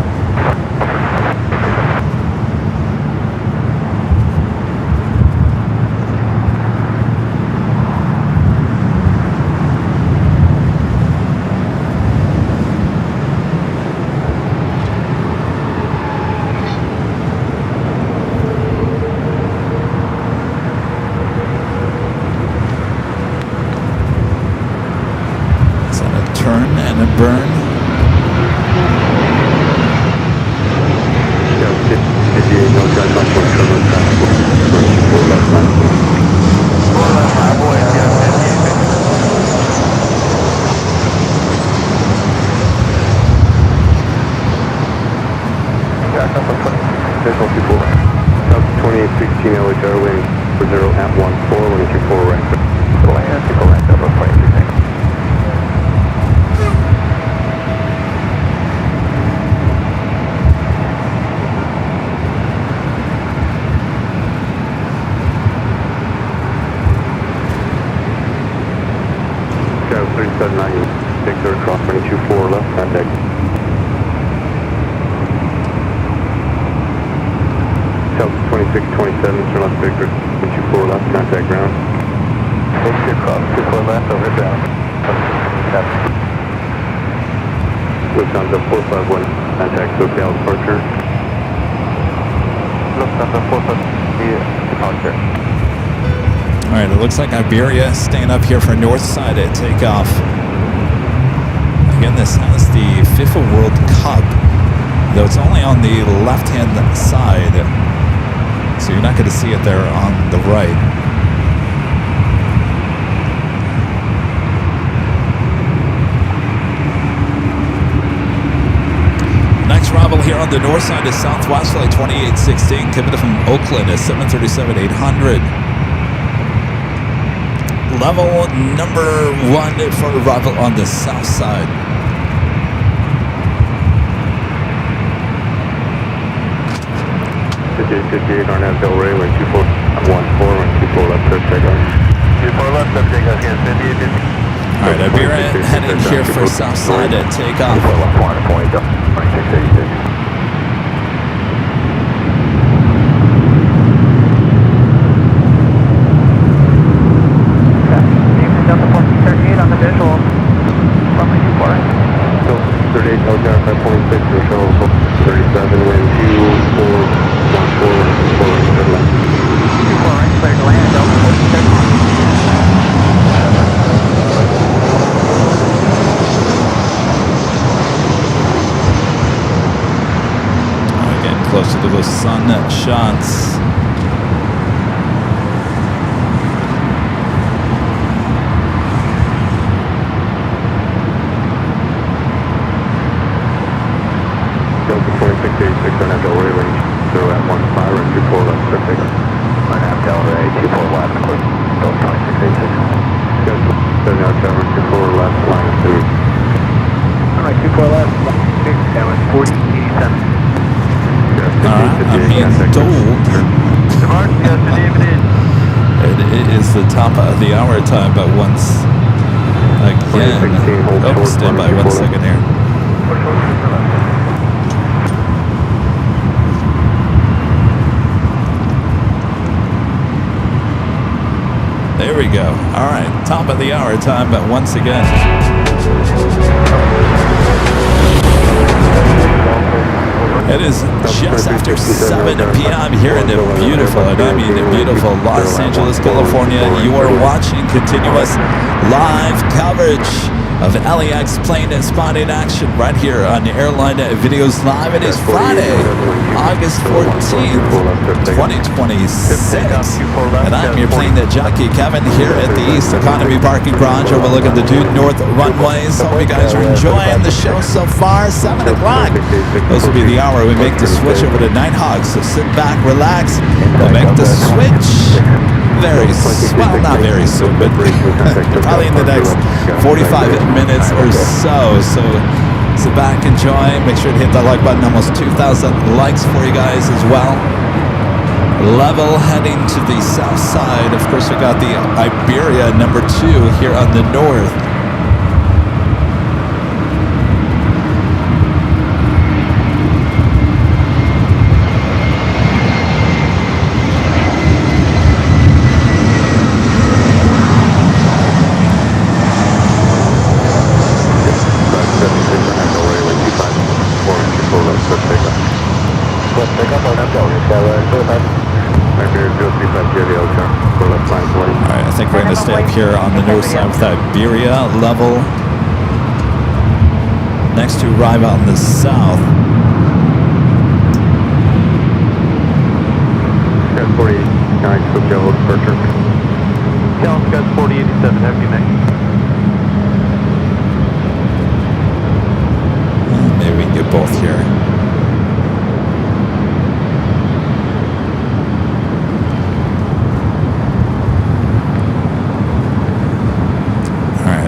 And a burn. Visual 24. Up 2816 LH Airline for 0 at 14, running 24 right. Go land over 23. Scout 3796 across running 24 left, contact. Scout 2627, turn left Victor, 24 left, contact ground. Victor cross, 24 left, over ground. Lufthansa 451, contact SoCal departure. Lufthansa 451, departure. All right, it looks like Iberia staying up here for north side at takeoff. Again, this has the FIFA World Cup, though it's only on the left-hand side, so you're not going to see it there on the right. Next arrival here on the north side is Southwest Flight 2816, coming from Oakland at 737-800. Level number 1 for arrival on the south side. $58 Arnett Del Rey, wind 2414, wind 24 left, clear takeoff. 24 left, clear takeoff, yes, Alright, Iberia heading here for south side at takeoff. 2686. Delta 38 on the visual. Runway 24. So 38, Delta 5.6, Rochelle 37, wind 2414, left. 24 right, clear to land, Delta 46. Getting closer to those sun shots. Delta 2686 on Del Rey, wind 0 at 15, run 24 left, clear takeoff. On Del Rey, 24 left, clear. Delta 2686. Delta 7 out, run 24 left, line 3. Alright, 24 left, 6, 7, 40, 87. I'm being told it is the top of the hour time, but once again, oh, stand by 1 second here. There we go. All right, top of the hour time, but once again. It is just after 7 p.m. here in the beautiful, and I mean the beautiful Los Angeles, California. You are watching continuous live coverage of LAX plane spotting action right here on the Airline Videos Live. It is Friday, August 14th, 2026. And I'm your Plane Jockey Kevin here at the East Economy Parking Garage overlooking the two north runways. Hope you guys are enjoying the show so far. 7 o'clock. This will be the hour we make the switch over to Nighthawk. So sit back, relax, we'll make the switch very soon. Well, not very soon, but probably in the next 45 minutes or so. So sit back, enjoy. Make sure to hit that like button. Almost 2,000 likes for you guys as well. Level heading to the south side. Of course, we got the Iberia number 2 here on the north. Alright, I think we're going to stay up here on the north side with Iberia level. Next to arrive on the south. Got 4089, Tokyo, hold departure. Cal's got 4087, have a good night. Maybe we can get both here.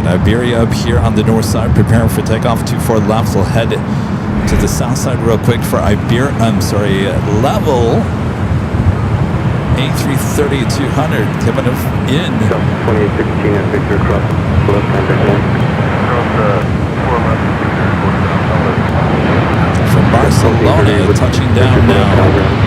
Iberia up here on the north side, preparing for takeoff. 24 left. We'll head to the south side real quick for Iberia. Level A330-200 coming in. 2816 at Victor cross left hand from Barcelona, touching down now.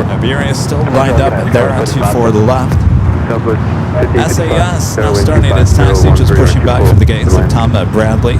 Iberia is still lined up there on 24 left. SAS now starting its taxi, just pushing back from the gates of Tom Bradley.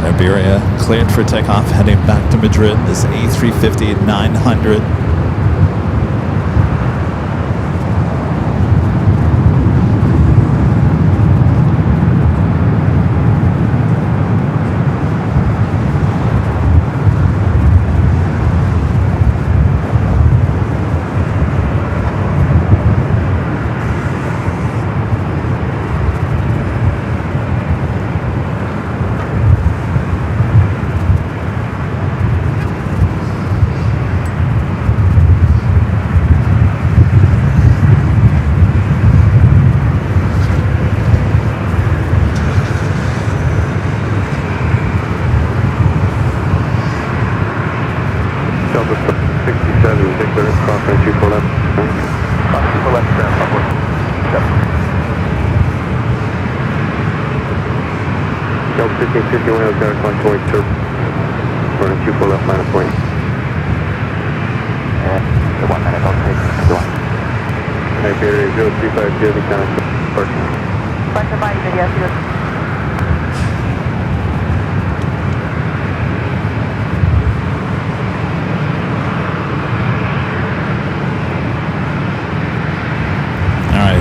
Iberia cleared for takeoff, heading back to Madrid. This A350-900.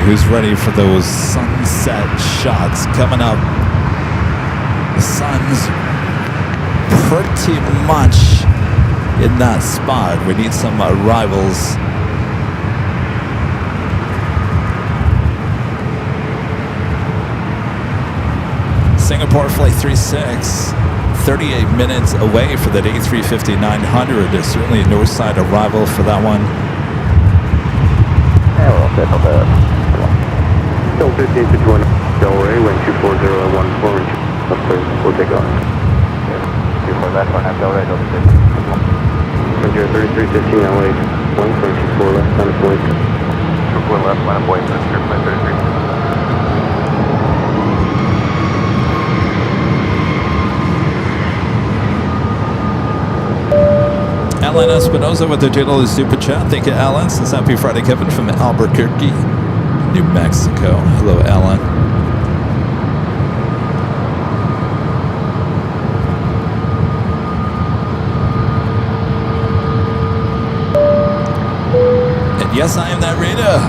who's ready for those sunset shots coming up? The sun's pretty much in that spot. We need some arrivals. Singapore Flight 36, 38 minutes away for that A350-900. There's certainly a north side arrival for that one. Yeah, we're all set on that. Still 1551 Delray, wind 240 at 14, wind 2 up clear. We'll take off. 24 left, 1 half Delray, double 6. Roger, 3315 LA, 1.24 left, on its way. 24 left, 1 point, Flight 33. Alan Espinoza with the $2 super chat. Thank you, Alan. Says happy Friday, Kevin from Albuquerque, New Mexico. Hello, Alan. And yes, I am that Rita.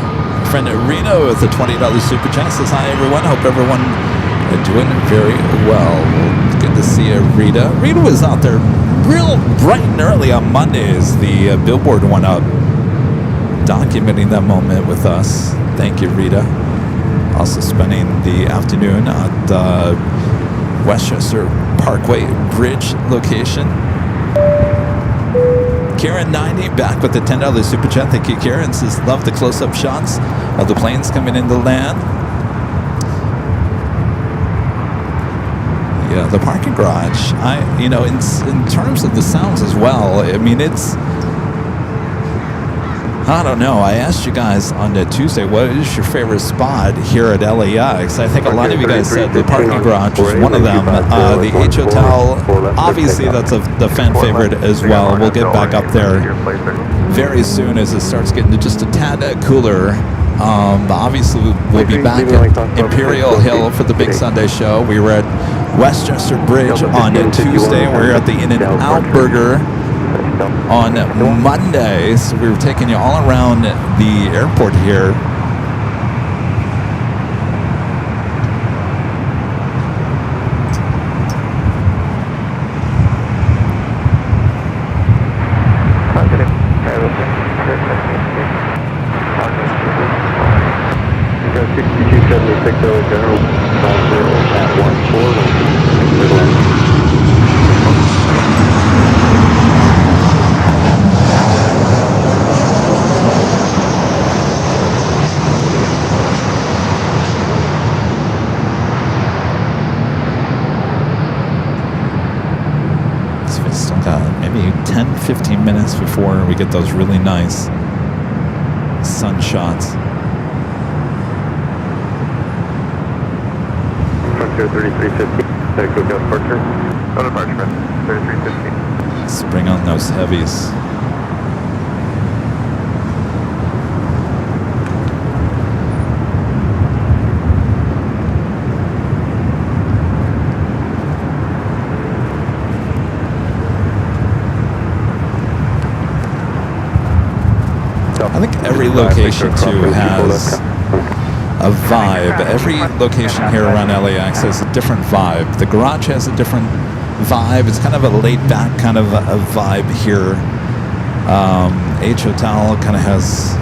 Friend Rita with the $20 super chat says hi, everyone. Hope everyone is doing very well. Good to see you, Rita. Rita was out there real bright and early on Mondays. The billboard went up, documenting that moment with us. Thank you, Rita. Also spending the afternoon at Westchester Parkway Bridge location. Karen 90 back with the $10 super chat. Thank you, Karen. Says love the close-up shots of the planes coming into land. Yeah, the parking garage. In terms of the sounds as well, I mean, I don't know. I asked you guys on Tuesday, what is your favorite spot here at LAX? I think a lot of you guys said the parking garage was one of them. The H Hotel, obviously that's the fan favorite as well. We'll get back up there very soon as it starts getting just a tad cooler. Obviously, we'll be back at Imperial Hill for the Big Sunday show. We were at Westchester Bridge on Tuesday. We were at the In-N-Out Burger on Monday. So we were taking you all around the airport here. Still got maybe 10-15 minutes before we get those really nice sun shots. Frontier 3350, go departure. No departure, 3350. Let's bring on those heavies. I think every location too has a vibe. Every location here around LAX has a different vibe. The garage has a different vibe. It's kind of a laid back kind of a vibe here. H Hotel kind of has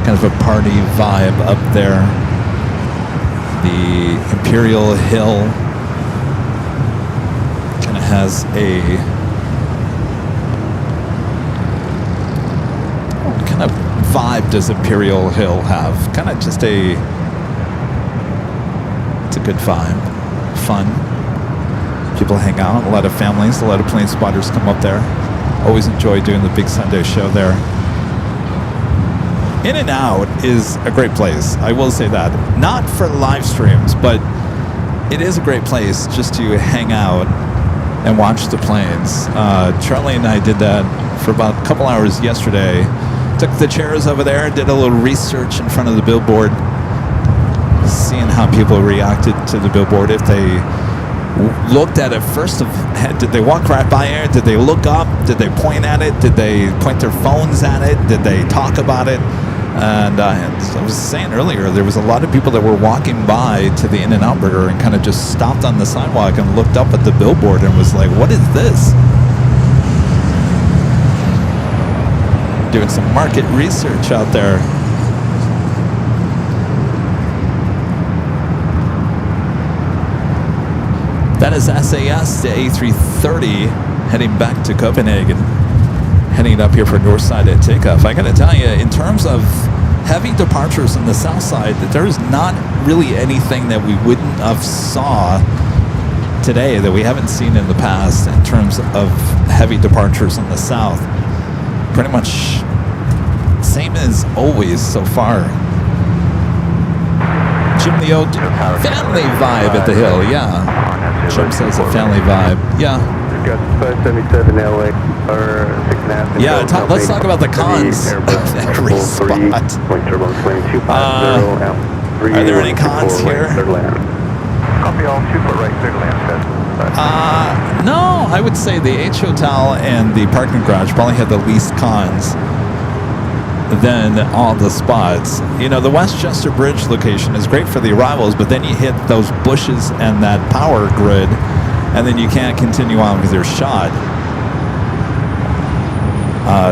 kind of a party vibe up there. The Imperial Hill kind of has a kind of vibe. Does Imperial Hill have kind of just a good vibe, fun. People hang out, a lot of families, a lot of plane spotters come up there. Always enjoy doing the Big Sunday show there. In-N-Out is a great place, I will say that. Not for live streams, but it is a great place just to hang out and watch the planes. Charlie and I did that for about a couple hours yesterday. Took the chairs over there, did a little research in front of the billboard, seeing how people reacted to the billboard. If they looked at it first of head, did they walk right by it? Did they look up? Did they point at it? Did they point their phones at it? Did they talk about it? And as I was saying earlier, there was a lot of people that were walking by to the In-N-Out Burger and kind of just stopped on the sidewalk and looked up at the billboard and was like, what is this? Doing some market research out there. That is SAS to A330 heading back to Copenhagen. Heading up here for north side at takeoff. I gotta tell you, in terms of heavy departures on the south side, there's not really anything that we wouldn't have saw today that we haven't seen in the past in terms of heavy departures on the south. Pretty much same as always so far. Jim the old family vibe at the hill, yeah. Jim says a family vibe, yeah. Got 577 LA or 6.5. Yeah, let's talk about the cons of every spot. Are there any cons here? Copy all, 2 right, clear to land. No, I would say the H Hotel and the parking garage probably had the least cons than all the spots. You know, the Westchester Bridge location is great for the arrivals, but then you hit those bushes and that power grid, and then you can't continue on with your shot.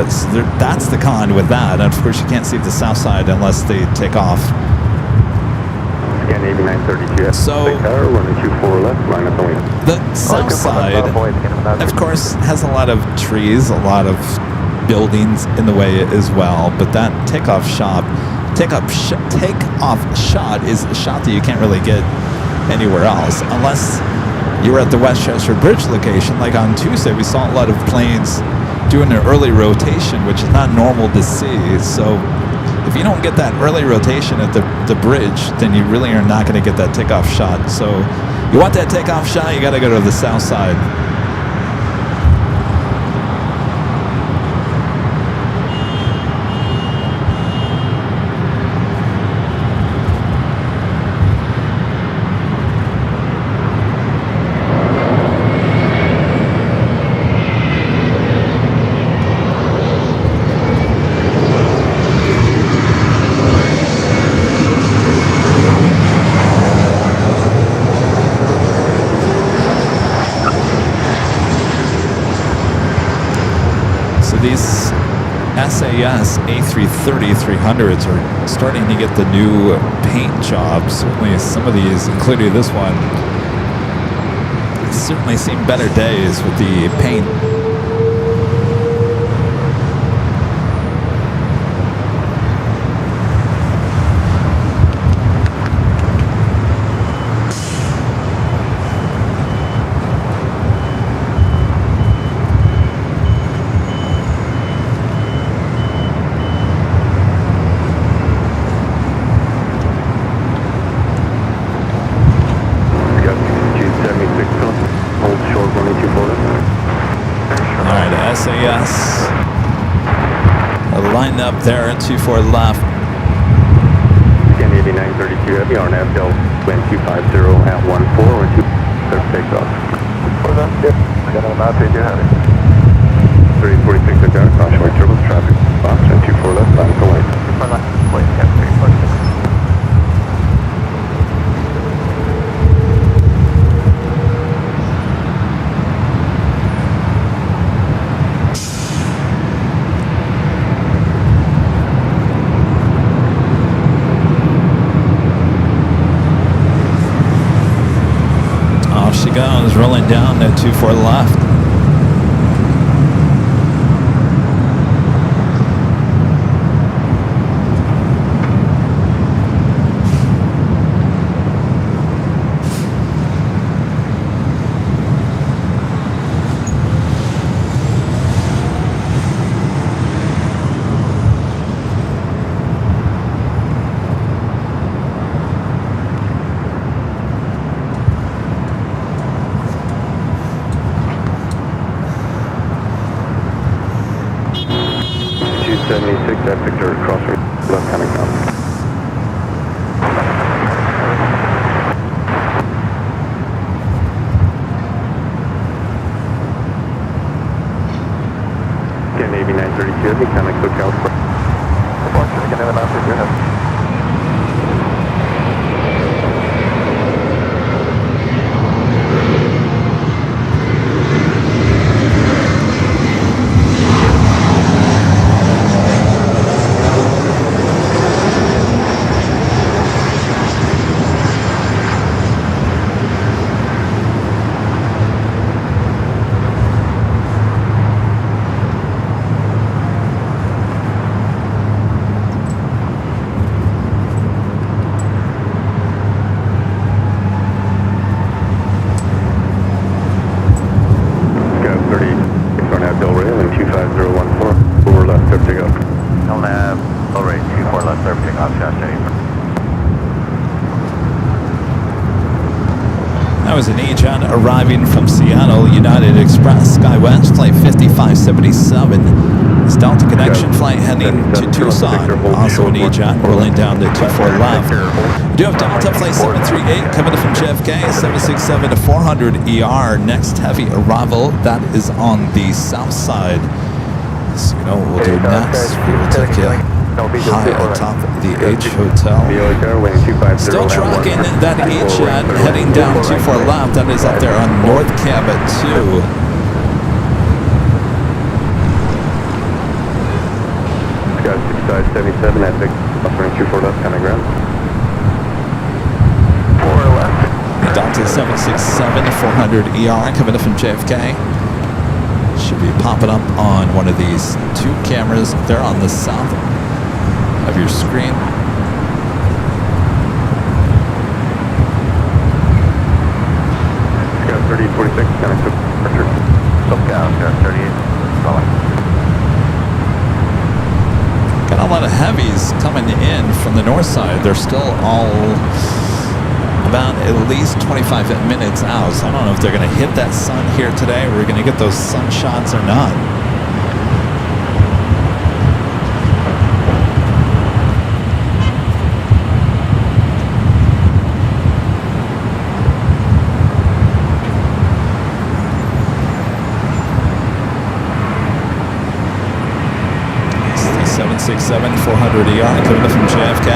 So that's the con with that. And of course, you can't see the south side unless they take off. Again, 8932. So the south side, of course, has a lot of trees, a lot of buildings in the way as well. But that takeoff shot is a shot that you can't really get anywhere else unless you were at the Westchester Bridge location. Like on Tuesday, we saw a lot of planes doing an early rotation, which is not normal to see. So if you don't get that early rotation at the bridge, then you really are not going to get that takeoff shot. So you want that takeoff shot, you got to go to the south side. These SAS A330-300s are starting to get the new paint jobs. Certainly some of these, including this one, certainly seen better days with the paint. SAS lined up there at 24 left. Again, 8932 heavy on FL, wind 250 at 14, when 2 takeoff. For that, yep. I got on that page, you have it. 346 down, caution with turbulence, traffic, box, and 24 left, line to light. For that, wait, yeah, 346. Goes rolling down at 24 left. That was an agent arriving from Seattle, United Express, SkyWest, flight 5577. It's Delta Connection flight heading to Tucson, also an agent, rolling down to 24 left. We do have Delta flight 738 coming in from JFK, 767 to 400 ER. Next heavy arrival, that is on the south side. So you know what we'll do next? We will take you high atop the H Hotel. Still tracking that H heading down 24 left. That is up there on North Cab at 2. Got 6577 at Vic, offering 24 left, kind of ground. 4 left. Delta 767 400 ER coming in from JFK. Should be popping up on one of these two cameras up there on the south of your screen. Got 3046, kind of departure. SoCal, got 38. Calling. Got a lot of heavies coming in from the north side. They're still all about at least 25 minutes out. So I don't know if they're going to hit that sun here today, or we're going to get those sun shots or not. It's the 767 400 ER coming in from JFK.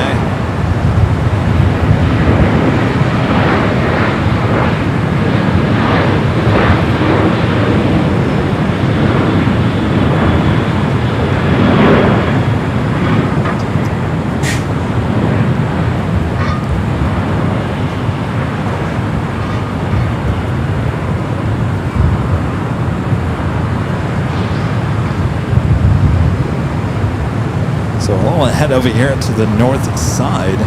So we'll head over here to the north side.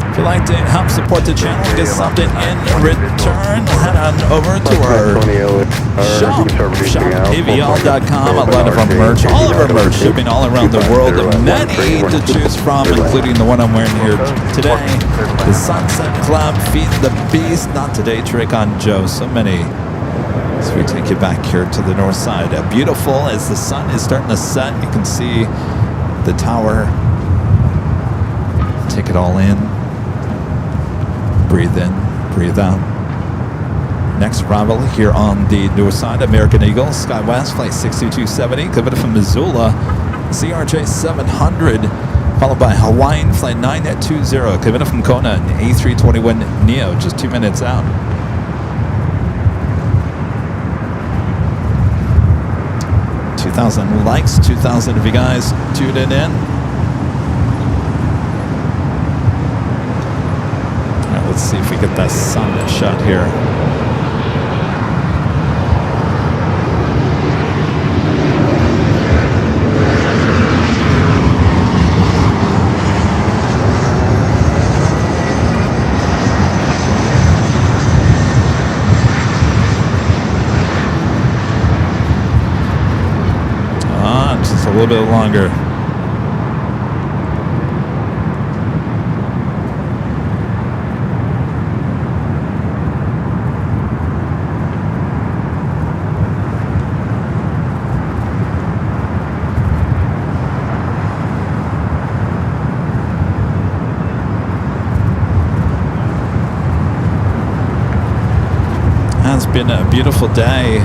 If you'd like to help support the channel, get something in return, head on over to our shop, shopavl.com. A lot of our merch, all of our merch, shipping all around the world. Many to choose from, including the one I'm wearing here today. The Sunset Club, Feed the Beast, Not Today, Trick on Joe. So many. So we take you back here to the north side. Beautiful as the sun is starting to set. You can see the tower. Take it all in. Breathe in, breathe out. Next arrival here on the north side, American Eagle, SkyWest, flight 62270, coming from Missoula, CRJ 700, followed by Hawaiian, flight 920, coming from Kona, an A321 Neo, just 2 minutes out. 2,000 likes, 2,000 of you guys tuning in. All right, let's see if we get that sun shot here. Just a little bit longer. It's been a beautiful day.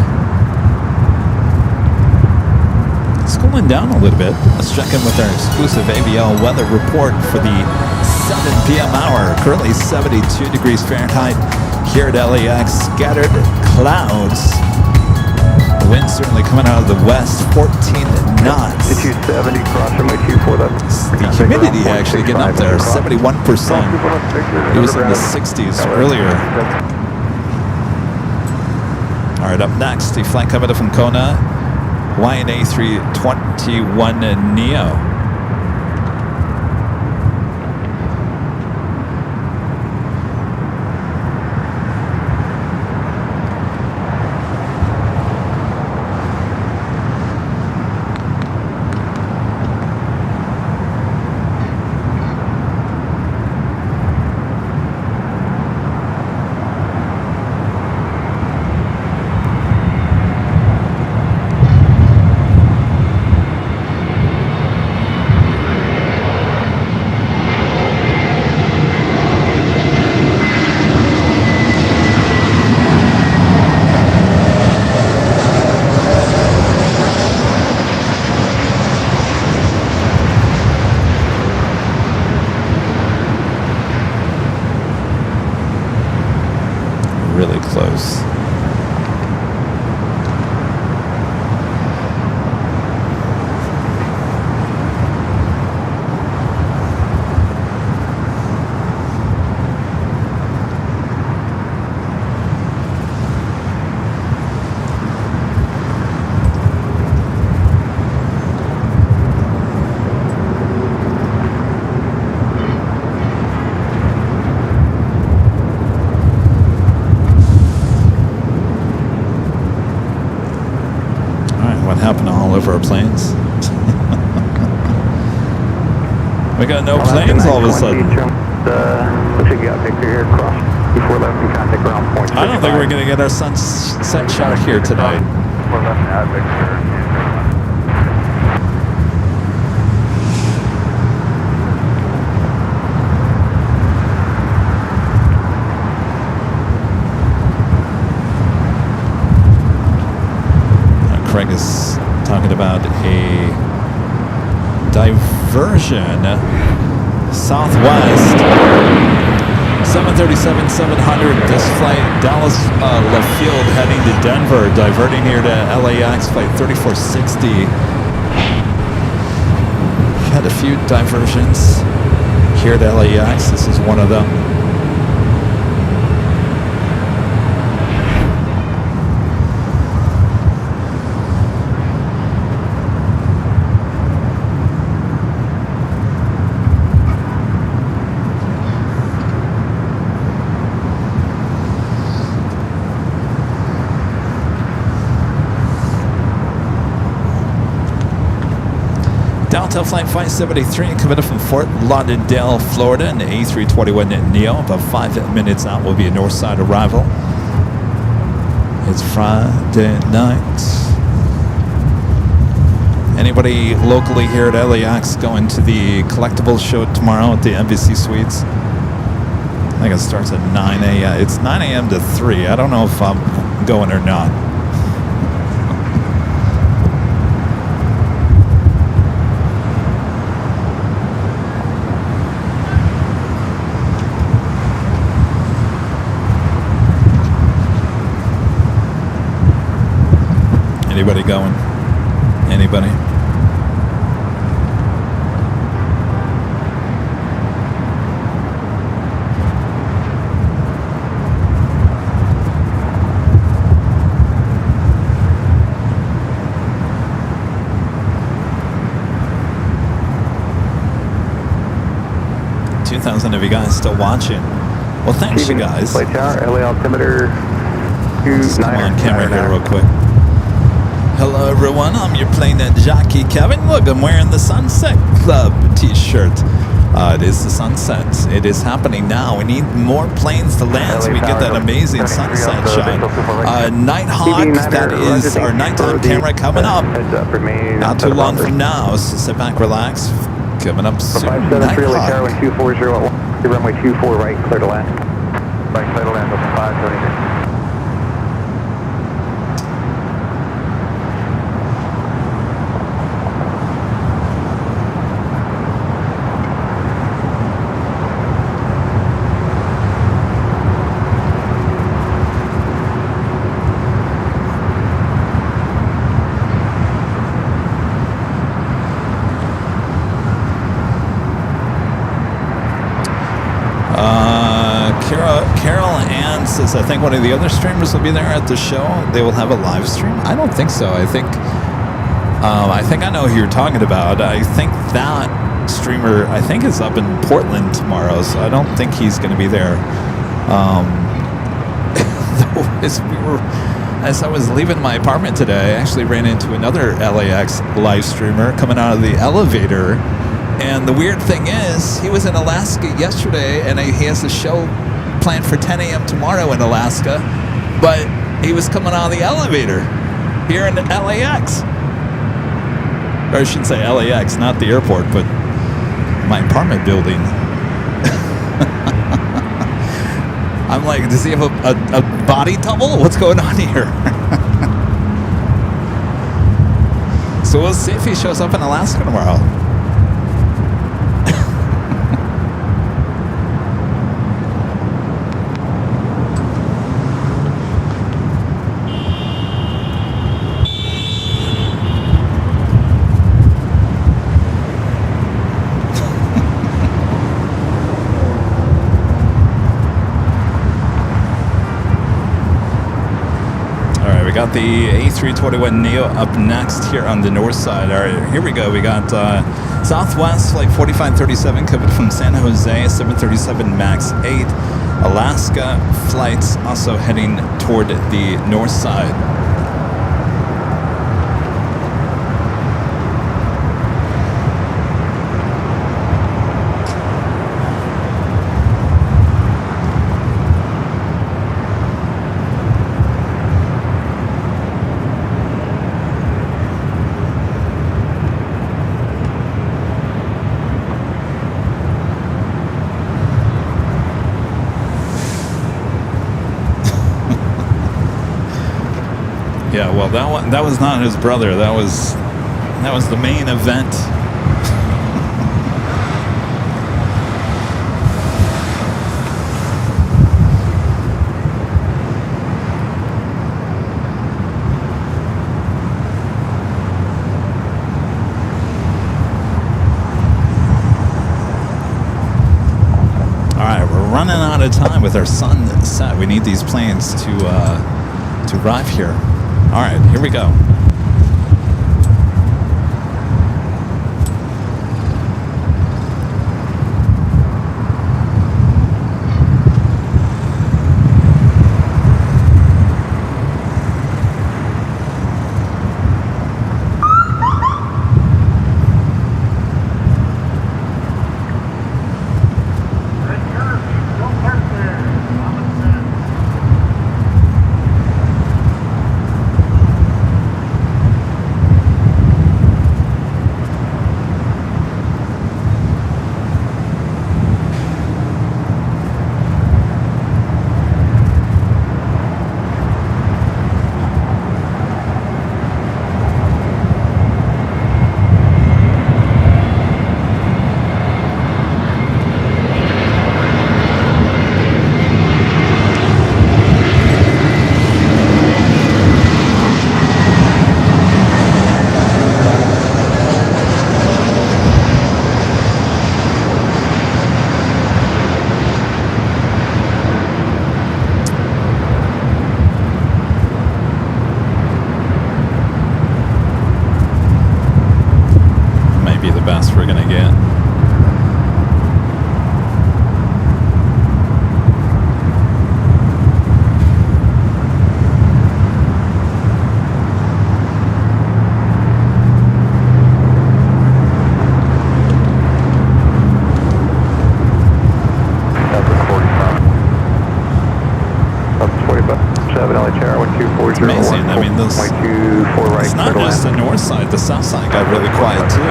It's cooling down a little bit. Let's check in with our exclusive AVL weather report for the 7 p.m. hour. Currently 72 degrees Fahrenheit here at LAX. Scattered clouds. The wind certainly coming out of the west, 14 knots. 270, cross runway 24 left. The humidity actually getting up there, 71%. It was in the 60s earlier. All right, up next, the flight coming in from Kona, Hawaiian A321 Neo. our planes. We got no planes all of a sudden. Looks like you got a picture here across before left and contact ground point. I don't think we're going to get our sunset shot here tonight. Before left and out picture. Craig is talking about a diversion southwest 737-700. This flight Dallas left field heading to Denver, diverting here to LAX flight 3460. Had a few diversions here at LAX. This is one of them. Delta Flight 573 coming up from Fort Lauderdale, Florida, in the A321neo. About 5 minutes out will be a north side arrival. It's Friday night. Anybody locally here at LAX going to the collectibles show tomorrow at the Embassy Suites? I think it starts at 9 a.m. It's 9 a.m. to 3. I don't know if I'm going or not. Anybody going? Anybody? Of you guys still watching. Well, thanks, you guys. Flight tower, LA altimeter. Let's come on camera here real quick. Hello, everyone. I'm your Plane Jockey Kevin. Look, I'm wearing the Sunset Club t-shirt. It is the sunset. It is happening now. We need more planes to land so we get that amazing sunset shot. Nighthawk, that is our nighttime camera coming up. Not too long from now, so sit back, relax. Coming up soon. 573 LA Tower 2401. Runway 24 right, clear to land. Right, clear to land, open 573. Carol Ann says, I think one of the other streamers will be there at the show. They will have a live stream. I don't think so. I think I know who you're talking about. I think that streamer, I think, is up in Portland tomorrow, so I don't think he's going to be there. As I was leaving my apartment today, I actually ran into another LAX live streamer coming out of the elevator. And the weird thing is, he was in Alaska yesterday, and he has a show planned for 10 a.m. tomorrow in Alaska, but he was coming out of the elevator here in LAX. Or I shouldn't say LAX, not the airport, but my apartment building. I'm like, does he have a body double? What's going on here? So we'll see if he shows up in Alaska tomorrow. Got the A321neo up next here on the north side. All right, here we go. We got Southwest Flight 4537 coming from San Jose, 737 MAX 8. Alaska flights also heading toward the north side. Yeah, well, that was not his brother. That was the main event. Running out of time with our sun set. We need these planes to arrive here. All right, here we go. It's amazing. I mean, it's not just the north side. The south side got really quiet too.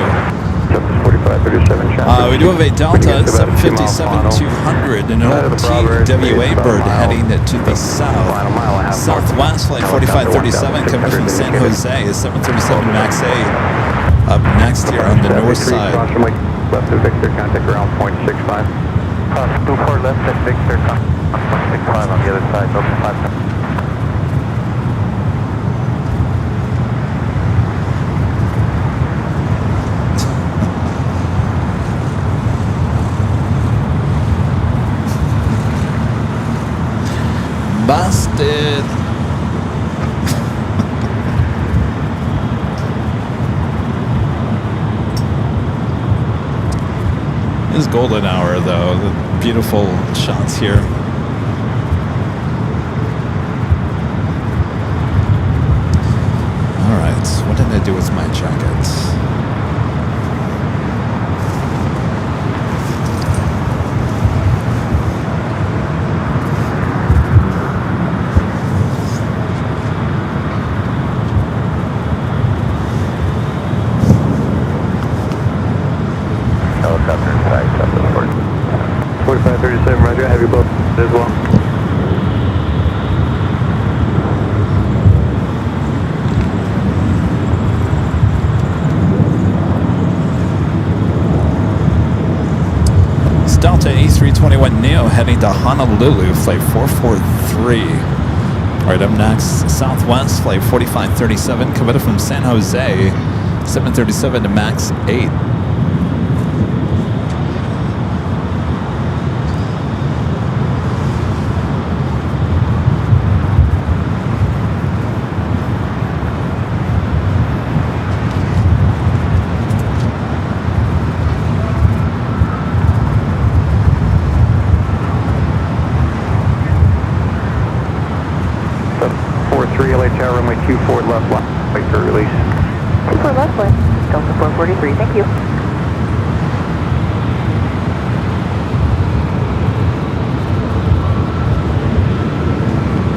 We do have a Delta 757-200 and an old TWA bird heading to the south. Southwest flight 4537 coming from San Jose is 737 MAX 8 up next here on the north side. Left of Victor, contact ground 0.65. 24 left at Victor, 1.65 on the other side, open 5. Busted. It's golden hour though, the beautiful shots here. All right, what did I do with my jacket? Helicopter inside, up the 4537, roger, I have you both as well. It's Delta A321neo heading to Honolulu, flight 443. All right, up next, Southwest flight 4537 coming from San Jose, 737 to MAX 8. Runway 24 left line, wait for release. 24 left line, Delta 443, thank you.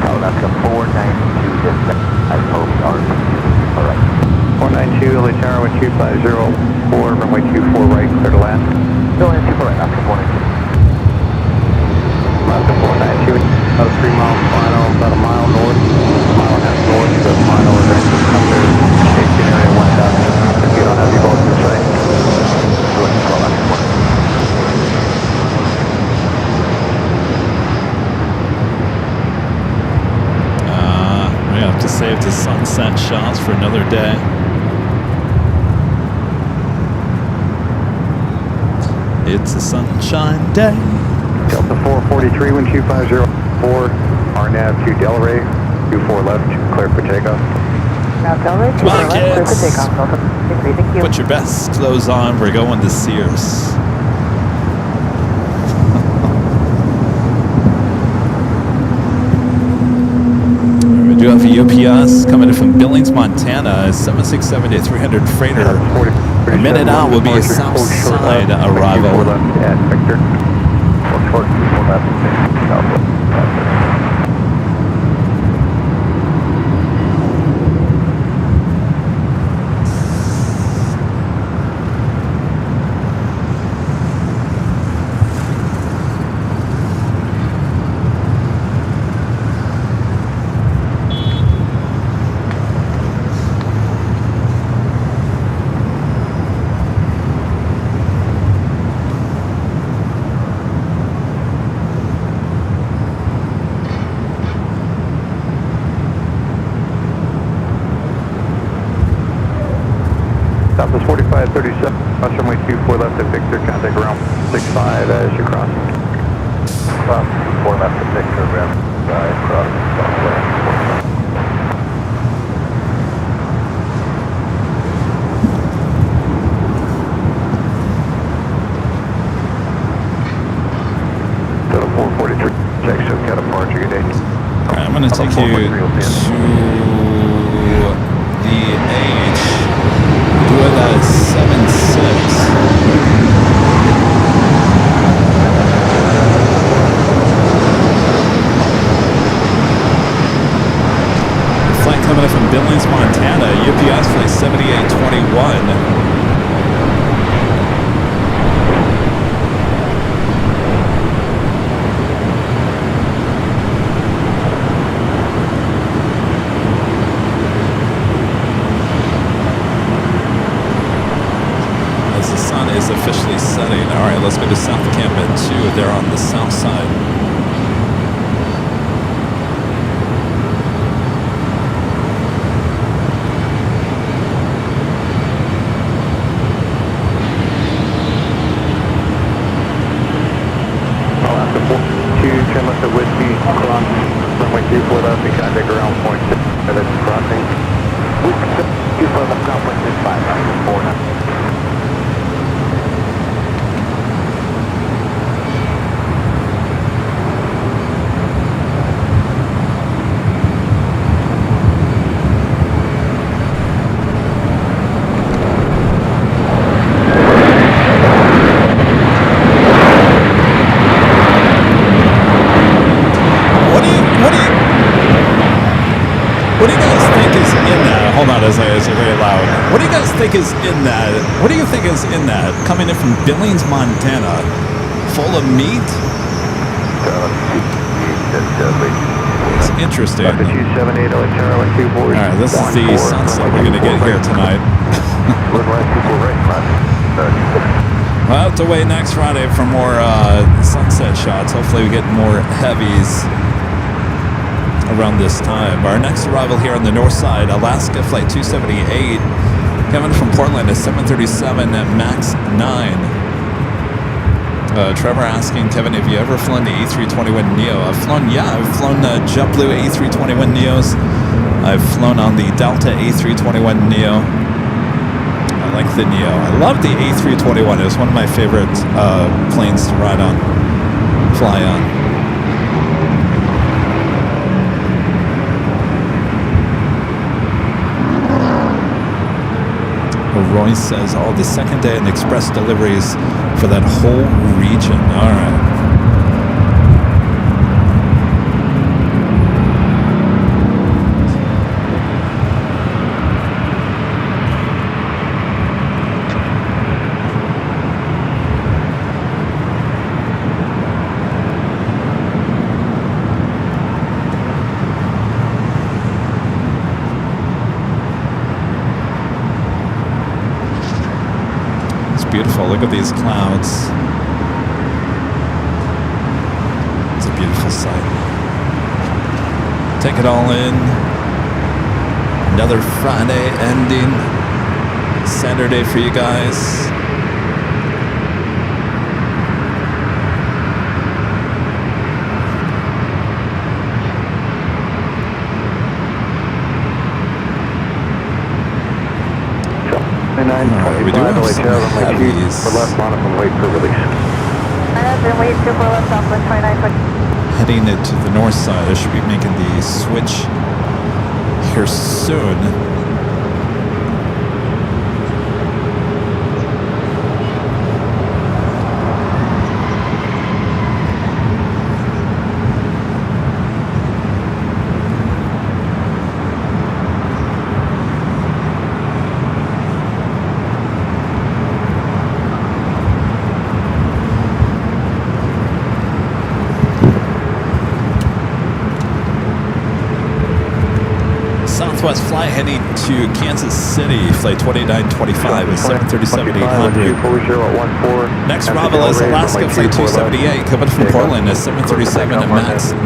Alaska 492, dispatch, I hope alright. 492, LA Tower, runway 2504, runway 24 right, clear to land. Go ahead, 24 right, Alaska 492. Alaska 492, about a 3 mile final, about a mile north, a mile and a half north, so a mile saved the sunset shots for another day. It's a sunshine day. Delta 443, wind 2504, RNAV to Delray, 24 left, clear for takeoff. Now Delray, Come on, clear for kids. takeoff. Delta 53, thank you. Put your best clothes on. We're going to Sears. We do have a UPS coming in from Billings, Montana. 767-300 freighter. A minute out will be a south side arrival. 24 left at Victor. 24 left, southwest. Southwest 4537, cross runway 24 left at Victor, contact ground 65 as you cross. 4 left at Victor, ground 5, cross southwest. Total 443, check, so got a departure, good day. All right, I'm going to take you to the H. With a 7-6. Flight coming in from Billings, Montana. UPS flight 7821. Is officially setting. All right, let's go to South Camden 2. They're on the south side. Alaska 42, trim left at Whiskey, cross runway 24 left, and contact ground point 6, that's crossing. Whiskey 24 left, ground point 65, 49. What do you guys think is in that? Hold on, as I very loud. What do you guys think is in that? What do you think is in that? Coming in from Billings, Montana, full of meat? It's interesting. All right, this is the sunset we're going to get here tonight. We'll have to wait next Friday for more sunset shots. Hopefully we get more heavies around this time. Our next arrival here on the north side, Alaska flight 278, coming from Portland at 737 at MAX 9. Trevor asking, Kevin, have you ever flown the A321neo? I've flown JetBlue A321neos. I've flown on the Delta A321neo. I like the Neo. I love the A321. It was one of my favorite planes to ride on, fly on. Roy says all the second day and express deliveries for that whole region. All right. Beautiful. Look at these clouds. It's a beautiful sight. Take it all in. Another Friday ending. Saturday for you guys. We do have some heavies. For left, line up and wait for release. Wait 24 left, Southwest 29. Heading it to the north side. I should be making the switch here soon. Southwest flight heading to Kansas City, flight 2925 with 737-800. Next arrival is Alaska, flight 278, coming from Portland at 737 and MAX 9.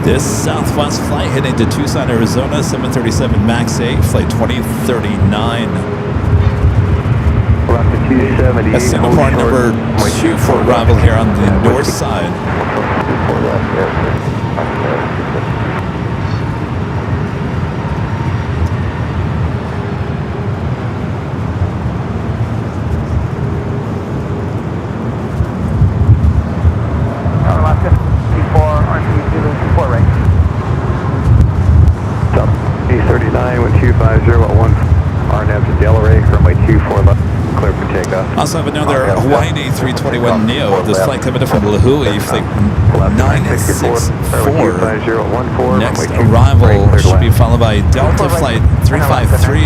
This Southwest flight heading to Tucson, Arizona, 737 MAX 8, flight 2039. That's Singapore number 2 for arrival here on the north side. Also have another Hawaiian A321neo. This flight coming in from Lahui, flight 964. Next arrival should be followed by Delta flight 353,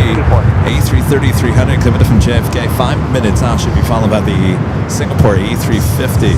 A330-300 coming in from JFK. 5 minutes out should be followed by the Singapore A350.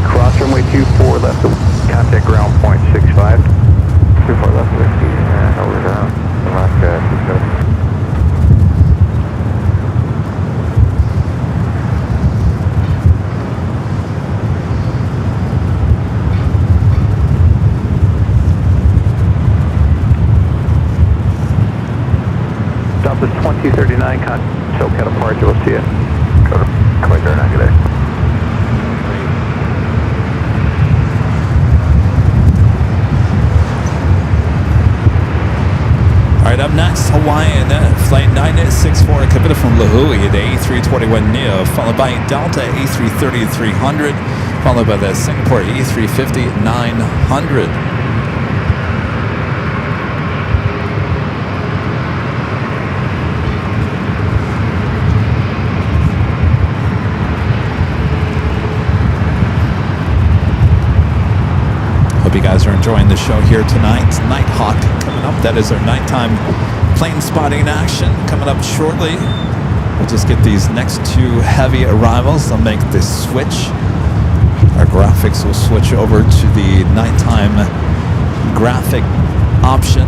Cross runway 24 left, contact ground point 65. 24 left, over down. Alaska, stop this 2039, SoCal departure, we'll see you. Go to Quaker, not good. up next, Hawaiian flight 964 coming from Lahui, the A321neo, followed by Delta A330-300, followed by the Singapore A350-900. Hope you guys are enjoying the show here tonight. Nighthawk coming up. That is our nighttime plane spotting action coming up shortly. We'll just get these next two heavy arrivals. They'll make the switch. Our graphics will switch over to the nighttime graphic option.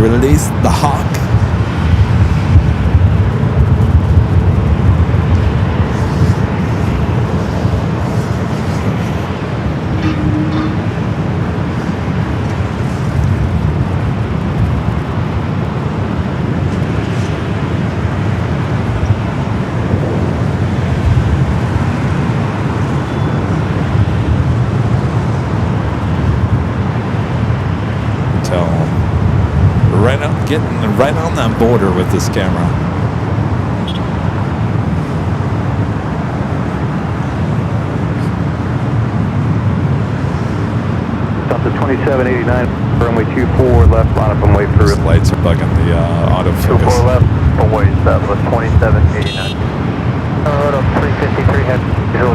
Release the Hawk. Getting right on that border with this camera. Stop to 2789, runway 24 left, line up and wait for... These lights are bugging the autofocus. 24 left, runway stop with 2789. Road up 353, head 024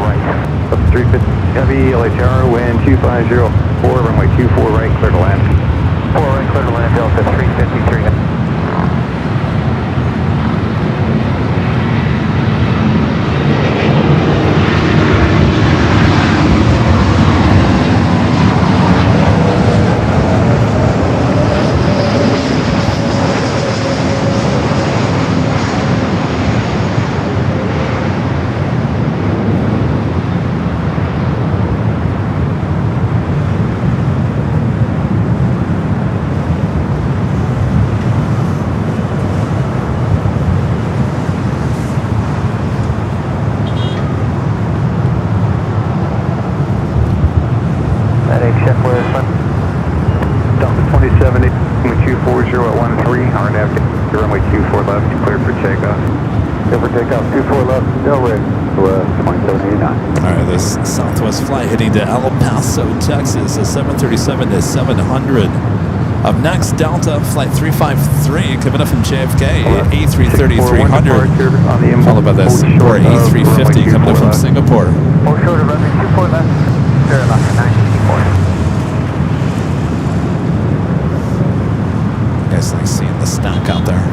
right. Up 350, heavy, LHR, wind 2504, runway 24 right, clear to land. 4 right, clear to land, Delta 353. Heading to El Paso, Texas, a 737 to 700. Up next, Delta Flight 353 coming up from JFK, A330-300, followed by the Singapore A350 coming up from Singapore. Hold short of runway 24 left, clear about 964. You guys like seeing the stack out there?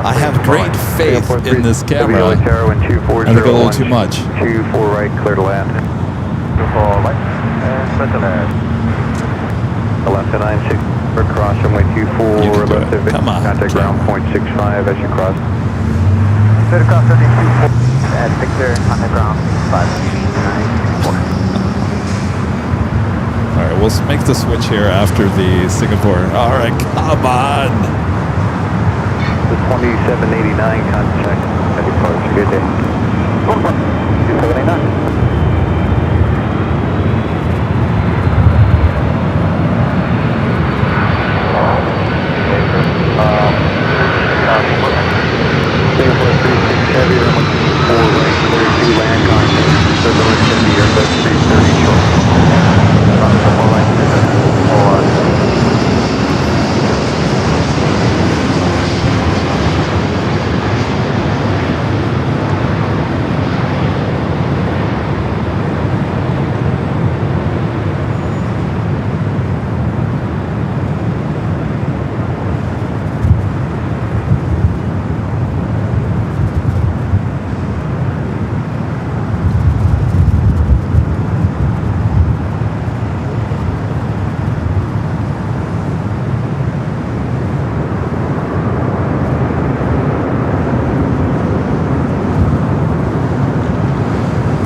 I have great faith in this camera. I think a little too much. 24 right, clear to land. 24 right, and clear to land. Left to 96, cross runway 24, left to contact ground point 65 as you cross. Clear to cross runway 24, at Victor, contact ground 594. Alright, we'll make the switch here after the Singapore. Alright, come on! The 2789 contact at departure. Good day. 2789. Singapore 36 heavy, runway 4 right, clear to land contact. Circular 70, Airbus 330 short. Runway 4 right, clear to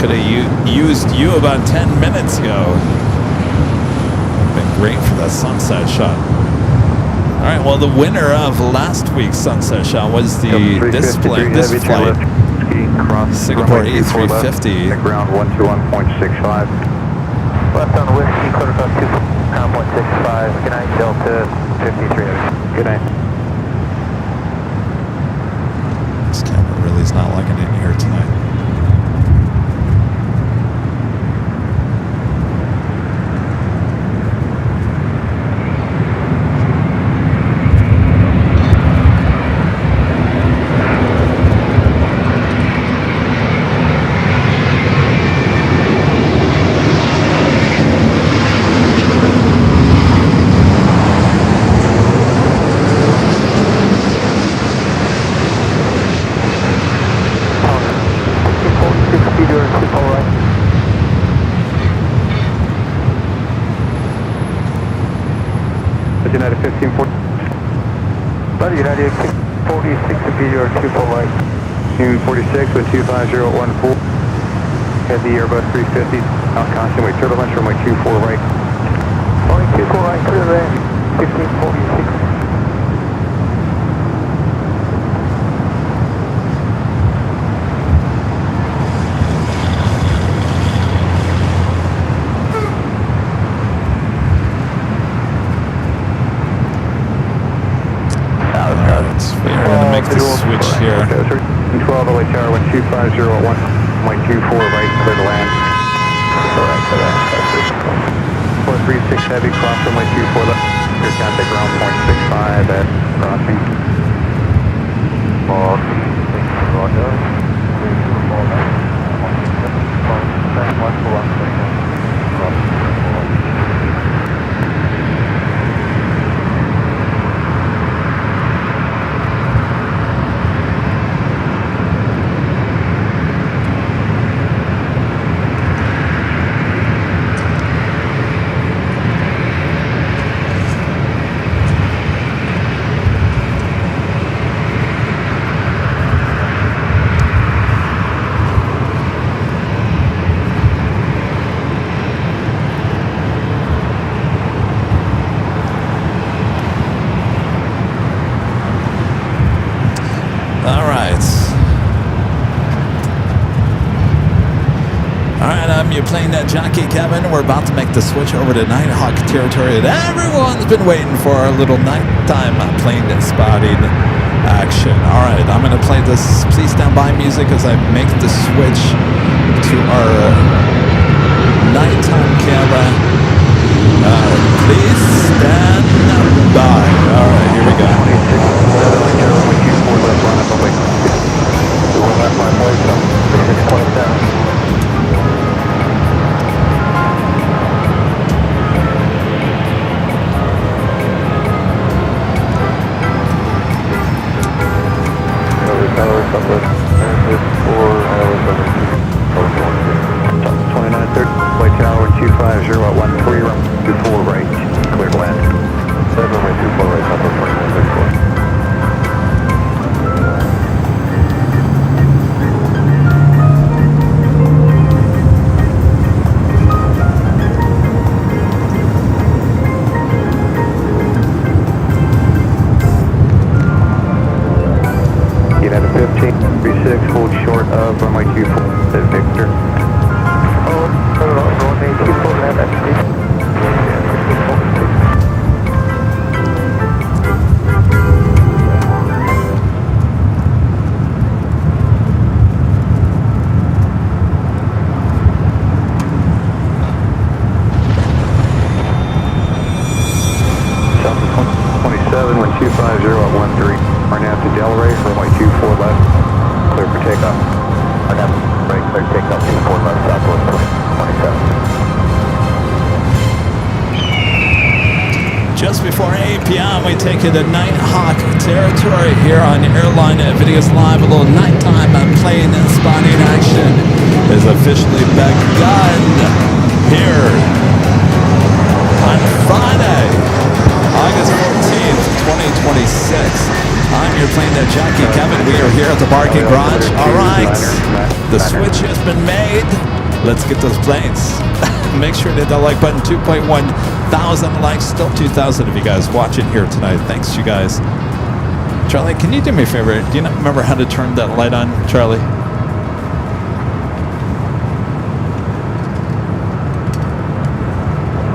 Could have used you about 10 minutes ago. great for that sunset shot. All right, well, the winner of last week's sunset shot was the this flight, Singapore A350. Ground 121.65. Left on whiskey, clear about 2.65. Good night, Delta 53. Good night. This camera really is not liking it here tonight. United 1540. Buddy, United 46 Superior 24 right. Union 46 with 25014. Heavy Airbus 350. Out constant weight turbulence runway 24 right. Only 24 right, clear range. 1546. Switch here. 12 LA Tower 12501. 24 right, clear to land. Correct. 436 heavy, cross runway 24 left. Your contact ground 0.65 at crossing. You're playing that Jockey Kevin. We're about to make the switch over to Nighthawk territory that everyone's been waiting for, a little nighttime plane spotting action. All right, I'm going to play this Please Stand By music as I make the switch to our nighttime camera. Please stand by. All right, here we go. Just before 8 p.m., we take you to Nighthawk territory here on Airline Videos Live. A little nighttime plane spotting action is officially begun here on Friday, August 14th, 2026. I'm your plane Jockey Kevin. We are here at the parking garage. All right, the switch has been made. Let's get those planes. Make sure to hit that like button. 2.1 thousand likes. Still 2,000 of you guys watching here tonight. Thanks, you guys. Charlie, can you do me a favor? Do you not remember how to turn that light on, Charlie?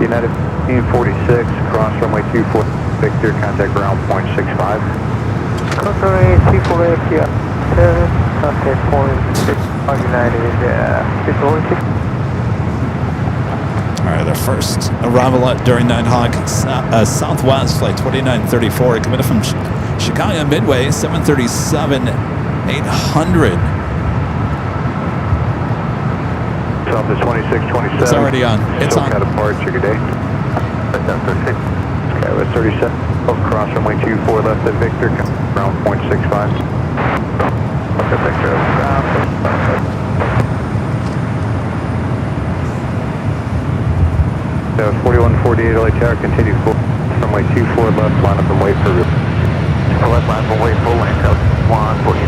United 1846, cross runway 24, Victor, contact ground point 65. Runway 248, yeah. 7, contact point 65, United, 246. All right, our first arrival during Nighthawk, Southwest flight 2934, coming in from Chicago Midway, 737 800. Southwest 2627. It's already on. It's on. Got a departure, good day. Okay, with 37, cross runway 24 left at Victor, ground point 65. Okay, Victor, ground. 4148 LA Tower, continue full runway 24 left, line up and wait for left line and wait full lane, 140.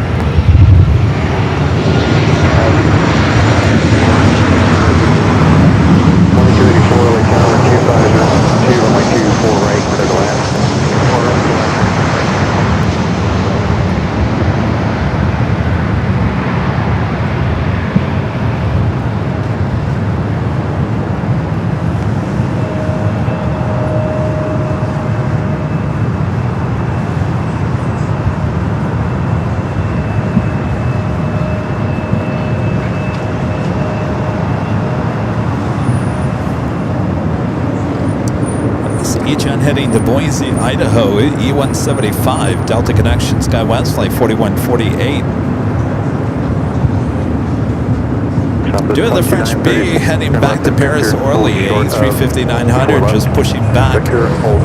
Heading to Boise, Idaho, E175, Delta Connection, SkyWest, flight 4148. Doing the French B, heading back to Paris, Orly, A350-900, just pushing back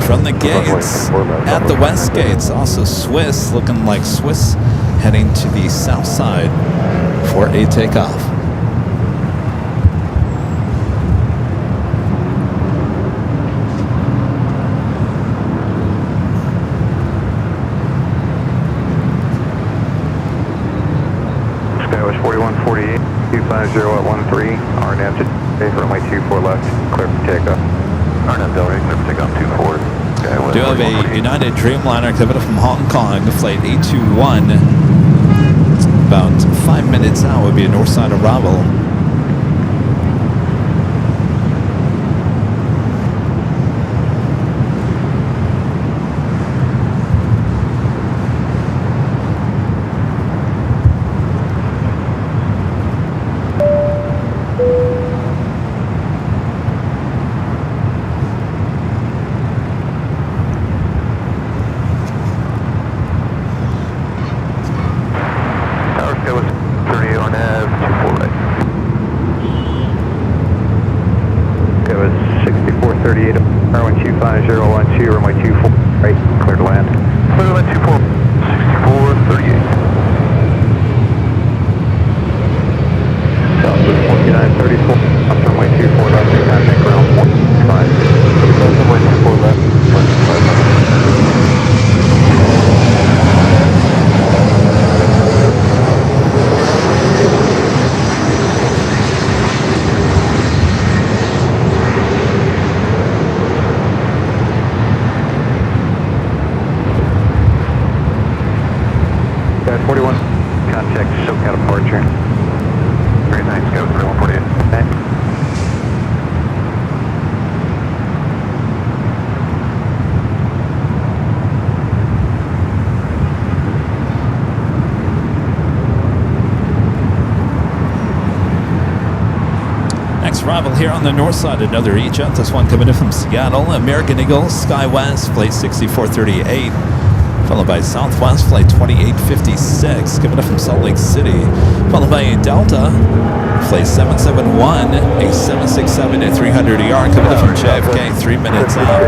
from the gates at the west gates. Also Swiss, looking like Swiss, heading to the south side for a takeoff. SkyWest 4148, 250 at 13, RNAV to runway 24 left, clear for takeoff. RNAV Delray, clear for takeoff 24. Do have a United Dreamliner coming from Hong Kong, flight 821. About 5 minutes out would be a north side arrival. Arrival here on the north side, another E-Jet, this one coming in from Seattle, American Eagle, SkyWest, flight 6438, followed by Southwest, flight 2856, coming in from Salt Lake City, followed by a Delta, flight 771, a 767 at 300ER, coming in from JFK, 3 minutes out.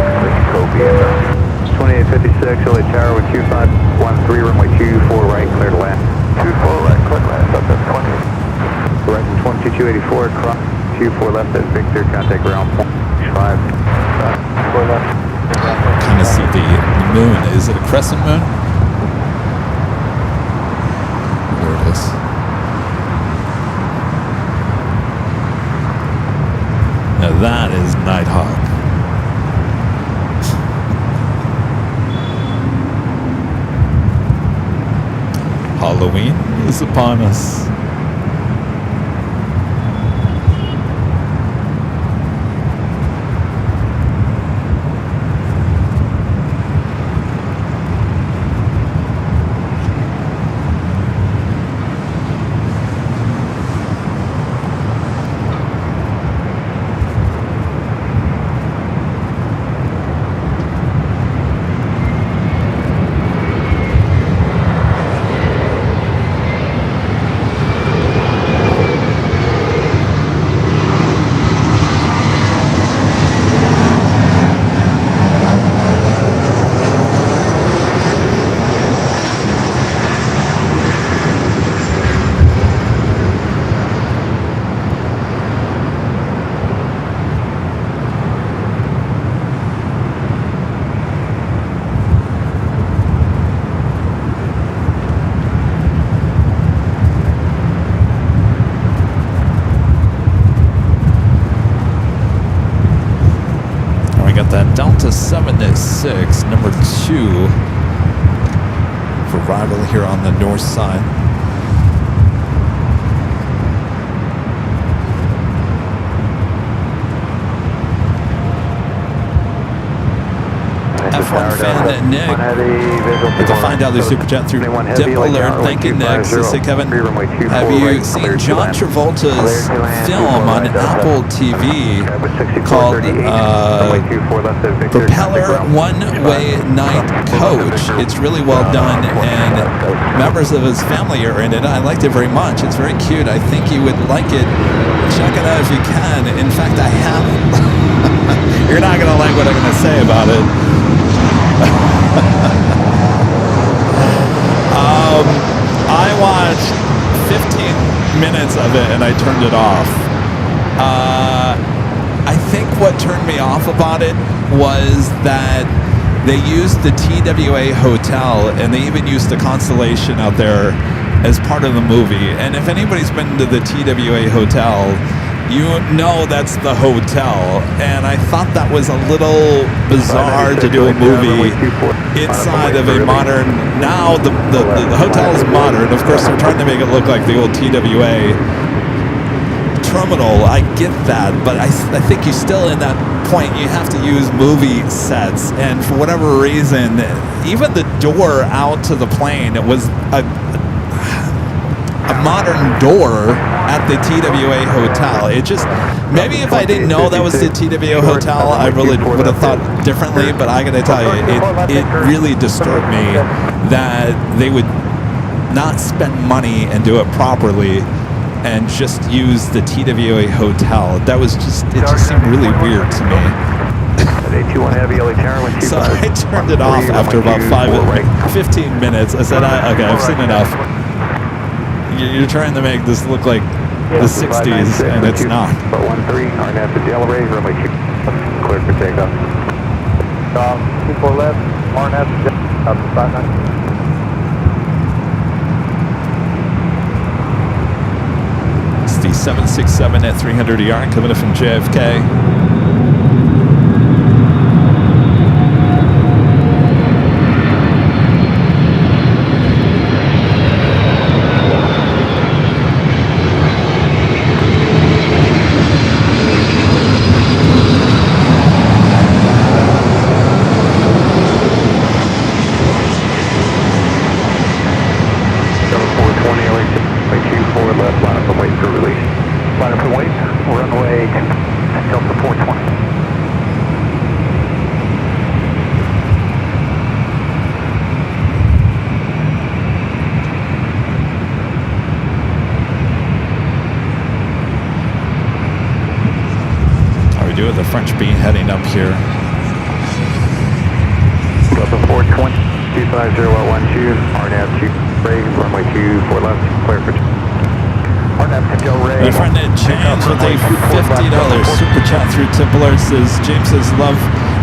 2856, LA Tower with 2513, runway 24 right, clear to land. 24 right, clear to land, up at 20. Horizon 2284, cross. 24 left at Victor, contact ground point 5. 4 left. Kind of see the moon. Is it a crescent moon? There it is. Now Nighthawk. Halloween is upon us. That Delta 76, number 2, for arrival here on the north side. F1 fan Nick, to find out their super chat through Dip Alert. Thank you, Nick. So say, Kevin, have you seen John Travolta's film on Apple TV called Propeller One-Way Night Coach? It's really well done, and members of his family are in it. I liked it very much. It's very cute. I think you would like it. Check it out if you can. In fact, I have. You're not going to like what I'm going to say about it. I watched 15 minutes of it and I turned it off. I think what turned me off about it was that they used the TWA hotel, and they even used the Constellation out there as part of the movie. And if anybody's been to the TWA hotel, you know that's the hotel. And I thought that was a little bizarre to do a movie inside of a modern. Now the hotel is modern. Of course, they're trying to make it look like the old TWA terminal. I get that, but I think you still, in that point, you have to use movie sets. And for whatever reason, even the door out to the plane, it was a modern door at the TWA hotel. It just, maybe if I didn't know that was the TWA hotel, I really would have thought differently. But I gotta tell you, it really disturbed me that they would not spend money and do it properly and just use the TWA hotel. That was just, it just seemed really weird to me. So I turned it off after about 15 minutes. I said, okay, I've seen enough. You're trying to make this look like the 60s, and it's not. 13, RNAV to Delray, runway 2, clear for takeoff. 24 left, RNAV to Delray, 59. It's the 767 at 300 ER coming in from JFK. With the French bean heading up here. Delta 420, 25012, RNAV 2, brake, runway 24 left, clear for RNAV to Delray. My friend Ed Change with a $50 super chat through Tip Alert says, James says, love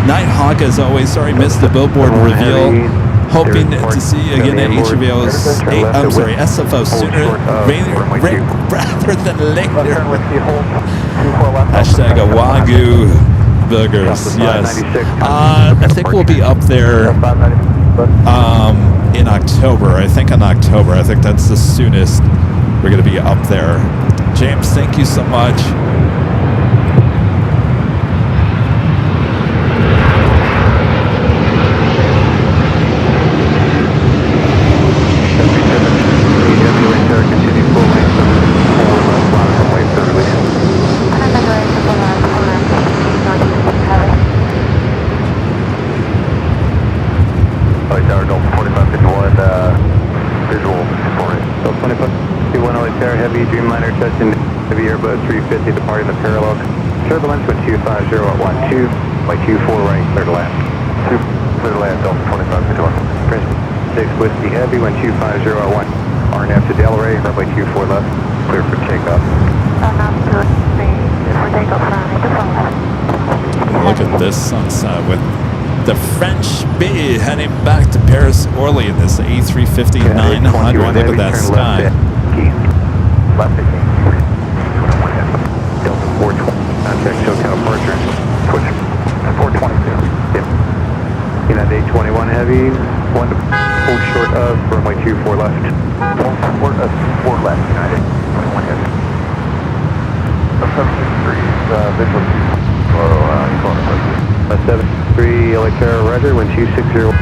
Nighthawk as always. Sorry, missed the billboard reveal. Hoping to see you again at HVO's, SFO sooner rather than later. Hashtag a Wagyu boogers, yes. I think we'll be up there in October. I think in October. I think that's the soonest we're going to be up there. James, thank you so much. Dreamliner touching heavy Airbus 350 departing the parallel. Turbulence with 250 at 12 by 24 right, clear to land. Clear to land, Delta 25 to 1. Prince 6 Whiskey Heavy, wind 250 at 1. RNF to Delray, runway 24 left, clear for takeoff. Look at this sunset with the French B heading back to Paris Orly in this A350 900. Look at that sky. Left 18, Delta 420, contact SoCal departure, switch 422. United 821 heavy, 1 to hold short of, runway 24 left. 4 left, United 821 heavy. 763, visual 73 LA Terra, roger, wind 2603,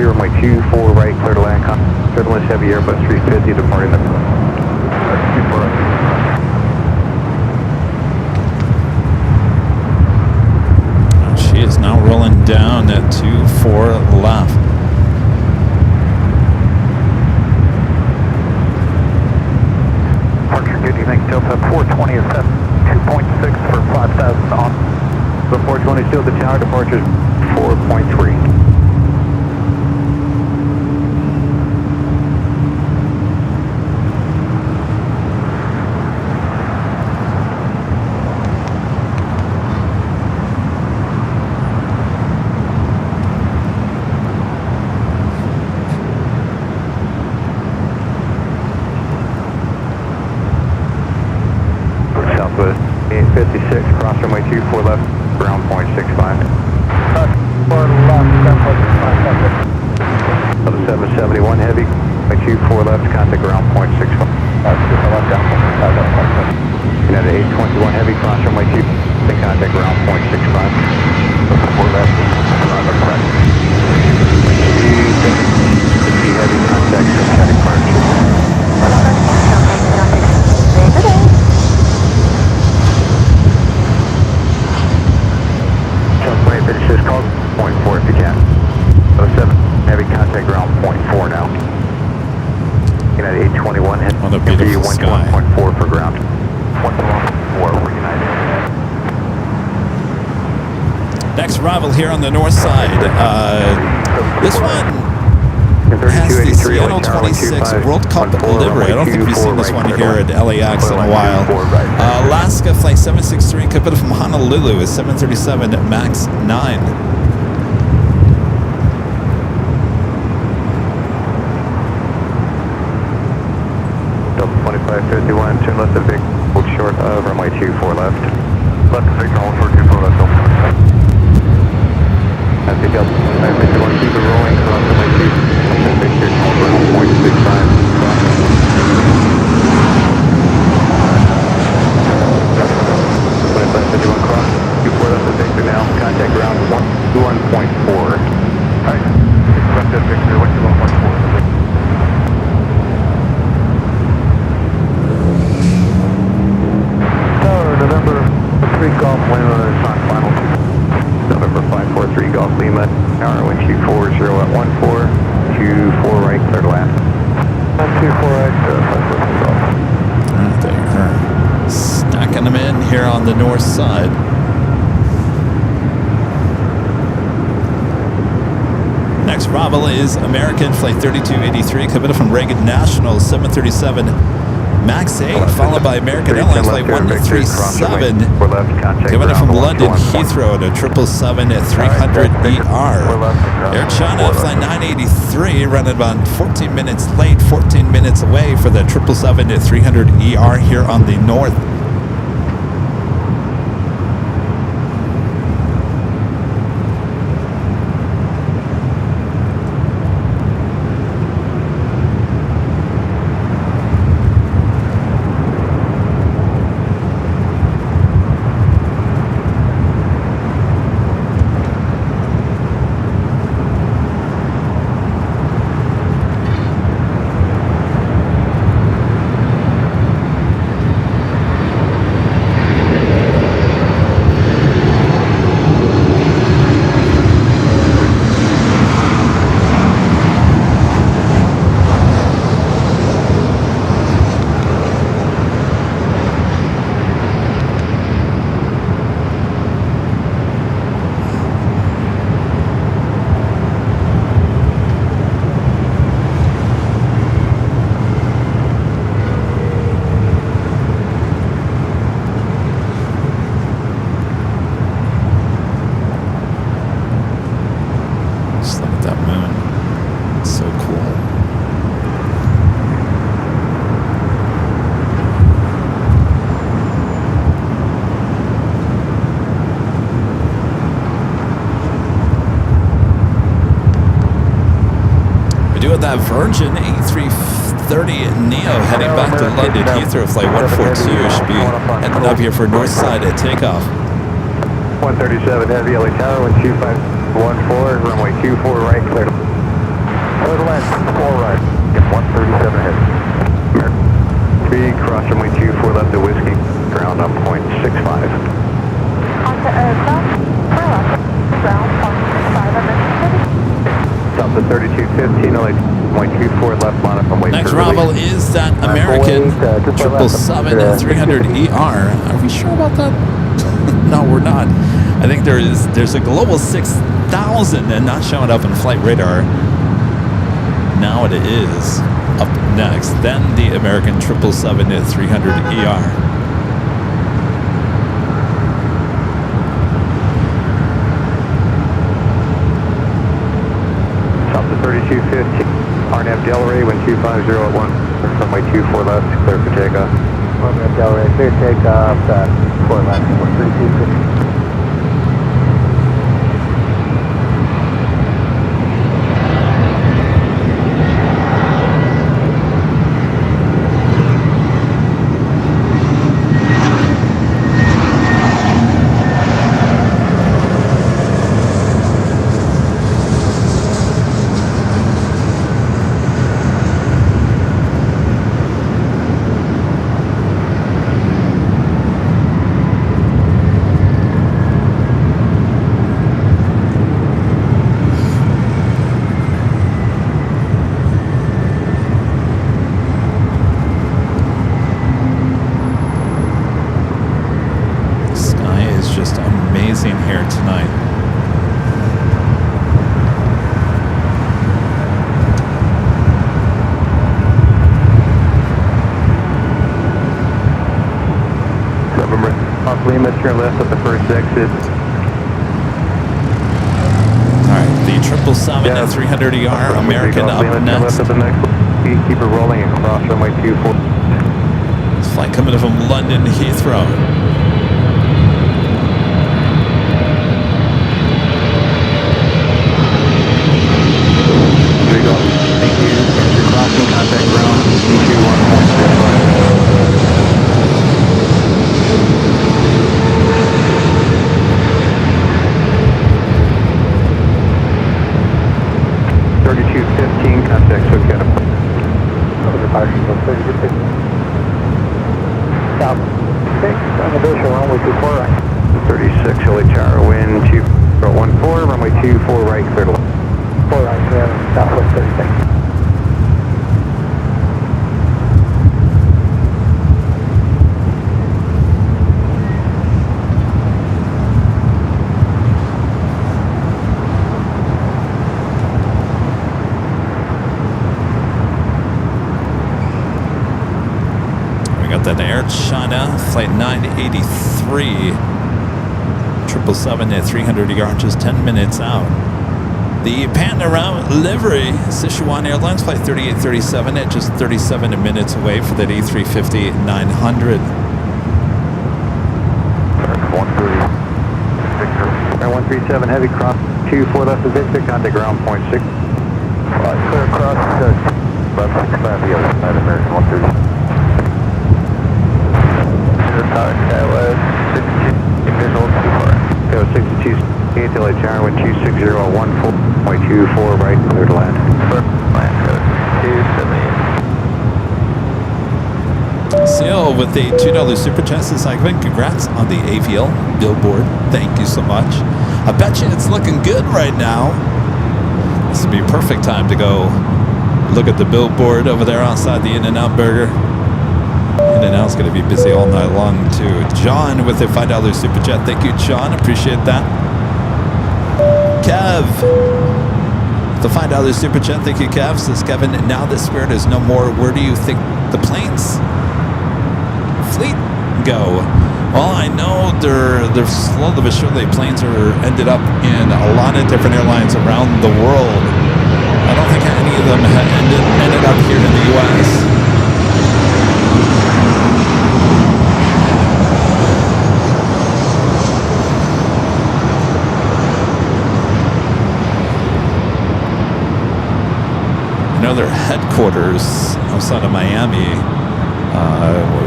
runway 24 right, clear to land, turbulence heavy Airbus 350 departing the She is now rolling down at 24 left. Archer, good evening. Delta 420 is set 2.6 for 5,000 on. The 420 still the tower, departure is 4.3. Southwest 856, cross runway 24 left, ground point 65. 4 left, ground point 65. 771 heavy, 24 left, contact ground point 65. United 821 heavy, cross runway 2, contact ground point 65. 4 left, correct. Heavy contact, static departure. Finishes call point 4 if you can. 07 heavy contact ground point 4 now. United 821 head. On the beautiful sky. 121.4 for ground. 121.4 for United. Next arrival here on the north side. This one has the Seattle 26 World Cup livery. I don't think we've seen this one here at LAX in a while. Alaska Flight 763 coming from Honolulu is 737 MAX 9. Delta 2551, turn left of Vic, hold short of runway 24 left. Left of Vic, hold short 24 left, Delta 25. I think Delta 2551, keep it rolling, cross runway 2. Victor, hold ground point 65. 2551 cross, 24 left of Victor now, contact ground 121.4. Alright, left of Victor, 121.4. November 3 Golf Lima is on final. November 543 Golf Lima, tower wind 240 at 14, 24 right, clear to land. 24 right, 543 Golf. They are stacking them in here on the north side. Next arrival is American Flight 3283 coming from Reagan National 737 MAX 8, followed by American Airlines Flight 137 coming in from London Heathrow to 777 at 300ER. Air China Flight 983 running about 14 minutes late, 14 minutes away for the 777 at 300ER here on the north. view of that Virgin A330 Neo heading back to London Heathrow. Flight 142 should be heading up here for north side at takeoff. 137 Heavy, LA Tower, 12514, runway 24 right, clear to left, 4 right, 137 Heavy. 3, cross runway 24 left to Whiskey, ground on point 65. Onto south, ground point 65, South to 3215, LA point 24 left, line up runway. Next arrival is that American 777-300ER. Are we sure about that? No, we're not. I think there's a Global 6000 and not showing up in flight radar. Now it is up next. Then the American 777-300ER. South to 3215, RNAV Delray, 12501, runway 24 left, clear for takeoff. RNAV Delray, clear takeoff, 4 left, 13215. Here tonight. November, off Lima, turn left at the first exit. Alright, the 777-300ER American up next. Left at the next. Keep it rolling and cross runway 24. This flight coming from London Heathrow. Thank you. Crossing contact ground, EQ 1.05. 3215, contact SoCal. Departure from 3215. South 6, elevation runway 24 right. 36, LA Tower, wind 2014, runway 24 right, clear to left. 4 right, clear, southwest 36. That Air China Flight 983 777-300ER just 10 minutes out. The Panorama livery Sichuan Airlines Flight 3837 at just 37 minutes away for that A350-900. 137 heavy cross 24 left of Victor, contact ground point 6. Clear across left 65 the other side, American 130. Skywest 62 visual 24. 62 LA Tower, wind 26014.24 right, clear to land. Land code 278. Seal with the $2 super chat says, Kevin, congrats on the AVL billboard. Thank you so much. I bet you it's looking good right now. This would be a perfect time to go look at the billboard over there outside the In-N-Out Burger. In-N-Out's going to be busy all night long too. John with a $5 super chat. Thank you, John. Appreciate that. Kev, the $5 super chat. Thank you, Kev. Says, Kevin, now that Spirit is no more, where do you think the planes fleet go? Well, I know they're slowly but surely planes are ended up in a lot of different airlines around the world. I don't think any of them have ended up here in the U.S. their headquarters outside of Miami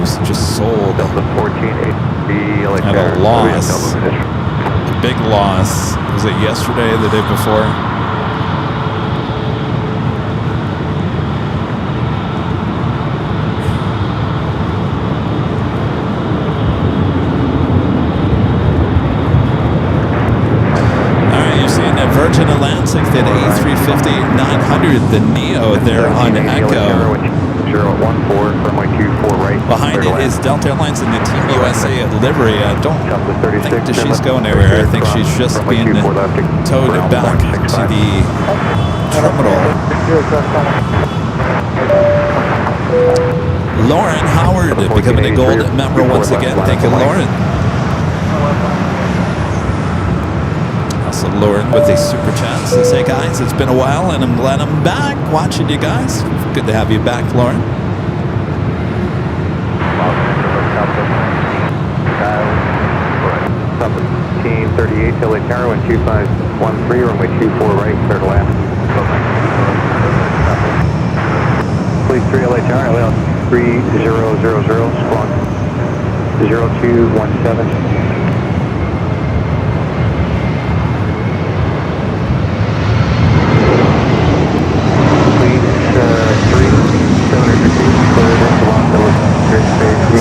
was just sold Delta 1480 LA at a loss. A big loss. Was it yesterday or the day before? Virgin Atlantic, that A350-900, the Neo there on Echo. 014, runway 24 right. Behind it is Delta Airlines in the Team USA livery. I don't think that she's going anywhere. I think she's just being towed back to the terminal. Lauren Howard becoming a gold member once again. Thank you, Lauren. Also, Lauren with a super chat says, "Hey guys, it's been a while and I'm glad I'm back watching you guys. Good to have you back, Lauren." 38 LA Tower, 2513, runway 24 right, clear to land. Please 3 LA Tower, LA 3000, squawk 0217.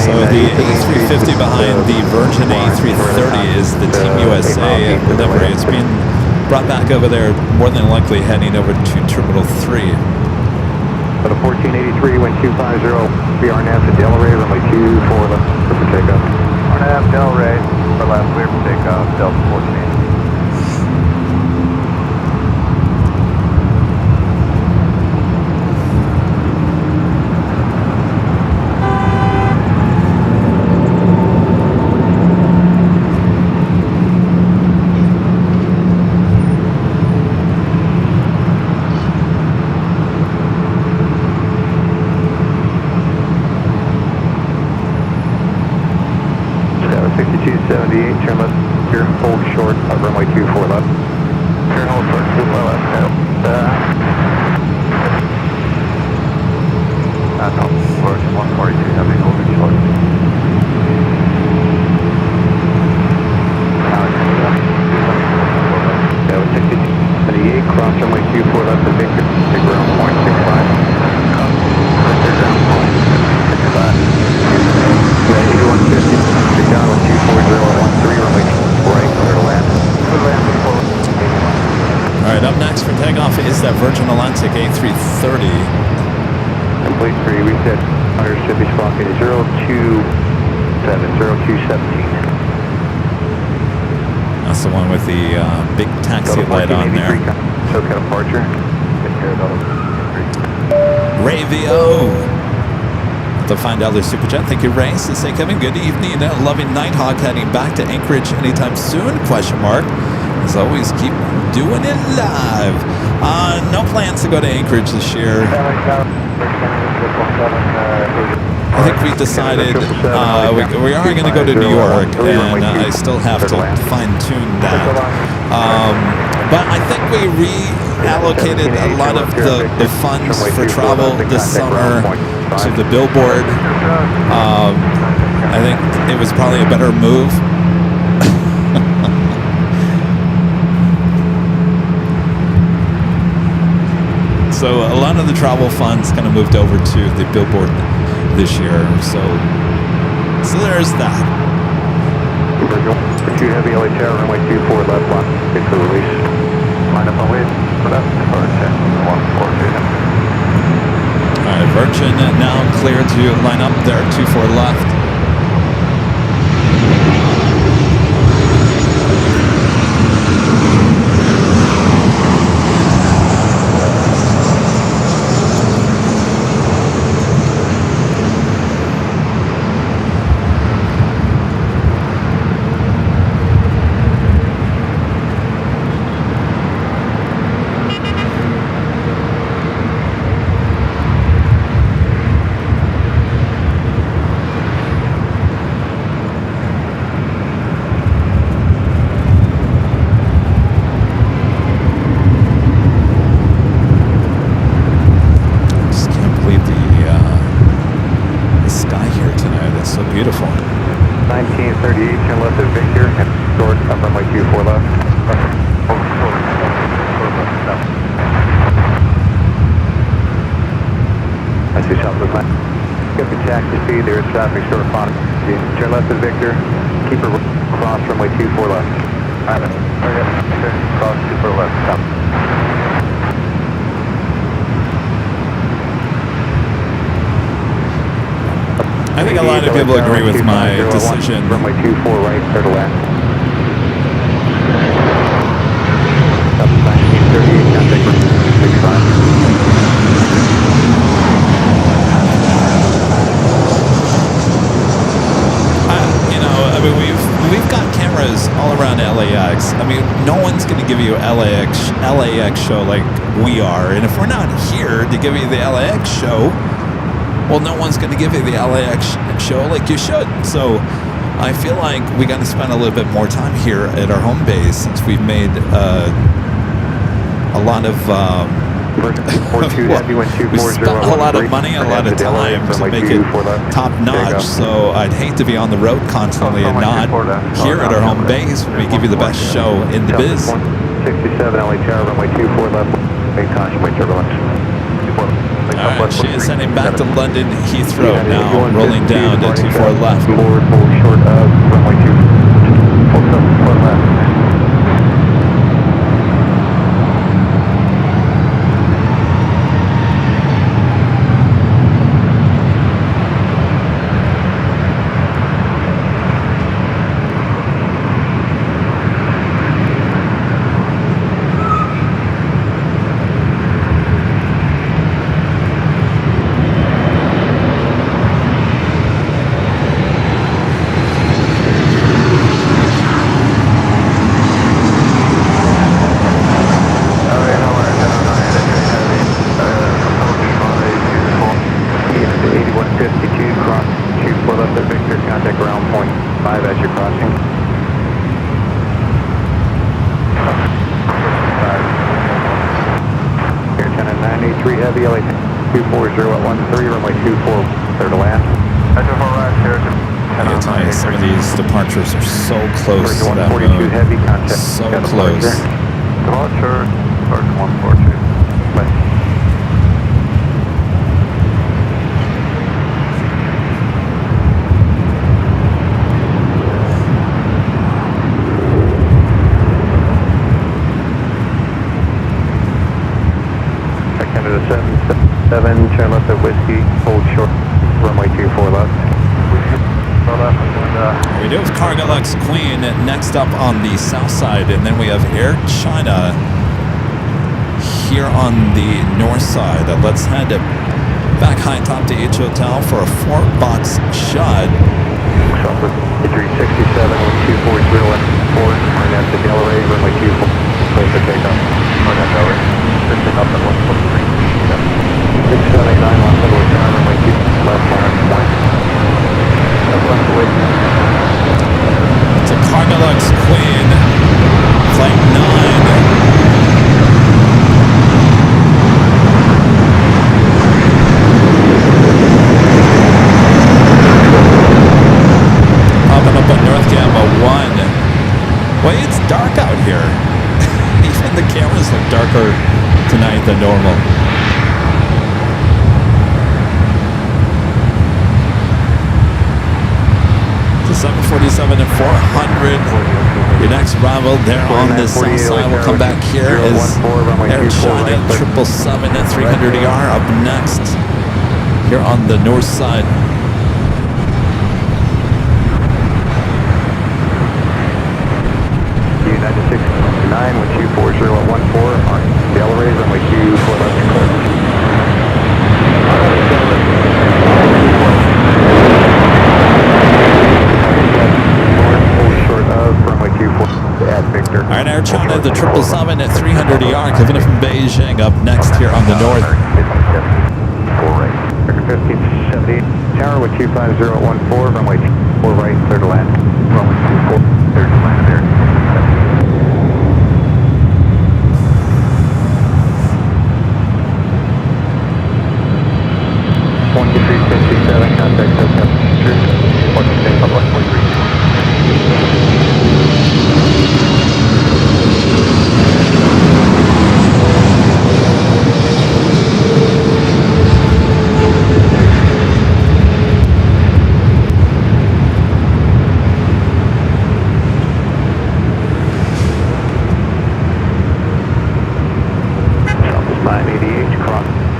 So the A350 behind the Virgin A330 is the Team USA livery. It's being brought back over there, more than likely heading over to Terminal 3. At a 1483, wind 250, BRNAV to Delray, runway 24 left, clear for takeoff. RNAV Delray, for left, clear for takeoff, Delta 1480. Turn left, here, hold short, runway 24 left. Turn hold short, 2 left, no, Virgin 142, heavy, holding short. That was 6078, cross runway 24 left, to Victor, take ground 0.65. Clear ground 0.65. 8150, take down with 24013, runway right, clear to land. Alright, up next for takeoff is that Virgin Atlantic A330. Complete 3, reset, fire should be squawking 0217. That's the one with the big taxi light on there. SoCal departure. Take care of Ray VO. To find out their super chat. Thank you, Ray. Says, "Hey Kevin, good evening. Loving Nighthawk, heading back to Anchorage anytime soon? Question mark. As always, keep doing it live." No plans to go to Anchorage this year. I think we decided we are going to go to New York, and I still have to fine-tune that. But I think we reallocated a lot of the funds for travel this summer to the billboard. I think it was probably a better move. So a lot of the travel funds kind of moved over to the billboard this year. So there's that. Pursuit heavy LA Tower, runway 24 left, block, good for release. Line up on way, left, departure, 142. Alright, Virgin now clear to line up there, 24 left. beautiful. 1938, turn left at Victor, and short up runway 24 left. I see Southwest 9. Get the taxi speed, there is traffic short upon. Turn left at Victor, keep it cross runway 24 left. Ivan, cross 24 left, stop. I think a lot of people agree with my decision. Runway 24 right, clear to land. 1938, contact 65. You know, I mean, we've got cameras all around LAX. I mean, no one's going to give you LAX show like we are. And if we're not here to give you the LAX show, well, no one's going to give you the LAX show like you should. So I feel like we got to spend a little bit more time here at our home base since we've made a lot of we spent a lot of money, a lot of time to make it top notch. So I'd hate to be on the road constantly and not here at our home base when we give you the best show in the biz. 67 LA Tower, runway 24 left, make caution, wait turbulence. All right, she is heading back to London Heathrow now, rolling down to 24 left. Forward, short of runway 24 left. Heavy, LA 240 at 13, runway 24, clear to land. I can tell you, some of these departures are so close to that moon. Heavy, contact. So close. Departure, start 142. West. Canada 777, turn left at Whiskey, hold short, runway 24 left. We do have Cargo Lux Queen next up on the south side, and then we have Air China here on the north side. Let's head back high top to H Hotel for a 4-box shot. Southwest 367 with 240 left, 4, turn left to Delray, runway 24, close to takeoff. On that tower, lifting up at 143. 679 left middle tower, runway 2 left, 1 left away. It's a Cargo Lux Queen, flight 9. Popping up on North Gamma 1. Well, it's dark out here. Even the cameras look darker tonight than normal. So 747 and 400. Your next arrival there on the south side. We'll come back here is Air China 777 at 300ER up next here on the north side. United 609 with 240 at 14 on Delray, runway 24 left and clear. Short of runway 24 at Victor. All right, Air China, the 777 at 300ER, coming in from Beijing up next here on the north. 1578 tower with 250 at 14, runway 24 right, clear to land. Runway 24, clear to land there. 2367, contact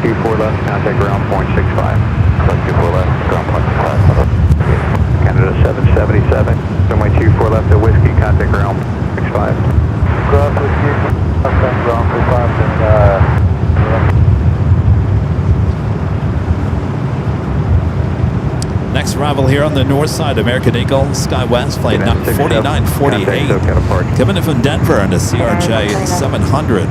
24 left, contact ground point 65. 24 left, ground point 65. Canada 777, runway 24 left at Whiskey, contact ground 65. Cross Whiskey, contact ground 65 and Next arrival here on the north side, American Eagle, SkyWest, flight 4948, coming in from Denver on the CRJ 700.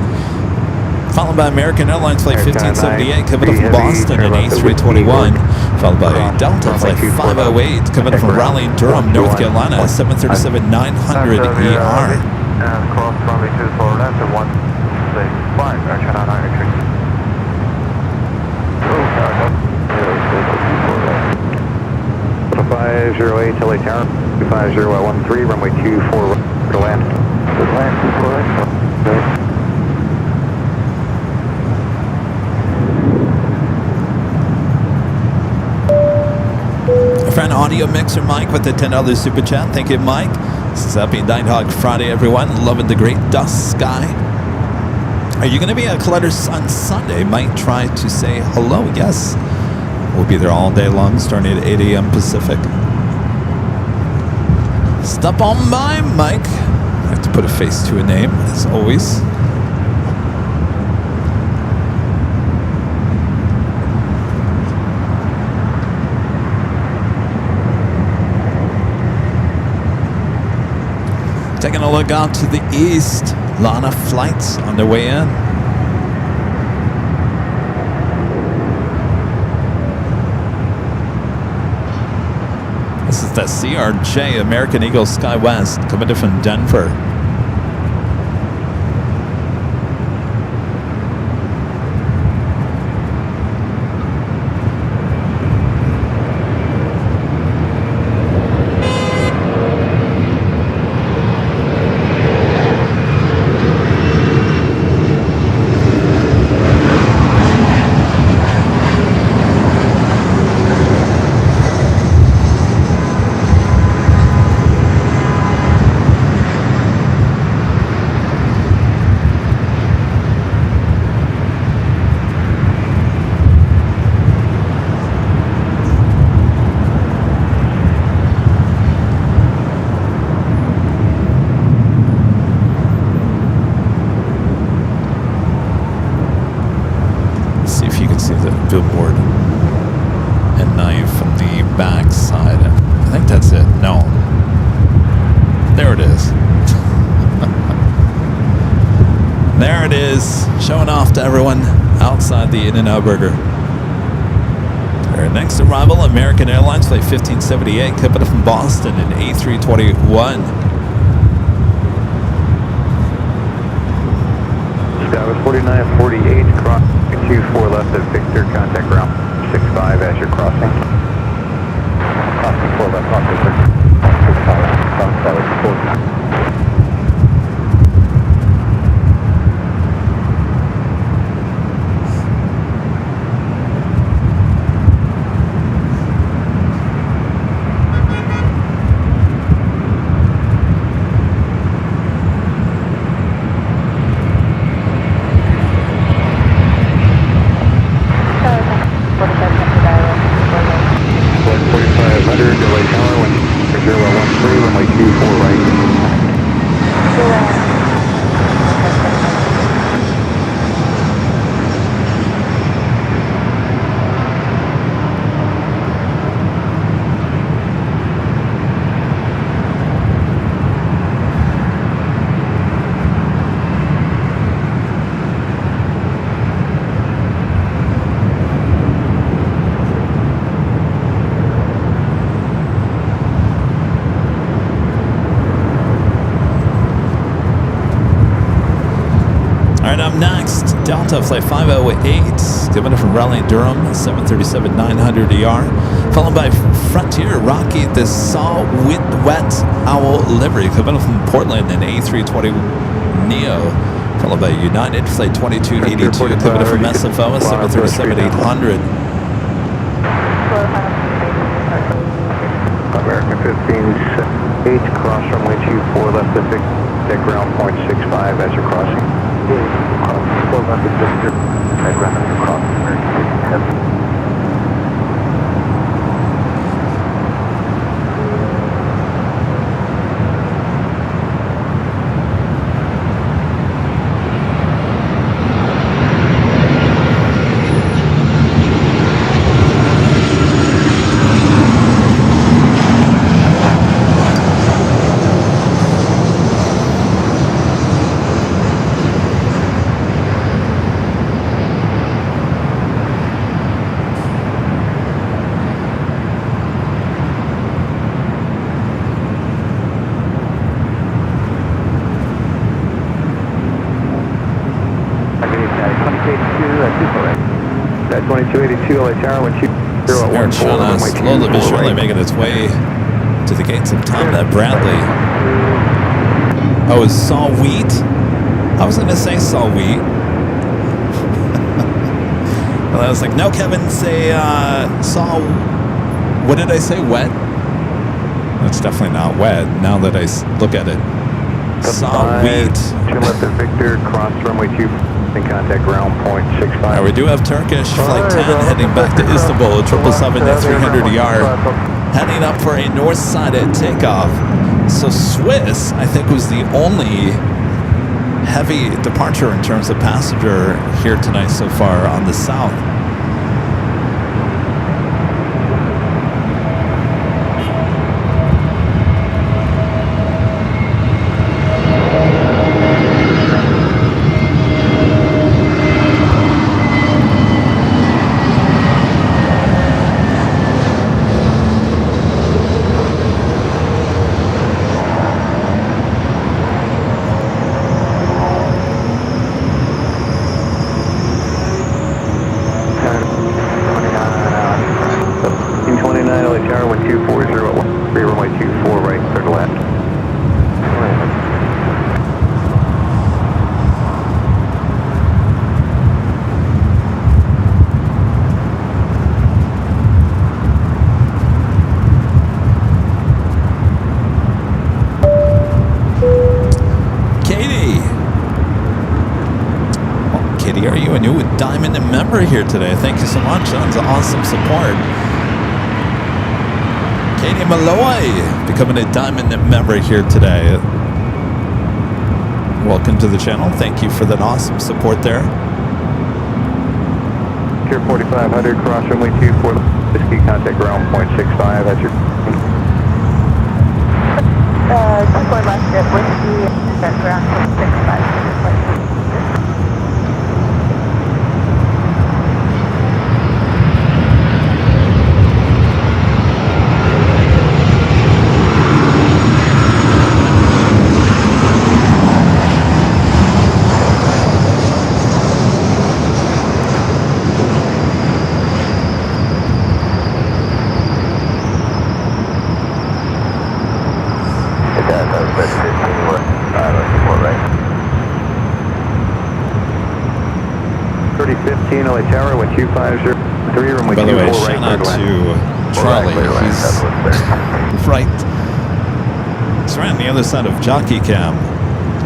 Followed by American Airlines flight 1578, coming in from Boston in A321. Followed by Delta flight 508, coming in from Raleigh, Durham, North Carolina, 737-900 ER. Cross runway 24 left at 165, action on entry. 508 LA Tower, 25013, runway 24 to land. Good land, 24. Friend Audio Mixer Mike with the $10 super chat. Thank you, Mike. This is Happy Nighthawk Friday, everyone. Loving the great dust sky. Are you going to be at Clutters on Sunday? Might try to say hello. Yes. We'll be there all day long, starting at 8 a.m. Pacific. Stop on by, Mike. I have to put a face to a name, as always. Taking a look out to the east. A lot of flights on their way in. This is the CRJ American Eagle SkyWest coming in from Denver. Billboard and knife from the back side. I think that's it. No. There it is. There it is. Showing off to everyone outside the In-N-Out Burger. Our next arrival, American Airlines flight 1578, coming up from Boston in A321. Skywest 4948, cross 24 left at Victor, contact ground 65 as you're crossing. Crossing 4 left, cross Victor. 65, cross Skywest 49. Up next, Delta flight 508, coming in from Raleigh, Durham, 737-900 ER, followed by Frontier Rocky, the Saw with Wet Owl livery, coming in from Portland in A320 Neo, followed by United flight 2282, coming in from SFO, 737-800. American 15-8, cross runway 24 left at Vic, ground point 65 as you're crossing. Cross 4 left at Victor, at ground as you're crossing. That 2282 LA Tower, wind 2014, runway Slowly but 24 surely right. making its way to the gates of Tom at Bradley. Oh, it's Saul Wheat? I was going to say Saul Wheat. Well, I was like, no, Kevin, say Saul. What did I say? Wet? That's definitely not wet now that I look at it. Saul Wheat. Turn left at Victor, cross runway 2 in contact ground point 65. Now we do have Turkish Flight 10 heading back to Istanbul, 777-300ER, heading up for a north side at takeoff. So Swiss, I think, was the only heavy departure in terms of passenger here tonight so far on the south. Here today. Thank you so much. That's awesome support. Katie Malloy becoming a diamond member here today. Welcome to the channel. Thank you for that awesome support there. Tier 4500, cross runway 24, whiskey contact ground point 65. That's your. 24 left at whiskey, contact ground point 65. LA Tower, wind 2503, runway 24 right. By the way, shout out to Charlie. He's right. He's right on the other side of Jockey Cam.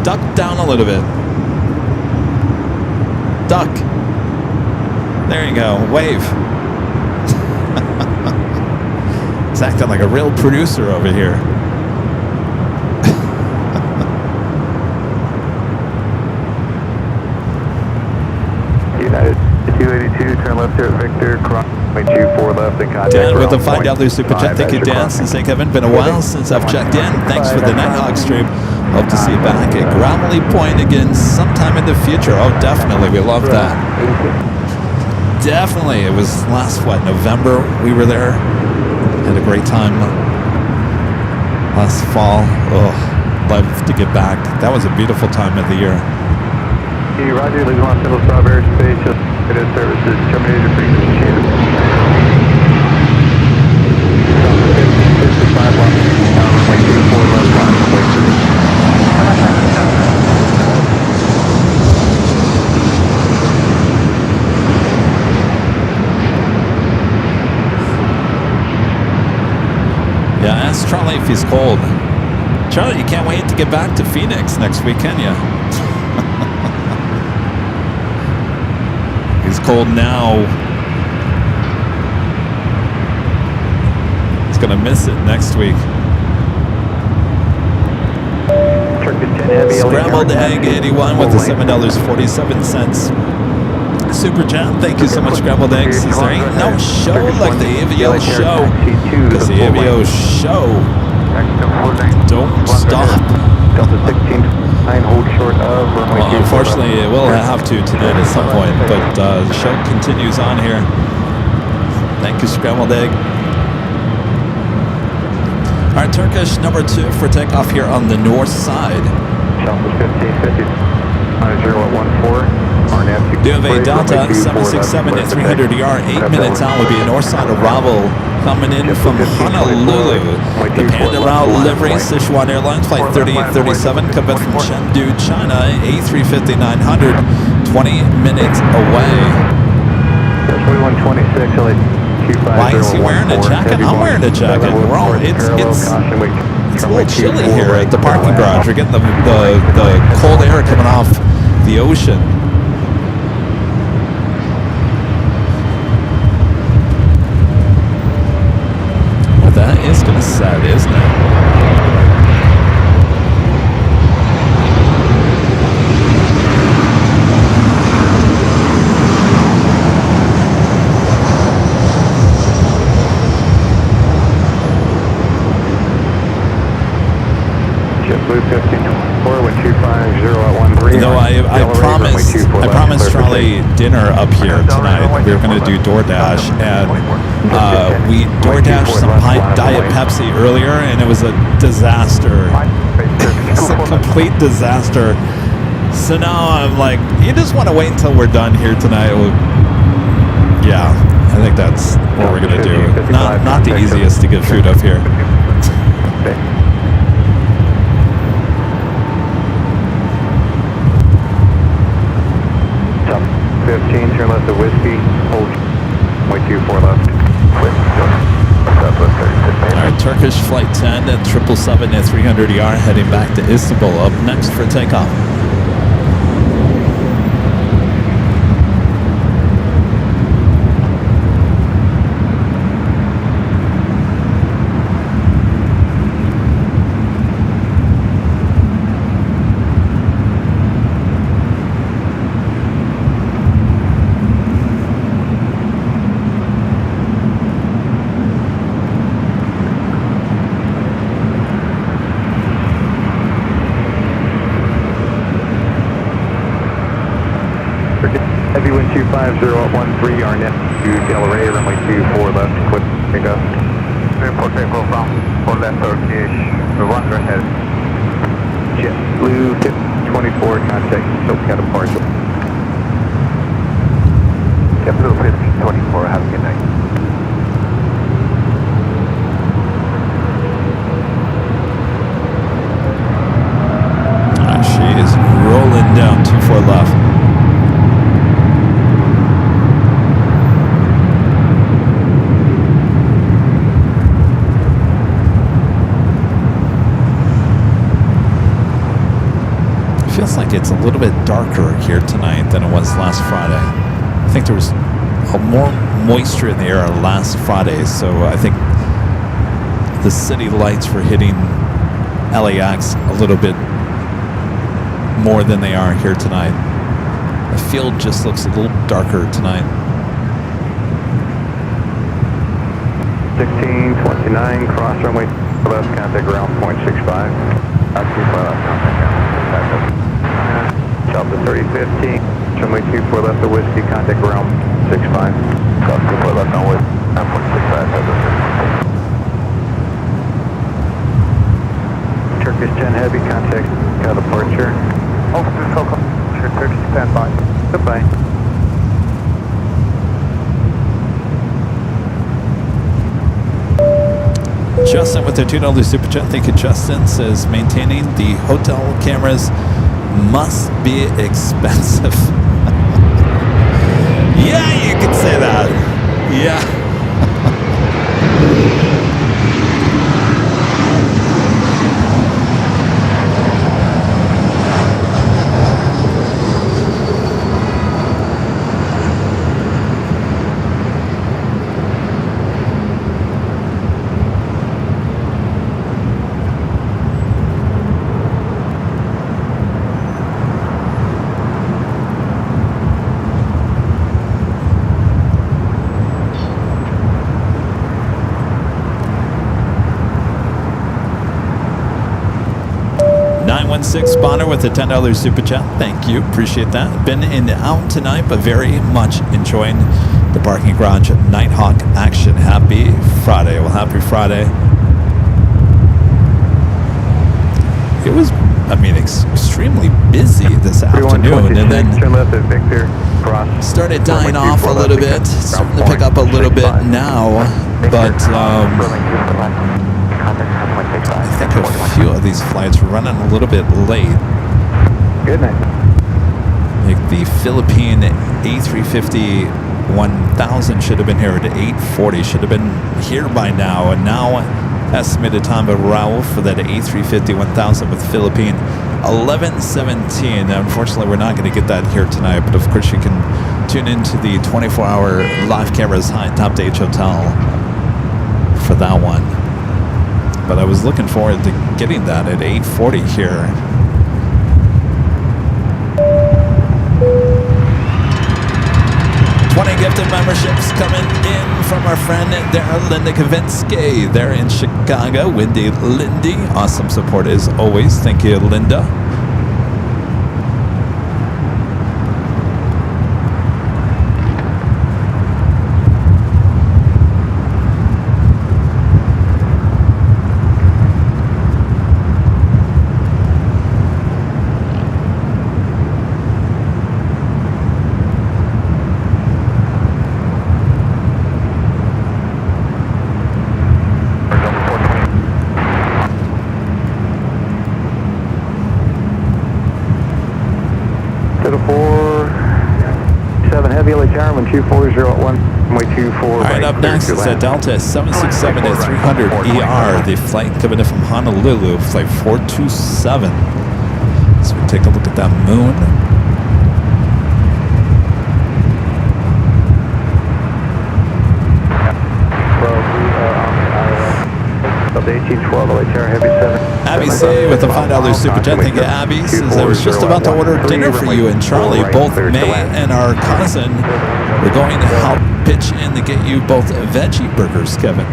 Duck down a little bit. Duck. There you go. Wave. He's acting like a real producer over here. United 282, turn left here at Victor, cross 24 left in contact. Dan with a $5 super chat. Thank you, Dan. Since say, Kevin, been a while since I've checked in. Thanks for the Nighthawk stream. Hope to see you back at Gravelly Point again sometime in the future. Oh, definitely. We love that. Definitely. It was last, November we were there. Had a great time last fall. Oh, love to get back. That was a beautiful time of the year. Roger, leaving Los Angeles Strawberry Space, just services terminated frequency change. 55 left, runway 24 left, runway 3. Yeah, ask Charlie if he's cold. Charlie, you can't wait to get back to Phoenix next week, can you? He's cold now. He's gonna miss it next week. Scrambled egg 81 with the $7.47 super chat. Thank you so much, Scrambled Eggs. There ain't no show like the AVL show, because the AVL show don't stop. Well, unfortunately, it will have to tonight at some point, but the show continues on here. Thank you, Scrambled Egg. All right, Turkish number 2 for takeoff here on the north side. Southwest 1550, 014. DOV Delta 767 at 300ER, 8 minutes out would be a north side arrival coming in from Honolulu. The Panda Route livery, Sichuan Airlines, flight 3837, coming from Chengdu, China, A350-900, 20 minutes away. 4126, Why is he wearing a jacket? I'm wearing a jacket. We're all, it's a little chilly here at the parking garage. We're getting the cold air coming off the ocean. Well, that is going to set, isn't it? No, I promised Charlie dinner up here tonight. We were going to do DoorDash, and we DoorDashed some Diet Pepsi earlier, and it was a disaster. It's a complete disaster. So now I'm like, you just want to wait until we're done here tonight. Yeah, I think that's what we're going to do. Not the easiest to get food up here. 15, turn left of Whiskey, hold, wait 24 left. Alright, Turkish Flight 10 at 777 at 300ER heading back to Istanbul, up next for takeoff. Heavy wind 25013, Arnett to Delray, runway 24 left, quick pickup. Airport takeoff from for left Turkish, 1 ahead. JetBlue 24, contact SoCal departure. JetBlue 24, have a good night. She is rolling down 24 left. Feels like it's a little bit darker here tonight than it was last Friday. I think there was more moisture in the air last Friday, so I think the city lights were hitting LAX a little bit more than they are here tonight. The field just looks a little darker tonight. 1629, cross runway left, contact ground point 65. Delta 3015, runway 24 left of Whiskey, contact ground 65. Delta 24 left on Whiskey, 9.65. Turkish 10 Heavy, contact departure. Officer Falcon, Turkish standby. Goodbye. Justin with their $2 super chat. Thank you, Justin. Says maintaining the hotel cameras must be expensive. Yeah, you could say that. Yeah. Spawner with a $10 super chat. Thank you. Appreciate that. Been in and out tonight, but very much enjoying the parking garage Nighthawk action. Happy Friday. Well, happy Friday. It was I mean, extremely busy this afternoon, and then turn left at Victor, cross. started dying off a little bit, starting to pick up a little bit now, but I think a few of these flights were running a little bit late. Good night. Like the Philippine A350 1000 should have been here at 8:40, should have been here by now, and now estimated time of arrival for that A350 1000 with Philippine 11:17. Unfortunately, we're not going to get that here tonight, but of course you can tune into the 24-hour live cameras high top to H Hotel for that one. But I was looking forward to getting that at 8:40 here. Gifted memberships coming in from our friend there, Linda Kavinsky. They're in Chicago. Windy Lindy. Awesome support as always. Thank you, Linda. All right, up next is Delta 767 at 300 ER, the flight coming in from Honolulu, flight 427. So we take a look at that moon. Abby C with the $5 super chat. Thank you, Abby. Says I was just about to order dinner for you and Charlie. Both May and our cousin we're going to help pitch in to get you both veggie burgers, Kevin.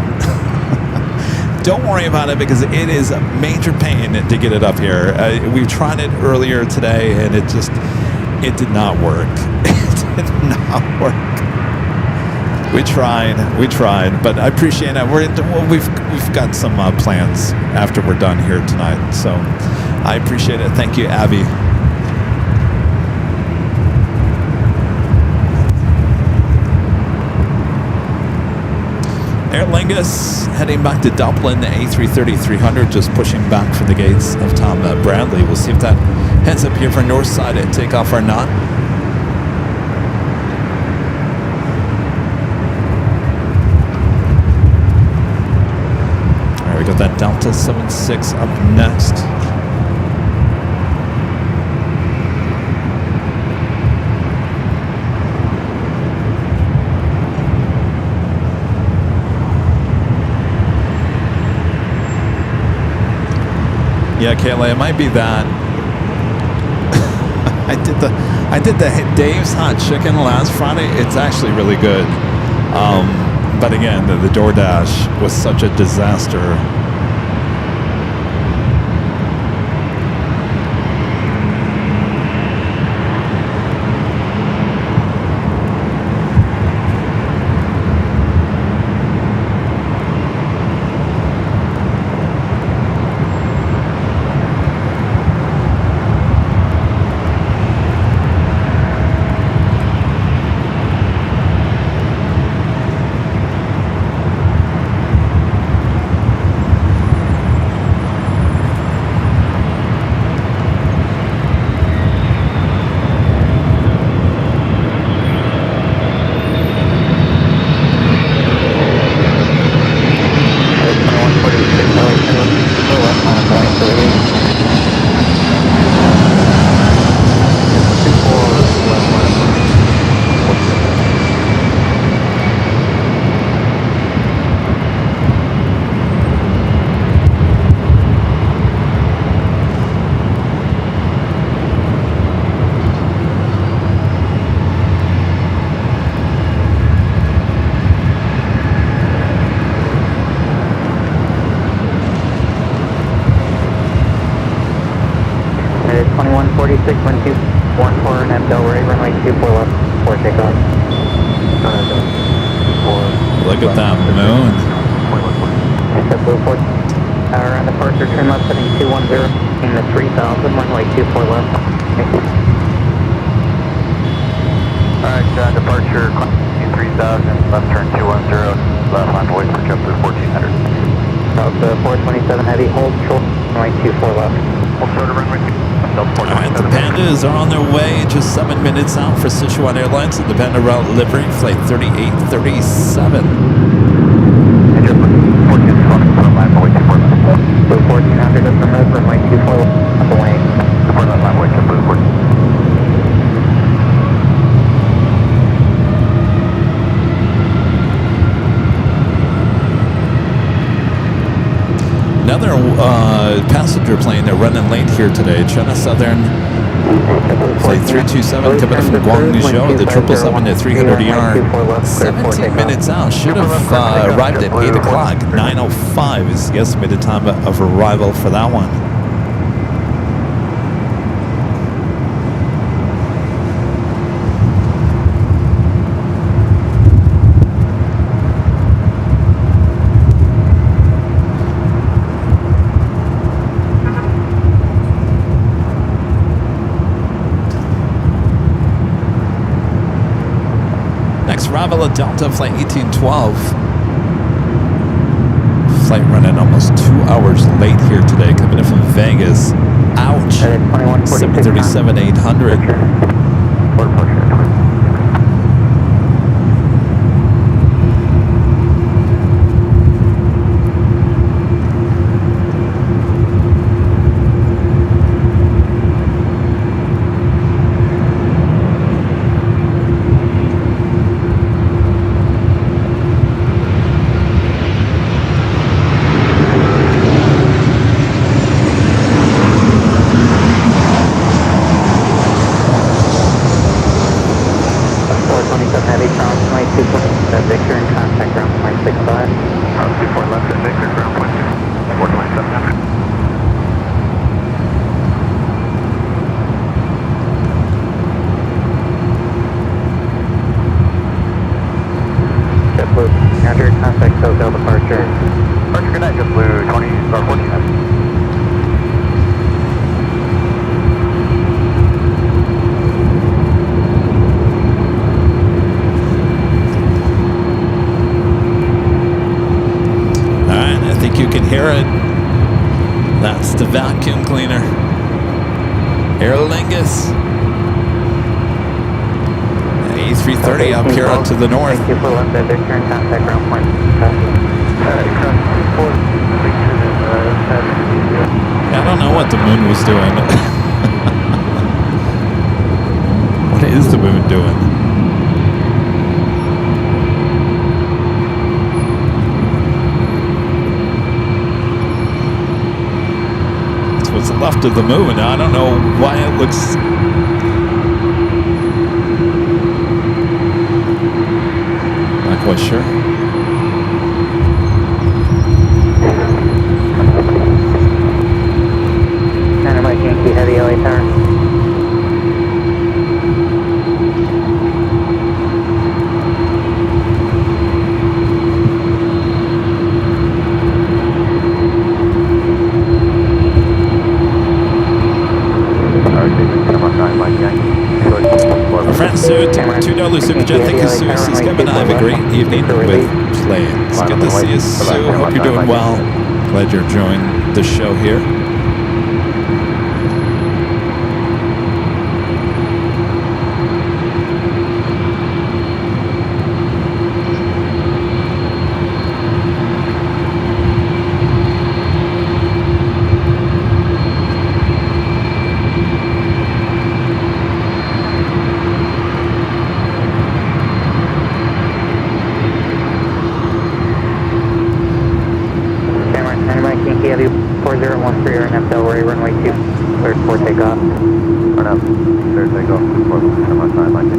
Don't worry about it because it is a major pain to get it up here. We tried it earlier today and it did not work. It did not work. We tried, but I appreciate it. We've got some plans after we're done here tonight, so I appreciate it. Thank you, Abby. Aer Lingus heading back to Dublin, the A330-300, just pushing back from the gates of Tom Bradley. We'll see if that heads up here for north side at takeoff or not. We got that Delta 76 up next. Yeah, Kayla, it might be that. I did the Dave's Hot Chicken last Friday. It's actually really good. But again, the DoorDash was such a disaster. Look at that moon. On departure, turn left heading 210 in the 3000, runway 24 left. Alright, departure, 3000, left turn 210, left line void for JetBlue 1400. South 427 heavy, hold short, runway 24 left. Hold short of runway 2, Delta All right, the 427. Pandas are on their way, just 7 minutes out for Sichuan Airlines at the Panda route livery, flight 3837. And JetBlue 1400, front line void 24 left. Blue 1400 is the move, runway 24 left, on the way. Support left line void, JetBlue 1400. Another passenger plane, they're running late here today. China Southern flight 327 coming from Guangzhou, the 777 at 300 ER. 17 minutes out, should have arrived at 8 o'clock. 9:05 is the estimated time of arrival for that one. Next arrival at Delta flight 1812. Flight running almost 2 hours late here today, coming in from Vegas. Ouch. 737-800. You can hear it. That's the vacuum cleaner. Aer Lingus. A330 up here up to the north. Thank you for left at Victor and contact ground point. I don't know what the moon was doing. What is the moon doing? What's left of the moon? I don't know why it looks. Not quite sure. Center Mike Yankee Heavy LA Tower. Friends, $2 Super Jet. Thank you, Sue. Says Kevin, have a great evening with planes. Good to see you, Sue. Hope you're doing well. Glad you're enjoying the show here. Heavy 4013 RNF Delray, runway 2, cleared for takeoff. Run up, clear takeoff, 24 left, come outside, Mike.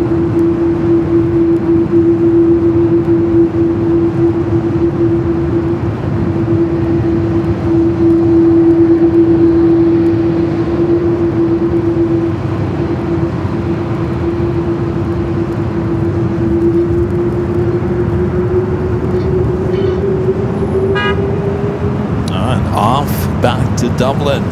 back to Dublin.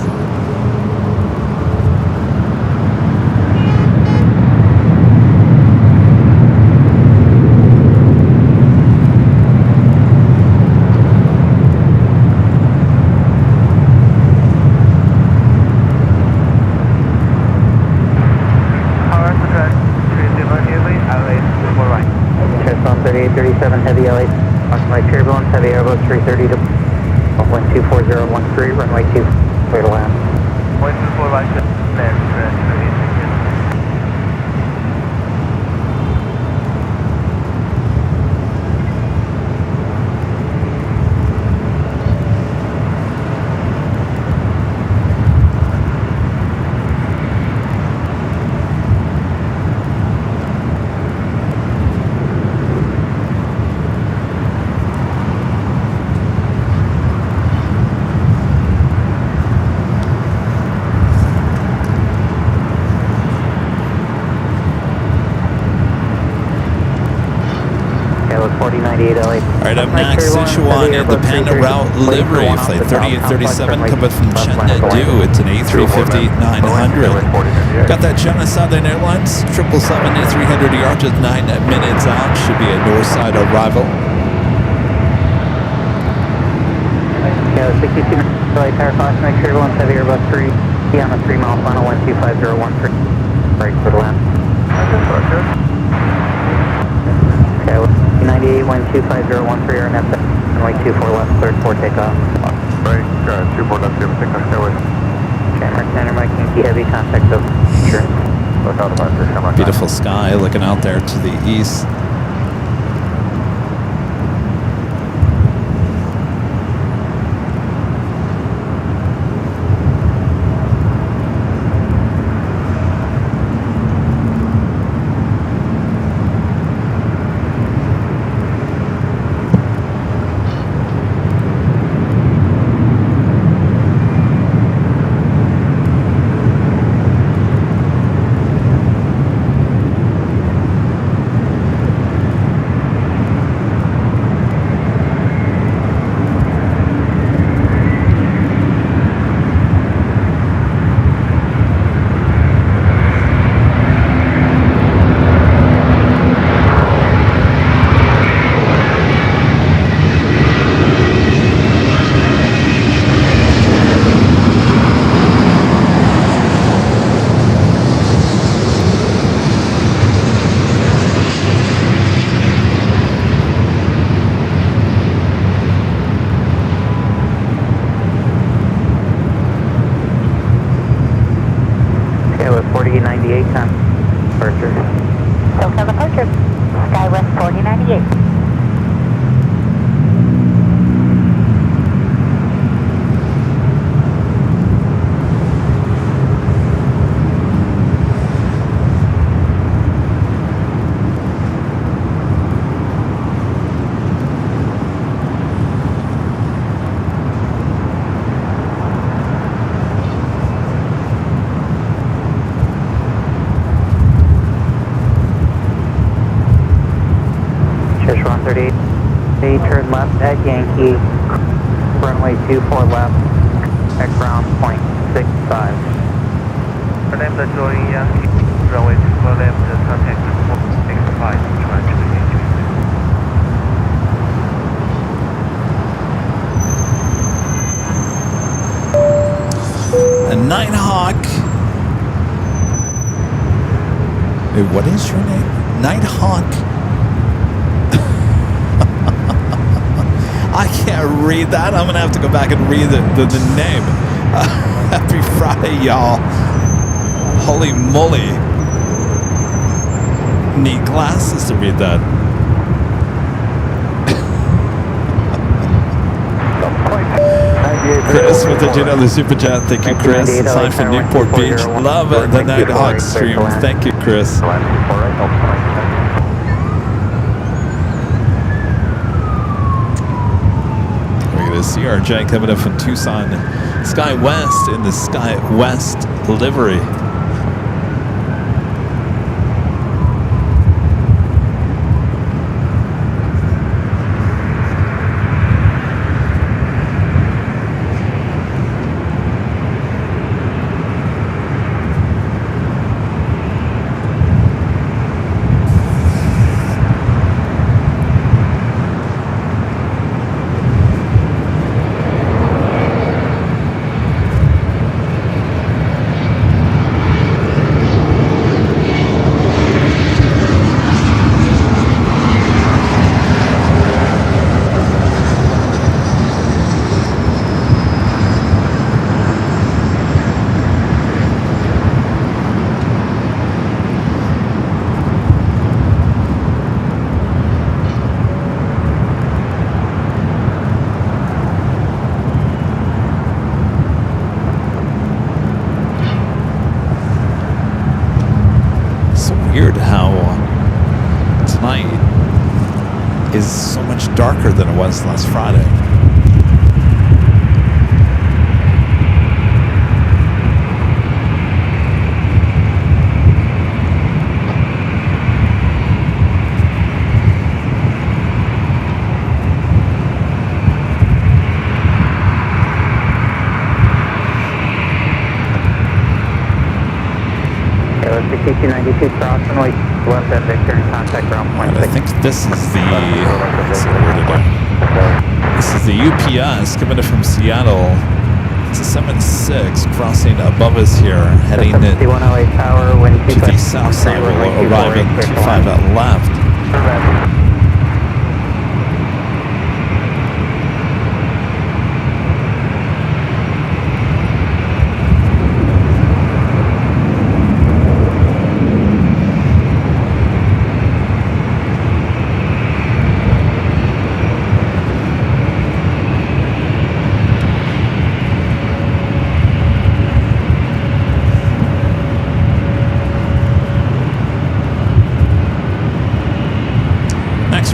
Chest 3837 heavy LA. My turbulence, heavy Airbus 330 to 124013, runway 2, clear to land. 124 right, land, That was 4098 LA. All right, up next, Sichuan in the Panda Route livery, flight 3837, coming from Chengdu. It's an A350-900. Got that China Southern Airlines 777-300ER, just 9 minutes out. Should be a north side arrival. Yeah, 62 LA, power caution, my turbulence, heavy Airbus 3, on a 3 mile final, 125013, right for the land. Okay, 98, 125013, RNF, runway 24 left, cleared for takeoff. Right, 24 left, 0, take off, stairway. Shamrock Center, Mike Yankee Heavy, contact of insurance. Look out about this, Shamrock. Beautiful sky looking out there to the east. Okay, with 4098 time, departure. SoCal departure. SkyWest 4098. Sichuan 38, turn left at Yankee, runway 24 left, at ground point 65. Name the Joy Yankee, runway 24 left, contact 465, trying to engage. A Nighthawk. Hey, what is your name? Nighthawk. I can't read that. I'm gonna have to go back and read the name. Happy Friday, y'all. Holy moly. Need glasses to read that. Chris with the the super chat. Thank you, Chris. Aside from Newport Beach. Love the Nighthawk stream. Thank you, Chris. CRJ coming up from Tucson Sky West in the Sky West livery. is so much darker than it was last Friday. Kilo 6292 cross runway left at Victor and contact ground point I think this is the UPS coming in from Seattle. It's a 7-6 crossing above us here, heading to power, wind the south side. We'll arrive at 25 at left.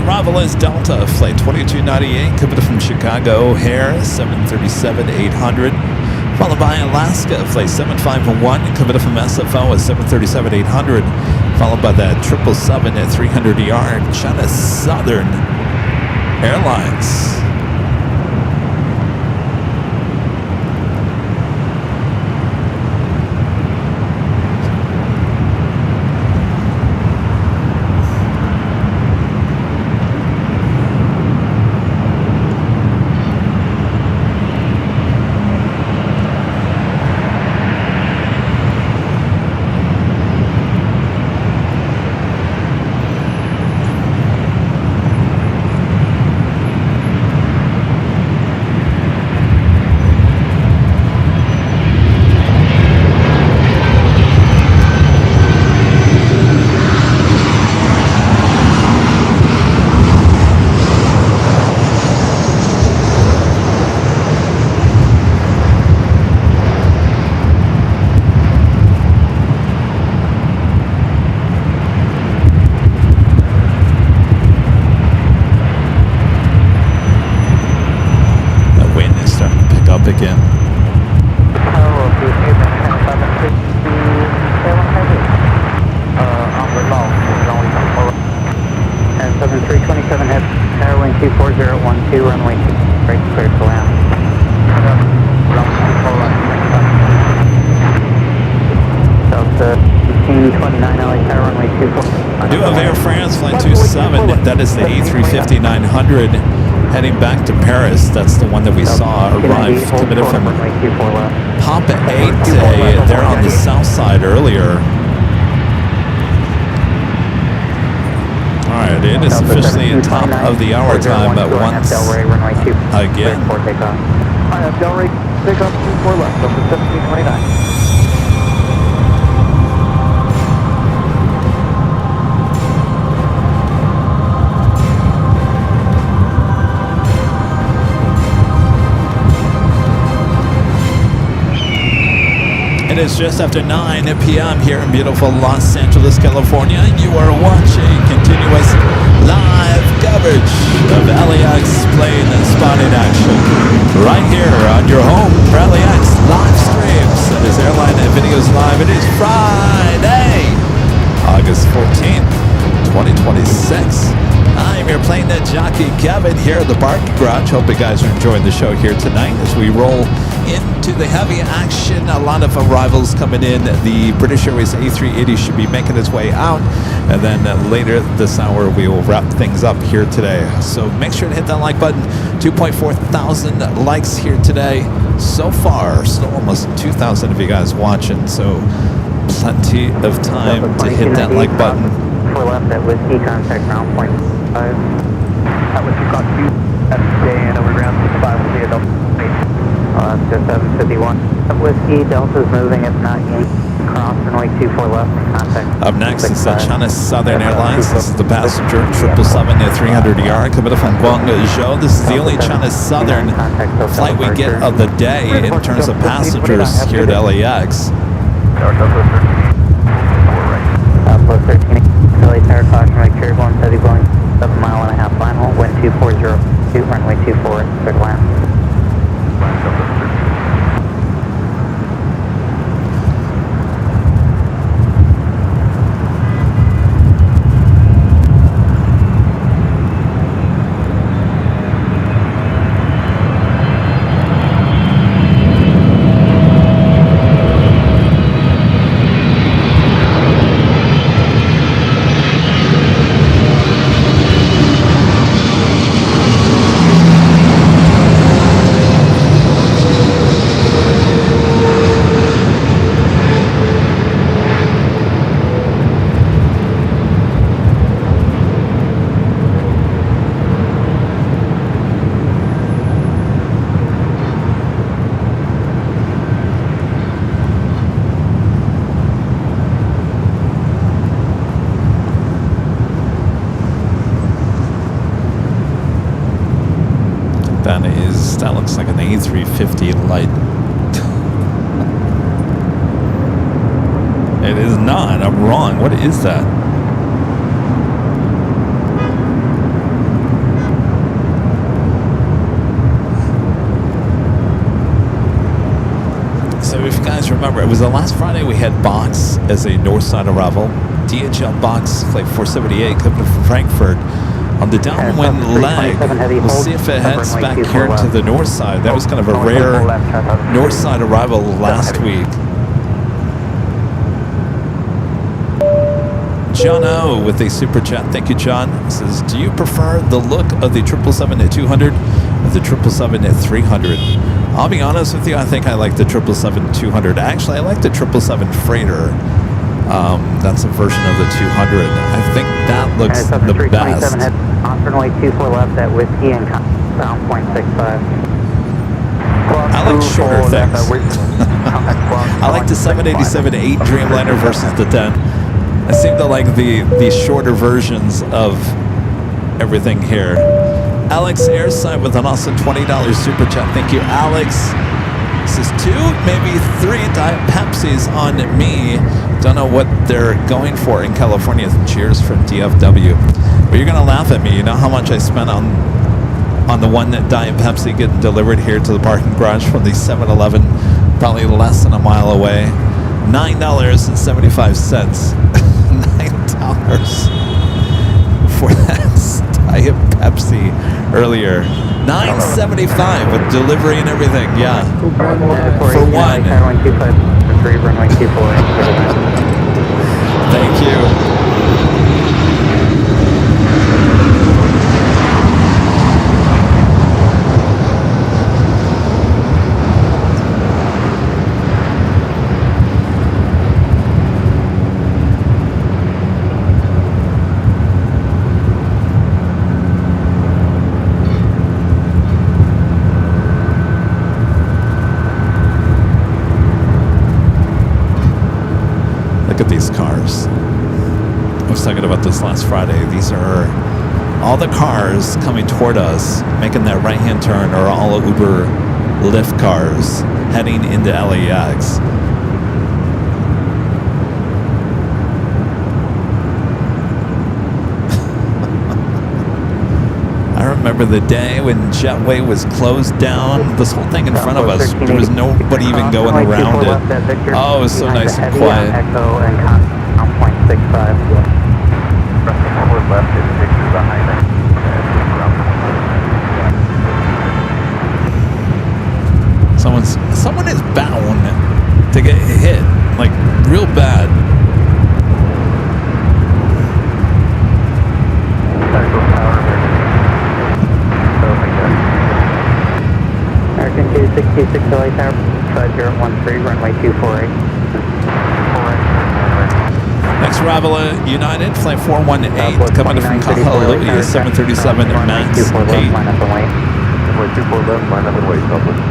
Arrival is Delta, flight 2298, coming from Chicago O'Hare, 737-800. Followed by Alaska, flight 751, coming from SFO at 737-800. Followed by that 777 at 300 yard, China Southern Airlines. Again. And 7327 head, Airline 24012, runway 2, right clear to land. Delta 1829 LA Tower, runway 24. Do have Air France flight 27, that is the A350-900 heading back to Paris. That's the one that we saw arrive committed from Papa 8 there on the south side earlier. Alright, it is officially top of the hour time at once again. I have Delray, take off 24 left, over 1729. It is just after 9 p.m. here in beautiful Los Angeles, California. You are watching continuous live coverage of LAX plane spotting action right here on your home for LAX live streams. It is Airline and Videos Live. It is Friday, August 14th, 2026. I'm your Plane Jockey Kevin here at the parking garage. Hope you guys are enjoying the show here tonight as we roll into the heavy action. A lot of arrivals coming in. The British Airways A380 should be making its way out, and then later this hour we will wrap things up here today. So make sure to hit that like button. 2.4 thousand likes here today so far. Still almost 2,000 of you guys watching, so plenty of time to hit that like button. For left at Whiskey, contact ground point 5. That was you got 2 at Dan over ground 65 will be a double. That's just 751. Whiskey, Delta's moving, it's not yet. Cross runway 24 left and contact. Up next is China Southern Airlines. This is the passenger 777 at 300 yard coming from Guangzhou. This is the only China Southern flight we get of the day in terms of passengers here at LAX. Southwest 13, LA Tower, caution right, turbulence, heavy blowing, 7.5 mile line hold. 2402, runway 24, clear to land. That looks like an A350 light. It is not. I'm wrong. What is that? So if you guys remember, it was the last Friday we had box as a north side arrival. DHL box flight 478 coming from Frankfurt. On the downwind leg, we'll see if it heads back here to the north side. That was kind of a rare north side arrival last week. John O with a super chat. Thank you, John. Says, do you prefer the look of the 777 at 200 or the 777 at 300? I'll be honest with you, I think I like the 777 200. Actually, I like the 777 freighter. That's a version of the 200. I think that looks the best. On runway 24 left at Whiskey and bound 0.65. I like shorter things. I like the 787-8 Dreamliner versus the 10. I seem to like the shorter versions of everything here. Alex Airside with an awesome $20 super chat. Thank you, Alex. This is 2, maybe 3 Diet Pepsis on me. Don't know what they're going for in California. Cheers from DFW. But you're gonna laugh at me. You know how much I spent on the one that Diet Pepsi getting delivered here to the parking garage from the 7-Eleven, probably less than a mile away. $9.75. $9 for that Diet Pepsi earlier. $9.75 with delivery and everything. Yeah, for one. Thank you. Look at these cars. I was talking about this last Friday. These are all the cars coming toward us, making that right-hand turn, are all Uber Lyft cars heading into LAX. I remember the day when Jetway was closed down. This whole thing in front of us, there was nobody even going around it. Oh, it was so nice and quiet. Echo and 0.65. Forward left is 6 behind it. Someone is bound to get hit, like real bad. American 266 LA Tower, 5013, runway 248. Next arrival at United, flight 418, coming in from Kahului, 737 MAX 8. Runway 24 left, line up and wait, Southwest.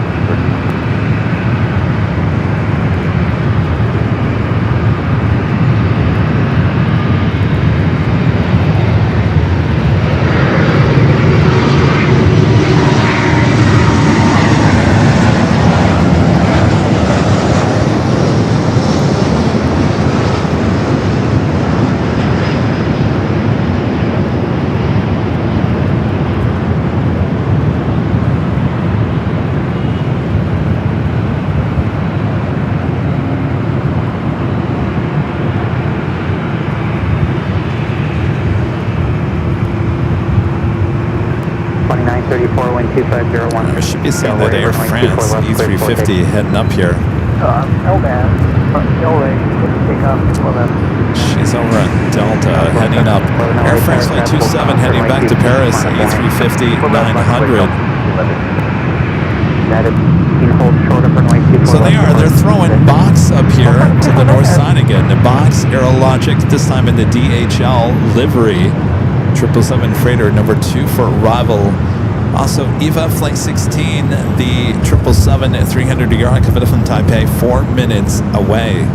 34, wind 250, I should be seeing that Air France E350 heading up here. LBAN, LA, take off before that. She's over at Delta, heading up. Air France Flight 27 heading back to Paris, E350 900. So they're throwing Box up here to the north side again. The Box Aerologic, this time in the DHL livery. 777 freighter number 2 for arrival. Also, EVA Flight 16, the 777 at 300 yard from Taipei, 4 minutes away.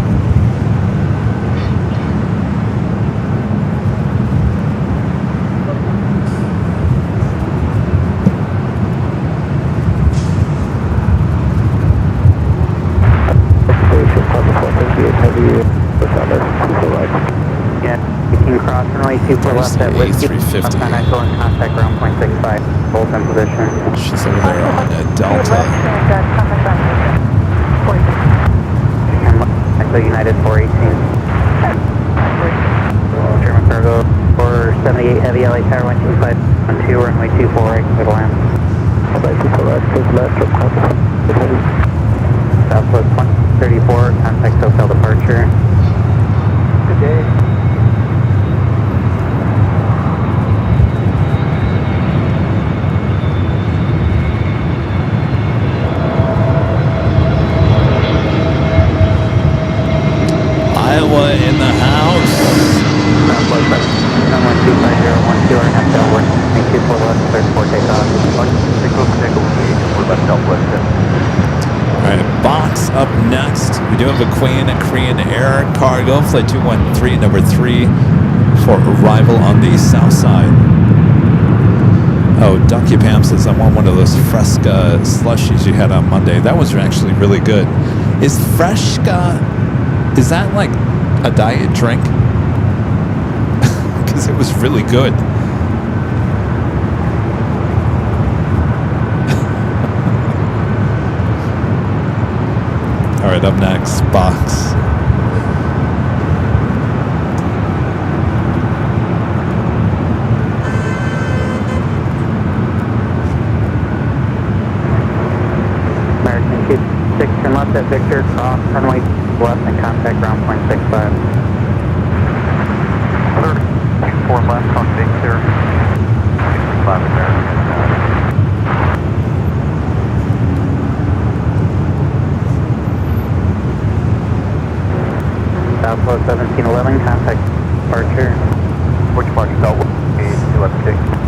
Yeah, you can cross runway 24 left at Whiskey. A350. Echo and contact ground point 65. Both in position. She's over there on Delta. Echo United 418. German cargo 478 heavy LA Tower 12512 runway 24 right to the land. Southwest 134 contact hotel departure. Good day. Iowa in the house. Southwest 12512 or half down 124 left, 34 takeoff. We're left Southwest. All right, Box up next. We do have a Korean Air cargo, Flight 213, number 3, for arrival on the south side. Oh, Ducky Pam says, I want one of those Fresca slushies you had on Monday. That was actually really good. Is Fresca, is that like a diet drink? Because it was really good. All right, up next, Box. American 26 turn left at Victor, cross runway left and contact ground point 65. 4 left on Victor. 65 American. Southwest 1711, contact departure. Which mark is out? 216.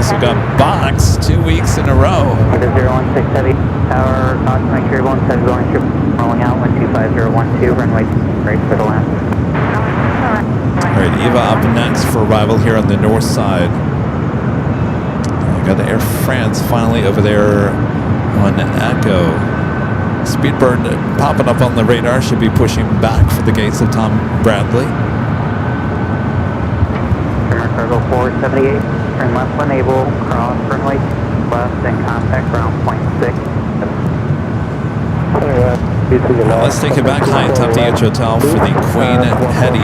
We got Box 2 weeks in a row. It is 016 Heavy Tower, caution, make sure everyone's heavy going strip, rolling out 12512, runway right for the land. All right, Eva up next for arrival here on the north side. We got the Air France finally over there on Echo. Speedbird popping up on the radar, should be pushing back for the gates of Tom Bradley. German cargo 478, turn left when able, cross runway left and contact ground point 6. Let's take it back high atop the Edge Hotel for the Queen heading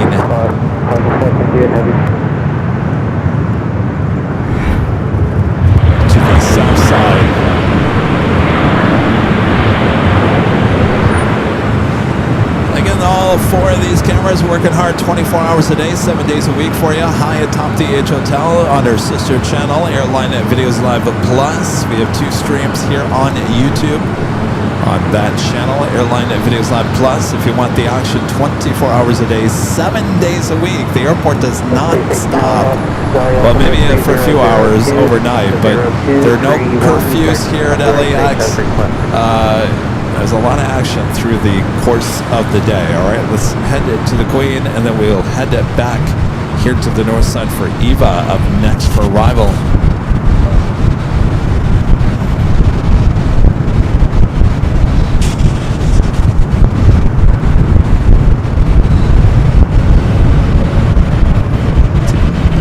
to the south side. Again, all 4 of these cameras working hard 24 hours a day, 7 days a week for you. High atop the Edge Hotel on our sister channel, Airline Videos Live Plus. We have 2 streams here on YouTube. on that channel, Airline Videos Live Plus. If you want the action 24 hours a day, 7 days a week, the airport does not stop. Well, maybe for a few hours overnight, but there are no curfews here at LAX. There's a lot of action through the course of the day. All right, let's head to the Queen, and then we'll head back here to the north side for Eva up next for arrival.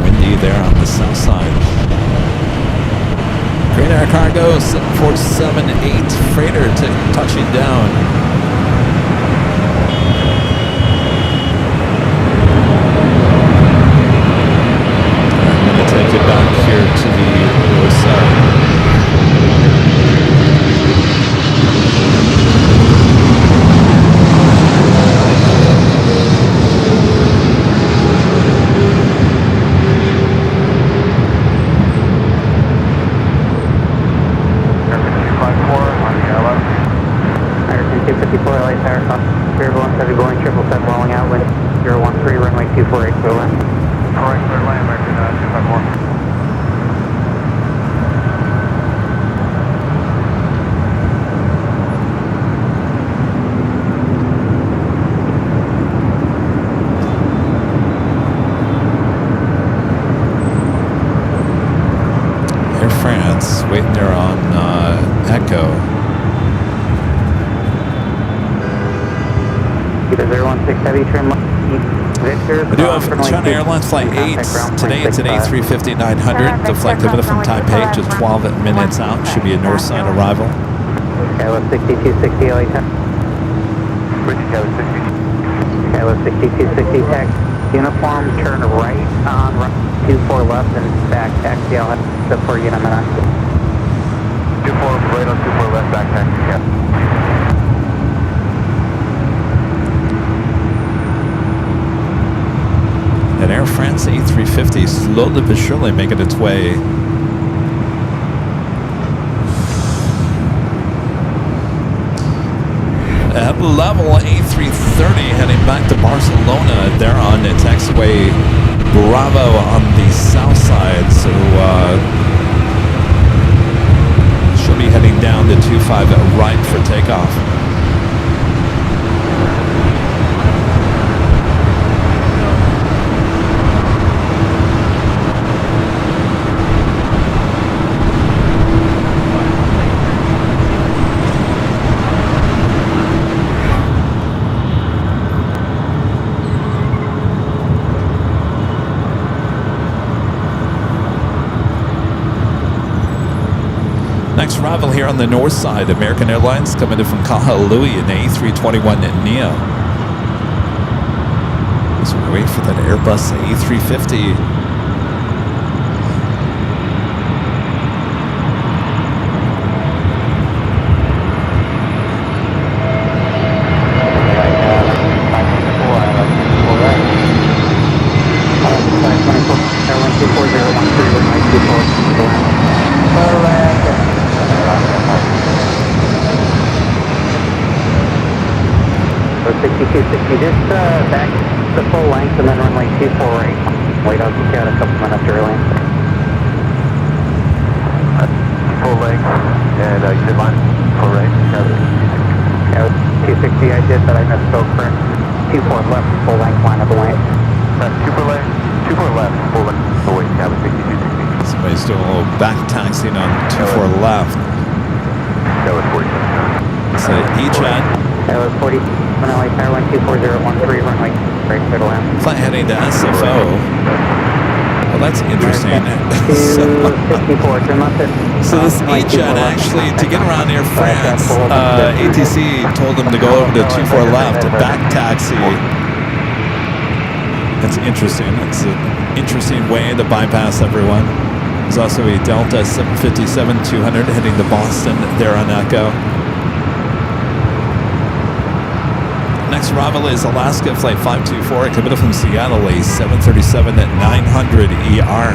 Windy there on the south side. Green Air Cargo 7478 freighter touching down. I'm going to take it back here to the north side. Waiting there on Echo. We do have China Airlines Flight 8. Today it's an A350-900. The flight limited from Taipei, just 12 minutes out. Should be a north side arrival. KLS 6260 LA 10. KLS 6260 taxi. Uniform, turn right on run 24 left and back taxi. I'll have to for you in a minute. 24 right on 24 left, back taxi, yeah. An Air France A350 slowly but surely making its way. At level A330 heading back to Barcelona. They're on the taxiway Bravo on the south side. So she'll be heading down to 25 right for takeoff. Next arrival here on the north side, American Airlines coming in from Kahului in the A321 Neo. As we wait for that Airbus A350. Just back the full length and then runway 24 right. Wait, I'll get you out a couple minutes early. Full length, and you did line full right. Yeah, 260 I did, but I misspoke for 24 left, full length line of the lane. 24 left, full length, full wait, cabin 6260. Somebody's doing a little back taxiing on 24 left. That was 40. It's an E-Jet. That was 40. LA Airline 24013, runway right clear to land. Flight heading to SFO. Well, that's interesting. So this E-Jet actually, to get around Air France, ATC told them to go over to 24 left, back taxi. That's interesting. It's an interesting way to bypass everyone. There's also a Delta 757-200 heading to Boston there on Echo. Next arrival is Alaska Flight 524 coming from Seattle, a 737-900 ER.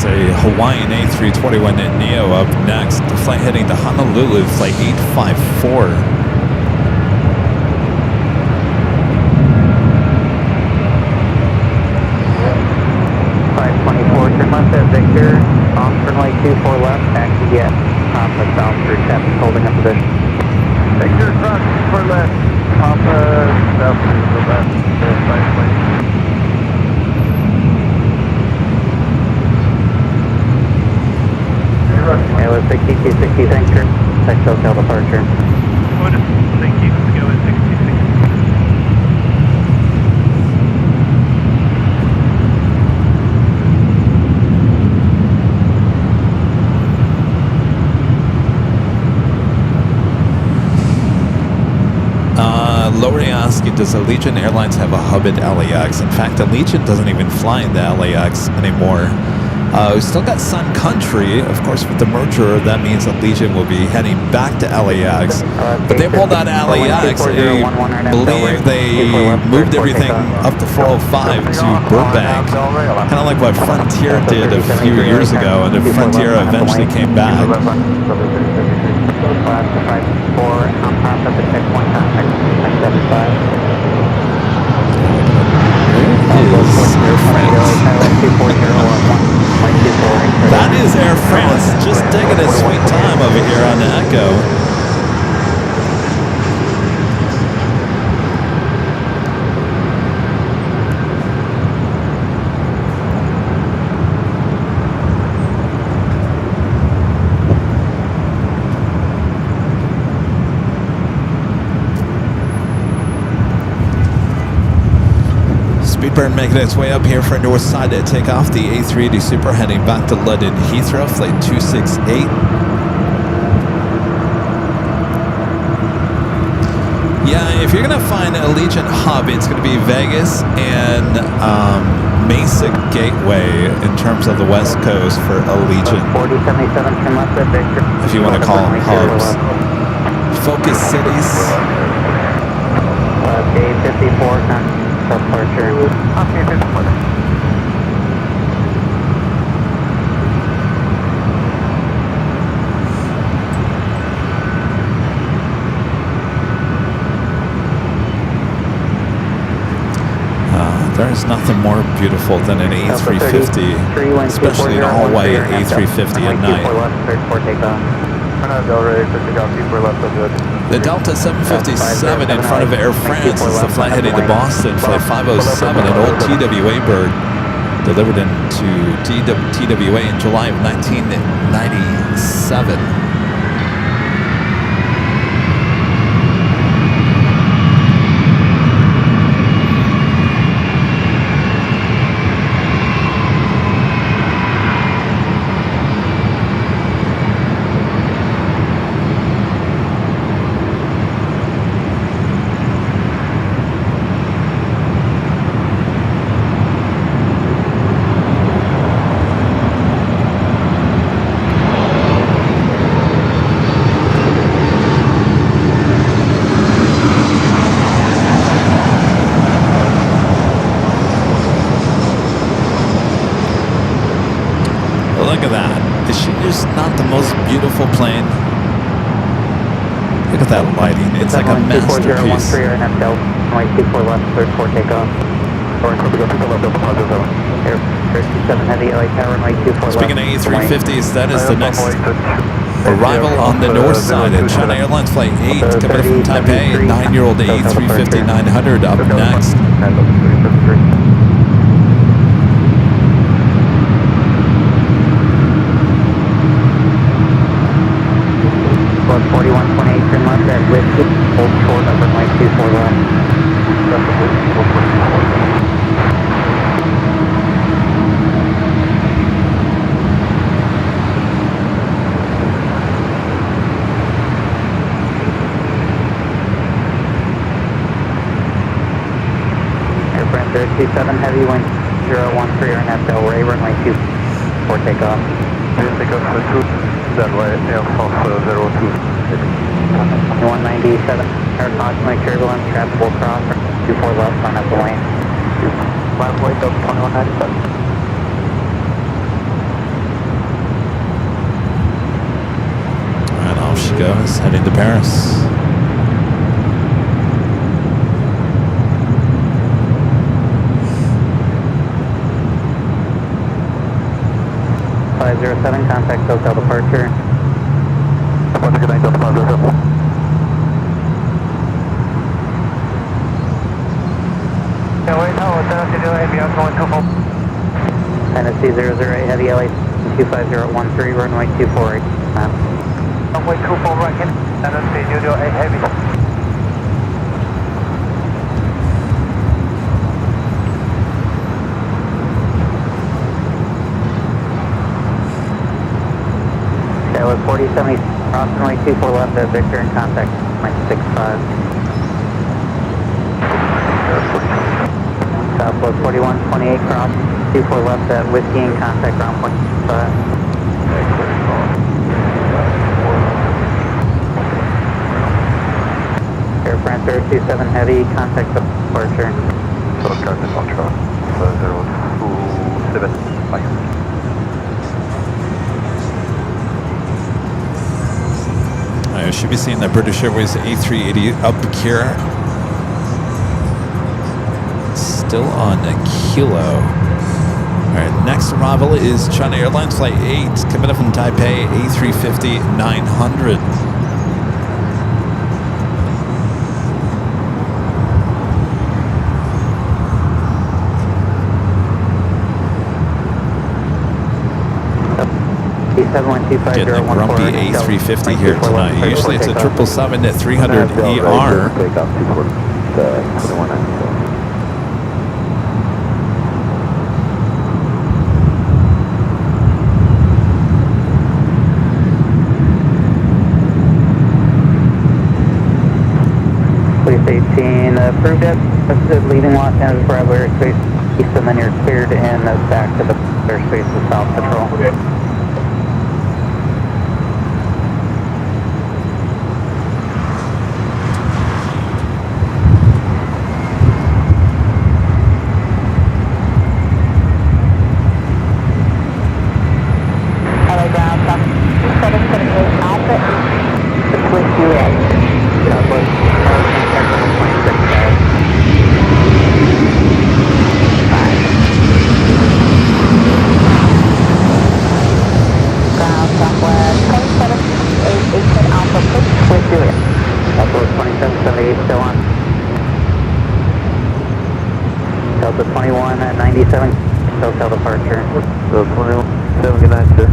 is a Hawaiian A321neo up next. The flight heading to Honolulu, flight 854. 524, turn left at Victor, on runway 24 left, taxi yet, Papa South through 7, holding up position. Victor, front, for left. Papa, south to the left. It was 6260, thanks for text hotel departure. Good. Thank you. Go at 66. Lori asking, does Allegiant Airlines have a hub at LAX? In fact, Allegiant doesn't even fly into LAX anymore. We still got Sun Country. Of course, with the merger, that means Allegiant will be heading back to LAX. But they pulled out of LAX. I believe they moved everything up to 405 to Burbank. Kind of like what Frontier did a few years ago, and then Frontier eventually came back. That is Air France, just taking a sweet time over here on the Echo. Speedbird making its way up here for north side to take off the A380 Super heading back to London Heathrow, flight 268. Yeah, if you're going to find Allegiant hub, it's going to be Vegas and Mesa Gateway in terms of the West Coast for Allegiant. 4077, turn left at Victor. If you want to call them hubs. Focus cities. Day 54, departure. Okay, 54. There's nothing more beautiful than an A350, especially an all-white A350 at night. The Delta 757 in front of Air France is the flight heading to Boston, flight 507, an old TWA bird delivered into TWA in July of 1997. Look at that. Is she just not the most beautiful plane? Look at that lighting. It's like a masterpiece. Air 24 left, 34 takeoff. Air 37 heavy, LA tower, runway 24 left. Speaking of A350s, that is the next arrival on the north side. And China Airlines Flight 8 coming in from Taipei. 9-year-old A350-900 up next. 4128, turn left at Whiskey, hold short up runway 24 left. Air France 027 heavy, wind 013 RNF Delray, runway 24 takeoff. Takeoff for 2, that way, Air France 02. 197, air caution, turbulence, traffic will cross, 24 left on up the lane. Last way, 2197. goes, heading to Paris. Contact hotel departure. Once again, 507. Tennessee 008 Heavy LA 25013, runway 248. Runway 24 right, Tennessee 008 Heavy. That was 4070, cross runway 24 left at Victor in contact, line 65. Southwest 4128, cross 24 left at Whiskey in contact, ground point 5. Air France 027 Heavy, contact departure. So, Captain Ultra, 027, bye. I should be seeing the British Airways A380 up here. Still on a kilo. All right, next arrival is China Airlines Flight 8, coming up from Taipei, A350 900. Getting a grumpy A350 here tonight. Usually it's a 777 at 300 ER. Police 18, approved it. Leaving Los Angeles Bravo airspace east, and then you're cleared in back to the airspace of South Patrol. Delta 21 at 97, hotel departure. So 21, 7, good night, sir.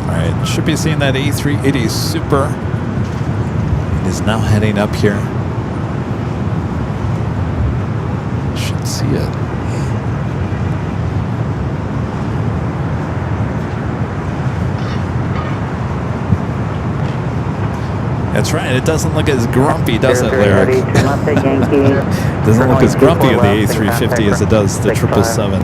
Alright, should be seeing that A380 Super. It is now heading up here. Should see it. That's right, it doesn't look as grumpy, does it, Lyric? Doesn't look as grumpy of the A350 as it does the 777.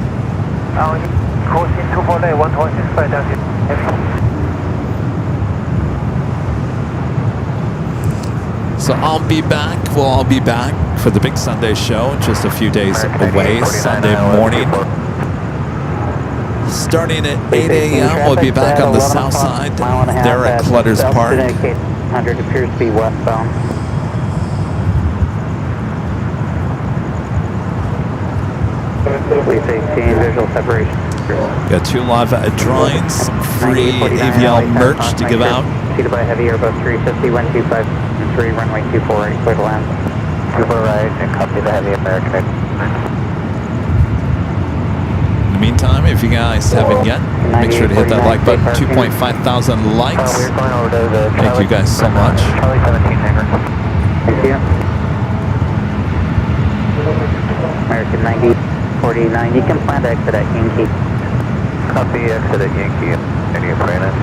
So I'll be back, we'll all be back for the big Sunday show, just a few days away, Sunday morning. Starting at 8 a.m., we'll be back on the south side, there at Clutter's Park. 100 appears to be westbound. Police 18, visual separation. Got 2 live drawings, some free AVL merch to give out. Seated by heavy Airbus 350, 125, runway 24 right, clear to land. 24 right, and copy the heavy American. In the meantime, if you guys haven't yet, make sure to hit that like button. 2.5 thousand likes. We're going over to the Thank you guys so much. Charlie 17 hangar. Thank you. American 90, 4090, you can plan to exit at Yankee. Copy, exit at Yankee. Any apprentice?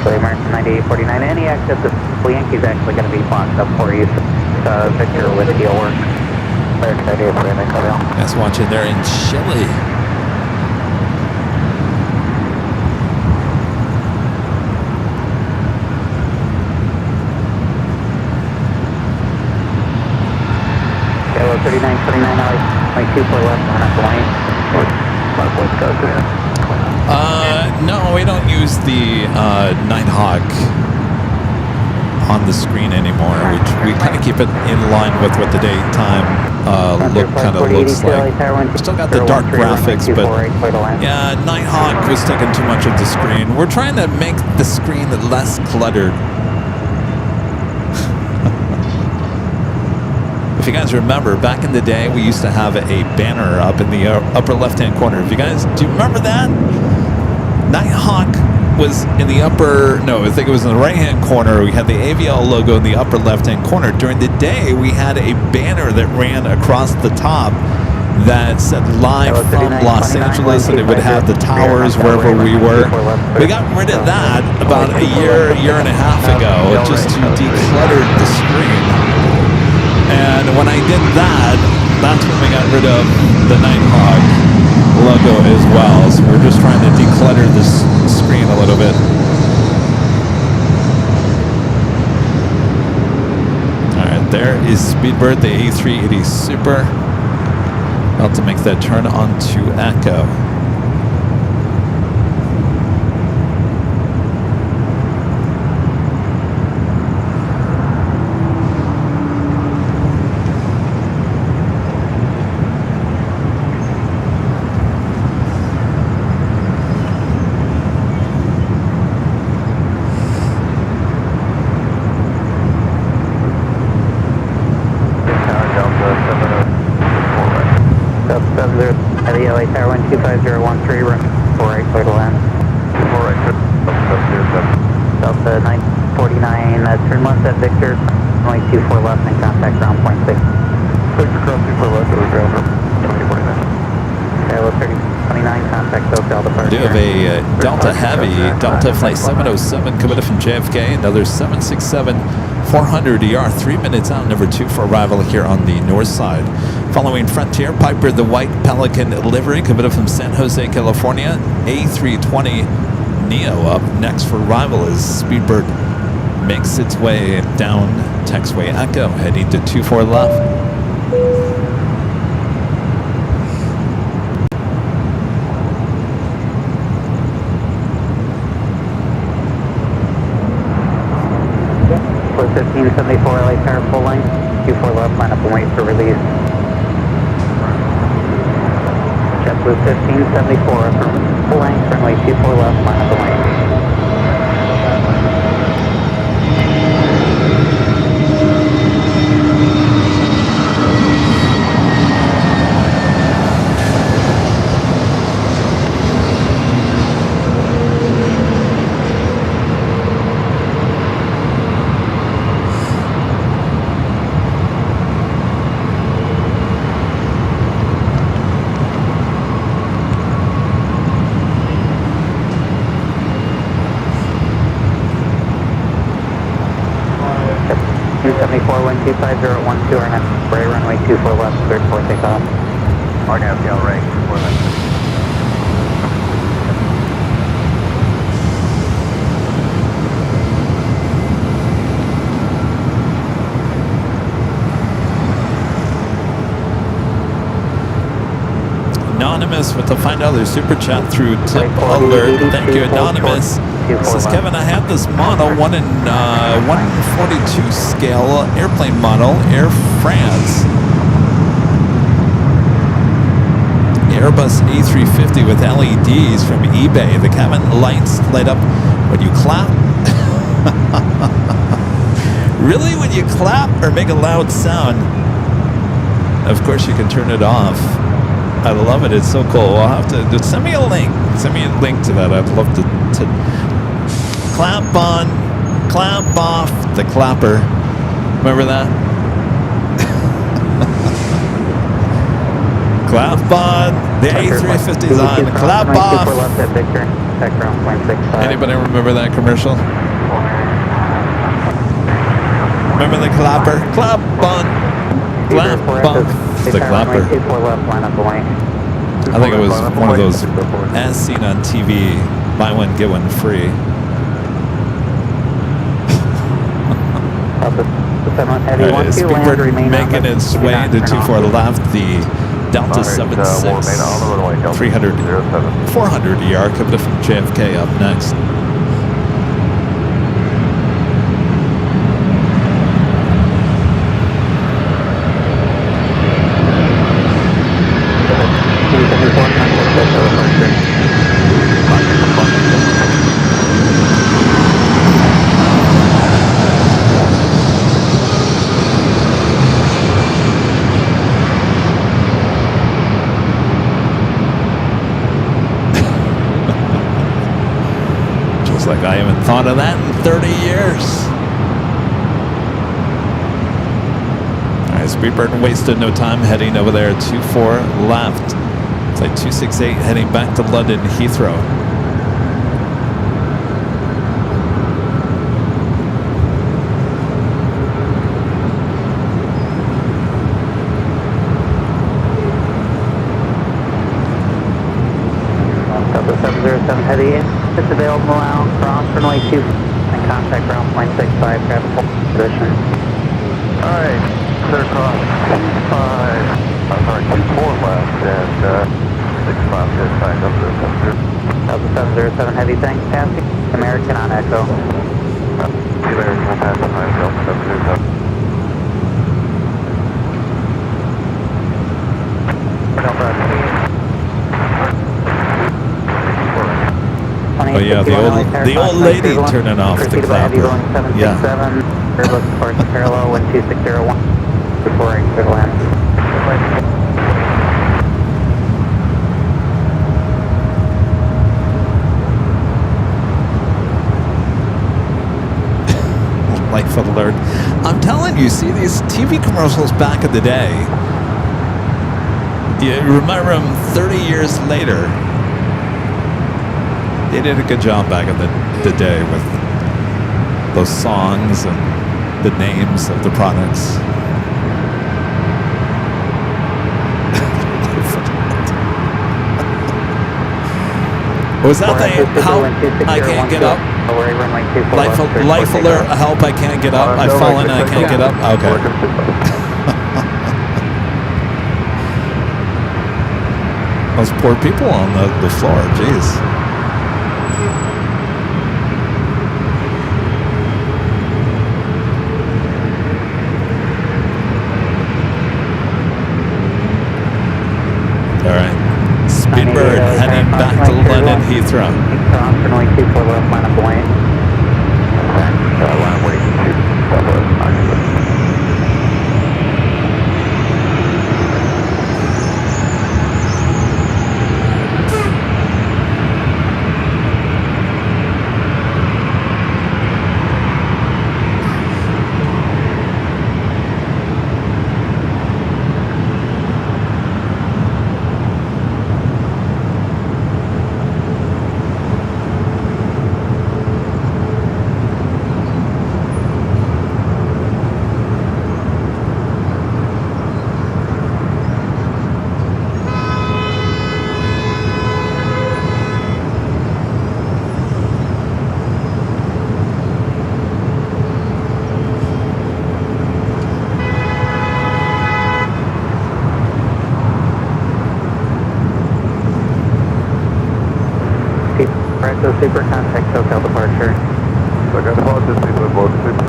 So American 9849, any exit to Yankee is actually going to be blocked up for you. Victor with the work. American 9849, copy. Guys watching there in Chile. No, we don't use the Nighthawk on the screen anymore. We kind of keep it in line with what the daytime look kind of looks like. Still got the dark graphics, but yeah, Nighthawk was taking too much of the screen. We're trying to make the screen less cluttered. If you guys remember, back in the day, we used to have a banner up in the upper left-hand corner. If you guys, do you remember that? Nighthawk was in the upper, no, I think it was in the right-hand corner. We had the AVL logo in the upper left-hand corner. During the day, we had a banner that ran across the top that said live from Los Angeles, and it would have the towers wherever we were. We got rid of that about a year and a half ago, just to declutter the screen. And when I did that, that's when we got rid of the Nighthawk logo as well. So we're just trying to declutter this screen a little bit. Alright, there is Speedbird, the A380 Super. About to make that turn onto Echo. Heavy LA Tower 12513, run 48, clear to land. 4 right, Delta 949, turn left at Victor, runway 24 left and contact ground point 6. Victor cross 24 left, over ground, 2049. Kilo 3029, contact Delta departure. We do have a Delta Heavy, Delta Flight 707 coming from JFK, another 767 400 ER, 3 minutes out, number 2 for arrival here on the north side. Following Frontier, Piper the White Pelican livery coming from San Jose, California. A320 Neo up next for arrival as Speedbird makes its way down Taxiway Echo, heading to 24 left. Flight 1574 LA Tower full length, 24 left, line up and wait for release. JetBlue 1574 from full length, runway 24 left, line up and wait. Our next Ray runway 24 left, cleared for takeoff. RNAV Ray, 24 left. Anonymous with the $5 super chat through tip alert. Thank you, Anonymous. Says Kevin, I have this model, 1 in 142 scale airplane model, Air France. Airbus A350 with LEDs from eBay. The cabin lights light up when you clap. Really? When you clap or make a loud sound? Of course you can turn it off. I love it. It's so cool. I'll have to send me a link. Send me a link to that. I'd love to clap on, clap off the clapper. Remember that? Clap on. The A350's on. Clap off. Anybody remember that commercial? Remember the clapper? Clap on. Clap off. The clapper. I think it was one of those, as seen on TV, buy one, get one free. Speedbird making its way into 24 left. The Delta 76, 300, 400 ER coming from JFK up next. Like I haven't thought of that in 30 years. All right, Speedbird wasted no time heading over there. 24 left. It's like 268 heading back to London Heathrow. Delta 707 heading in. It's available now. Cross runway 2 and contact ground point 65. Grab full position. Alright, clear cross 5. I'm sorry, 24 left and 65 good sign up there. Delta 707 heavy, thanks. Passing American on Echo. American will pass behind Delta 707. Oh yeah, the old lady turning off the clapper. Yeah. Airbus departs parallel with 2601 before I clear to land. Life alert. I'm telling you, see these TV commercials back in the day. You remember them 30 years later. They did a good job back in the day with those songs and the names of the products. Was that the help I can't get up? Life alert, help I can't get up. I've fallen and I can't get up? Okay. Those poor people on the floor, jeez. Speedbird heading back to London Heathrow. Cross runway 24 left, line up Blaine. Line waiting 2 So super contact SoCal departure. I got pause this people in both super.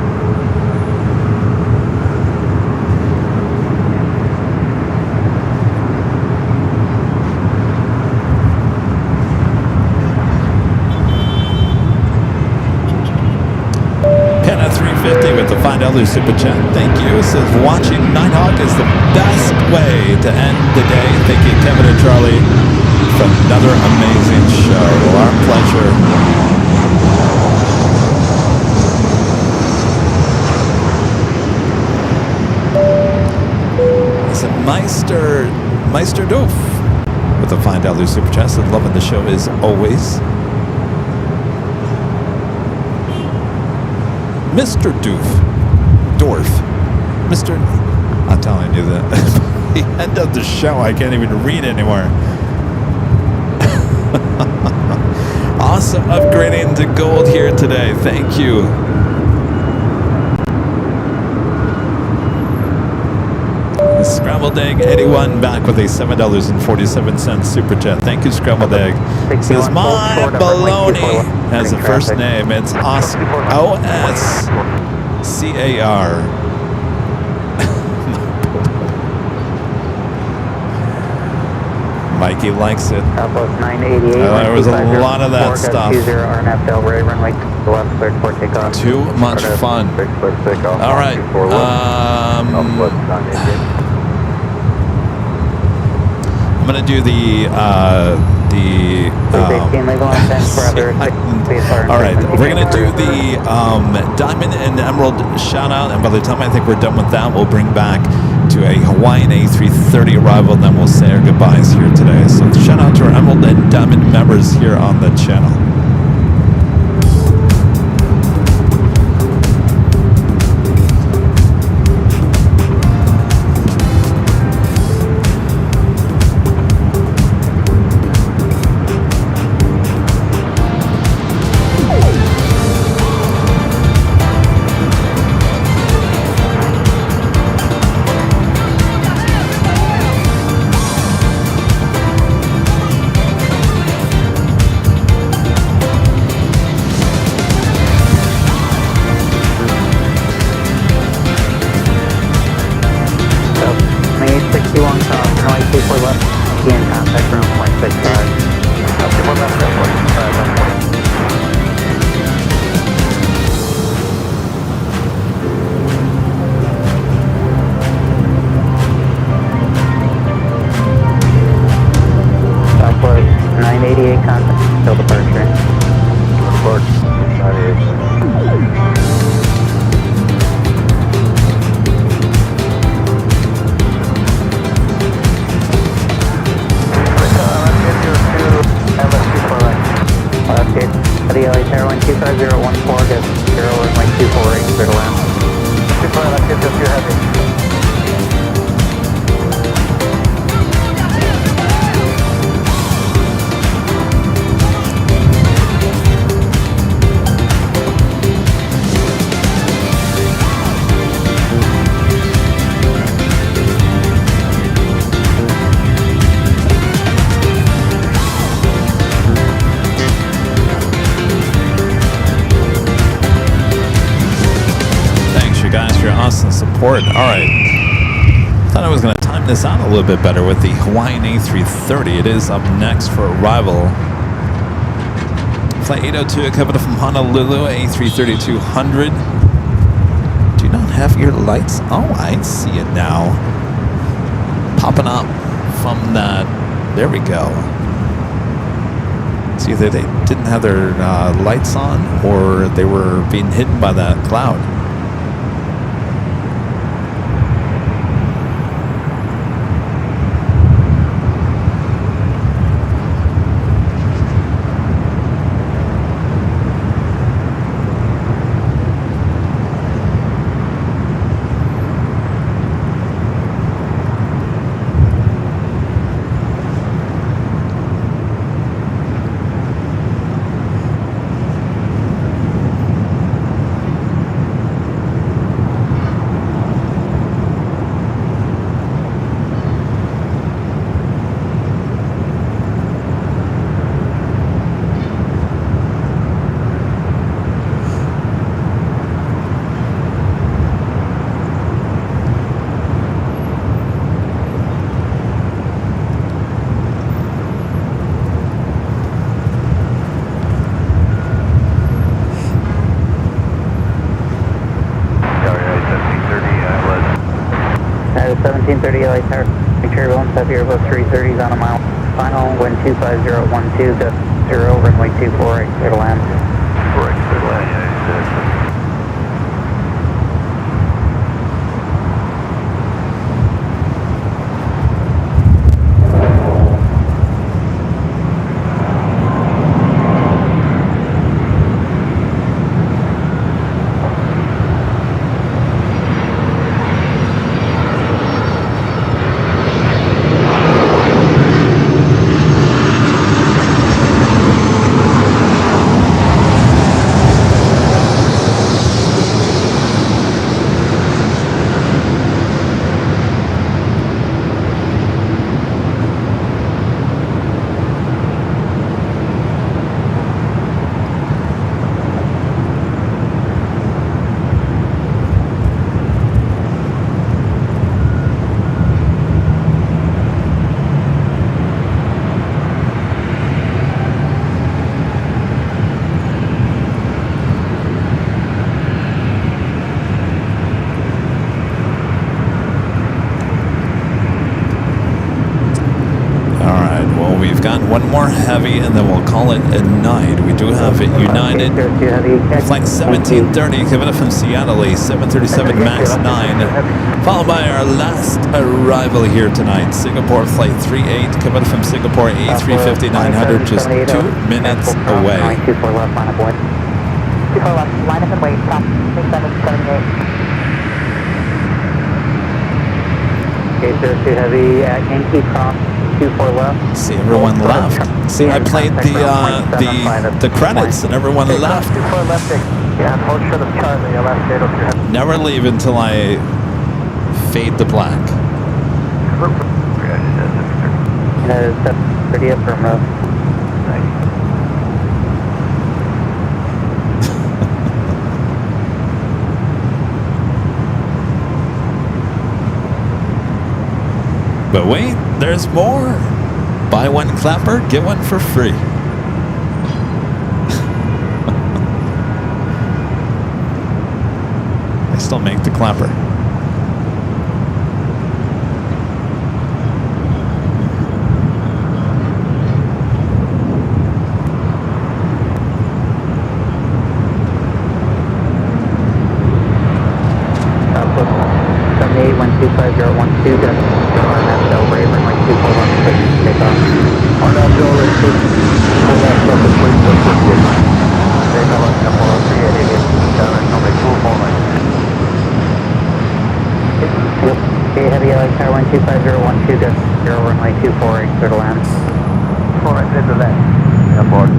Penna 350 with the $5 super chat. Thank you. It says watching Nighthawk is the best way to end the day. Thank you, Kevin and Charlie, for another amazing show. Well, our pleasure. Is it Meister Doof with the $5 super chat? Said loving the show as always. Mr. Dorf. Mr. I'm telling you that the end of the show I can't even read anymore. Awesome upgrading to gold here today. Thank you. Scramble Scrambled Egg 81 back with a $7.47 super chat. Thank you, Scrambled Egg. Says my baloney has a first name. It's OSCAR. Mikey likes it. Southwest 988. There was a lot of that stuff. 20 RNF Delray, runway left, cleared for takeoff. Too much fun. All right. I'm gonna do the all right, we're gonna do the Diamond and Emerald shout out, and by the time I think we're done with that, we'll bring back to a Hawaiian A330 arrival, and then we'll say our goodbyes here today. So shout out to our Emerald and Diamond members here on the channel. All right. Thought I was going to time this out a little bit better with the Hawaiian A330. It is up next for arrival. Flight 802 coming from Honolulu, A330-200. Do not have your lights. Oh, I see it now. Popping up from that. There we go. It's either they didn't have their lights on or they were being hidden by that cloud. Turbulence up here above 330s on a mile. Final, wind 250 at 10, runway 24, right, clear to land. Right, clear to land, yeah. Heavy, and then we'll call it a night. We do have it United Flight 1730 coming up from Seattle, a 737 MAX 9, followed by our last arrival here tonight, Singapore Flight 38 coming up from Singapore, A350-900, just 2 minutes away. 24 left, line up and wait. 24 left, line up and wait, stop, 6778. Okay, 02 Heavy at Yankee Cross, 24 left. See, everyone left. See, I played the credits and everyone left. 24 left, yeah, hold short of Charlie, left 802. Never leave until I fade to black. 730 affirmative. But wait, there's more. Buy one clapper, get one for free. They still make the clapper. Okay, Heavy LAX Tower 125.012, good. 0 runway 24, clear to land. 4 right into that. Aboard.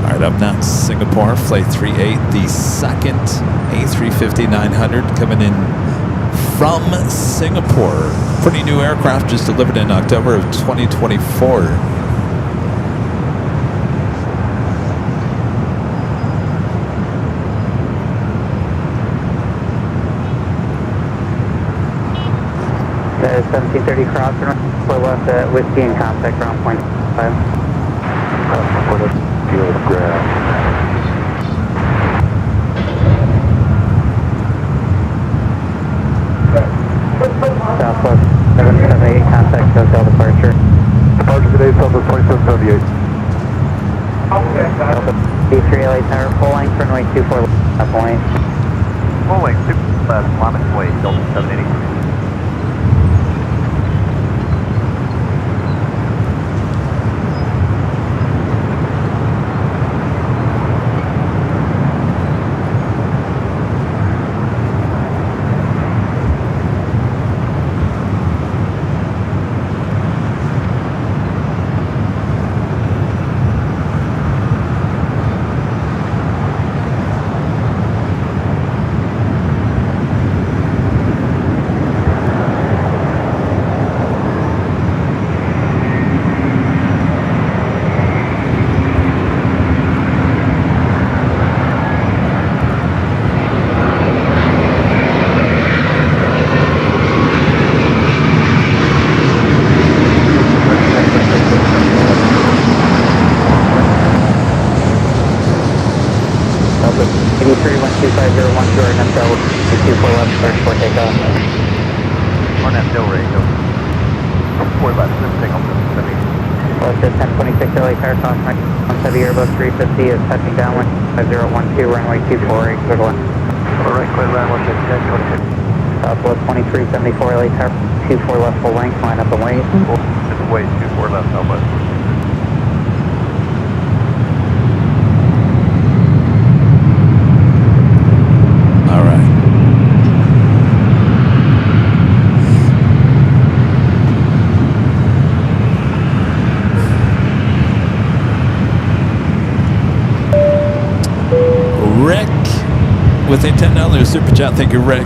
Alright, up next, Singapore Flight 38, the second A350-900 coming in from Singapore. Pretty new aircraft, just delivered in October of 2024. That is 1730 cross, for left at Whiskey and contact ground point 5. For the field ground. Southwest 778, contact hotel departure. Departure today, Southwest 2778. D3 LA Tower, full length, runway 24 left point. Full length, 2 left, line up and wait, Delta 780. Is touching down 5012, runway 24, clear to land. Alright, clear to land, 110, Southwest 2374, LA Tower, 24 left full length, line up and wait. just wait, 24 left, Southwest. All right. Rick with a $10 super chat. Thank you, Rick.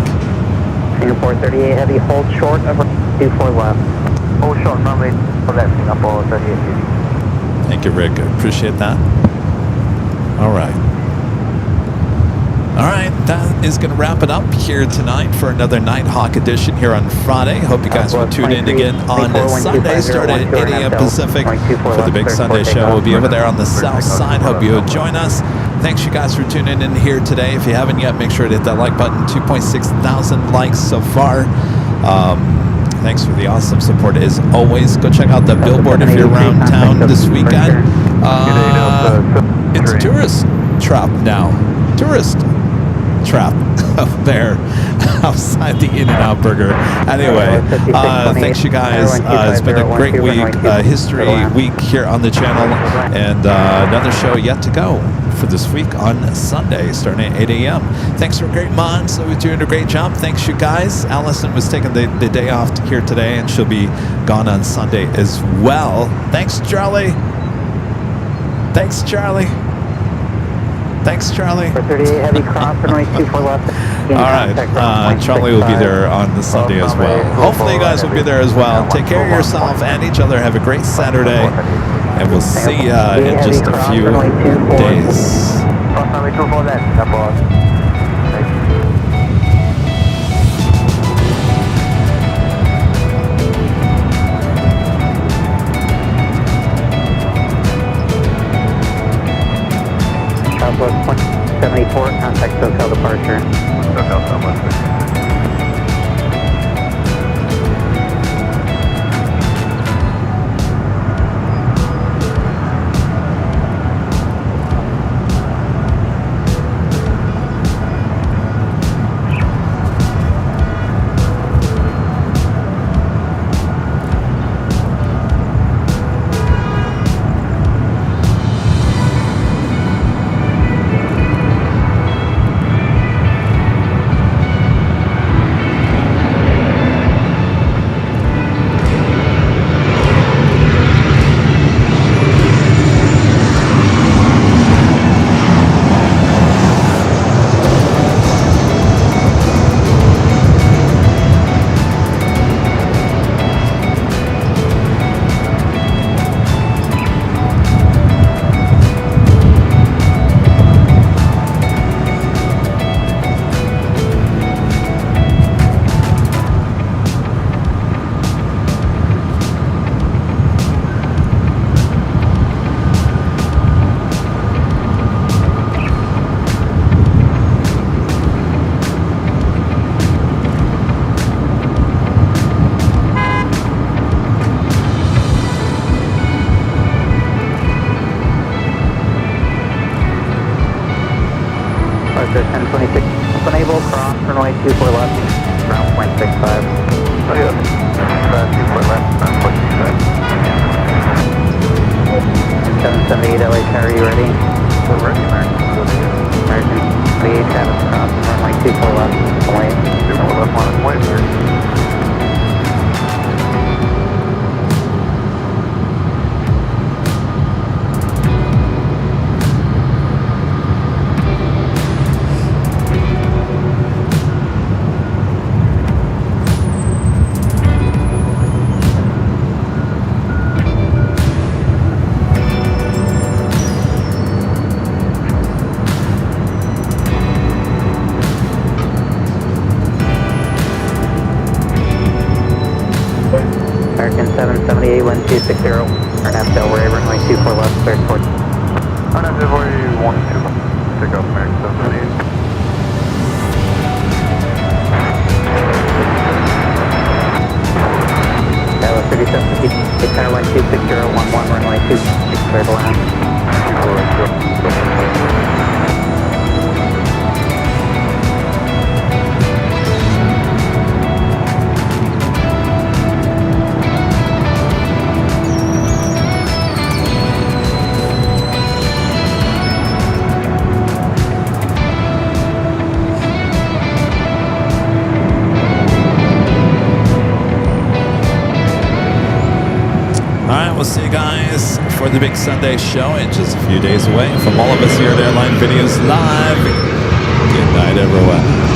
Singapore 38 Heavy, hold short of 24 left. Hold short, runway left, Singapore 38 Heavy. Thank you, Rick. I appreciate that. All right. All right, that is going to wrap it up here tonight for another Nighthawk edition here on Friday. Hope you guys will tune in again on Sunday, starting at 8 a.m. Pacific for the big Sunday show. We'll be over there on the south side. Hope you'll join us. Thanks, you guys, for tuning in here today. If you haven't yet, make sure to hit that like button. 2.6 thousand likes so far. Thanks for the awesome support as always. Go check out the billboard if you're around town this weekend. It's a tourist trap now. Tourist trap up there outside the In-N-Out Burger. Anyway, thanks you guys. It's been a great week, history week here on the channel, and another show yet to go for this week on Sunday starting at 8 a.m. Thanks for a great mod. So we're doing a great job. Thanks you guys. Allison was taking the day off here today, and she'll be gone on Sunday as well. Thanks, Charlie. Thanks, Charlie. Thanks, Charlie. 438 heavy cross, runway 24 left. All right, Charlie will be there on the Sunday as well. Hopefully you guys will be there as well. Take care of yourself and each other. Have a great Saturday, and we'll see you in just a few days. Southwest 74, contact SoCal departure. SoCal Southwest. Departure 1026, unable, cross, runway 24 left, ground point 65. Oh yeah, 24 left, ground point 65. 778 LA Tower, are you ready? We're ready, American. American 38 Travis cross, runway 24 left, away. 24 left, on its way, sir. American 778, 1260, Arnett Delray, runway 24 left, clear port. Arnett Delray, 12, take off American 778. Tower 3750, Airline 26011, runway 26, clear to land. 24 right, go. We'll see you guys for the big Sunday show in just a few days away. From all of us here at Airline Videos Live, good night, everyone.